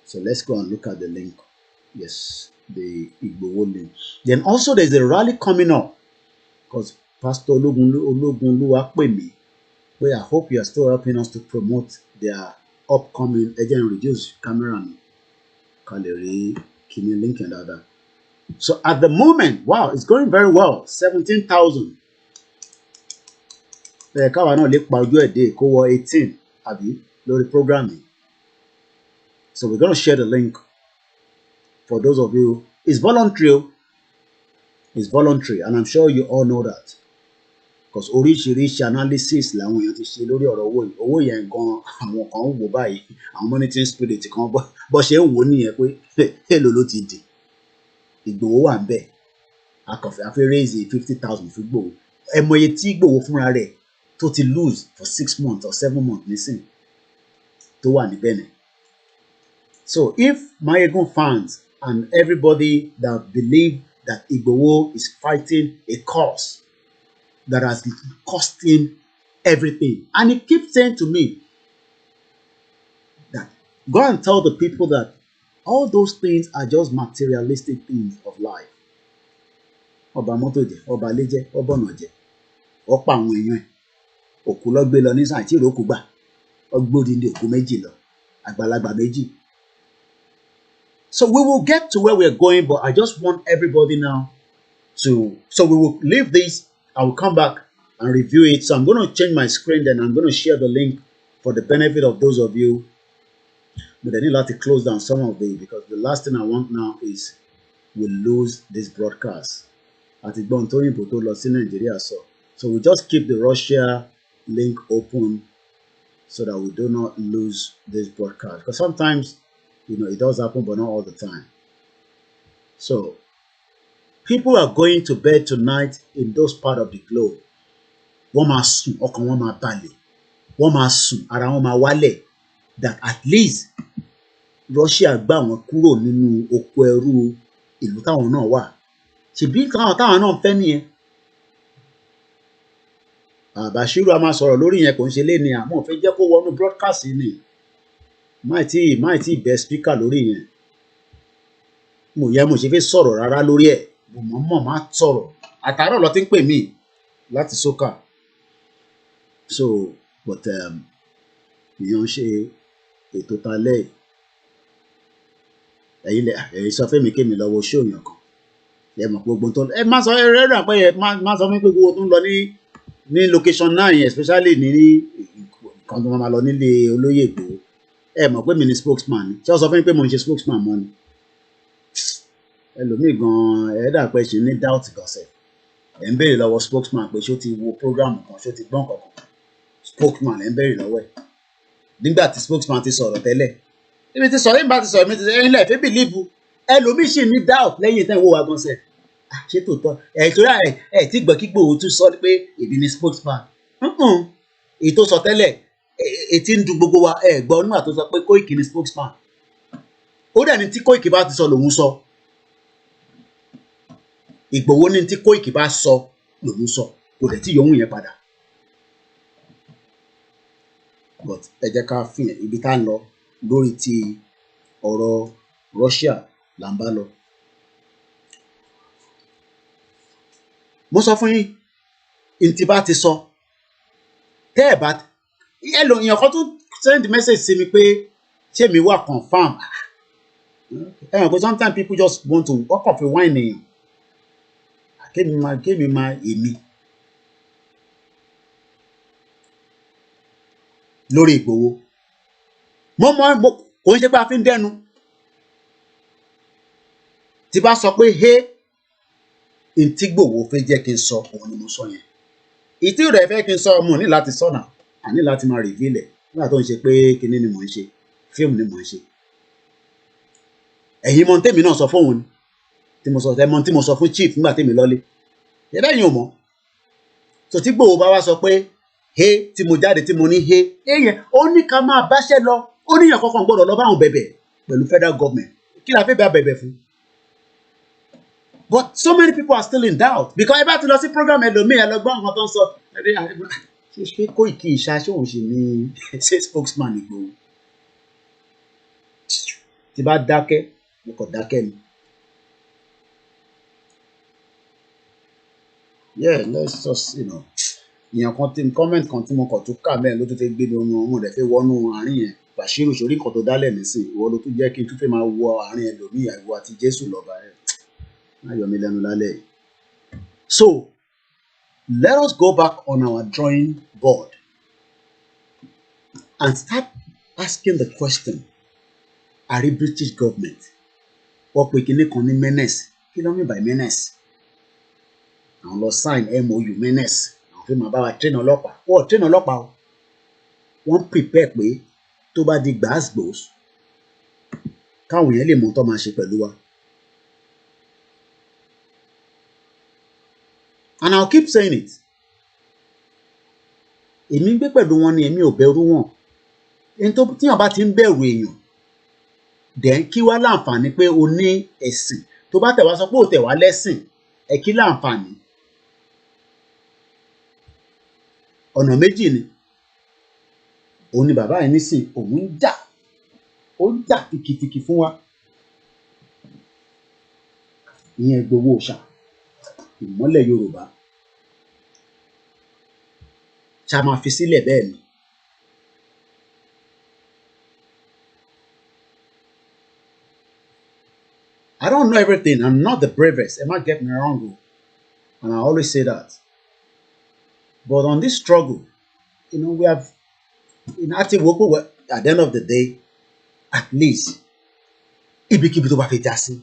So let's go and look at the link. Yes, the IGBOHO link. Then also there's a rally coming up because Pastor Ologunluwa pè mí. Well, I hope you are still helping us to promote their upcoming again reduce camera and gallery link and other. So at the moment, wow, it's going very well. 17,000. Káwa náà lè pa ojú ẹ̀ dé kó wọ 18 àbí lórí programming. So we're going to share the link for those of you. It's voluntary. It's voluntary, and I'm sure you all know that. Because oríṣiríṣi analysis làwọn èèyàn ti ṣe lórí ọ̀rọ̀ owó yìí. Owó yẹn gan àwọn kan ń wò báyìí. Àwọn monitoring spirit kan bọ́ ṣe ń wò nìyẹn pé èlò ló ti dì. Ìgbòho wà ń bẹ̀. A fẹ́ raise 50,000 fún Ìgbòho. Ẹ mọ iye tí Ìgbòho fúnra rẹ̀ tó ti lose for 6 months or 7 months nísìn tó wà ní Benin. So if Mayegun fans and everybody that believe that Ìgbòho is fighting a cause that has cost him everything, and he keeps saying to me that go and tell the people that all those things are just materialistic things of life. Ọba mọ́tò jẹ, ọba ilé jẹ, ọba ọ̀nà jẹ, ọ̀pọ̀ àwọn èèyàn ẹ̀, òkú lọ gbé lọ ní sàn tí ìrókù gbà, ọgbódi ní òkú méjì lọ, àgbàlagbà méjì. So we will get to where we are going, but I just want everybody now to, so we will leave this, I will come back and review it. So I'm going to change my screen, then I'm going to share the link for the benefit of those of you. But I need to close down some of the, because the last thing I want now is we lose this broadcast. At Nigeria, so we just keep the Russia link open so that we do not lose this broadcast. Because sometimes, you know, it does happen, but not all the time. So people are going to bed tonight in those parts of the globe. Wọ́n máa sùn, ọkàn wọn máa balẹ̀. Wọ́n máa sùn, ara wọn máa wálẹ̀. That at least Russia gbà wọ́n kúrò nínú oko ẹrú ìlú táwọn náà wà. Ṣèbí táwọn náà fẹ́ nìyẹn. Bashiru a máa sọ̀rọ̀ lórí yẹn kò ń ṣe léni àmọ́ fẹ́ jẹ́ kó wọnú broadcast ni. Máì tí bẹ speaker lórí yẹn. Mo ṣe fẹ́ sọ̀rọ̀ rárá lórí ẹ̀. Mo mọ̀ máa sọ̀rọ̀. Àtàárọ̀ lọ ti ń pè mí láti sókà. So but ìyẹn ṣe ètò talẹ́ ẹ̀yin sọ fún mi kémi lọ́wọ́ ṣó yàn kan. Ẹ mọ̀ gbogbo tó ẹ má sọ ẹ rà pé ẹ má sọ fún mi pé gbogbo tó ń lọ ní location 9 especially ní kan tó máa lọ nílé olóyè Ìgbòho. Ẹ mọ̀ pé mi ni spokesman ni. Ṣé o sọ fún mi pé mo ń ṣe spokesman mọ́ ni? Ẹlòmíì gan ẹ dà pé ṣe ní doubt gọ̀sẹ̀. Ẹ ń béèrè lọ́wọ́ spokesman pé ṣó ti wo program kan, ṣó ti gbọ́n kankan. Spokesman ẹ ń béèrè lọ́wọ́ ẹ̀. Nígbà tí spokesman ti sọ̀rọ̀ tẹ́lẹ̀. Ibi tí sọ̀rọ̀ ìbá ti sọ̀rọ̀ mi ti ẹ̀yin lẹ̀ fẹ́ believe ẹlòmíì ṣì ní doubt lẹ́yìn tẹ́ ń wo wa gan sẹ̀. Ṣé tòótọ́ torí ẹ̀ tí gbọ́ kí Ìgbòho tún sọ pé èmi ni spokesman. Èyí tó sọ tẹ́lẹ̀ ètí ń dùn gbogbo wa gbọ́ nígbà tó sọ pé Kóìkì ni spokesman. Ó dẹ̀ ní tí Kóìkì bá ti sọ lòun sọ. Ìgbòho ní tí Kóìkì bá sọ lòun sọ. Kò dẹ̀ tí yòówù yẹn padà. But ẹ jẹ́ ká fi hàn ibi tá ń lọ lórí ti ọ̀rọ̀ Russia là ń bá lọ. Mo sọ fún yín ntí bá ti sọ tẹ́ ẹ̀ bá èèyàn kan tún send message sí mi pé ṣé mi wà confam. But sometimes people just want to work up a wine èèyàn. Kémi máa èmi lórí Ìgbòho. Mo kò ń ṣe pé a fi ń dẹnu. Tí bá sọ pé ntí Ìgbòho fẹ́ jẹ́ kí n sọ òun ni mo sọ yẹn. Ìtí rẹ̀ fẹ́ kí n sọ mo ní láti sọ̀nà àní láti máa reveal ẹ̀ nígbà tó ń ṣe pé kinní ni mò ń ṣe fíìmù ni mò ń ṣe. Ẹ̀yin mọ̀ tèmi náà sọ fún òun tí mo sọ fún chief nígbà tèmi lọ́lé. Ẹ̀bẹ̀ yín ò mọ̀. So tí Ìgbòho bá wá sọ pé he tí mo jáde tí mo ní he yẹn ó ní ká máa báṣẹ́ lọ ó níyàn kankan gbọ́dọ̀ lọ bá àwọn bẹ̀bẹ̀ pẹ̀lú federal government kí la fẹ́ bá bẹ̀bẹ̀ fún. But so many people are still in doubt because ẹ bá ti lọ sí program ẹlòmíì ẹ lọ gbọ́ nǹkan tó ń sọ ṣe Koiki ìṣàṣẹ òun ṣe ní ṣe spokesman Ìgbòho tí bá dákẹ́ mo kàn dákẹ́ ni. Yeah, let's just ìyẹn kan tí comment kan tí mo kàn tún kà mẹ́rin ló tún fẹ́ gbé mi ọmọ rẹ̀ fẹ́ wọnú àárín yẹn Bàṣírù sórí kan tó dálẹ̀ nísìn ìwọ ló tún jẹ́ kí n tún fẹ́ máa wọ àárín ẹlòmíì àìwọ àti Jésù lọ́ba ẹ̀ má yọ mí lẹ́nu lálẹ́ yìí. So let us go back on our drawing board and start asking the question àrí British government wọ́n pe kinní kan ní menace kí ló ń mean by menace àwọn lọ sign MOU menace àwọn fẹ́ máa bá wa train ọlọ́pàá wọ́n train ọlọ́pàá o wọ́n prepare pé tó bá di gbàásgbòs káwọn èèyàn lè mọ tó máa ṣe pẹ̀lú wa. And I'll keep saying it. Èmi gbé pẹ̀lú wọn ni èmi ò bẹ̀rù wọn. Ẹni tó tíyàn bá ti ń bẹ̀rù èèyàn then kí wá láǹfààní pé o ní ẹ̀sìn tó bá tẹ̀ wá sọ pé ò tẹ̀ wá lẹ́sìn ẹ kí láǹfààní. Ọ̀nà méjì ni òun ni bàbá yìí nísìn òun ń jà ó ń jà kìkìkì fún wa ìyẹn Ìgbòho Òòṣà ìmọ́lẹ̀ Yorùbá ṣá máa fi sílẹ̀ bẹ́ẹ̀ ni. I don't know everything. I'm not the bravest. Am I getting me wrong? And I always say that. But on this struggle, we have in active work at the end of the day, at least ibikíbi tó bá fẹ́ já sí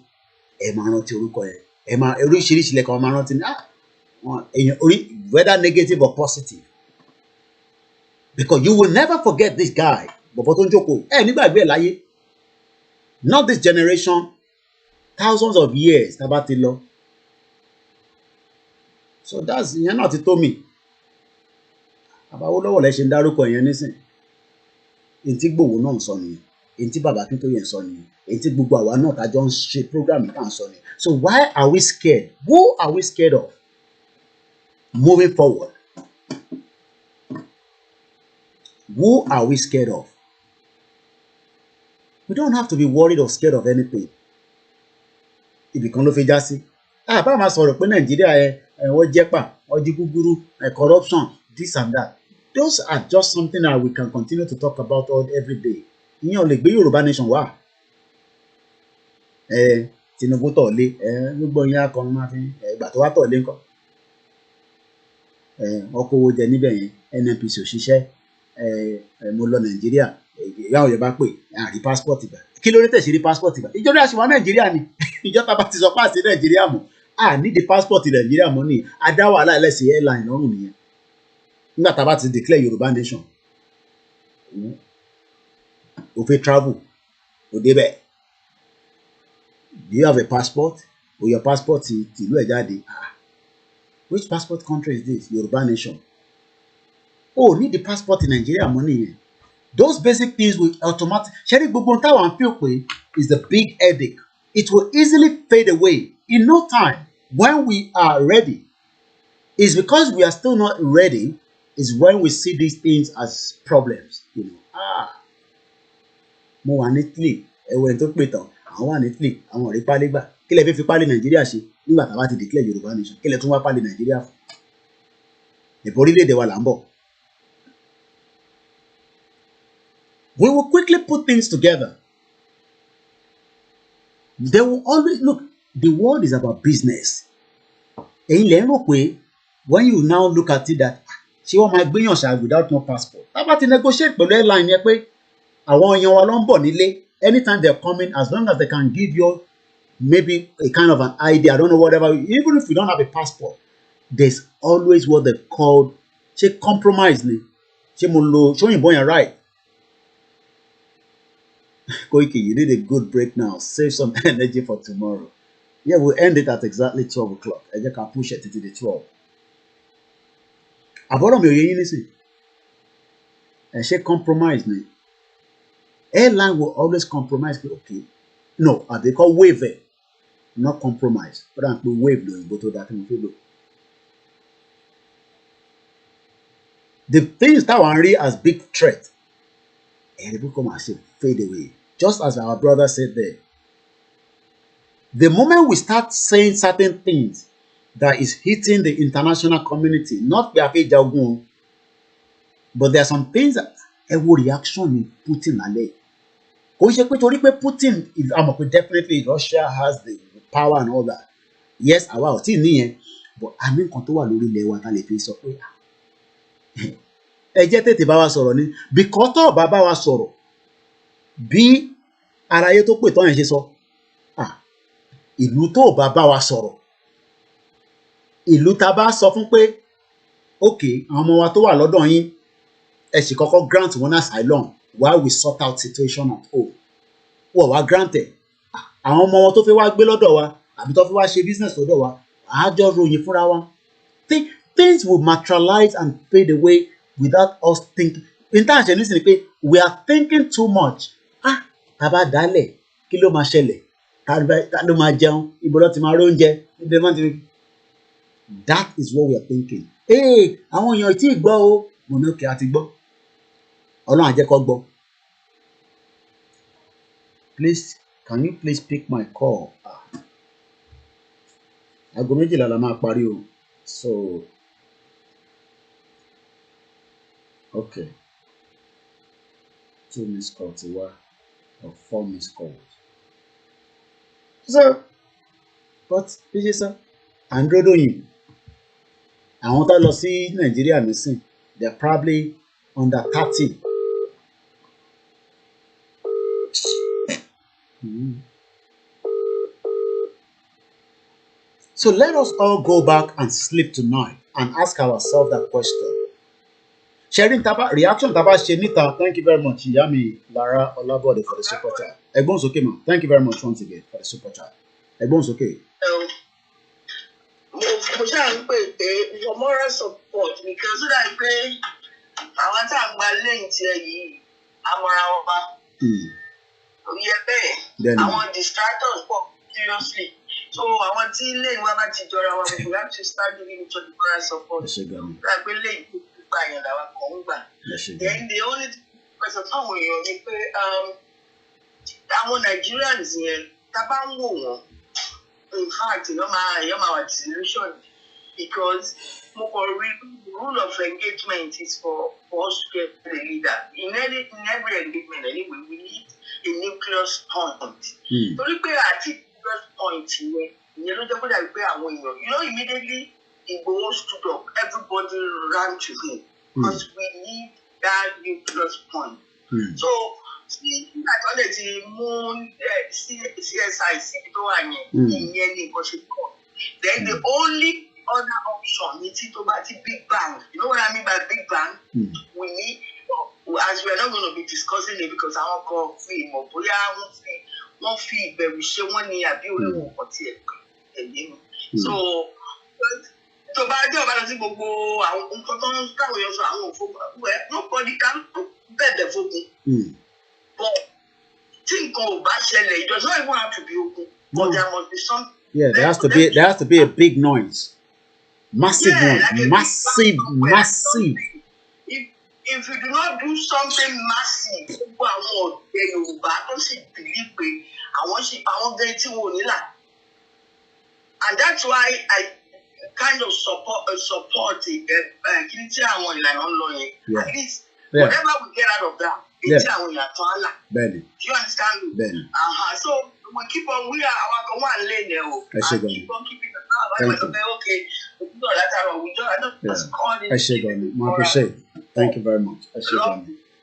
ẹ máa rántí orúkọ ẹ ẹ máa oríṣiríṣi lẹ́kọ̀ọ́ máa rántí èèyàn whether negative or positive, because you will never forget this guy bọ̀bọ̀ tó ń jókòó nígbàgbé ẹ̀ láyé, not this generation, thousands of years tá bá ti lọ. So that's ìyẹn náà ti tó mi. Àbáwọ́ lọ́wọ́ lẹ́ ṣe ń dárúkọ ìyẹn nísìn. Èyí tí Ìgbòho náà ń sọ nìyẹn. Èyí tí bàbá Akíntóyè ń sọ nìyẹn. Èyí tí gbogbo àwa náà tájọ ń ṣe program yìí náà ń sọ nìyẹn. So why are we scared? Who are we scared of? Moving forward. Who are we scared of? We don't have to be worried or scared of anything. Ibìkan ló fi já sí. Bá máa sọ̀rọ̀ pé Nàìjíríà wọ́n jẹ́pà, wọ́n jí gúgúrú, corruption, this and that. Those are just something that we can continue to talk about every day. Ìyẹn ò lè gbé Yorùbá nation wá. Tinubu tọ̀lé, gbogbo yẹn akọrin máa fi ìgbà tó wá tọ̀lé ńkọ́. Ọkọ̀ owó jẹ níbẹ̀ yẹn, NNPC òṣìṣẹ́, mo lọ Nàìjíríà, ìyá òye bá pè, àrí passport ìgbà. Kí ló dé tẹ̀ sí rí passport ìgbà? Ìjọba àṣìwá Nàìjíríà ni. Ìjọba bá ti sọ pé àti Nàìjíríà mọ̀. Ní the passport Nàìjíríà mọ́ ni. Adá wàhálà ẹlẹ́sìn airline lọ́rùn nìyẹn. Nígbà tá a bá ti declare Yorùbá nation. O fẹ́ travel, o débẹ̀. Do you have a passport? Or your passport ti ìlú ẹ̀ jáde? Which passport country is this? Yorùbá nation. Need the passport in Nigeria money. Those basic things will automatically. Ṣẹ́rí gbogbo táwọn feel pé is the big headache. It will easily fade away in no time when we are ready. It's because we are still not ready is when we see these things as problems. Mo wà ní Italy, ẹ̀wọ̀n tó pè tán, àwọn wà ní Italy, àwọn ọ̀rẹ́ pálí gbà. Kí lẹ fi pálí Nàìjíríà ṣe nígbà tá a bá ti declare Yorùbá nation? Kí lẹ tún wá pálí Nàìjíríà fún? Ìbò orílẹ̀-èdè wa là ń bọ̀. We will quickly put things together. They will always look. The world is about business. Ẹ̀yin lẹ ń rò pé when you now look at it that ṣé wọ́n máa gbéyàn ṣá without no passport. Tá bá ti negotiate pẹ̀lú airline yẹn pé àwọn èèyàn wa ló ń bọ̀ nílé anytime they're coming, as long as they can give you maybe a kind of an idea, I don't know, whatever, even if you don't have a passport, there's always what they call ṣe compromise ni. Ṣé mo lo ṣóyìnbó yẹn right? Koiki, you did a good break now. Save some energy for tomorrow. Yeah, we'll end it at exactly 12 o'clock. I just can push it to the 12. Àbọ̀rọ̀ mi ò yé yín nísìn. she compromise me. Airline will always compromise. Okay, no, they call waiver, not compromise. But I'm waive doing go to that thing. The things that one read as big threat, and people come and say fade away. Just as our brother said there. The moment we start saying certain things that is hitting the international community, not but there are some things that every reaction in Putin ale. Putin is definitely Russia has the power and all that. Yes, our team, but I mean control lórí ilẹ̀ wa ta lè fi sọ pé ẹ jẹ́ tètè bá wa sọ̀rọ̀ ni because tó bá bá wa sọ̀rọ̀ bí aráyé tó pè tán yẹn ṣe sọ ìlú tó bá bá wa sọ̀rọ̀ ìlú tá bá sọ fún pé okay àwọn ọmọ wa tó wà lọ́dọ̀ yín ẹ sì kọ́kọ́ grant wọn asylum while we sort out situation at home wọ́n wá granted àwọn ọmọ wọn tó fẹ́ wá gbé lọ́dọ̀ wa àbí tó fẹ́ wá ṣe business lọ́dọ̀ wa àájọ ròyìn fúnra wa things will materialize and fade away without us thinking in that sense ni pé we are thinking too much tàbá dálẹ̀ kí ló máa ṣẹlẹ̀ ta ló máa jẹun ibo ló ti máa róúnjẹ that is what we are thinking àwọn èèyàn tí ì gbọ́ o mo ní òkè àti gbọ́ ọlọ́run á jẹ́ kó gbọ́ please can you please pick my call aago 12:00 la máa parí o so okay 2 missed calls ti wá or 4 missed calls so but bí ṣe sọ androdo yìí àwọn tó lọ sí Nàìjíríà nísìn they are probably under 30. So let us all go back and sleep tonight and ask ourselves that question. Sharing taba reaction taba Shenita, thank you very much. Yami Lara Olabode for the super chat. Egbon's okay, man. Thank you very much once again for the super chat. Egbon's okay. For moral support because I pray I want to have my link here. I'm I want distractors seriously. So I want to learn what I teach we have to start giving each other moral support. Then the only person our Nigerians here, in fact, my solution because rule of engagement is for us to get the leader. In every engagement, anyway, we need a nucleus point. So look at it. Point here, immediately IGBOHO stood up, everybody ran to him because we need that nucleus point. So, see that on the moon, CSI, then the only other option is to big bang. You know what I mean by big bang? We need, as we are not going to be discussing it because I won't call free, but wọ́n fi ìbẹ̀rù ṣe wọ́n ní àbí orí wọn kò tiẹ̀ ẹ̀yẹ mi. So tó bá jẹ́ ọ̀bá lọ sí gbogbo àwọn nǹkan tó ń káwọn èèyàn sọ àwọn òfófó nobody can bẹ̀bẹ̀ fógun. But tí nǹkan ò bá ṣẹlẹ̀ it does not even have to be ogun. But there must be some. Yeah, there has to be a big noise, massive noise, like massive. If you do not do something massive, Yoruba don't see believe me. I want them to and that's why I kind of support the at least whatever we get out of that, do you understand me? So we keep on we are our one lane there. Keep on keeping Thank you very much.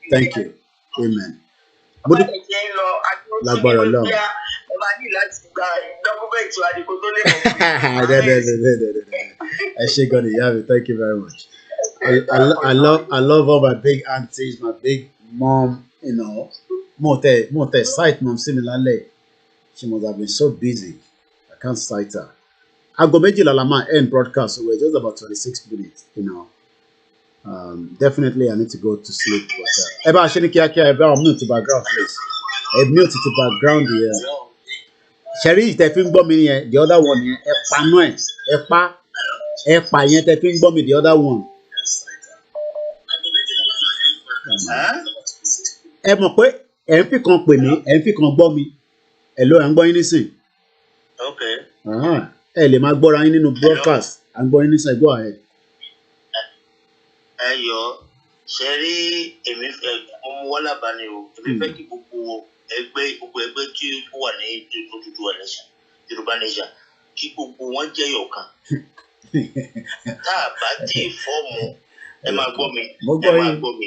Thank you. Amen. Thank you very much. I love all my big aunties, my big mom, you know. Mote sight mom similarly. She must have been so busy. I can't cite her. I'll go make you end broadcast, so we're just about 26 minutes, you know. Definitely I need to go to sleep. But ẹ bá ṣe ní kíákíá ẹ bá wọn mute background please. Ẹ mute the background here. Ṣẹ̀rí ìtẹ̀ fi ń gbọ́ mi yẹn the other one yẹn ẹ panú ẹ̀ ẹ pa yẹn tẹ̀ fi ń gbọ́ mi the other one. Ẹ mọ̀ pé ẹ̀ ń fi kan pè mí ẹ̀ ń fi kan gbọ́ mi ẹ̀ ló ẹ̀ ń gbọ́ yín nísìn. Ẹ lè máa gbọ́ra yín nínú broadcast à ń gbọ́ yín nísìn go ahead. Ẹ yọ ṣe rí èmi fẹ́ ọmọ wọlé abáni o èmi fẹ́ kí gbogbo ẹgbẹ́ tí ó wà ní Yorùbá nation kí gbogbo wọn jẹ́ yọ̀kan tá a bá tí ì fọ́ọ̀mù ẹ máa gbọ́ mi ẹ máa gbọ́ mi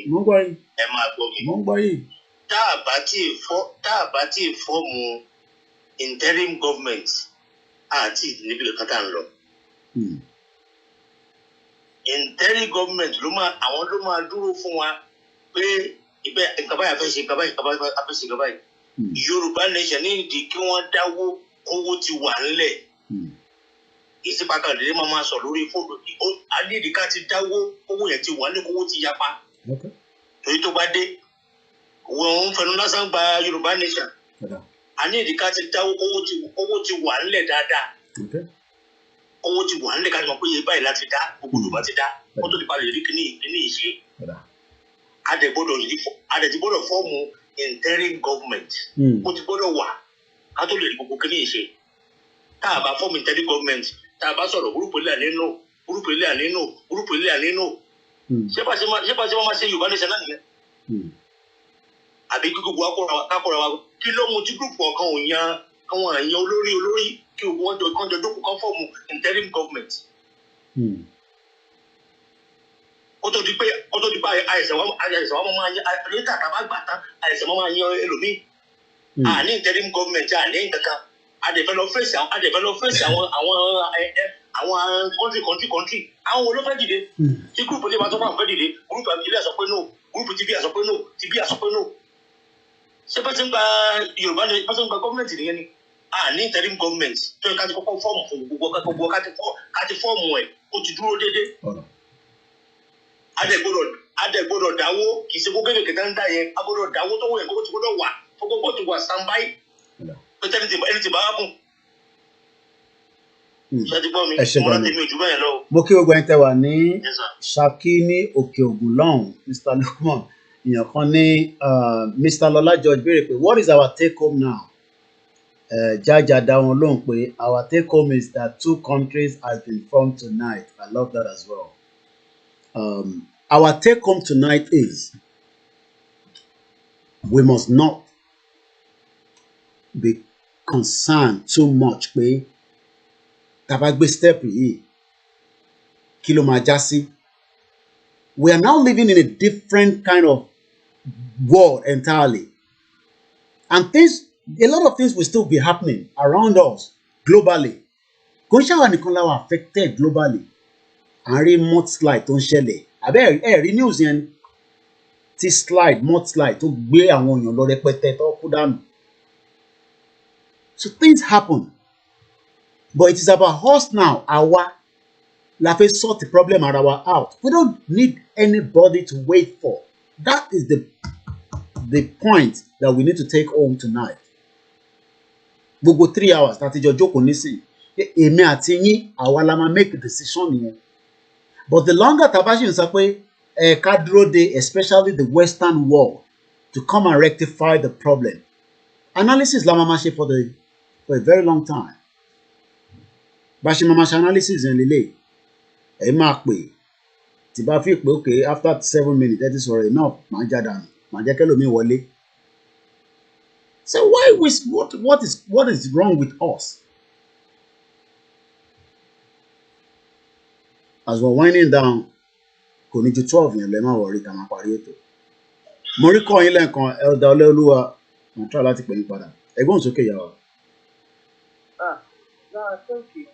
ẹ máa gbọ́ mi tá a bá tí ì fọ́ọ̀mù interim government àti níbi kankan tá à ń lọ. Interim government àwọn ló máa dúró fún wa pé ibẹ̀ nǹkan báyìí fẹ́ ṣe nǹkan báyìí fẹ́ ṣe nǹkan báyìí. Yorùbá nation ní ìdí kí wọ́n dáwó owó ti wà nílẹ̀. Ìsìpàkàndé máa sọ lórí fóònù adídì ká ti dáwó owó yẹn ti wà ní owó ti yapa. Torí tó bá dé wọ́n ń fẹnu lásán gba Yorùbá nation. Adídì ká ti dáwó owó ti wà nílẹ̀ dáadáa. Owó ti wà nílẹ̀ ká ti mọ̀ pé iye báyìí láti dá gbogbo Yorùbá ti dá kó tó di palẹ̀ rí kíní ìṣe. Adẹ̀ ti gbọ́dọ̀ fọ́ọ̀mù interim government. Ó ti gbọ́dọ̀ wà ká tó lè rí gbogbo kíní ìṣe. Tá a bá fọ́ọ̀mù interim government tá a bá sọ̀rọ̀ gúrúùpù ilé ànínú ṣé bá ṣe máa ṣe Yorùbá nation náà nìyẹn. Àbí kí gbogbo akọ̀rọ̀ wa kí ló mú tí gúrúùpù ọ̀kan ò yan àwọn èèyàn olórí kí wọ́n jọ jókòó kan fọ́ọ̀mù interim government. Ó tó di pé àìsàn wọn máa yan létà tàbá gbà tán àìsàn wọn máa yan ẹlòmíì. Àní interim government àní nǹkankan àdèfẹ́lọ́ fèsì àwọn country àwọn wo ló fẹ́ dìde tí gúrùpù ilé wa tó máa fẹ́ dìde gúrùpù ilé àsọ pé no gúrùpù tv àsọ pé no tv àsọ pé no. Ṣé bá ti ń gba Yorùbá ni bá ti ń gba gọ́ọ̀mẹ̀ntì nìyẹn ni ní interim government tó yẹ ká ti kọ́kọ́ fọ́ọ̀mù fún gbogbo ká ti fọ́ọ̀mù ẹ̀ ó ti dúró déédé. Adẹ̀gbọ́dọ̀ dáwó kì í ṣe gbogbo kékeré ń dá yẹn agbọ́dọ̀ dáwó tó wọ̀ yẹn kó ti gbọ́dọ̀ wà gbogbo ti wà standby pété ẹni ti bá wà kùn. Mo kí gbogbo ẹni tẹ́ wà ní Ṣakí ní Òkè Ògùn lọ́hùn Mr. Lukman èèyàn kan ní Mr. Lọlá George béèrè pé what is our take home now? Jaja dá wọn lóhùn pé our take home is that 2 countries has been formed tonight. I love that as well. Our take home tonight is we must not be concerned too much pé tàbá gbé step yìí kí ló máa já sí. We are now living in a different kind of world entirely, and a lot of things will still be happening around us globally. Kò ń ṣàwọn nìkan la wà affected globally. À ń rí mudslide tó ń ṣẹlẹ̀ àbẹ́ rí news yẹn tí mudslide tó gbé àwọn èèyàn lọ rẹpẹtẹ tó kú dànù. So things happen. But it is about us now. Àwa la fẹ́ sort the problem ara wa out. We don't need anybody to wait for. That is the point that we need to take home tonight. Gbogbo 3 hours láti jọ jókòó nísìn. Èmi àti yín àwa la máa make a decision yẹn. But the longer tabashi ń sọ pé ká dúró de especially the Western world to come and rectify the problem. Analysis la máa ṣe for a very long time. Bá ṣe máa ṣe analysis yẹn lélẹ̀ ẹ máa pè tí bá fi pé okay after 7 minutes that is already enough máa já dànù máa jẹ́ kẹ́lòmíì wọlé. So what is wrong with us? As we're winding down kò ní ju 12 yẹn lẹ́ máa wọ̀rí ká máa parí ètò. Mo rí kọ́ yín lẹ́ẹ̀kan Elder Ọlẹ́olúwa mo try láti pè yín padà ẹgbọ́n sókè yà wá. Thank you.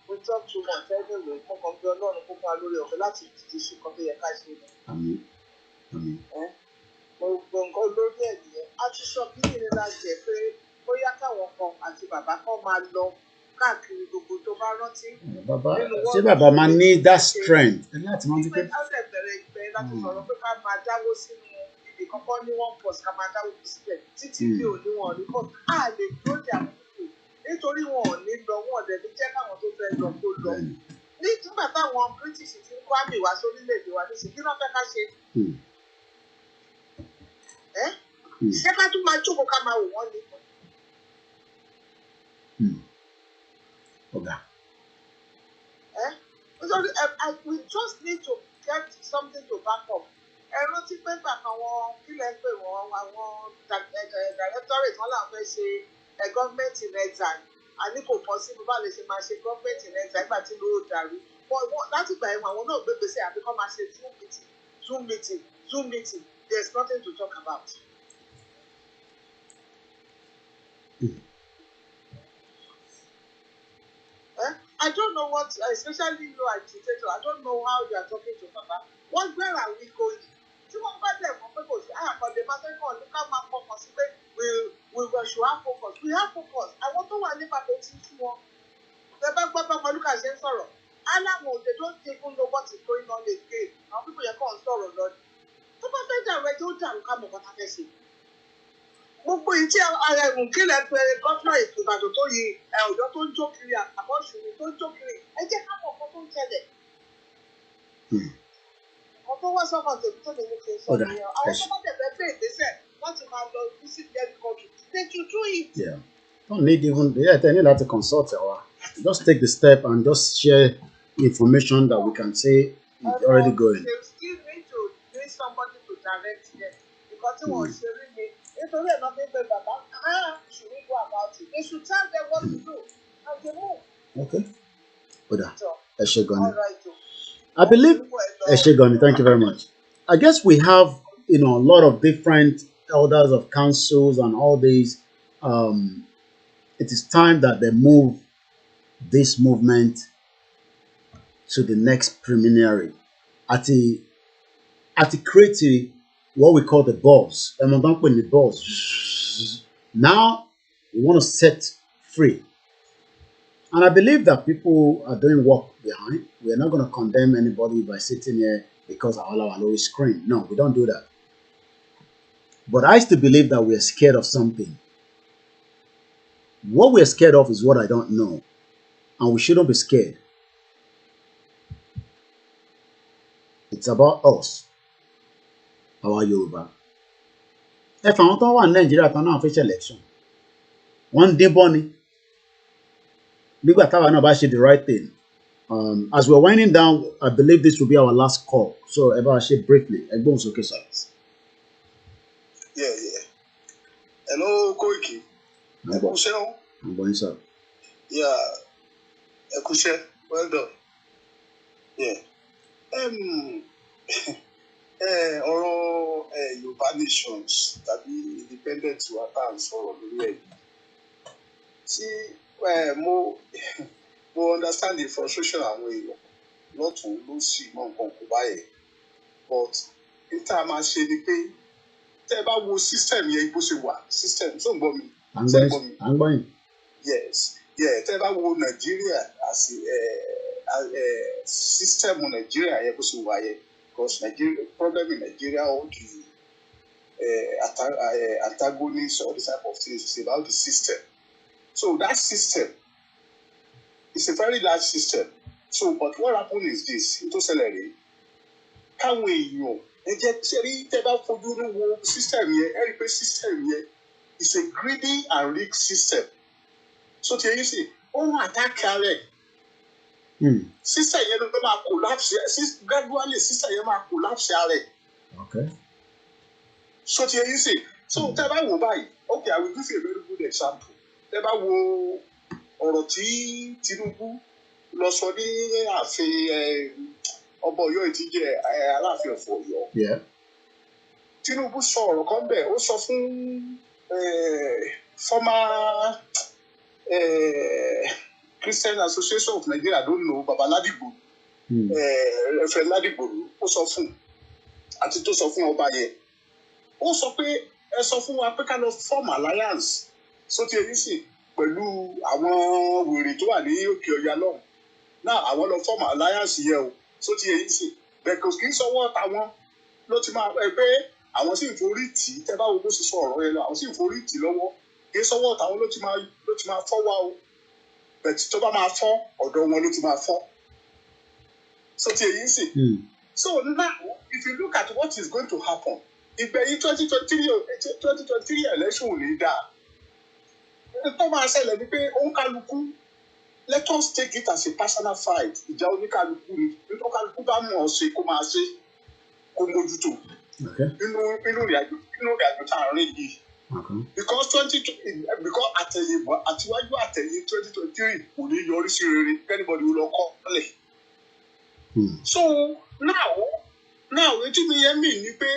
We talk too much anyway. Mo kàn bí Ọlọ́run kó fún wa lórí ọ̀fẹ́ láti ti ṣe kan tó yẹ ká ṣe. Àmín. Àmín. Mo gbọ́ nǹkan lórí ẹ̀ nìyẹn. A ti sọ kí nìyẹn la jẹ́ pé bóyá káwọn kan àti bàbá kan máa lọ káàkiri gbogbo tó bá rántí. Bàbá ṣé bàbá máa ní that strength láti rántí pé. ó lè bẹ̀rẹ̀ ìgbẹ́ láti sọ̀rọ̀ pé ká máa dáwó sínú ibì kankan ní one post ká máa dáwó síbẹ̀ títí bí òní wọn ní pọ̀ á lè dúró de àwọn pípò nítorí wọn ò ní lọ wọn ọ̀dẹ̀ ní jẹ́ káwọn tó fẹ́ lọ kó lọ. nígbà táwọn British ti ń kó àmì wá sórílẹ̀-èdè wa ní sí kí wọ́n fẹ́ ká ṣe. ṣé ká tún máa jókòó ká máa wò wọ́n ní. Ọ̀gá. We just need to get something to back up. Ẹ̀rọ tí pé gbà kan wọn kílẹ̀ pé wọ́n àwọn directorate wọn làwọn fẹ́ ṣe government in exile. Àní kò possible bá lè ṣe máa ṣe government in exile nígbà tí ló dàrú. Láti gbà ẹ̀wọ̀n àwọn náà gbé gbèsè àbí kọ́ máa ṣe Zoom meeting. There's nothing to talk about. I don't know what, especially you agitator, I don't know how you are talking to Baba. Where are we going? Tí wọ́n bá dẹ̀ mọ́ pé kò sí àkọlé máa fẹ́ kàn ní ká máa focus sí pé we should have focus. We have focus. Àwọn tó wà nípa tó ti fún wọn. Ṣé bá gbọ́ bá Mọ̀lúkà ṣe ń sọ̀rọ̀? Aláwọ̀ òde don't even know what is going on again. Àwọn pípọ̀ yẹn kàn ń sọ̀rọ̀ lọ. Tó bá fẹ́ dàrú ẹjọ́ ó dàrú ká mọ̀ kọ́ta fẹ́ ṣe. Gbogbo yìí tí ara ẹ̀rùn kílẹ̀ pé gọ́fúnà ètò Ìbàdàn tó yí ọ̀dọ́ tó ń jó kiri àbọ̀ṣùnì tó ń jó kiri ẹ jẹ́ ká mọ̀ nǹkan tó ń ṣẹlẹ̀. Àwọn tó wá sọ́mọ tèmi tó lè ní kí n sọ nìyẹn. Àwọn tó bá tẹ̀lé pé ìgbésẹ̀ láti máa lọ visit their country they should do it. Yeah. Don't need even they need to consult our. Just take the step and just share information that we can say is already going. They still need to bring somebody to direct them because they won't share with me. Nítorí ẹ̀ náà fi ń pe bàbá, should we go about it? They should tell them what to do and they move. Okay. Oda, ẹ ṣé gan ni. I believe ẹ ṣé gan ni. Thank you very much. I guess we have, a lot of different elders of councils and all these. It is time that they move this movement to the next preliminary. At the creative, what we call the boss. The boss. Now we want to set free. And I believe that people are doing work behind. We are not going to condemn anybody by sitting here because our always scream. No, we don't do that. But I still believe that we are scared of something. What we are scared of is what I don't know. And we shouldn't be scared. It's about us. Our Yoruba. If I want to win Nigeria, I not face election. One day, Bonnie. The right thing. As we're winding down, I believe this will be our last call. So, about briefly. Okay, sir. Yeah. Hello, Koiki. I'm going, sir. Yeah. Ekushe. Well done. Yeah. Ọ̀rọ̀ Yorùbá nations tàbí independent wa tá à ń sọ̀rọ̀ lórí ẹ̀. Tí mo understand the frustration àwọn èèyàn lọ́tùn lósì mọ́ nǹkan kò báyẹn. But níta máa ṣe ni pé tẹ́ ẹ bá wo system yẹn bó ṣe wà system tó ń gbọ́ mi. I'm going. Yes. Yeah. Tẹ́ ẹ bá wo Nàìjíríà àti system Nàìjíríà yẹn bó ṣe wà yẹn. Because Nigeria problem in Nigeria, all the antagonists, all this type of things is about the system. So that system is a very large system. So, but what happened is this: into salary, can we system here? Every system here is a greedy and rigged system. So, you see, attack Kale. Sister yẹn ló máa collapse gradually sister yẹn máa collapse rẹ̀. Okay. So ti ẹyin sè so tẹ́ bá wò báyìí okay I will give you a very good example tẹ́ bá wo ọ̀rọ̀ tí Tinubu lọ sọ ní ààfin ọba Ọ̀yọ́ tí jẹ́ Aláàfin of Ọ̀yọ́. Tinubu sọ ọ̀rọ̀ kan bẹ́ẹ̀ ó sọ fún former Christian Association of Nigeria, I don't know, Baba Ladigboro, Reverend Ladigboro, ó sọ fún àti tó sọ fún ọba yẹn. Ó sọ pé ẹ sọ fún wa pé ká lọ form alliance. So ti èyí sì pẹ̀lú àwọn wèrè tó wà ní òkè ọ̀yà lọ́hùn náà àwọn lọ fọ́ọ̀mù alliance yẹn o tó ti yẹ yín sí bẹ́ẹ̀ kò kì í sọ́wọ́ táwọn ló ti máa pé àwọn sì ń forí tì í tẹ́ bá wo bó ṣe sọ ọ̀rọ̀ yẹn lọ àwọn sì ń forí tì í lọ́wọ́ kì í sọ́wọ́ táwọn ló ti máa fọ́ wá o bẹ́ẹ̀ tó bá máa fọ́ ọ̀dọ̀ wọn ló ti máa fọ́ tó ti yẹ yín sí. So now if you look at what is going to happen ìgbẹ̀yìn 2023 election ò ní dáa tó máa ṣẹlẹ̀ ni pé òun kálukú let us take it as a personal fight ìjà oníkálukú ni nítorí kálukú bá mọ̀ ọ́ ṣe kó máa ṣe kó mójútó nínú ìrìnàjò tá a rìn yìí because àtiwájú àtẹ̀yìn 2023 kò ní yọrí sí rere anybody will lọ kọ́ ọ́lẹ̀. So now etí mi yẹn mì ní pé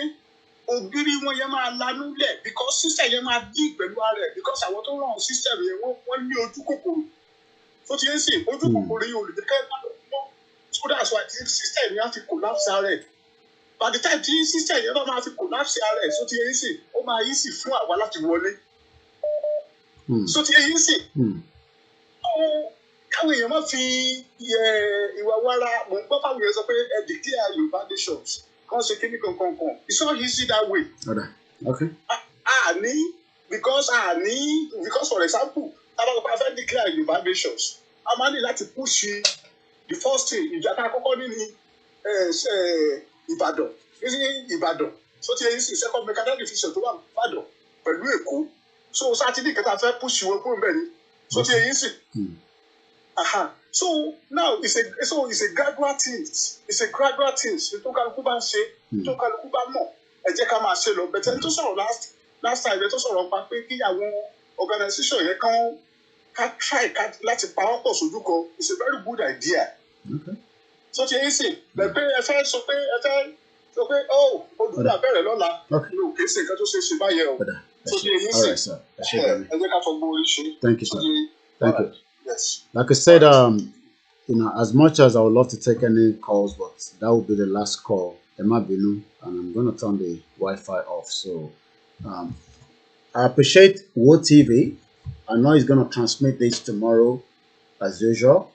ògiri wọn yẹn máa lanú lẹ̀ because system yẹn máa dí pẹ̀lú ara ẹ̀ because àwọn tó ràn system yẹn wọ́n ní ojú kòkòrò tó ti ń sìn ojú kòkòrò yìí ò lè kẹ́ ẹ̀ lọ́wọ́ so that's why the system yẹn á fi collapse ara ẹ̀ by the time tí system yẹn bá máa fi collapse ara ẹ̀ so ti ń sìn ó máa yí sí fún àwa láti wọlé so ti ń sìn káwọn èèyàn máa fi ìwà wára mò ń gbọ́ fáwọn èèyàn sọ pé ẹ declare Yorùbá nations kan ṣe kíní kankan it's not easy that way. Okay. Because for example tábàlùpà fẹ́ declare Yorùbá nations a máa ní láti push the first thing ìjà tá a kọ́kọ́ ní ní Ìbàdàn so ti èyí sì second mechanical division tó wà Ìbàdàn pẹ̀lú Èkó so sátidé kẹta fẹ́ push wọn kúrò bẹ́ẹ̀ ni so ti èyí sì. So now it's a gradual thing. It's a gradual thing. Tó kálukú bá ń ṣe, tó kálukú bá mọ̀, ẹ jẹ́ ká máa ṣe lọ. Bẹ̀tẹ̀ ní tó sọ̀rọ̀ last time tó sọ̀rọ̀ pa pé kí àwọn organisation yẹn ká try láti pa wọ́n pọ̀ sójú kan. It's a very good idea. So ti yín sìn, bẹ̀ẹ̀ ẹ fẹ́ sọ pé olùdó abẹ́rẹ́ lọ́la. Mi ò kì í ṣe nǹkan tó ṣe báyẹn o. So ti yín sìn, ẹ jẹ́ ká fọgbọ́n orí ṣe. Thank you, sir. Thank you. Yes. Like I said, as much as I would love to take any calls, but that will be the last call. Emma Binu, and I'm going to turn the Wi-Fi off. So I appreciate Wo TV. I know it's going to transmit this tomorrow, as usual,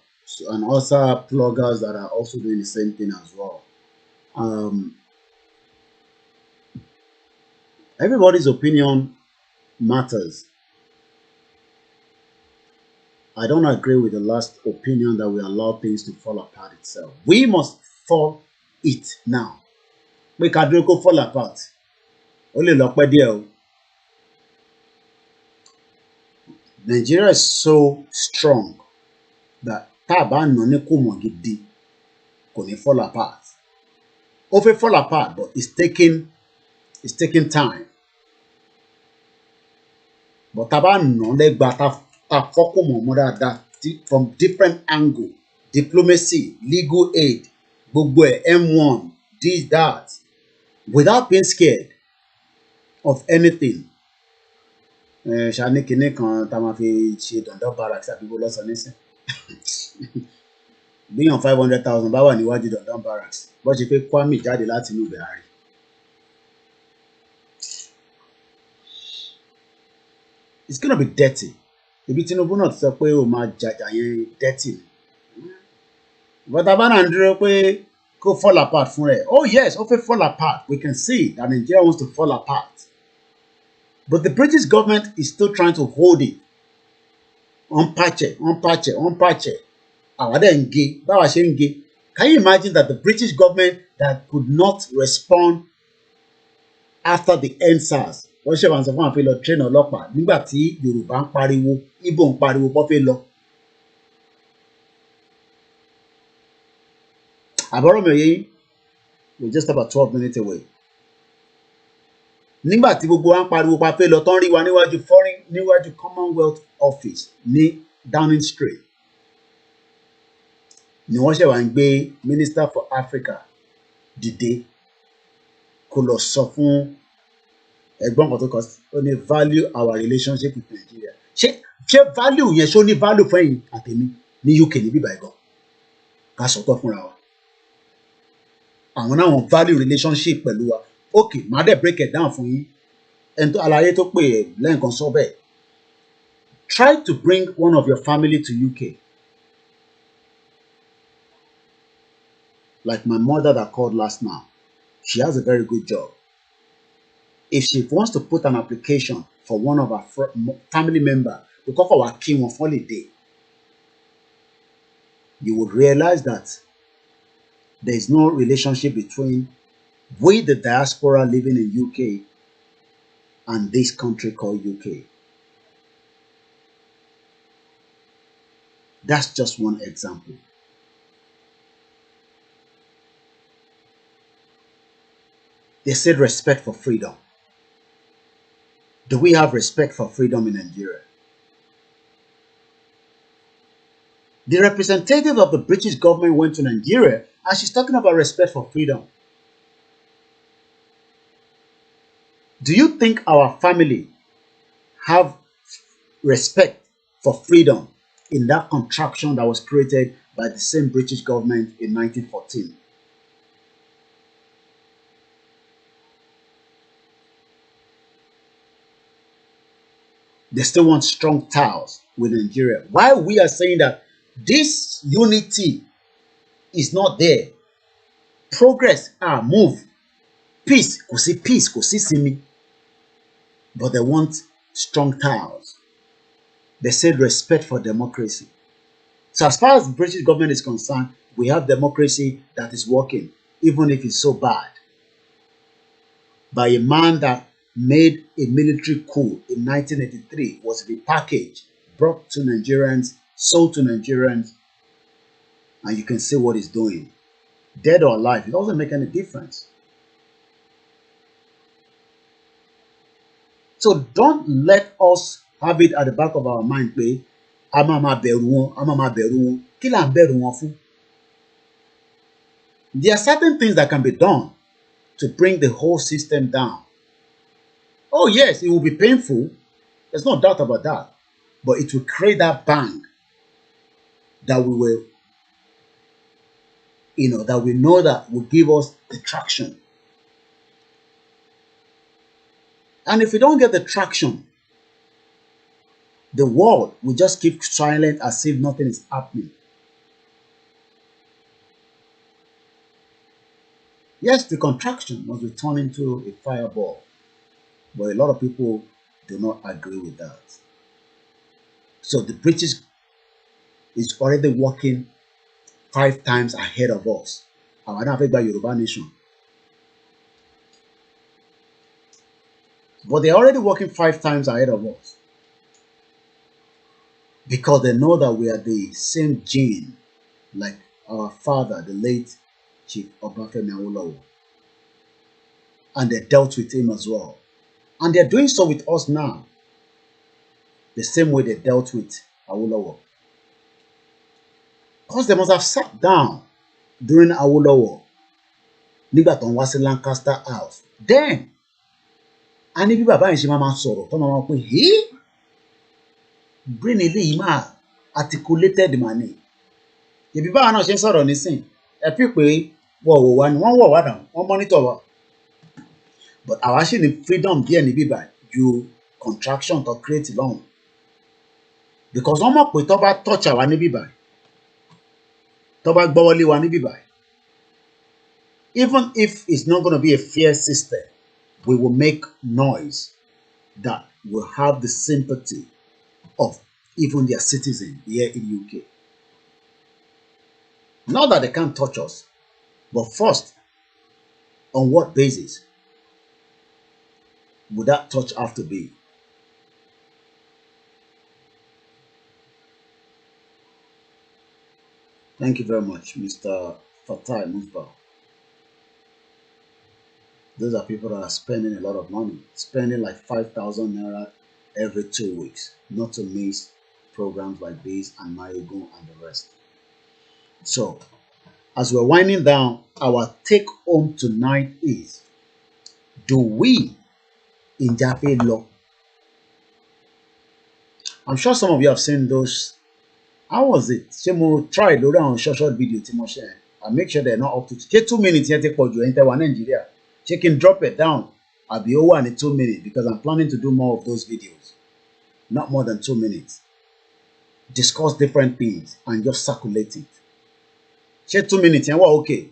and also bloggers that are also doing the same thing as well. Everybody's opinion matters. I don't agree with the last opinion that we allow things to fall apart itself. We must fall it now. We can't go fall apart. Only look by there. Nigeria is so strong that Taba no ne kumo gidi koni fall apart. Over fall apart, but it's taking time. But Taba no le gbata from different angle, diplomacy, legal aid, M1, this, that, without being scared of anything. Shani kini kan ta ma fi ṣe dandan barracks àbí bó lọ́sàn nísìn. Bíyàn 500,000 bá wà níwájú dandan barracks. Bó ṣe pé Kwame jáde láti inú Buhari. It's gonna be dirty. Ibi Tinubu náà ti sọ pé ó máa jàjà yẹn dirty. But Abana ń dúró pé kó fall apart fún rẹ̀. Oh yes, ó fẹ́ fall apart. We can see that Nigeria wants to fall apart. But the British government is still trying to hold it. Unpatch. Àwa dẹ̀ ń gé. Báwa ṣe ń gé. Can you imagine that the British government that could not respond after the EndSARS? Wọ́n ṣe wà ń sọ fún àwọn fẹ́ lọ train ọlọ́pàá nígbà tí Yorùbá ń pariwo, Igbo ń pariwo pọ́ fẹ́ lọ. Àbọ̀rọ̀ mi ò yé yín, we're just about 12 minutes away. Nígbà tí gbogbo wa ń pariwo pa fẹ́ lọ tán rí wa níwájú Commonwealth Office ní Downing Street ni wọ́n ṣe wà ń gbé Minister for Africa dìde kó lọ sọ fún ẹ̀gbọ́n kan tó kọ ó ní value our relationship with Nigeria. Ṣé value yẹn ṣó ní value fún ẹ̀yin àtẹ̀mí ní UK ní bíbá ẹ̀gọ́ ká sọ̀tọ̀ fúnra wa. Àwọn náà wọ́n value relationship pẹ̀lú wa. Okay, màá dẹ̀ break it down fún yín. Ẹni tó àlàyé tó pè lẹ́ǹkan sọ bẹ́ẹ̀. Try to bring one of your family to UK. Like my mother that called last now. She has a very good job. If she wants to put an application for one of our family members to call for our king of holiday, you would realize that there is no relationship between we, the diaspora living in UK, and this country called UK. That's just one example. They said respect for freedom. Do we have respect for freedom in Nigeria? The representative of the British government went to Nigeria and she's talking about respect for freedom. Do you think our family have respect for freedom in that contraction that was created by the same British government in 1914? They still want strong ties with Nigeria. Why we are saying that this unity is not there. Progress, move. Peace, go see peace, go see me. But they want strong ties. They said respect for democracy. So as far as the British government is concerned, we have democracy that is working, even if it's so bad. By a man that made a military coup in 1983, was repackaged, brought to Nigerians, sold to Nigerians, and you can see what he's doing. Dead or alive, it doesn't make any difference. So don't let us have it at the back of our mind, pé a máa bẹ̀rù wọn, kí là ń bẹ̀rù wọn fún? There are certain things that can be done to bring the whole system down. Oh yes, it will be painful. There's no doubt about that. But it will create that bang that we will, that we know that will give us the traction. And if we don't get the traction, the world will just keep silent as if nothing is happening. Yes, the contraction must be turned into a fireball. But a lot of people do not agree with that. So the British is already working 5 times ahead of us. Our Yoruba nation. But they're already working 5 times ahead of us. Because they know that we are the same gene, like our father, the late Chief Obafemi Awolowo. And they dealt with him as well. And they're doing so with us now. The same way they dealt with Awolowo. Because they must have sat down during Awolowo, nígbà tó ń wá sí Lancaster House. Then, a ní bí bàbá yẹn ṣe máa sọ̀rọ̀ tó máa pé, brain eléyìí máa articulated mà ní. Ìbí báwa náà ṣe ń sọ̀rọ̀ nísìn, ẹ fi pé wọ́n wò wá ni wọ́n wọ̀ wá dà wọ́n monitor wa. But àwa ṣì ní freedom díẹ̀ ní bíbá ju contraction to create long. Because wọ́n mọ̀ pé tó bá touch àwa ní bíbá, tó bá gbọ́wọ́lé wa ní bíbá, even if it's not going to be a fair system, we will make noise that will have the sympathy of even their citizens here in UK. Not that they can't touch us, but first, on what basis would that touch have to be? Thank you very much, Mr. Fatai Musbah. Those are people that are spending a lot of money, spending like 5,000 naira every 2 weeks, not to miss programs like this and Mayogun and the rest. So, as we're winding down, our take home tonight is, do we in Japan law? I'm sure some of you have seen those. How was it? Shemo tried load on short video Timo share and make sure they're not up to 2 minutes here take for you enter one Nigeria. Check and drop it down. I'll be over in 2 minutes because I'm planning to do more of those videos. not more than 2 minutes. Discuss different things and just circulate it. Share 2 minutes and well, okay.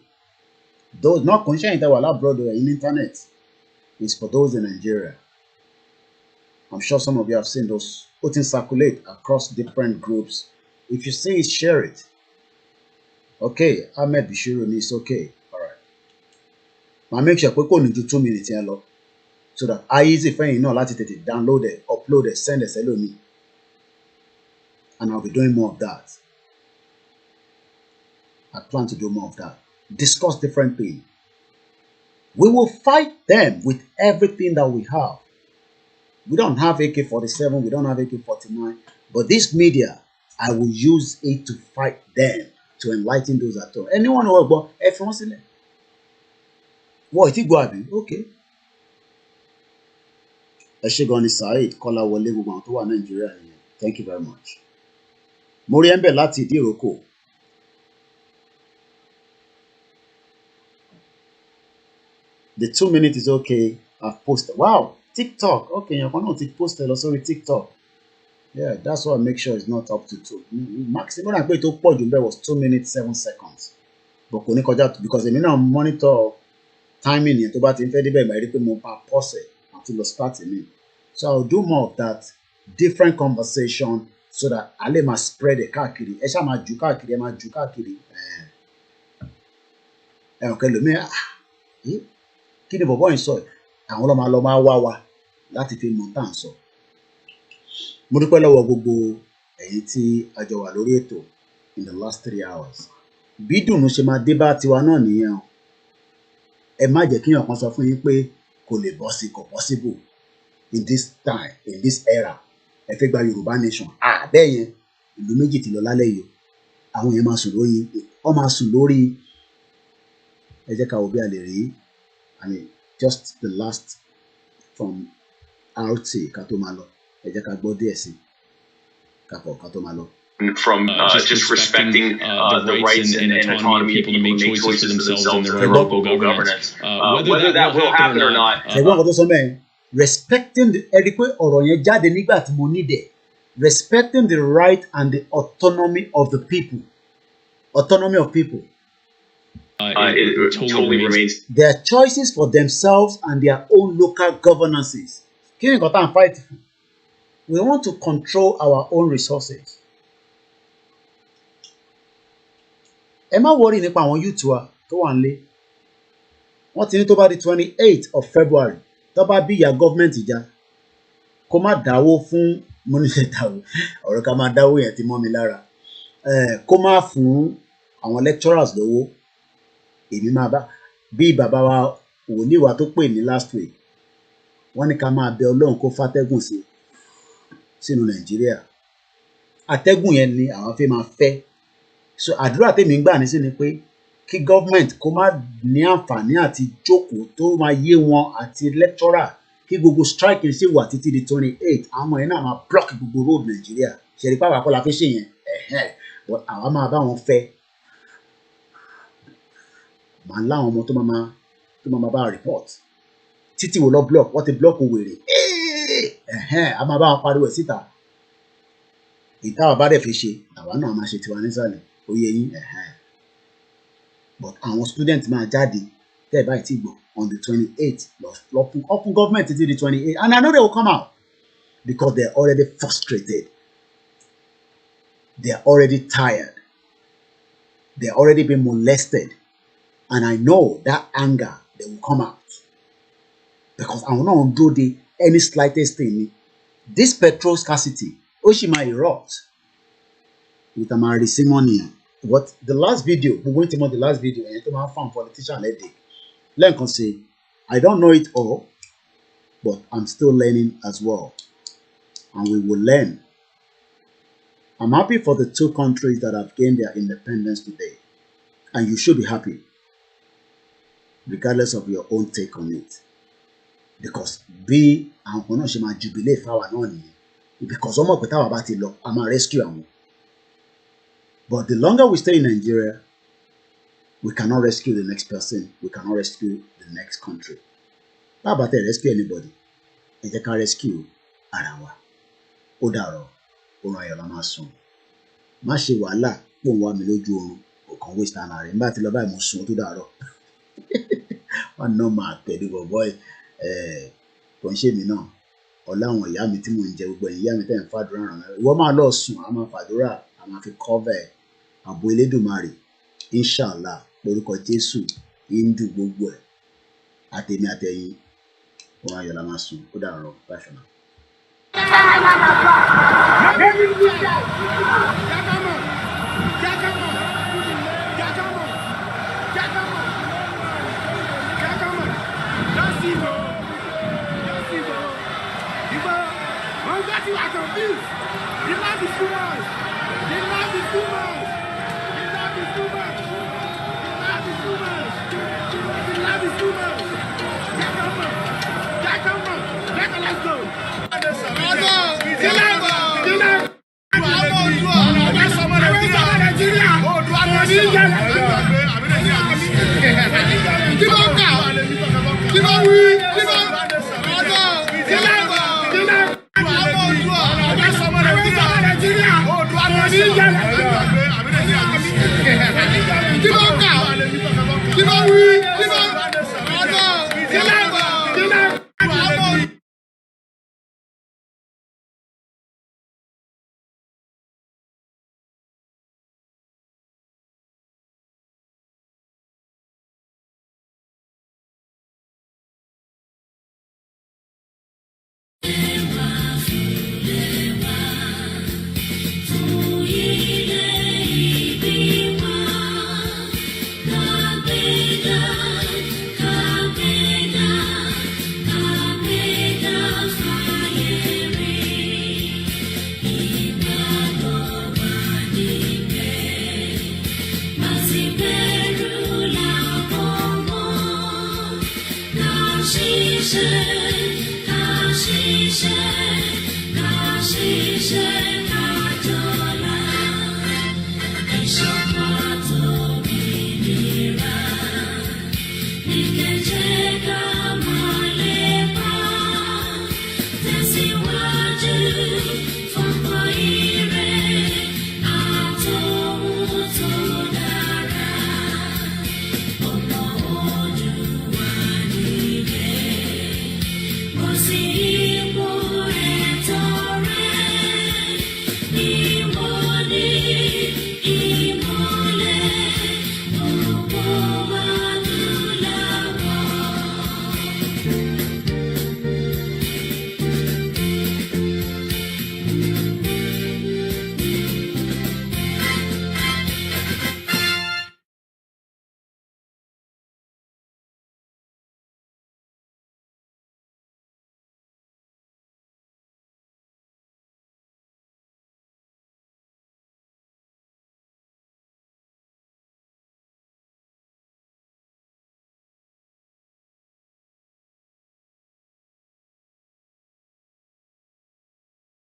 Those not concerned that were abroad or in internet is for those in Nigeria. I'm sure some of you have seen those putting circulate across different groups. If you see it, share it. Okay, Ahmed Bishiru is okay. Alright. But make sure we need to 2 minutes here, so that I easy for you know let it download it, upload it, send it, hello me. And I'll be doing more of that. I plan to do more of that. Discuss different things. We will fight them with everything that we have. We don't have AK-47, we don't have AK-49, but this media, I will use it to fight them, to enlighten those at all. Anyone who will go, what it go abi? Okay. Eshegoni Said, Kola Wole gbogbo àwọn tó wà Nigeria. Thank you very much. Mo rí ẹ̀ńbẹ̀ láti Ìdíròkò. The 2 minutes is okay. I've posted. Wow, TikTok. Okay, you're going to post it also with TikTok. Yeah, that's why I make sure it's not up to 2. Maximum I put to was 2 minutes 7 seconds. But because they now monitor timing to about in February, I read more pause until the starting. So I'll do more of that, different conversation, so that I let my spread the kakiri. Esha ma juka kiri, ma juka kiri. Okay, let me. Kí ni bọ̀bọ́ yìí sọ àwọn ọlọ́mọ máa wá wa láti fi mọ̀ tá à ń sọ. Mo dúpẹ́ lọ́wọ́ gbogbo ẹ̀yin tí a jọ wà lórí ètò in the last 3 hours. Bí dùnú ṣe máa dé bá tiwa náà nìyẹn o. Ẹ má jẹ́ kíyàn kan sọ fún yín pé kò lè bọ́ sí kò possible in this time, in this era. Ẹ fẹ́ gba Yorùbá nation. Bẹ́ẹ̀ yẹn ìlú méjì ti lọ lálẹ́ yìí. Àwọn yẹn máa sùn lórí wọ́n máa sùn lórí ẹ jẹ́ ká wo bí a lè rí. I mean, just the last from RT Katomalo. From just respecting the rights and autonomy of people to make choices for themselves and their own local governance. Whether that will happen or not. Respecting the respecting the right and the autonomy of the people. Autonomy of people. It totally remains their choices for themselves and their own local governances. We want to control our own resources. Ẹ má worry nípa àwọn youth wa tó wà nílé. Wọ́n ti ní tó bá di 28th of February tó bá bí ìyá government ìjà kó má dáwó fún múnisẹ̀ dáwó ọ̀rọ̀ ká má dáwó yẹn ti mọ́ mi lára. Kó má fún àwọn lecturers lówó. Èmi máa bá bí bàbá wa wòlíì wa tó pè ní last week wọ́n ní ká máa bẹ Ọlọ́run kó fàtẹ́gùn sí sínú Nàìjíríà. Àtẹ́gùn yẹn ni àwọn fẹ́ máa fẹ́. So àdúrà tèmi ń gbà ní sí ni pé kí government kó má ní àǹfààní àti jókòó tó máa yé wọn àti lecturer kí gbogbo strike ṣe wà títí di 28 àwọn yẹn náà máa block gbogbo road Nàìjíríà. Ṣèrí pàápàá kọ́ la fẹ́ ṣe yẹn but àwa máa bá wọn fẹ́. Màá láwọn ọmọ tó máa bá report títí wo lọ block wọ́n ti block wèrè a máa bá wọn pariwo ẹ̀ síta ìtawà bá dẹ̀ fi ṣe àwa náà máa ṣe tiwa nísàlẹ̀ ó yẹ yín but àwọn student máa jáde tẹ́ ẹ̀ báyìí ti gbọ́ on the 28th lọ́kùn government títí di 28th and I know they will come out because they are already frustrated, they are already tired, they are already been molested. And I know that anger, they will come out. Because I will not do any slightest thing. This petrol scarcity, Oshima erupt with a ceremony. What the last video, we went to the last video, and to my farm politician led it. Let me say, I don't know it all, but I'm still learning as well. And we will learn. I'm happy for the 2 countries that have gained their independence today. And you should be happy. Regardless of your own take on it. Because bí àwọn kan náà ṣe máa jubilate fáwa náà nìyẹn. Because ọmọ pé táwa bá ti lọ, a máa rescue àwọn. But the longer we stay in Nigeria, we cannot rescue the next person. We cannot rescue the next country. Bá a bá tẹ̀ rescue anybody, ẹ jẹ́ ká rescue ara wa. ó dàrọ̀ oorun ayọ̀ la máa sùn má ṣe wàhálà pò ń wá mi lójú oorun kò kàn waste time rẹ̀ nígbà tí lọ báyìí mo sùn ó tó dàrọ̀ wọn náà máa tẹ̀lé bọ̀bọ̀ kò ń ṣe mí náà ọ̀la àwọn ìyá mi tí mò ń jẹ gbogbo ẹ̀yìn ìyá mi tẹ̀ ń fàdúrà ràn mí ìwọ máa lọ sùn a máa fàdúrà a máa fi cover ààbò Elédùmarè inshallah lórúkọ Jésù hindu gbogbo ẹ̀ àtẹ̀mí àtẹ̀yìn oorun ayọ̀ la máa sùn ó dàrọ̀ bye for now. Tẹ̀síwájú.